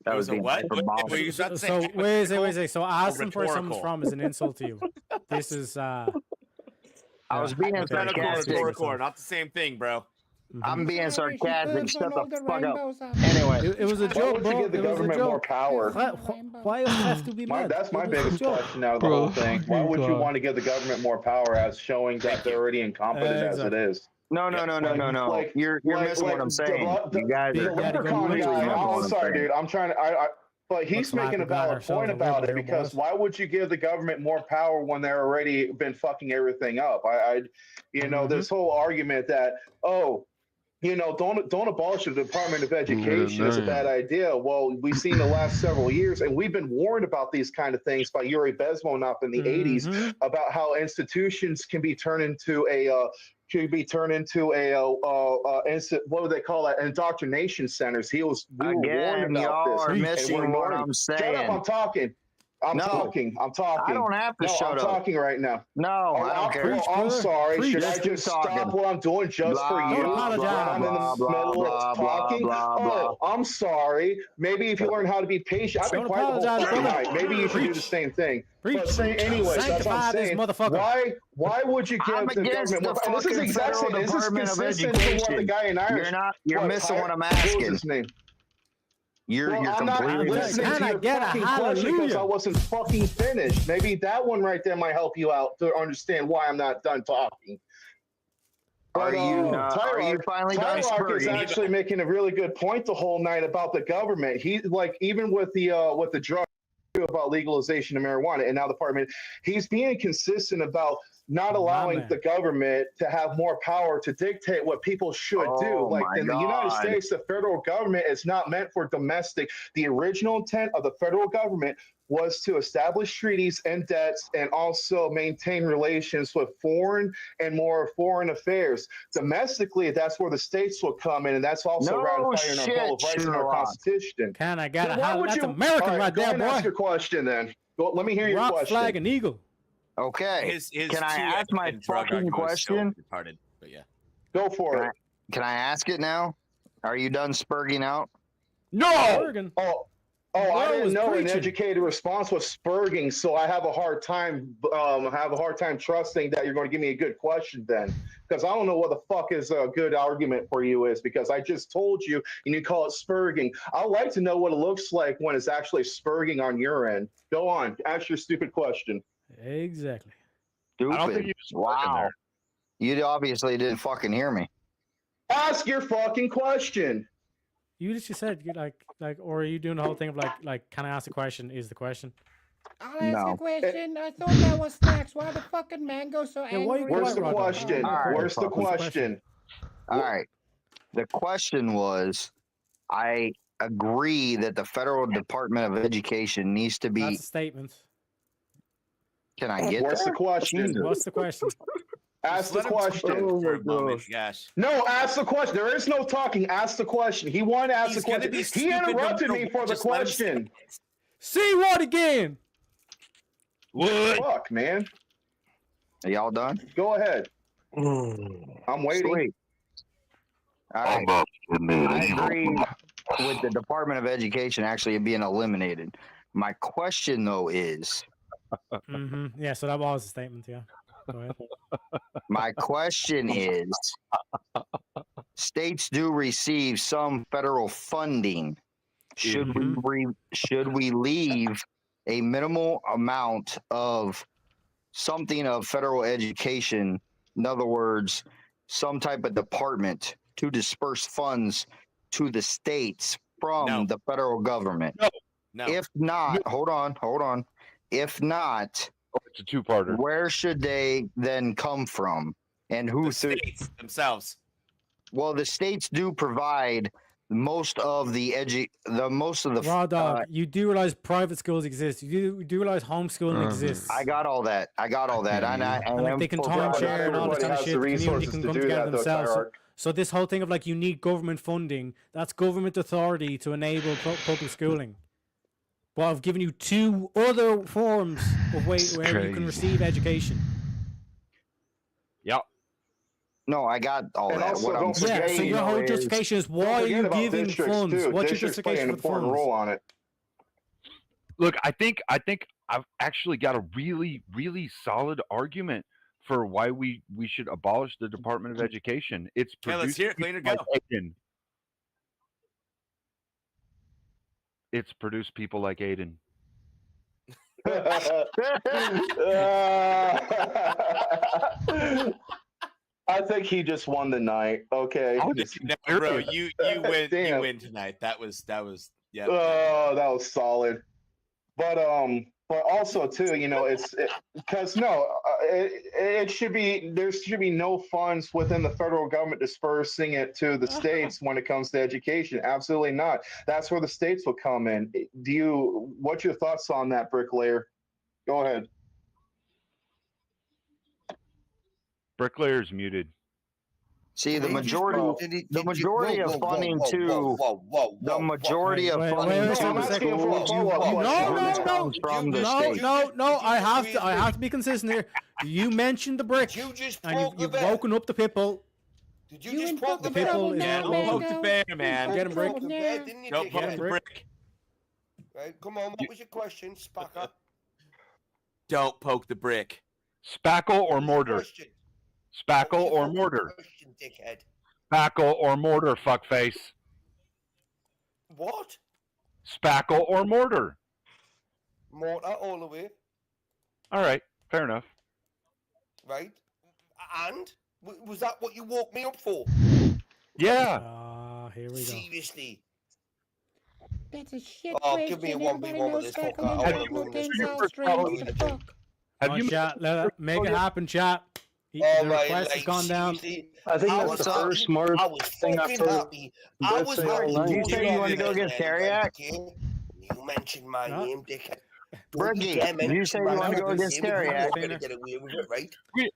That It was was a being what? hyperbolic. Wait, you said So wait a second. So asking where rhetorical. someone's from is an insult to you. This is I was being Hypothetical, sarcastic. rhetorical, not the same thing, bro. I'm being sarcastic. Shut the fuck up. Anyway, Anyway, it was a Why joke, would you bro. give the It was a government more joke. power? Why does it have to be mad? That's my It was a biggest joke. question out of the whole thing. Why would you want to give the government more power as showing that they're already incompetent as it is? No. Like, You're missing what I'm saying. You guys the are leprechaun completely guy. missing what I'm I'm sorry, saying. dude. I'm trying to. But he's Looks like making we a got valid ourselves point a little about bit it here, because boys. why would you give the government more power when they're already been fucking everything up? This whole argument that don't abolish the Department of Education is a bad idea. Well, we've seen the last several years, and we've been warned about these kind of things by Yuri Bezmenov in the '80s about how institutions can be turned into what would they call that? Indoctrination centers. We were warned about y'all this. are and missing we're what ignoring I'm it. saying. Shut up! I'm talking. I'm talking. I don't have to shut I'm up. talking right now. No, I don't care. Well, I'm sorry. Preach. Should I Just keep just stop talking. what I'm doing just for you? Don't apologize. When I'm in the middle of talking. I'm sorry. Maybe if you learn how to be patient, I've been Don't quiet the whole apologize, fucking brother. night. Maybe you should do the Preach. same thing. Preach. But anyways, that's what I'm Sanctify this saying. motherfucker. Why would you give I'm the against government the more? And this is fucking exactly federal this is Department of consistent to what the Education. guy in Irish. You're missing what I'm What was asking. his name? You're I'm not completely listening Can to I your get a fucking question because hallelujah? I wasn't fucking finished. Maybe that one right there might help you out to understand why I'm not done talking. Are you finally done Tyrock is spurting? actually making a really good point the whole night about the government. He even with the drug about legalization of marijuana and now the Department, he's being consistent about not allowing the government to have more power to dictate what people should do. Like in the United States, the federal government is not meant for domestic. The original intent of the federal government was to establish treaties and debts and also maintain relations with foreign affairs. Domestically, that's where the states will come in, and that's also ratifying our Bill of Rights in our Constitution. Can I get So a why hallelujah? would That's you- American All right go there, ahead and ask boy. your question then. Let me hear your Rock, question. flag, and eagle. Okay. His Can I two ask my and drug fucking argument was so question? retarded, but yeah. Go for it. Can I ask it now? Are you done spurging out? No. Oregon. Oh, Oh, I Bro didn't was know an preaching. educated response was spurging, so I have a hard time trusting that you're going to give me a good question then, because I don't know what the fuck is a good argument for you is, because I just told you and you call it spurging. I'd like to know what it looks like when it's actually spurging on your end. Go on, ask your stupid question. Exactly. Stupid. I don't think he was wow. there. You obviously didn't fucking hear me. Ask your fucking question. You just said you like, or are you doing the whole thing of like, can I ask a question? Is the question? I'll ask a question. I thought that was snacks. Why the fucking mango so angry? Where's the question? All right. Where's the question? All right. The question was, I agree that the federal Department of Education needs to be. That's a statement. Can I get What's there? the question? What's the question? Ask the question. For a moment, gosh. No, ask the question. There is no talking. Ask the question. He wanted to ask the question. He interrupted me for the question. See what again? What? Fuck, man. Are y'all done? Go ahead. I'm waiting. Sweet. All right. I agree with the Department of Education actually being eliminated. My question, though, is... Yeah, so that was a statement, yeah. Go ahead. My question is, states do receive some federal funding. Should we leave a minimal amount of something of federal education, in other words, some type of department to disperse funds to the states from the federal government? No. If not, hold on. If not, it's a two-parter. Where should they then come from, and who? The states themselves. Well, the states do provide most of the Raw dog. You do realize private schools exist. You do realize homeschooling exists. I got all that. And like they can time share and all this kind of shit. The community can come together themselves. So this whole thing of like you need government funding, that's government authority to enable public schooling. But I've given you two other forms of where you can receive education. Yep. No, I got all that. Also, what I'm so your whole justification is why are you giving funds? What's your justification for the funds? Role on it. Look, I think I've actually got a really, really solid argument for why we should abolish the Department of Education. It's let's hear it. Clean it, go. It's produced people like Aiden. I think he just won the night. Okay. No, bro, you win. You win tonight. That was yeah. Oh, that was solid. But also too, it's because it should be, there should be no funds within the federal government dispersing it to the states when it comes to education. Absolutely not. That's where the states will come in. What's your thoughts on that, Bricklayer? Go ahead. Bricklayer's muted. See, the majority of funding to the majority of funding to schools from the state. No, I have to be consistent here. You mentioned the brick, and you've woken up the people. Did you just poke the people? Poke the bear, man. Get him, brick. Don't poke the brick. Right, come on. What was your question, Spacker? Don't poke the brick. Spackle or mortar? Spackle or mortar? Spackle or mortar, fuckface? What? Spackle or mortar? Mortar all the way. All right, fair enough. Right, and was that what you woke me up for? Yeah. Here we go. Seriously. That's a shit question. Give me a 1v1 with this fucker. Have you chat? Make it happen, chat. The request has gone down. I think that's the first smart thing I've heard. I was happy. Did you say you want to go against Teriak? You mentioned my name, dickhead. Briggy, did you say you want to go against Teriak?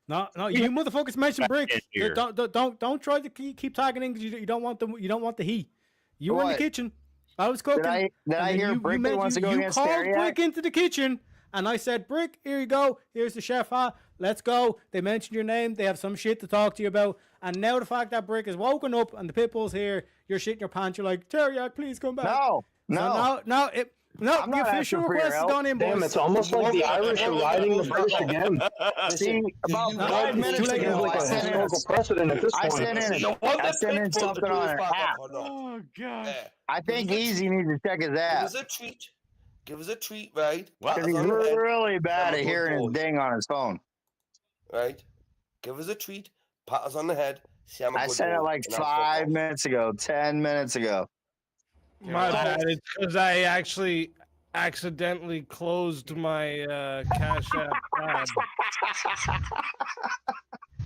No, you motherfuckers mentioned brick. Don't try to keep tagging in because you don't want the heat. You were in the kitchen. I was cooking. Did I hear Brick wants to go against Teriak? You called Brick into the kitchen. And I said, Brick, here you go. Here's the chef hat. Let's go. They mentioned your name. They have some shit to talk to you about. And now the fact that Brick is woken up and the pitbull's here, you're shitting your pants. You're like, Teriak, please come back. No. No, I'm the not official asking for your request has help. gone in, boys. Damn, it's almost like the Irish are riding the British again. See, about No, 5 it's too minutes late Seems ago, now. like I a sent in historical precedent at this I point. sent in You a, want I the sent in Pitbull to something do on his an back app. up or not? Oh god. I think Easy needs to check his Give app us a treat. Give us a treat, right? What? Pat because us he's on the head. really bad I'm a at good hearing his boy. ding on his phone. Right? Give us a treat. Pat us on the head. Say I'm a I good sent boy. it like and I'll fuck 5 off. minutes ago, 10 minutes ago. My bad. It's because I actually accidentally closed my Cash App tab.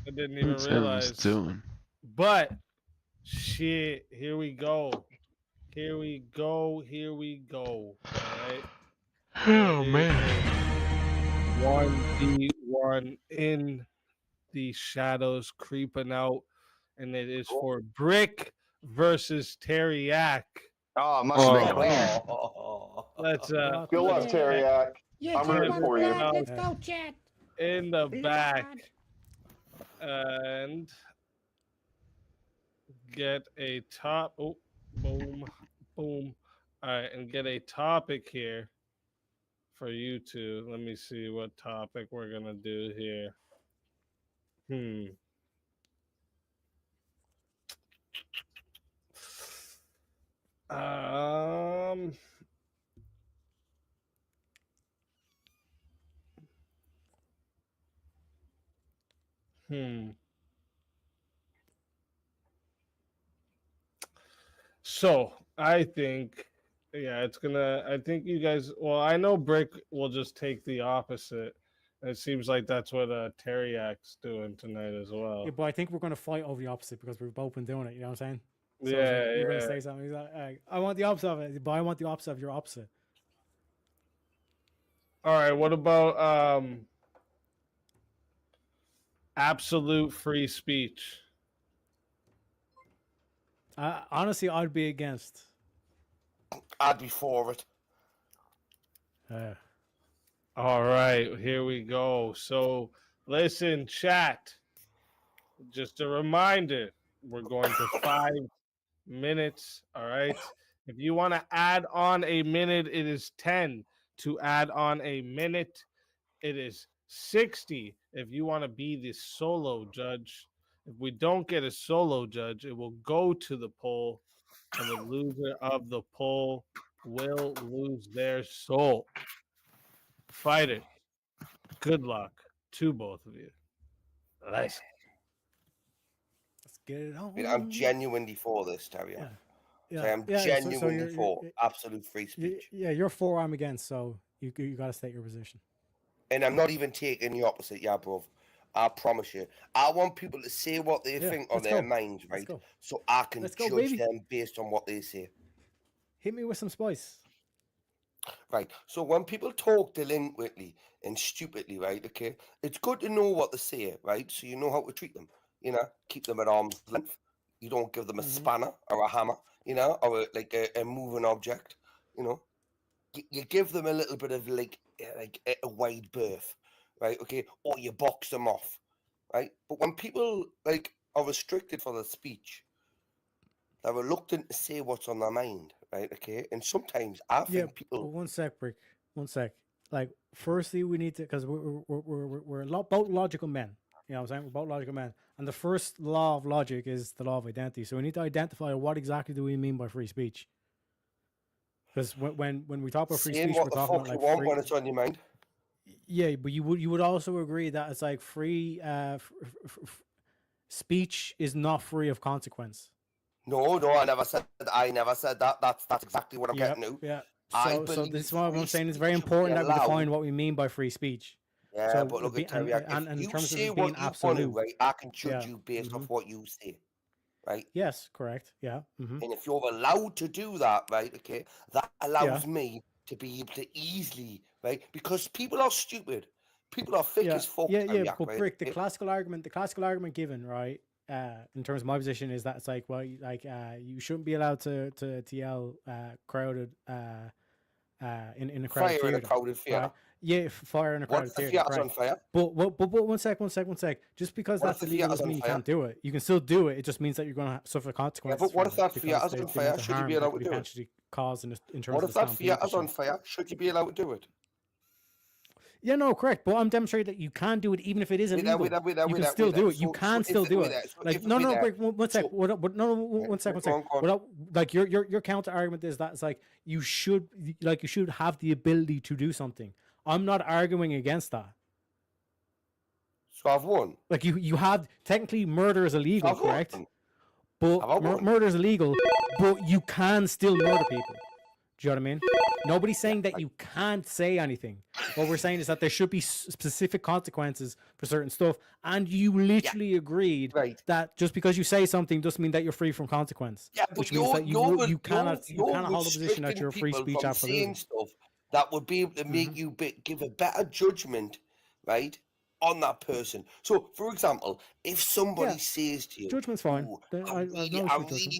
I didn't even What's everyone realize. doing? But shit, here we go. Here we go. Here we go. All right. Oh man. 1v1 in the shadows creeping out, and it is for Brick versus Teriak. Oh, it must have been clean. Let's Good luck, Teriak. Yeah, I'm rooting for you. Let's go, chat. in the back and get a top. Oh, boom, boom. All right, and get a topic here for you two. Let me see what topic we're gonna do here. Um. So I think, yeah, it's gonna. I think you guys. Well, I know Brick will just take the opposite. It seems like that's what Teriak's doing tonight as well. Yeah, but I think we're going to fight over the opposite because we've both been doing it. You know what I'm saying? So Yeah, you're going to yeah. say something. He's like, I want the opposite of it, but I want the opposite of your opposite. All right. What about absolute free speech? Honestly, I'd be against. I'd be for it. All right, here we go. So, listen, chat. Just a reminder, we're going to 5 minutes. All right. If you want to add on a minute, it is 10. To add on a minute, it is 60. If you want to be the solo judge, if we don't get a solo judge, it will go to the poll, and the loser of the poll will lose their soul. Fighter, good luck to both of you. Nice. Let's get it on. I mean, I'm genuinely for this, Teriak. Yeah. I'm Yeah, so genuinely for absolute free speech. Yeah, you're for, I'm against, so you got to state your position. And I'm not even taking the opposite, yeah, bro. I promise you. I want people to say what they think on their minds, right? So I can judge them based on what they say. Hit me with some spice. Right. So when people talk delinquently and stupidly, right, okay, it's good to know what they say, right? So you know how to treat them. You know, keep them at arm's length. You don't give them a spanner or a hammer, you know, or a moving object, you know. You give them a little bit of like a wide berth, right? Okay, or you box them off, right? But when people like are restricted for their speech, they're reluctant to say what's on their mind, right? Okay, and sometimes I think people. But one sec, Brick. 1 sec. Like, firstly, we need to, because we're both logical men. You know what I'm saying? We're both logical men. And the first law of logic is the law of identity. So we need to identify what exactly do we mean by free speech. Because when we talk about free speech, we're talking about like free... when it's on your mind. Yeah, but you would also agree that it's like free speech is not free of consequence. No, I never said that. That's exactly what I'm getting to. Yeah. So this is what I'm saying. It's very important that we define what we mean by free speech. Yeah, so but look at Teriak. and If in you terms say of what being you absolute, want to, right, I can judge you based off what you say, right? Yes, correct. Yeah. And if you're allowed to do that, right, okay, that allows me to be able to easily, right, because people are stupid. People are thick as fuck. Yeah. But Brick, the classical argument given, right, in terms of my position is that it's like, well, like you shouldn't be allowed to yell crowded in a crowded fire theater. in a crowded theater. Right? Yeah, fire in a crowded theater. What's the theater's on fire? But 1 sec. Just because that's illegal doesn't mean you can't do it. You can still do it. It just means that you're going to suffer consequences. Yeah, but what if that theater's on fire? Should you be allowed to do it? cause in terms What of if the that stampede. Fiat is on fire? Should you be allowed to do it? Yeah, no, correct. But I'm demonstrating that you can do it even if it is illegal. You can still do it. You can still do it. Like no, wait, one sec. One sec. Like your counter argument is that it's like you should have the ability to do something. I'm not arguing against that. So I've won. Like you have technically murder is illegal, correct? But murder is illegal, but you can still murder people. Do you know what I mean? Nobody's saying that you can't say anything. What we're saying is that there should be specific consequences for certain stuff, and you literally agreed that just because you say something doesn't mean that you're free from consequence. Yeah, but which means that you cannot hold a position that you're free speech absolutely. Stuff that would be able to make you give a better judgment, right, on that person. So, for example, if somebody says to you, judgment's fine. I really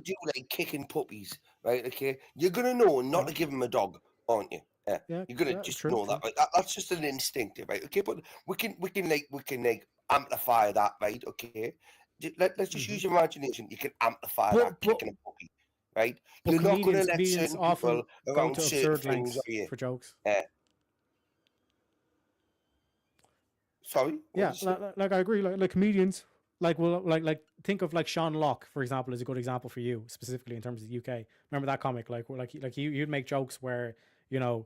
do like kicking puppies, right? Okay, you're gonna know not to give them a dog, aren't you? You're gonna just know that. Right? That's just an instinctive, right? Okay, but we can amplify that, right? Okay, let's just use your imagination. You can amplify that kicking a puppy, right? But You're not gonna let comedians certain often people go around to certain absurd things, lengths are you? for jokes. Sorry. Yeah, like I agree. Like comedians, like think of like Sean Locke, for example, is a good example for you specifically in terms of the UK. Remember that comic? Like you'd make jokes where the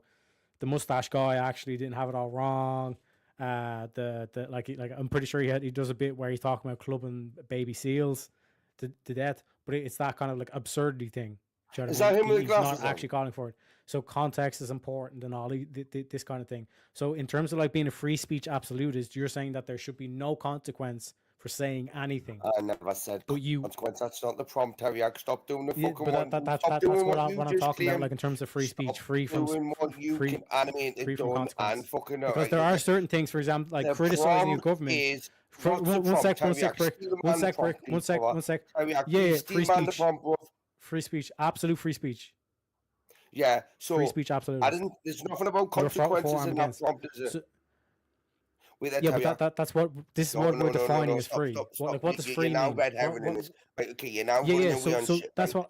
mustache guy actually didn't have it all wrong. Like I'm pretty sure he does a bit where he's talking about clubbing baby seals to death, but it's that kind of like absurdity thing. Do you know Is what I that mean? him with the He's glasses not actually calling for it. So context is important and all this kind of thing. So in terms of like being a free speech absolutist, you're saying that there should be no consequence for saying anything. I never said consequence. That's not the prompt, Terry. Stop doing the fucking but one. that's Stop doing what what I'm you talking about, claimed. like in terms of free speech, free from animated consequence. and fucking because there are certain things, for example, like criticizing a government. One sec. Yeah, free speech. Free speech, absolute free speech. Yeah, so free speech, absolutely. There's nothing about consequences in that prompt, is it? Yeah, but that's what this is what we're defining as free. What does free mean? Okay, you're now so that's why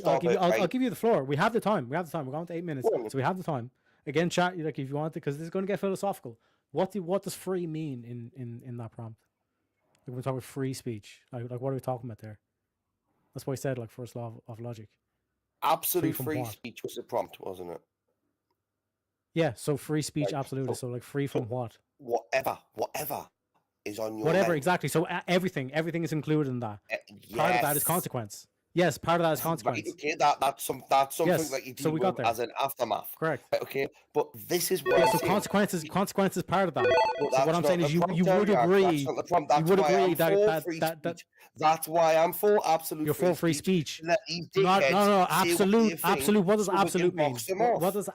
I'll give you the floor. We have the time. We're going to 8 minutes, so we have the time. Again, chat like if you want to, because this is going to get philosophical. What does free mean in that prompt? Like we're talking about free speech. Like what are we talking about there? That's why I said like first law of logic. Absolute free speech was the prompt, wasn't it? Yeah, so free speech absolute. So like free from what? Whatever is on your whatever mind. Exactly. So everything is included in that. Part of that is consequence. Yes, part of that is consequence. Right, okay, that's something that you deal with as an aftermath. Correct. Right, okay, but this is what. Yeah, so consequences is part of that. So what I'm saying is you would agree. You would agree that that's why I'm for absolute. You're for free speech. No, absolute. What does absolute mean? What does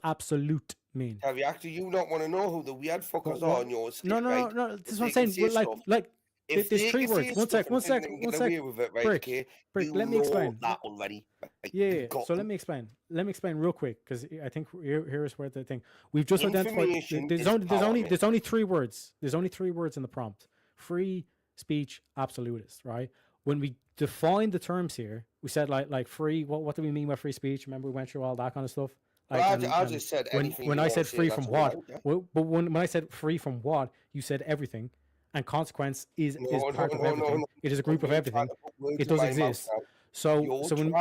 absolute mean? Terry, actually, you don't want to know who the weird fuckers are on your state, No. This is what I'm saying. Like. There's 3 words. One sec. Brick, let me explain. That already. Yeah. So let me explain. Real quick, because I think here is where the thing we've just identified. There's only 3 words. There's only 3 words in the prompt. Free speech absolutist, right? When we define the terms here, we said like free. What do we mean by free speech? Remember we went through all that kind of stuff. Like, I just said when I said free from what, but when I said free from what, you said everything. And consequence is part of everything. It is a group of everything. It does exist. So when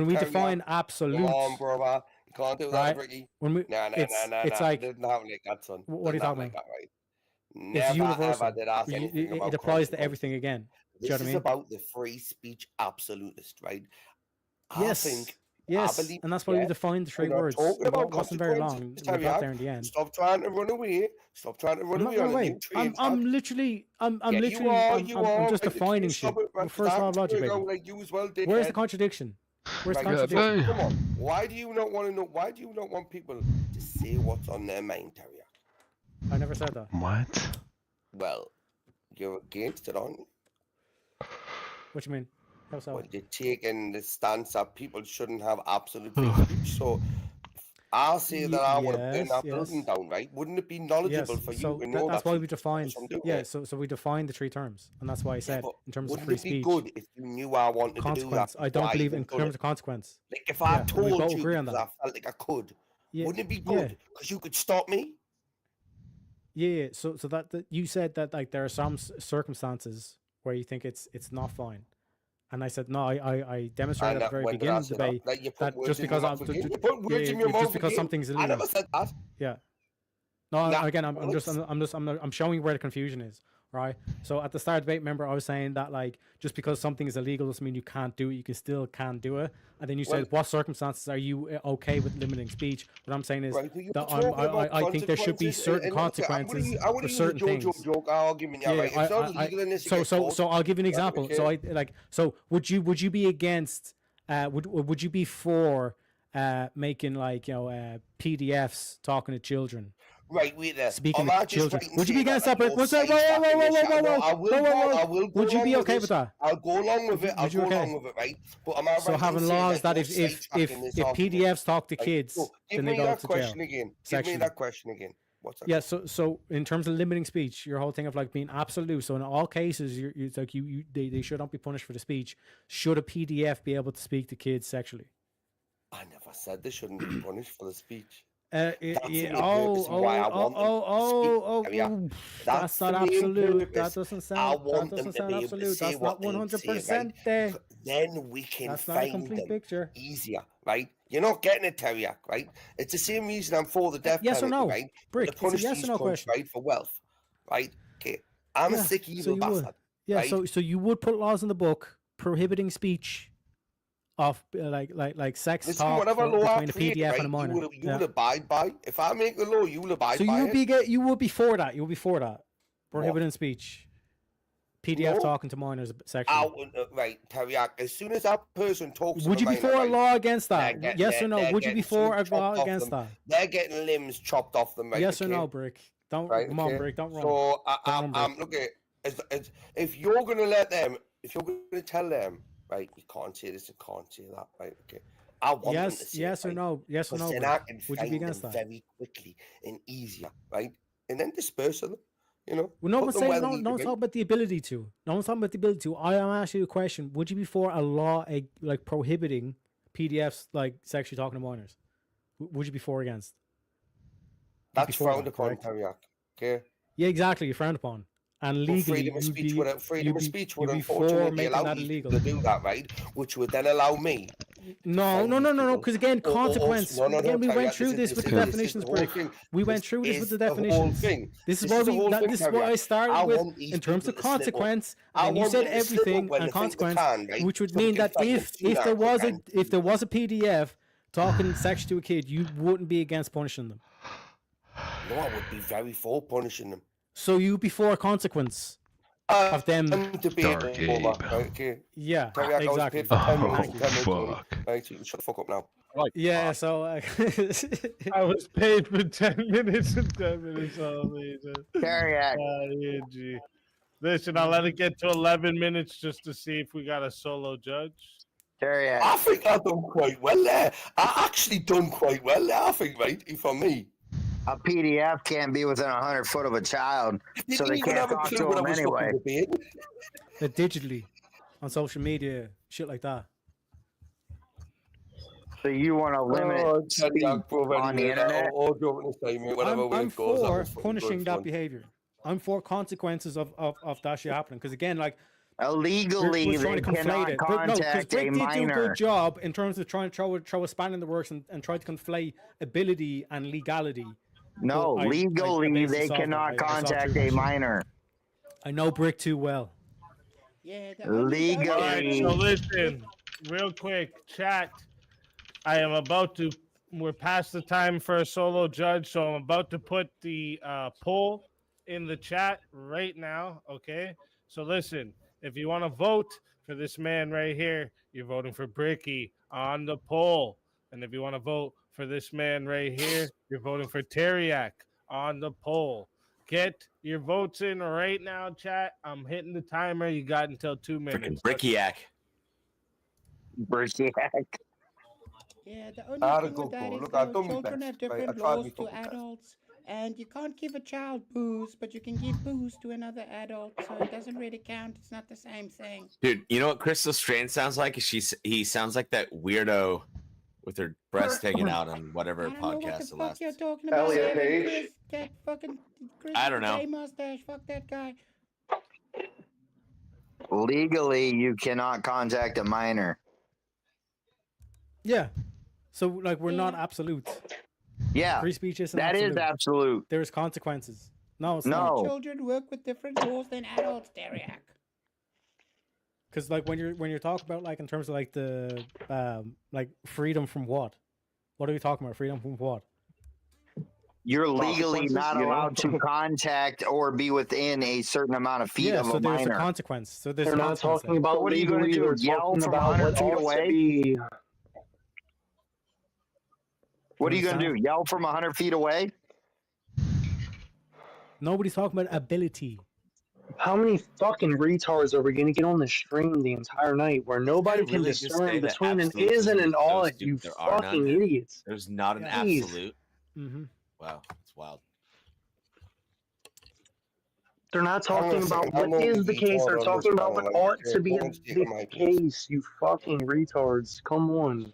we define absolute, you can't do that, Ricky. It's like what are you talking about? It's universal. It applies to everything again. This is about the free speech absolutist, right? Yes, and that's why we defined the 3 words. It wasn't very long. We got there in the end. Stop trying to run away. I'm literally just defining shit. First law of logic, baby. Where's the contradiction? Where's the contradiction? Come on. Why do you not want to know? Why do you not want people to say what's on their mind, Terry? I never said that. What? Well, you're against it, aren't you? What you mean? Well, you're taking the stance that people shouldn't have absolute free speech. So, I'll say that I want to burn Yes, that yes. building down, right? Wouldn't it be knowledgeable Yes, for you so to know that's that? why we defined. I'm doing Yeah, it? so we defined the three terms, and that's why I said But in terms of wouldn't free it be speech. good if you knew I wanted to do that? Consequence. I before don't believe even in done terms it? of consequence. Like if I Yeah, and we told both you agree on because that. I felt like I could, Yeah, wouldn't it be yeah. good? Because you could stop me. Yeah, so that you said that like there are some circumstances where you think it's not fine, and I said no. I demonstrated at the very When did I beginning of the say that? debate Like you put that words just in because your I'm mouth again. You put words in your mouth just because again. something's I illegal. never said that. Yeah. No, Nah, again, I'm Alex. I'm showing where the confusion is, right? So at the start of the debate, remember I was saying that like just because something is illegal doesn't mean you can't do it. You can do it. And then you said, what circumstances are you okay with limiting speech? What I'm saying is Right, but you're that talking about I think there should be consequences, certain and okay, consequences I want for to use a certain things. JoJo joke argument, yeah, right? If it's not legal in this, So I'll give you an right, example. okay. So I like so would you be against would you be for making like PDFs talking to children? Right, wait there. Speaking Am I to just children. right in Would you be saying that, against like, that, Brick? you're What's that? Whoa, sidestepping this? No, I will go Would you along be with okay this. with that? I'll go along with it. I'll Would you go okay? along with it, right? But am I So right having in saying laws that you're if sidestepping this argument? PDFs talk to Right? kids, So give then they me go that to question jail. again. Give me Sexually. that question again. What's that? Yeah, so in terms of limiting speech, your whole thing of like being absolute. So in all cases, it's like they should not be punished for the speech. Should a PDF be able to speak to kids sexually? I never said they shouldn't be punished for the speech. That's the main purpose of why I want them to speak. That's not the main absolute. purpose. That doesn't I sound. want That them doesn't to sound be able to absolute. say That's what not they 100% say, right? there. Then we can That's not a find complete them picture. easier, right? You're not getting it, Teriak, right? It's the same reason I'm for the death Yes or penalty, no? right? Brick, To it's a punish yes or these no cunts, question. right, for wealth, right? Okay, I'm a sick evil bastard. Yeah, right? so you would put laws in the book prohibiting speech of like sex Listen, talk whatever law I between a create, PDF right, and a minor. you will abide by. If I make the law, you will abide So by it. you would be for that. You would be for that. Prohibiting speech. PDF No. talking to minors sexually. Right, Teriak, as soon as that person talks Would to you a be minor, for a right, law against that? they're Yes or no? they're Would you be getting for a something law chopped off against them. that? They're getting limbs chopped off them, right? Yes or okay? no, Brick? Don't Right, come on, okay? Brick. Don't run. So Don't run, I'm looking. If you're gonna let them, if you're gonna tell them, right, you can't say this, you can't say that, right? Okay. I want them to say yes it, or right? no? Yes or no? Then Brick? I can Would you be find against them that? very quickly and easier, right? And then disperse them, you know. Well, no put one's them saying where they no. need No to one's be. talking about the ability to. No one's talking about the ability to. I am asking you a question. Would you be for a law like prohibiting PDFs like sexually talking to minors? Would you be for or against? That's frowned upon, Teriak. Okay. Yeah, exactly. You're frowned upon. And Well, legally, freedom of speech would you'd be for unfortunately making allow that these illegal. people to do that, right? Which would then allow me. No. Because again, consequence. Again, we went through this with the definitions, Brick. We went through this with the definitions. This is what I started with in terms of consequence. And you said everything and consequence, which would mean that if there was a PDF talking sex to a kid, you wouldn't be against punishing them. No, I would be very for punishing them. So you'd be for a consequence of them. Dark Abe. Okay. Yeah, Teriak, I was exactly. paid for 10 Oh, minutes. 10 minutes only. fuck. Right, so you can shut the fuck up now. Yeah, so I was paid for 10 minutes and 10 minutes only. Teriak. Gee. Listen, I'll let it get to 11 minutes just to see if we got a solo judge. Teriak. I think I've done quite well there. I actually done quite well there, I think, right? For me. A PDF can't be within 100 foot of a child, so they can't talk to them anyway. Digitally, on social media, shit like that. So you want to limit speech on the internet? I'm for punishing that behavior. I'm for consequences of that shit happening. Because again, like illegally, we're trying to conflate it. But no, because contact Brick a did do a minor. good job in terms of trying to throw a span in the works and try to conflate ability and legality. No, But legally basically they solved it. cannot I saw contact through a that shit. minor. I know Brick too well. Legally. All right, so listen, real quick, chat. I am about to. We're past the time for a solo judge, so I'm about to put the poll in the chat right now. Okay, so listen, if you want to vote for this man right here, you're voting for Bricky on the poll, and if you want to vote for this man right here, you're voting for Teriak on the poll. Get your votes in right now, chat. I'm hitting the timer. You got until 2 minutes. Brickiac. Brickiac. Yeah, the only I had a thing with good that go. is Look, I've though, done my children best. have Right? I different tried laws my to fucking best. adults, and you can't give a child booze, but you can give booze to another adult, so it doesn't really count. It's not the same thing. Dude, you know what Crystal Strange sounds like? He sounds like that weirdo with her breast hanging out on whatever I don't know what the podcast the fuck last. you're talking about, Elliot Evan. Page. Chris, that fucking Chris I with don't the know. gay mustache. Fuck that guy. Legally, you cannot contact a minor. Yeah. So like we're not absolute. Yeah, Free speech isn't that is absolute. absolute. There's consequences. No, it's No. not. Children work with different rules than adults, Dariak. Because like when you're talking about like in terms of like the like freedom from what? What are we talking about? Freedom from what? You're legally Consequences, not you know? allowed to contact or be within a certain amount of feet Yeah, of so a there's a minor. consequence. So there's They're a not consequence talking there. about What are you gonna legally. do, They're yell talking from about 100 what feet ought away? to be. What are you going to do? Yell from 100 feet away? Nobody's talking about ability. How many fucking retards are we going to get on the stream the entire night where nobody can really just discern say that between an absolutes is and is an so ought? stupid You there are fucking none? idiots. There's not an Jeez. absolute. Mm-hmm. Wow, it's wild. They're not Hang on a talking about second, I'm what is only the case. retard They're on talking this about what panel, like, ought to be no one's the taking my place. case. You fucking retards. Come on.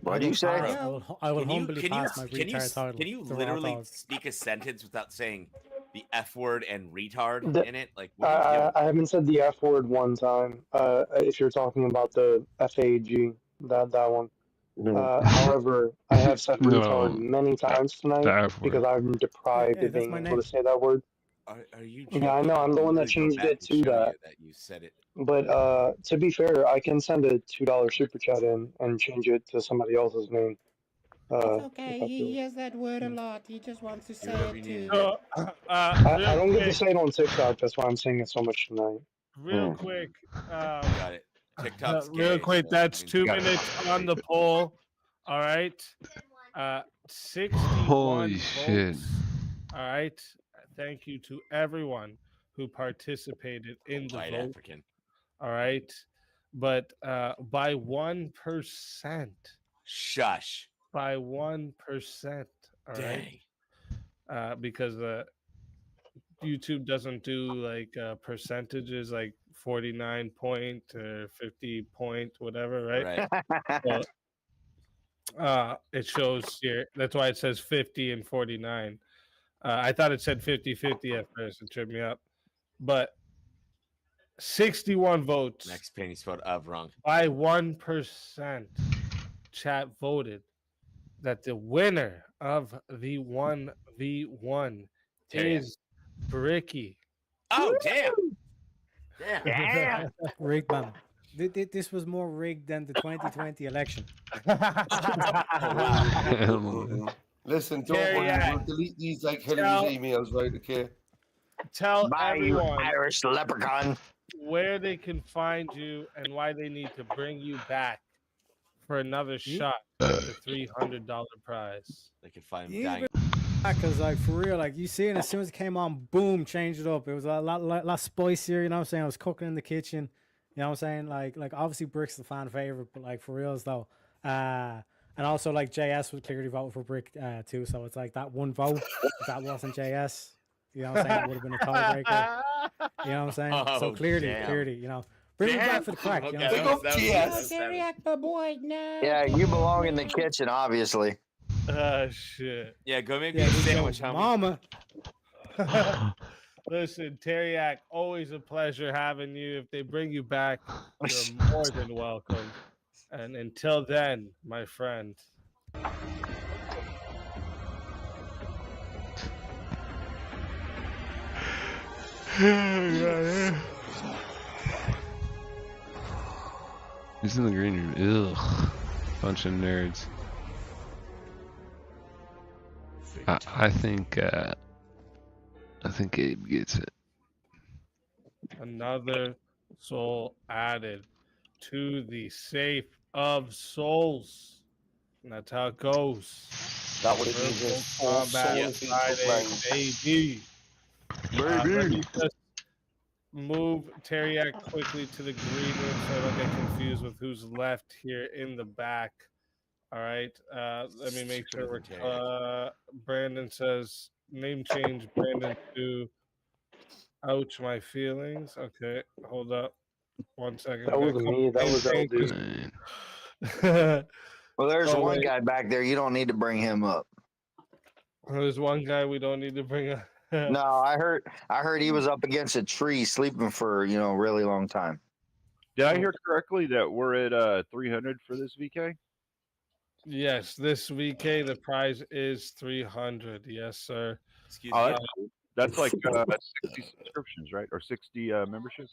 What do you say? I will humbly pass my can you, retard title. can you to literally Rothog. speak a sentence without saying the F word and retard The- in it? Like, what are you doing? I haven't said the F word one time. If you're talking about the FAG, that one. However, I have said No. retard many times The tonight F word. because I'm deprived Yeah, of that's being my able name. to say that word. Are you Yeah, I joking? know. I'm the one that Literally go changed back it and to show that. you that you said it. But to be fair, I can send a $2 super chat in and change it to somebody else's name. It's If okay. I He feel. hears that word a lot. He just wants to say whatever it you need too. to So, I real don't get to quick, say it on TikTok. That's why I'm saying it so much tonight. real quick. Got it. TikTok's Real gay, quick, so that's that 2 means- minutes on the poll. All right. 61 Holy shit. votes. All right. Thank you to everyone who participated in the White vote. African. All right. But by 1%. Shush. By 1%. All right. Because YouTube doesn't do like percentages like 49 point or 50 point, whatever, right? Right. So, it shows here. That's why it says 50 and 49. I thought it said 50-50 at first. It tripped me up. But 61 votes. Max Penny spelled of wrong. By 1%, chat voted that the winner of the 1v1 is Bricky. Oh, damn. Damn. Rigged, man. This was more rigged than the 2020 election. Listen, don't worry. We'll delete these like Hillary's emails, right? Okay. Tell Bye, you everyone Irish leprechaun. where they can find you and why they need to bring you back for another shot at the $300 prize. They can find him You dying. Because like for real, like you see it as soon as it came on, boom, changed it up. It was a lot spicier, you know what I'm saying? I was cooking in the kitchen, you know what I'm saying? Like obviously Brick's the fan favorite, but like for reals though. And also like JS would clearly vote for Brick too, so it's like that one vote, if that wasn't JS, you know what I'm saying? It would have been a tiebreaker. You know what I'm saying? So clearly, you know. Bring me back for the crack, you know what I'm saying? Dariak, my boy, no. Yeah, you belong in the kitchen, obviously. Shit. Yeah, go make me a sandwich, homie. Mama. Listen, Teriak, always a pleasure having you. If they bring you back, you're more than welcome. And until then, my friend. He's in the green room. Ugh. Bunch of nerds. I think Abe gets it. Another soul added to the safe of souls. And that's how it goes. That would have been Virtual his fourth Combat soul if he took Friday, mine. baby. Let me just move Teriak quickly to the green room so I don't get confused with who's left here in the back. All right. Let me make sure we're. Brandon says name change. Brandon to. Ouch, my feelings. Okay, hold up. 1 second. That wasn't me. That was LD. Well, there's Oh, one wait. guy back there. You don't need to bring him up. There's one guy we don't need to bring up. No, I heard he was up against a tree sleeping for a really long time. Did I hear correctly that we're at 300 for this VK? Yes, this VK the prize is 300. Yes, sir. Excuse Oh, me. that's cool. That's like 60 subscriptions, right? Or 60 memberships.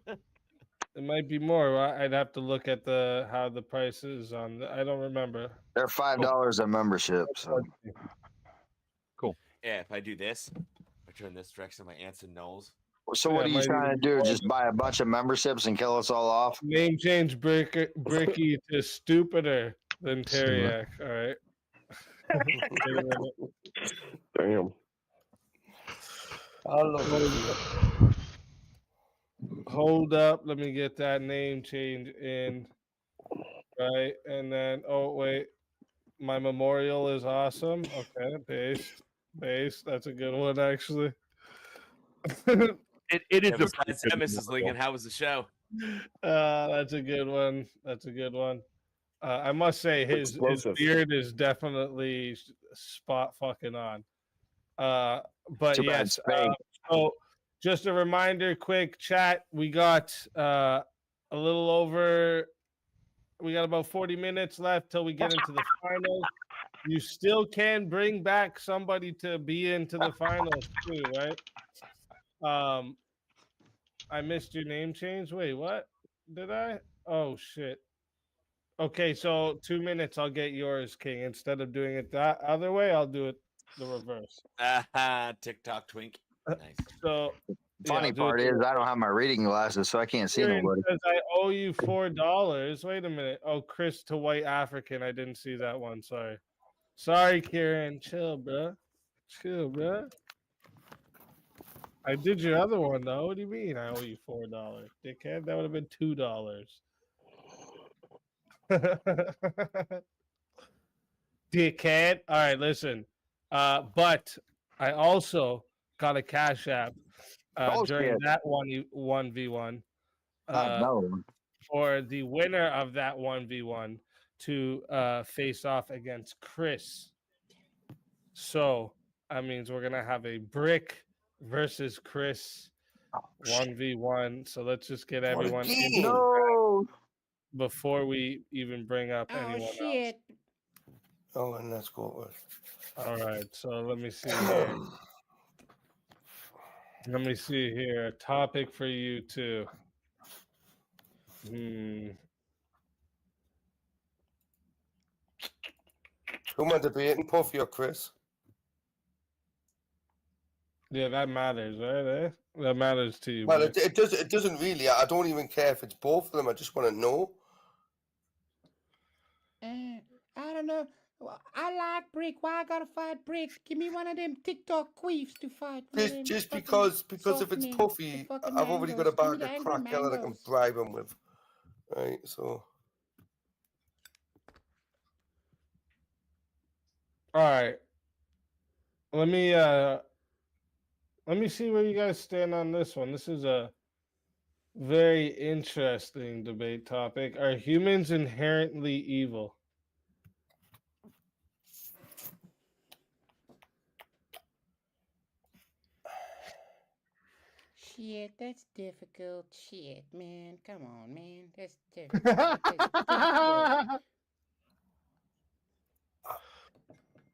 It might be more. I'd have to look at how the price is on. I don't remember. They're $5 a membership. So. Cool. Yeah, if I do this, I turn this direction, my aunts and Knowles. So what are you trying to do? Just buy a bunch of memberships and kill us all off? Name change Bricky to stupider than Teriak. All right. Damn. Hold up. Let me get that name change in. Right. And then, oh, wait. My memorial is awesome. Okay. Based. That's a good one, actually. It is Yeah, besides that, Mrs. Lincoln, how was the show? That's a good one. That's a good one. I must say his beard is definitely spot fucking on. But Too bad yes. it's fake. So just a reminder, quick chat. We got a little over. We got about 40 minutes left till we get into the finals. You still can bring back somebody to be into the finals too, right? I missed your name change. Wait, what? Did I? Oh shit. Okay, so 2 minutes. I'll get yours, King. Instead of doing it that other way, I'll do it the reverse. TikTok twink. Nice. So Funny part is I don't have my reading glasses, so I can't see Kieran nobody. says I owe you $4. Wait a minute. Oh, Chris to White African. I didn't see that one. Sorry, Kieran. Chill, bro. I did your other one though. What do you mean? I owe you $4, dickhead? That would have been $2. Dickhead. All right, listen. But I also got a Cash App during that 1v1 no. for the winner of that 1v1 to face off against Chris. So that means we're gonna have a Brick versus Chris 1v1. So let's just get everyone in before we even bring up anyone else. Oh, and let's go. All right, so let me see here. Let me see here. A topic for you too. Who am I debating, Puffy or Chris? Yeah, that matters, right? That matters to you. Well, Brick. it does. It doesn't really. I don't even care if it's both of them. I just want to know. I don't know. Well, I like Brick. Why I gotta fight Brick? Give me one of them TikTok queefs to fight. Just because if it's Puffy, I've already got a bag of crack that I can bribe him with. Right, so. All right. Let me see where you guys stand on this one. This is a very interesting debate topic. Are humans inherently evil? Shit, that's difficult. Shit, man. Come on, man. That's difficult.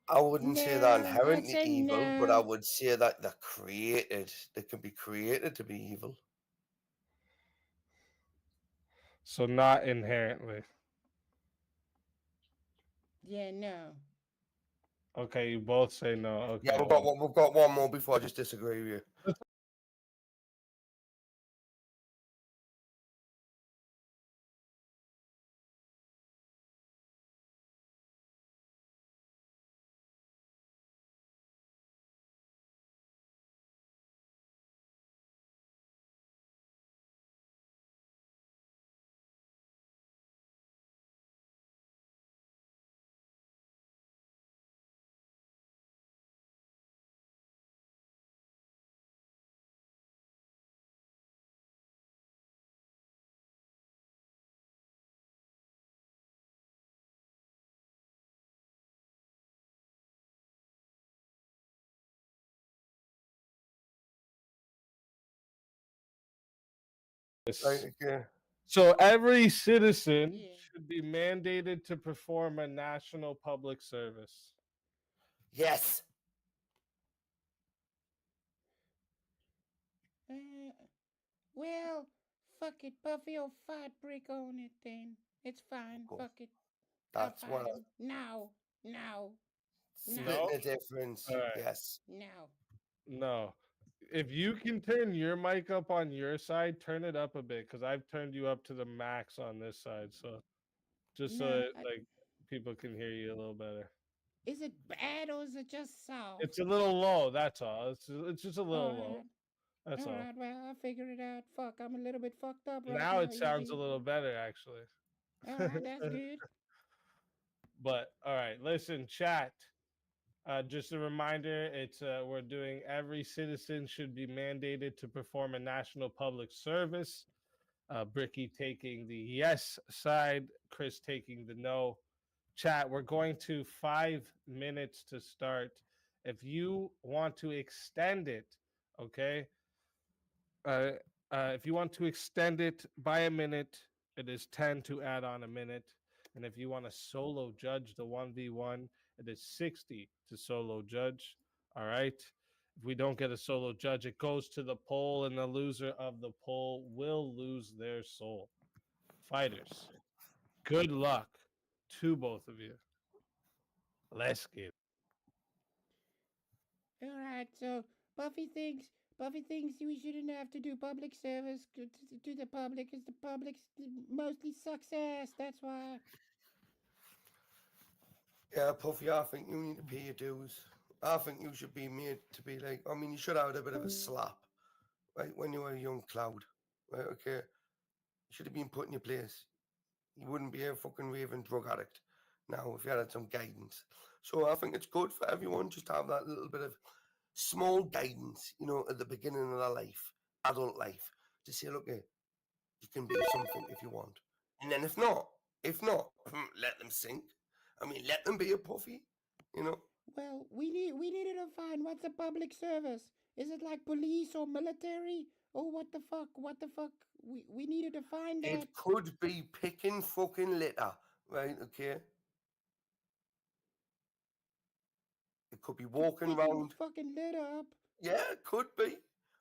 I wouldn't say they're No, inherently I'd say evil, but no. I would say that they're created. They can be created to be evil. So not inherently. Yeah, no. Okay, you both say no. Okay. Yeah, we've got one more before I just disagree with you. Right, okay. So every citizen should be mandated to perform a national public service. Yes. Well, fuck it, Buffy will fight Brick on it then. It's fine, fuck it. That's I'll what fight I- him. Now. Splitting the difference. All right. Yes. No. No. If you can turn your mic up on your side, turn it up a bit because I've turned you up to the max on this side. So just so No, it, like people can hear you a little better. Is it bad or is it just soft? It's a little low. That's all. It's just a little low. Alright. That's all. Alright, well, I'll figure it out. Fuck, I'm a little bit fucked up right Now now. it sounds a Easy. little better, actually. Alright, that's good. But all right, listen, chat. Just a reminder, it's we're doing every citizen should be mandated to perform a national public service. Bricky taking the yes side, Chris taking the no. Chat, we're going to 5 minutes to start. If you want to extend it, okay? If you want to extend it by a minute, it is 10 to add on a minute. And if you want to solo judge the 1v1, it is 60 to solo judge. All right. If we don't get a solo judge, it goes to the poll, and the loser of the poll will lose their soul. Fighters, good luck to both of you. Let's get it. Alright, so Buffy thinks we shouldn't have to do public service to the public because the public mostly sucks ass. That's why. Yeah, Puffy, I think you need to pay your dues. I think you should be made to be like, I mean, you should have had a bit of a slap, right, when you were a young cloud, right, okay? You should have been put in your place. You wouldn't be a fucking raving drug addict now if you had some guidance. So I think it's good for everyone just to have that little bit of small guidance, you know, at the beginning of their life, adult life, to say, look, you can be something if you want. And then if not, let them sink. I mean, let them be a Puffy, you know. Well, we needed to find what's a public service. Is it like police or military? Or what the fuck? What the fuck? We needed to find that. It could be picking fucking litter, right? Okay. It could be walking around. Fucking litter up. Yeah, it could be.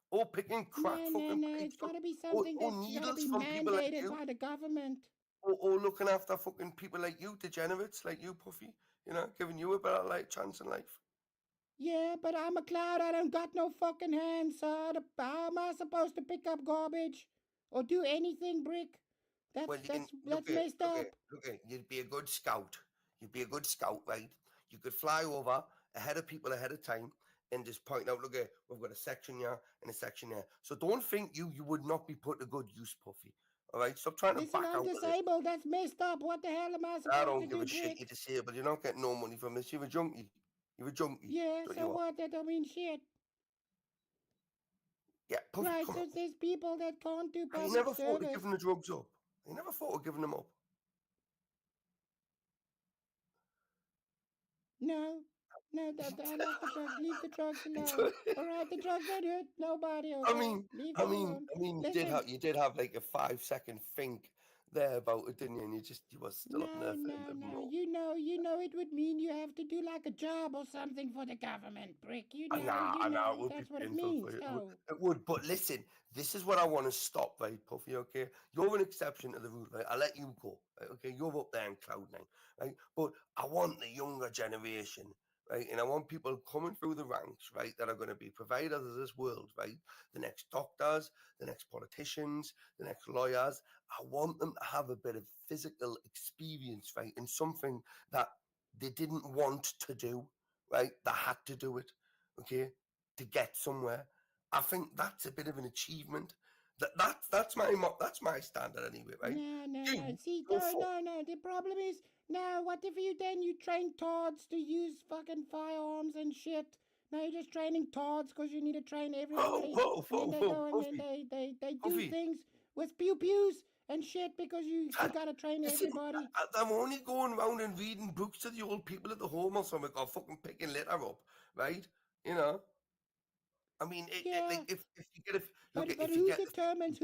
Or picking crap fucking No, it's gotta be something that's gotta needles be from people like mandated you. by the government. Or looking after fucking people like you, degenerates like you, Puffy. You know, giving you a better chance in life. Yeah, but I'm a cloud. I don't got no fucking hands, so how am I supposed to pick up garbage or do anything, Brick? That's messed up. Okay, you'd be a good scout. You'd be a good scout, right? You could fly over ahead of people ahead of time and just point out, look, we've got a section here and a section there. So don't think you would not be put to good use, Puffy. All right, stop trying to back out. I'm disabled. That's messed up. What the hell am I supposed to do? I don't give a shit. You're disabled. You're not getting no money from this. You're a junkie. You're a junkie. Yeah, so what? That don't mean shit. Yeah, Puffy, right, come so on. there's people that can't do public I never thought service. of giving the drugs up. I never thought of giving them up. No, I like the drugs. Leave the drugs alone. All right, the drugs don't hurt nobody. Okay? I mean, you did have like a 5-second think there about it, didn't you? And you were still up there. No. You know, it would mean you have to do like a job or something for the government, Brick. I know, it would that's be what it painful means. for you. So. It would, but listen, this is what I want to stop, right, Puffy, okay? You're an exception to the rule, right? I'll let you go, right? Okay? You're up there in Cloud9, right? But I want the younger generation, right? And I want people coming through the ranks, right, that are going to be providers of this world, right? The next doctors, the next politicians, the next lawyers. I want them to have a bit of physical experience, right? And something that they didn't want to do, right? They had to do it, okay, to get somewhere. I think that's a bit of an achievement. That's my standard anyway, right? No. See, no. The problem is now. What if you train Tods to use fucking firearms and shit? Now you're just training Tods because you need to train everybody. And then they go and then they do things with pew pews and shit because you gotta train everybody. I'm only going around and reading books to the old people at the home or something, or fucking picking litter up, right? You know. I mean, Yeah. if you get a But if you who get determines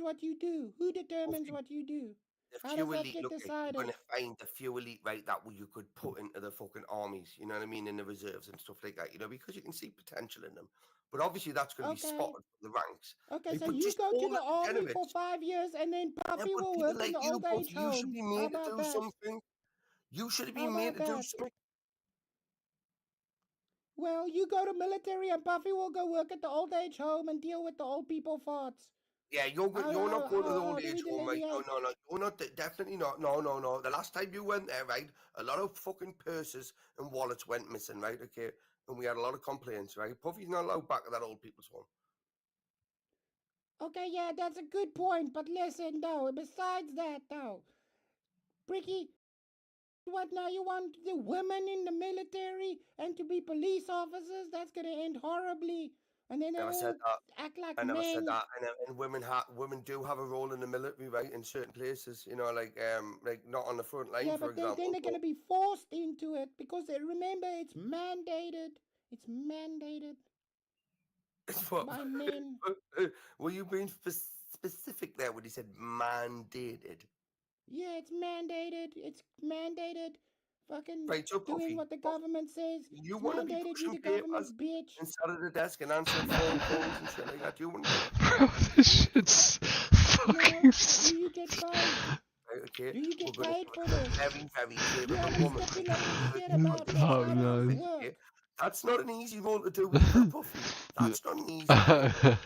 what you do? Who determines what you do? the How few does that elite, get look, you're decided? going to find the few elite, right, that you could put into the fucking armies, you know what I mean, in the reserves and stuff like that, you know, because you can see potential in them. But obviously, that's going to be spotted from the ranks. Okay, Like, so but you just go to all the the army for degenerates. 5 years, and then Yeah, Puffy but will people work in like the you, old age Puffy, you should home. be How made to about do that? something. You should have How been made about to do that? something. Well, you go to military, and Puffy will go work at the old age home and deal with the old people farts. Yeah, you're not going to the old age home, right? delineate? No, you're not. Definitely not. No. The last time you went there, right, a lot of fucking purses and wallets went missing, right? Okay, and we had a lot of complaints, right? Puffy's not allowed back at that old people's home. Okay, yeah, that's a good point. But listen, though, besides that, though, Bricky, what now? You want the women in the military and to be police officers? That's gonna end horribly. And then they Never said all that. act like I never said men. that. And women do have a role in the military, right? In certain places, you know, like not on the front line, Yeah, for but example. then they're gonna be forced into it because remember, it's mandated. It's mandated by men. Were you being specific there when you said mandated? Yeah, it's mandated. It's mandated. Fucking Right, so doing Puffy, what the government says. you It's want to be mandated. You pushing the government's papers bitch. and sat at the desk and answering phone calls and shit like that. Do you want to do that? Bro, this shit's fucking. Do you get paid? Right, okay. Do you get We're going paid to for give a this? very, very You capable haven't woman. stipulated shit about this. Oh, How does this no. work? That's not an easy role to do either, Puffy. That's not an easy thing.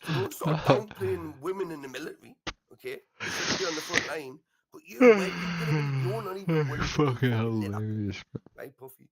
So don't start downplaying women in the military, okay? They shouldn't be on the front line. But where are you going to be? You're not even willing to do Fucking fucking lit up, hilarious, bro. right, Puffy?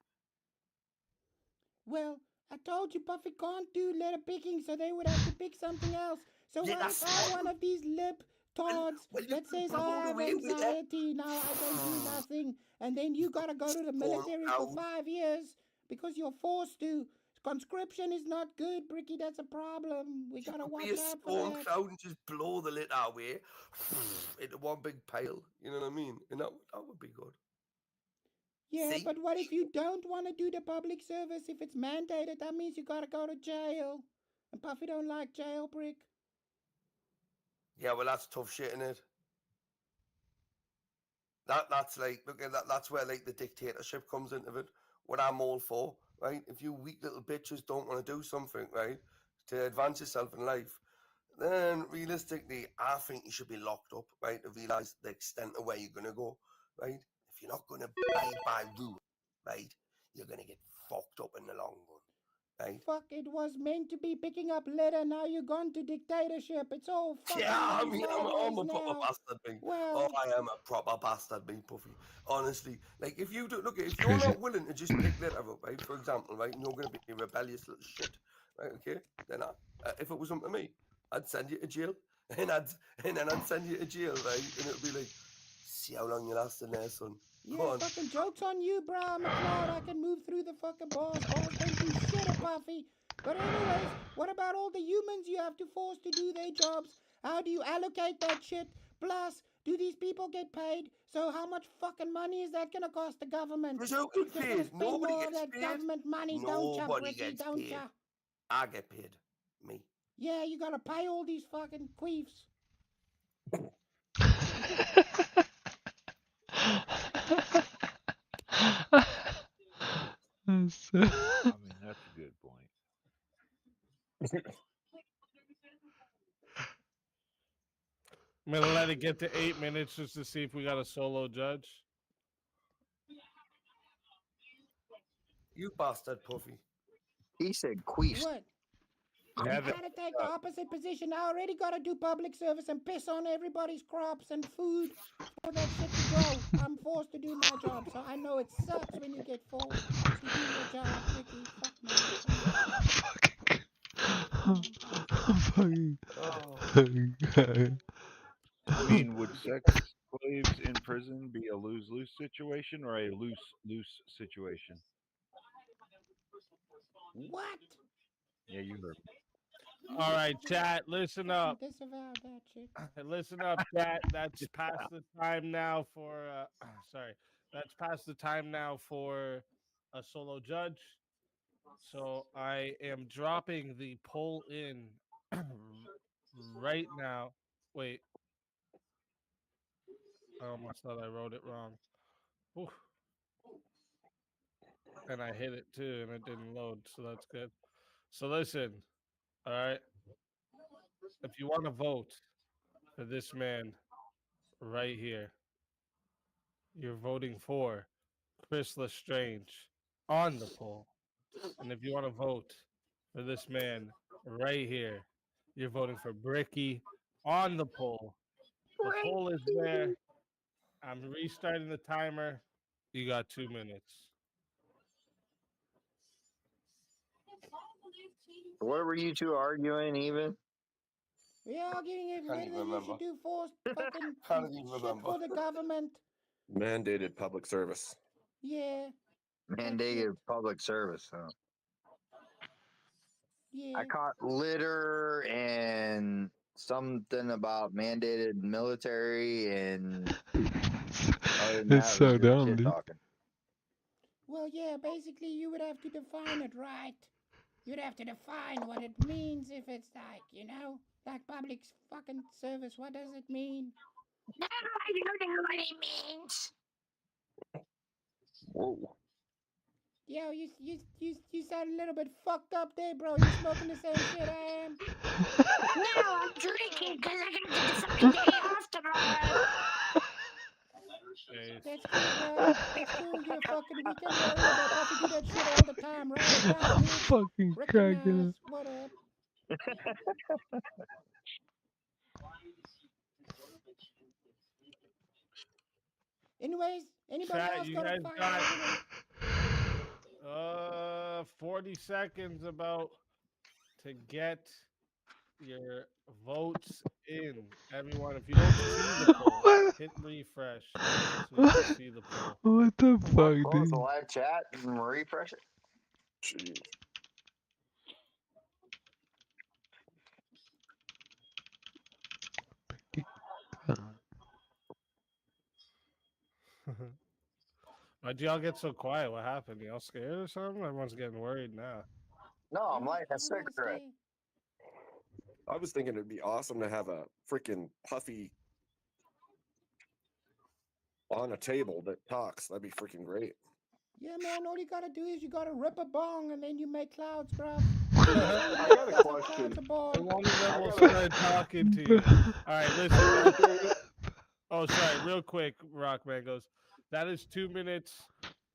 Well, I told you Puffy can't do litter picking, so they would have to pick something else. So Yeah, what that's if I'm one of these lip tards that says I have anxiety, now I don't do nothing, and then you gotta go to the military for 5 years because you're forced to. Conscription is not good, Bricky. That's a problem. We gotta watch Be a out for storm that. cloud and just blow the lit away into one big pile. You know what I mean? And that would be good. Yeah, See? but what if you don't want to do the public service? If it's mandated, that means you gotta go to jail. And Puffy don't like jail, Brick. Yeah, well, that's tough shit, isn't it? That's like, look at that. That's where like the dictatorship comes into it. What I'm all for, right? If you weak little bitches don't want to do something, right, to advance yourself in life, then realistically, I think you should be locked up, right, to realize the extent of where you're gonna go, right? If you're not gonna abide by rules, right, you're gonna get fucked up in the long run. Right? Fuck, it was meant to be picking up litter. Now you're gone to dictatorship. It's all fucking Yeah, I mean, I'm sideways a proper now. bastard, me. Well, I am a proper bastard, me, Puffy. Honestly, like if you do, look, if you're Crazy. not willing to just pick litter up, right, for example, right, and you're going to be a rebellious little shit, right, okay, then if it was up to me, I'd send you to jail, and then I'd send you to jail, right, and it'd be like, see how long you last in there, son. yeah, fucking joke's on you, bro. I'm a cloud. I can move through the fucking bars. Bars don't do shit at Puffy. But anyways, what about all the humans you have to force to do their jobs? How do you allocate that shit? Plus, do these people get paid? So how much fucking money is that gonna cost the government? Because who gets paid? Nobody more of gets that paid. government money, don't ya, Nobody Bricky, gets don't paid. ya? I get paid. Me. Yeah, you gotta pay all these fucking queefs. I mean, that's a good point. I'm gonna let it get to 8 minutes just to see if we got a solo judge. You bastard, Puffy. He said queefs. What? Yeah, You gotta take the opposite position. I already gotta do public service and piss on everybody's crops and food for that shit to grow. I'm forced to do my job, so I know it sucks when you get forced to do your job, Ricky. Fuck man. I mean, would sex slaves in prison be a lose-lose situation or a loose situation? What? Yeah, you heard me. All right, chat, listen up. Disavow that shit. Listen up, chat. That's past the time now for sorry. That's past the time now for a solo judge. So I am dropping the poll in right now. Wait. I almost thought I wrote it wrong. Oof. And I hit it too, and it didn't load, so that's good. So listen, all right. If you want to vote for this man right here, you're voting for Chris Lestrange on the poll. And if you want to vote for this man right here, you're voting for Bricky on the poll. The poll is there. I'm restarting the timer. You got 2 minutes. What were you two arguing even? We're arguing if Can't whether even you remember. should do forced fucking Can't even shit remember. for the government. Mandated public service. Yeah. Mandated public service, huh? Yeah. I caught litter and something about mandated military, and other than that, It's it was so just dumb, shit dude. talking. Well, yeah, basically you would have to define it right. You'd have to define what it means if it's like, like public fucking service. What does it mean? No, I don't know what it means. Whoa. Yo, you sound a little bit fucked up there, bro. You smoking the same shit I am? No, I'm drinking because I got to decide a day off tomorrow. That's cool, bro. That's cool. You're a fucking weekend warrior, bro. Puffy do that shit all the time. Write it down, bitch. Fucking cracking Recognize. What up? Anyways, anybody Chat, else you got a guys fire? got 40 seconds about to get your votes in. Everyone, if you don't see the poll, hit refresh so you can see the poll. What the fuck, Close the dude? live chat and refresh it. Jeez. Why'd y'all get so quiet? What happened? Y'all scared or something? Everyone's getting worried now. No, I'm lighting a cigarette. I was thinking it'd be awesome to have a freaking Puffy on a table that talks. That'd be freaking great. Yeah, man. All you gotta do is you gotta rip a bong and then you make clouds, bro. I got a question. One of them will start talking to you. All right, listen. Oh, sorry. Real quick, Rock Mangoes. That is 2 minutes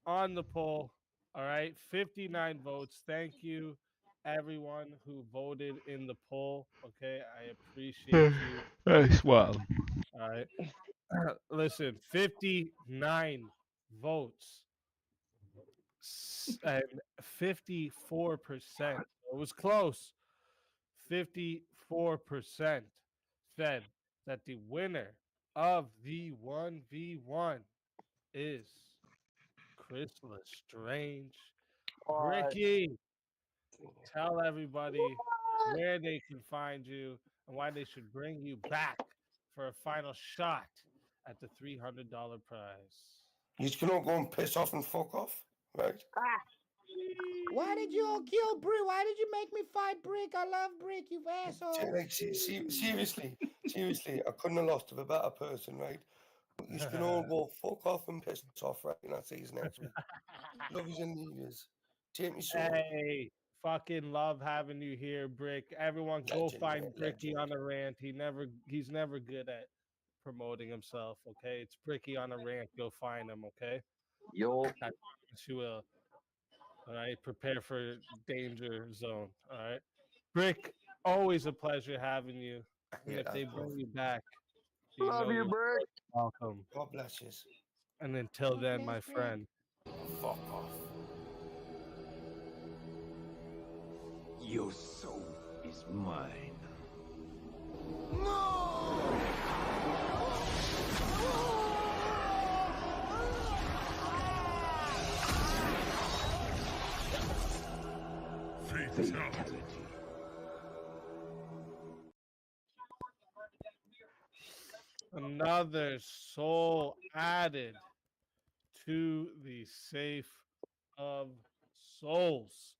on the poll. All right, 59 votes. Thank you, everyone who voted in the poll. Okay, I appreciate you. That's wild. All right. Listen, 59 votes and 54%. It was close. 54% said that the winner of the 1v1 is Chris Lestrange. Ricky, tell everybody where they can find you and why they should bring you back for a final shot at the $300 prize. You can all go and piss off and fuck off, right? Why did you all kill Brick? Why did you make me fight Brick? I love Brick, you asshole. Like, seriously, I couldn't have lost to a better person, right? You can all go fuck off and piss off, right? And I'll see you next week. Love yous and leave yous. Take me soon. Hey, fucking love having you here, Brick. Everyone go Legend, find man, Bricky on a rant. He's never good at promoting himself, okay? It's Bricky on a rant. Go find him, okay? Yo. I promise you will. All right, prepare for danger zone. All right, Brick, always a pleasure having you. And if they bring you back, you Love know you, you're Brick. welcome. God bless you. And until then, my friend, fuck off. Your soul is mine. Fatality. another soul added to the safe of souls.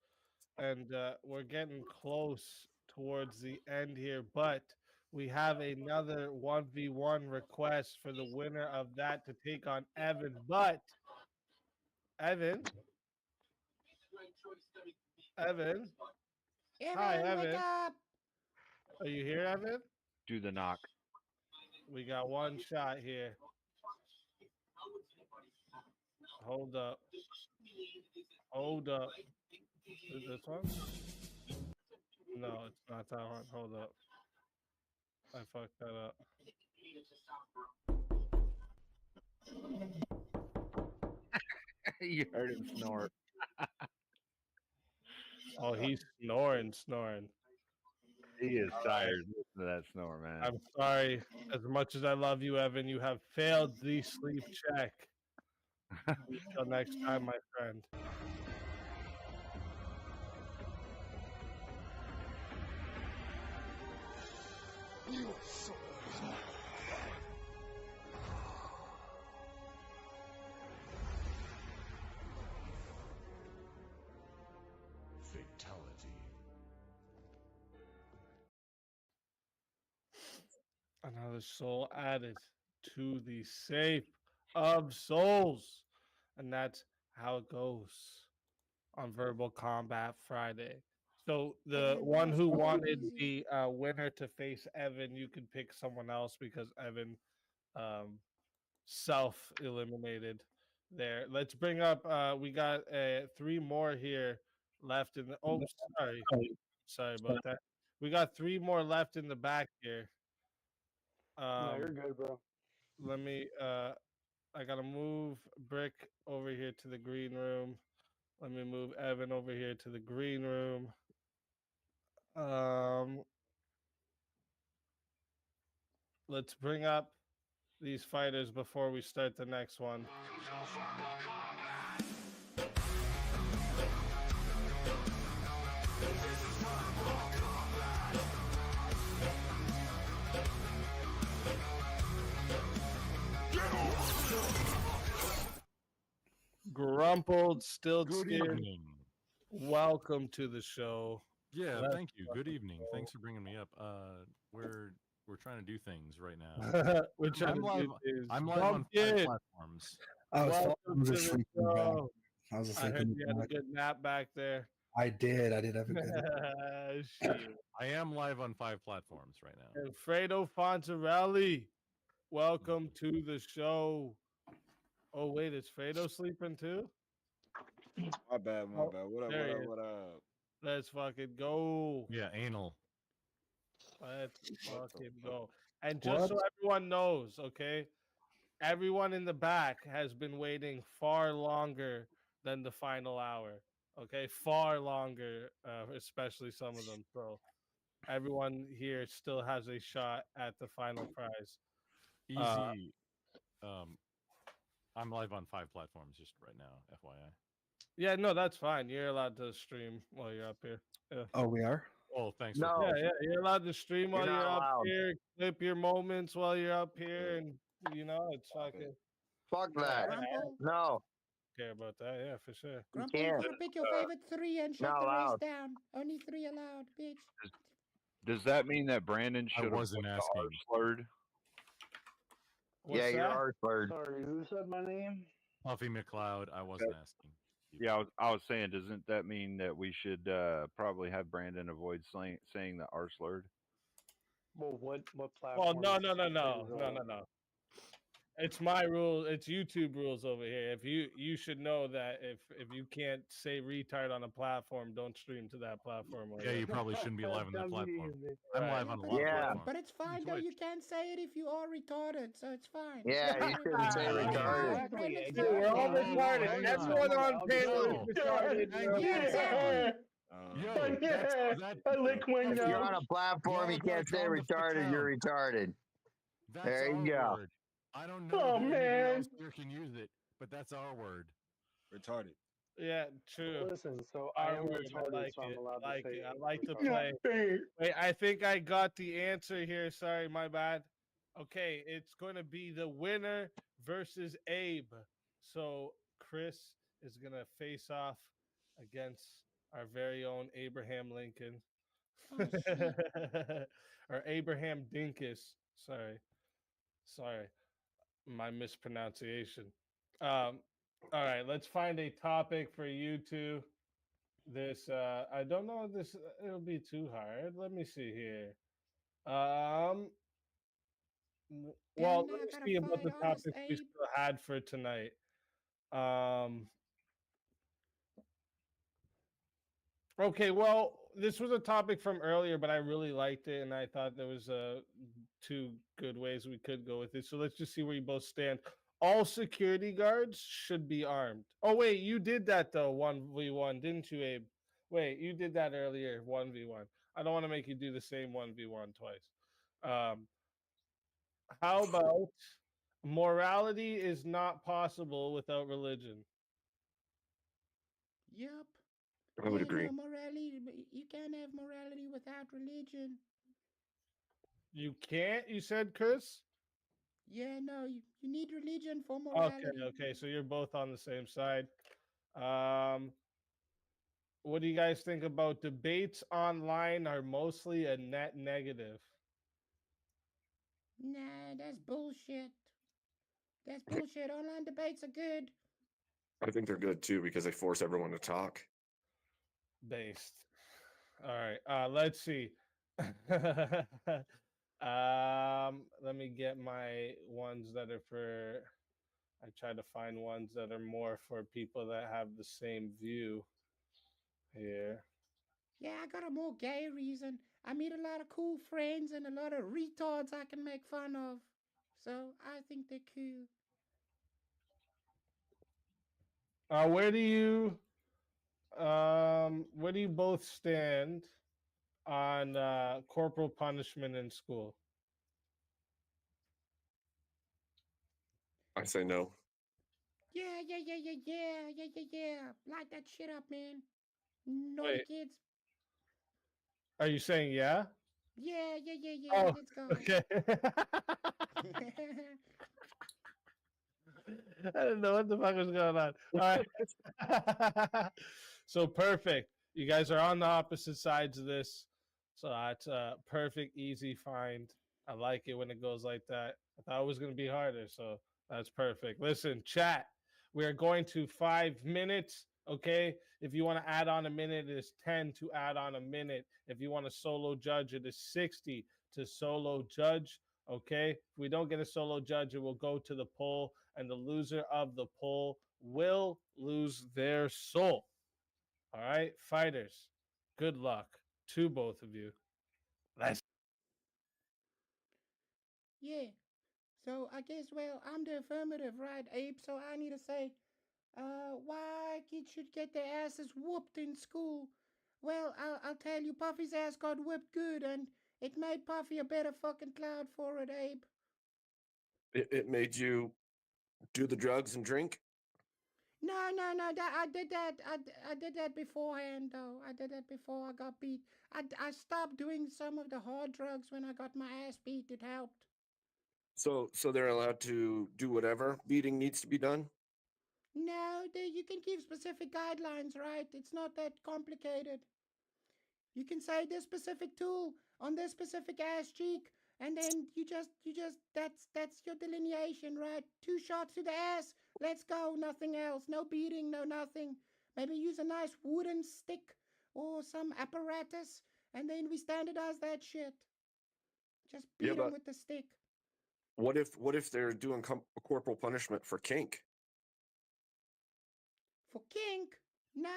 and we're getting close towards the end here, but we have another 1v1 request for the winner of that to take on Evan. But Evan, Evan, hi wake Evan, up! are you here, Evan? Do the knock. We got one shot here. Hold up. Hold up. Is this one? No, it's not that one. Hold up. I fucked that up. You heard him snort. Oh, he's snoring. He is All tired. right. Listen to that snore, man. I'm sorry. As much as I love you, Evan, you have failed the sleep check. Until next time, my friend. Fatality. Another soul added to the safe of souls. And that's how it goes on Verbal Combat Friday. So the one who wanted the winner to face Evan, you could pick someone else because Evan self-eliminated there. Let's bring up, we got 3 more here left in the, oh, sorry about that. We got 3 more left in the back here. No, you're good, bro. Let me, I gotta move Brick over here to the green room. Let me move Evan over here to the green room. Let's bring up these fighters before we start the next one. Grumpled, still Good scared. evening. Welcome to the show. Yeah, thank you. Good evening. Thanks for bringing me up. We're trying to do things right now. We're trying to do things. I'm live on 5 platforms. I was Welcome to the sleeping, bro. show. I was I heard sleeping. you had a good nap back there. I did have a good. Shit. I am live on 5 platforms right now. And Fredo Fontarelli, welcome to the show. Oh wait, is Fredo sleeping too? My bad. What up? What up? Let's fucking go. Yeah, anal. Let's fucking go. And just so everyone knows, okay, everyone in the back has been waiting far longer than the final hour. Okay, far longer, especially some of them. So everyone here still has a shot at the final prize. Easy. I'm live on 5 platforms just right now, FYI. Yeah, no, that's fine. You're allowed to stream while you're up here. Yeah. Oh, we are? Oh, thanks. Yeah, you're allowed to stream while You're you're not up allowed. here, clip your moments while you're up here, and it's fucking. Fuck that. No. Care about that, yeah, for sure. Grumple, you gotta pick your favorite 3 and shut Not the rest allowed. down. Only 3 allowed, bitch. Does that mean that Brandon should have wasn't asking. slurred? Yeah, you're our bird. Sorry, who said my name? Puffy McLeod, I wasn't asking. Yeah, I was saying, doesn't that mean that we should probably have Brandon avoid saying the R slurred? Well, what Well, platform? no. It's my rule. It's YouTube rules over here. If you should know that if you can't say retard on a platform, don't stream to that platform. Yeah, you probably shouldn't be live on that platform. I'm live on a lot of Yeah, platforms. but it's fine though. You can't say it if you are retarded, so it's fine. Yeah, you shouldn't say retarded. Dude, we're all retarded. Everyone on panel is retarded. I lick If window. you're on a platform, you can't say retarded, you're retarded. That's There you our go. word. I don't know Oh, if anybody man. else here can use it, but that's our word. Retarded. Yeah, true. Listen, so I am word, retarded, like so I'm it. allowed to say I it. like to Retarded. play. Wait, I think I got the answer here. Sorry, my bad. Okay, it's going to be the winner versus Abe. So Chris is going to face off against our very own Abraham Lincoln. Oh shit. Or Abraham Dinkus. Sorry, my mispronunciation. All right, let's find a topic for you two. This I don't know if this it'll be too hard. Let me see here. Well, Damn, now let I me gotta see about fight the honest topics we Abe. still had for tonight. Um, okay, well, this was a topic from earlier, but I really liked it, and I thought there was two good ways we could go with it. So let's just see where you both stand. All security guards should be armed. Oh wait, you did that though, 1v1, didn't you, Abe? Wait, you did that earlier, 1v1. I don't want to make you do the same 1v1 twice. How about morality is not possible without religion? Yep. I would Yeah, agree. no morality. You can't have morality without religion. You can't, you said, Chris? Yeah, no, you need religion for Okay, morality. okay, so you're both on the same side. What do you guys think about debates online are mostly a net negative? Nah, that's bullshit. That's bullshit. Online debates are good. I think they're good too because they force everyone to talk. Based. All right, let's see. Let me get my ones that are for. I try to find ones that are more for people that have the same view here. Yeah, I got a more gay reason. I meet a lot of cool friends and a lot of retards I can make fun of. So I think they're cool. Where do you both stand on corporal punishment in school? I say no. Yeah. Light that shit up, man. Naughty Wait, kids. are you saying yeah? Yeah. Oh, Let's go. okay. I didn't know what the fuck was going on. All right. So perfect. You guys are on the opposite sides of this. So that's a perfect, easy find. I like it when it goes like that. I thought it was going to be harder. So that's perfect. Listen, chat. We are going to 5 minutes. Okay. If you want to add on a minute, it is 10 to add on a minute. If you want to solo judge, it is 60 to solo judge. Okay. If we don't get a solo judge, it will go to the poll, and the loser of the poll will lose their soul. All right, fighters, good luck to both of you. Let's. Yeah. So I guess, well, I'm the affirmative, right, Abe? So I need to say, why kids should get their asses whooped in school. Well, I'll tell you, Puffy's ass got whipped good, and it made Puffy a better fucking cloud for it, Abe. It made you do the drugs and drink? No. I did that. I did that beforehand, though. I did that before I got beat. I stopped doing some of the hard drugs when I got my ass beat. It helped. So they're allowed to do whatever beating needs to be done? No, you can give specific guidelines, right? It's not that complicated. You can say this specific tool on this specific ass cheek, and then you just that's your delineation, right? 2 shots to the ass. Let's go. Nothing else. No beating. No nothing. Maybe use a nice wooden stick or some apparatus, and then we standardize that shit. Just beat them with the stick. What if they're doing corporal punishment for kink? For kink? No.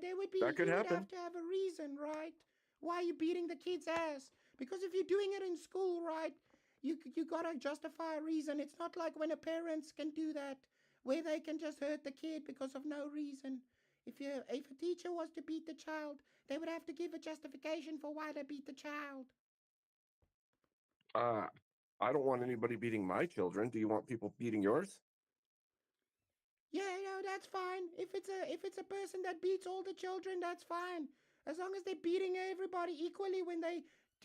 They would be. That could you would happen. have to have a reason, right? Why are you beating the kid's ass? Because if you're doing it in school, right, you gotta justify a reason. It's not like when a parents can do that, where they can just hurt the kid because of no reason. If a teacher was to beat the child, they would have to give a justification for why they beat the child. I don't want anybody beating my children. Do you want people beating yours? Yeah, that's fine. If it's a person that beats all the children, that's fine. As long as they're beating everybody equally when they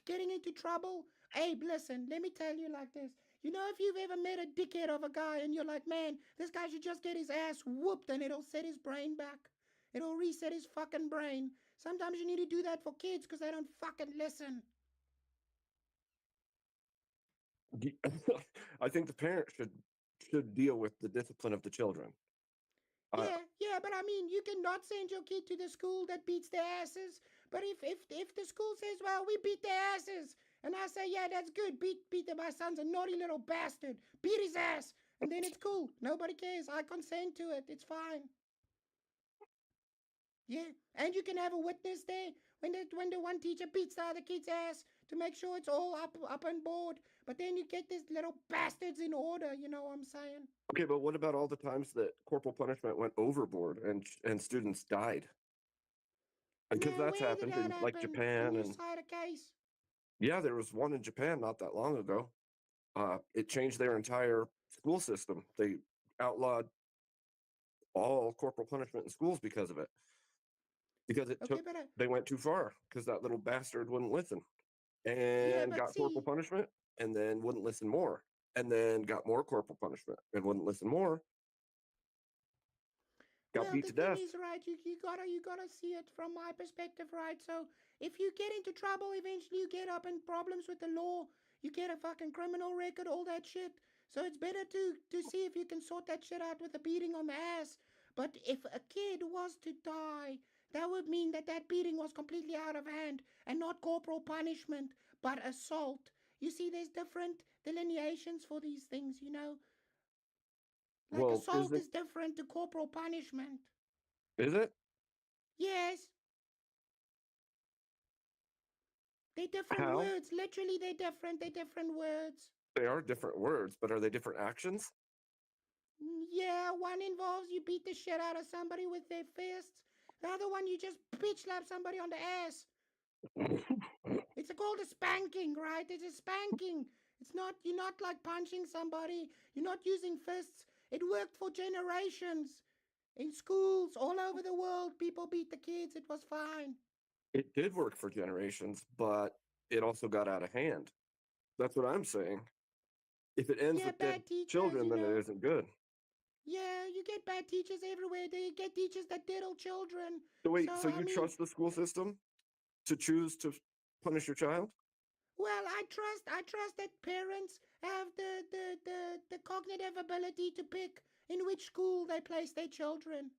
getting into trouble. Hey, listen, let me tell you like this. You know, if you've ever met a dickhead of a guy and you're like, man, this guy should just get his ass whooped and it'll set his brain back. It'll reset his fucking brain. Sometimes you need to do that for kids because they don't fucking listen. I think the parent should deal with the discipline of the children. Yeah, but I mean, you cannot send your kid to the school that beats their asses. But if the school says, well, we beat their asses, and I say, yeah, that's good, beat them. My son's a naughty little bastard, beat his ass, and then it's cool. Nobody cares. I consent to it. It's fine. Yeah, and you can have a witness there when the one teacher beats the other kid's ass to make sure it's all up on board. But then you get these little bastards in order. You know what I'm saying? Okay, but what about all the times that corporal punishment went overboard and students died? Because that's happened in like Japan and yeah, there was one in Japan not that long ago. It changed their entire school system. They outlawed all corporal punishment in schools because of it. Because they went too far because that little bastard wouldn't listen and got corporal punishment and then wouldn't listen more and then got more corporal punishment and wouldn't listen more. Got beat to death. Thing is, right, you gotta see it from my perspective, right? So if you get into trouble, eventually you get up in problems with the law. You get a fucking criminal record, all that shit. So it's better to see if you can sort that shit out with a beating on the ass. But if a kid was to die, that would mean that beating was completely out of hand and not corporal punishment, but assault. You see, there's different delineations for these things, you know? Like assault is different to corporal punishment. Is it? Yes. They're different words. Literally, they're different. They're different words. They are different words, but are they different actions? Yeah, one involves you beat the shit out of somebody with their fists. The other one, you just bitch slap somebody on the ass. It's called a spanking, right? It's a spanking. You're not like punching somebody. You're not using fists. It worked for generations. In schools all over the world, people beat the kids. It was fine. It did work for generations, but it also got out of hand. That's what I'm saying. If it ends with dead children, then it isn't good. Yeah, you get bad teachers everywhere. They get teachers that diddle children. So wait, so you trust the school system to choose to punish your child? Well, I trust that parents have the cognitive ability to pick in which school they place their children.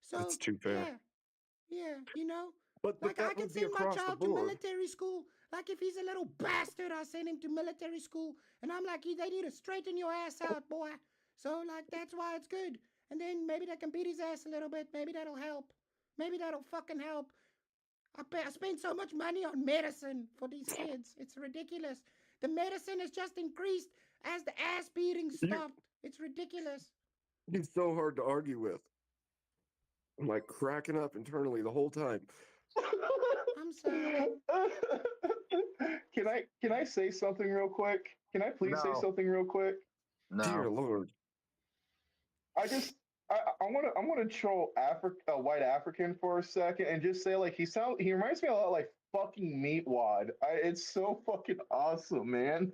So that's too fair. Yeah, you know. But like that I can would be send my across the child to board. military school. Like if he's a little bastard, I send him to military school, and I'm like, they need to straighten your ass out, boy. So like that's why it's good. And then maybe they can beat his ass a little bit. Maybe that'll help. Maybe that'll fucking help. I spend so much money on medicine for these kids. It's ridiculous. The medicine has just increased as the ass beating stopped. It's ridiculous. He's so hard to argue with. I'm like cracking up internally the whole time. I'm sorry. Can I say something real quick? Can I please say something real quick? No. Dear Lord. I want to troll a white African for a second and just say like he reminds me a lot like fucking Meatwad. It's so fucking awesome, man.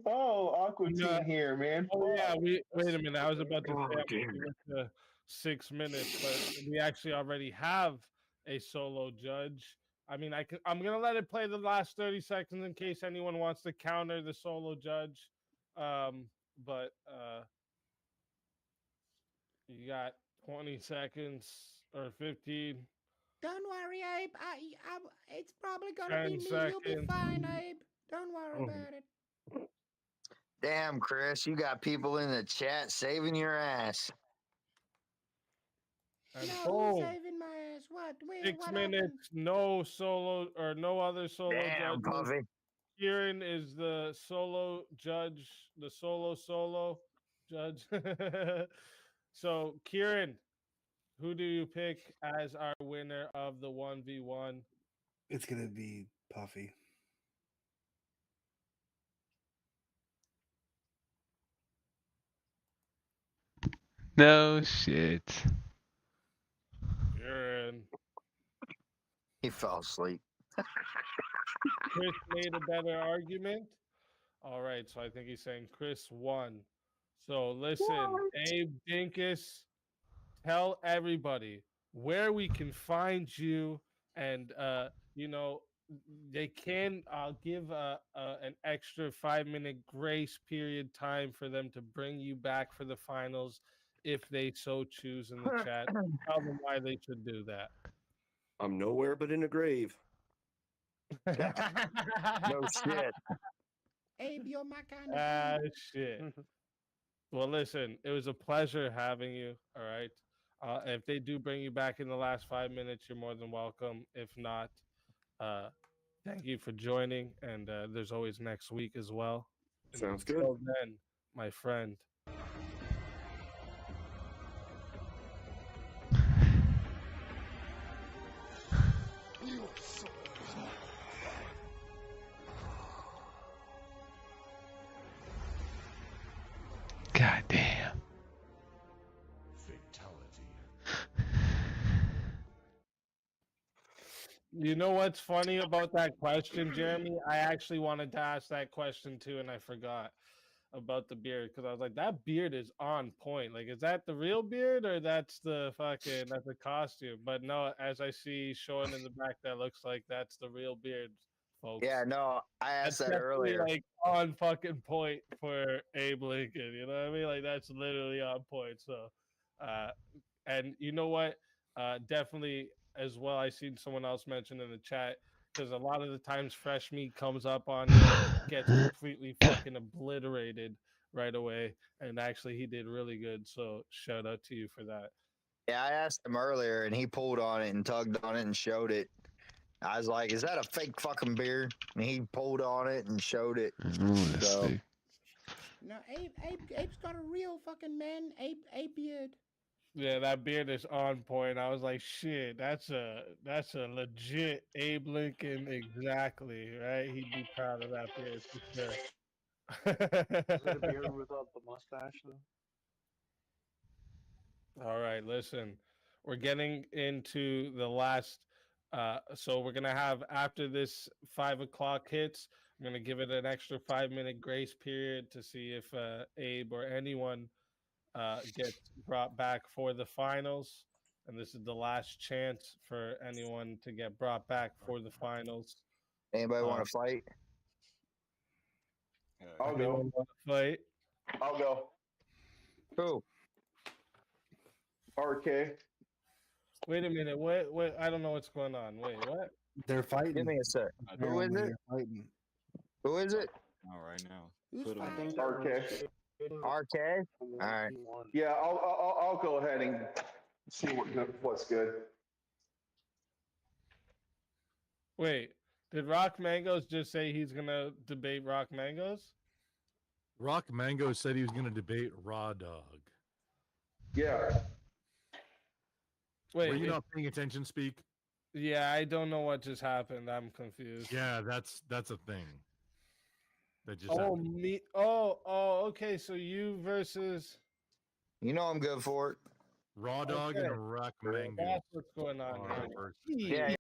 Oh, Aqua Teen here, man. Oh yeah, wait a minute. I was about to say we went to 6 minutes, but we actually already have a solo judge. I mean, I'm gonna let it play the last 30 seconds in case anyone wants to counter the solo judge. But you got 20 seconds or 15. Don't worry, Abe. It's probably gonna be me. You'll be fine, Abe. Don't worry about it. Damn, Chris, you got people in the chat saving your ass. And no, boom. Saving my ass. What? Wait, 6 what minutes. happened? No solo or no other solo Damn, judges. Puffy. Kieran is the solo judge, the solo judge. So, Kieran, who do you pick as our winner of the 1v1? It's gonna be Puffy. No shit. Kieran. He fell asleep. Chris made a better argument. All right, so I think he's saying Chris won. So listen, Abe Dinkus, tell everybody where we can find you, and they can give an extra 5-minute grace period time for them to bring you back for the finals if they so choose in the chat. Tell them why they should do that. I'm nowhere but in a grave. No shit. Abe, you're my kind of dude. Shit. Well, listen, it was a pleasure having you. All right. If they do bring you back in the last 5 minutes, you're more than welcome. If not, thank you for joining. And there's always next week as well. And Sounds good. until then, my friend. God damn. You know what's funny about that question, Jeremy? I actually wanted to ask that question too, and I forgot about the beard because I was like, that beard is on point. Like, is that the real beard or that's the costume? But no, as I see showing in the back, that looks like that's the real beard, folks. Yeah, no, I asked That's that definitely, earlier. like on fucking point for Abe Lincoln. You know what I mean? Like that's literally on point. So, and you know what? Definitely as well. I seen someone else mention in the chat because a lot of the times fresh meat comes up on you, gets completely fucking obliterated right away. And actually, he did really good. So shout out to you for that. Yeah, I asked him earlier, and he pulled on it and tugged on it and showed it. I was like, "Is that a fake fucking beard?" And he pulled on it and showed it. So, No, Abe's got a real fucking man Abe beard. Yeah, that beard is on point. I was like, shit, that's a legit Abe Lincoln, exactly, right? He'd be proud of that beard for sure. Is it a beard without the mustache though? All right, listen, we're getting into the last. So we're gonna have after this 5 o'clock hits. I'm gonna give it an extra 5-minute grace period to see if Abe or anyone gets brought back for the finals. And this is the last chance for anyone to get brought back for the finals. Anybody want to fight? I'll Anyone go. want to fight? I'll go. Who? RK. Wait a minute. Wait. I don't know what's going on. Wait, what? They're fighting. Give me a sec. Who is it? Who is it? Not right now. Who's fighting? RK. RK? All right. Yeah, I'll go ahead and see what's good. Wait, did Rock Mangoes just say he's gonna debate Rock Mangoes? Rock Mango said he was going to debate Raw Dog. Yeah. Wait, were you not paying attention, Speak? Yeah, I don't know what just happened. I'm confused. Yeah, that's a thing. That just Oh, happened. me. Oh, okay. So you versus. You know I'm good for it. Raw Dog Okay. and Rock Mango. That's what's going on. are now. first. Jeez. Yeah,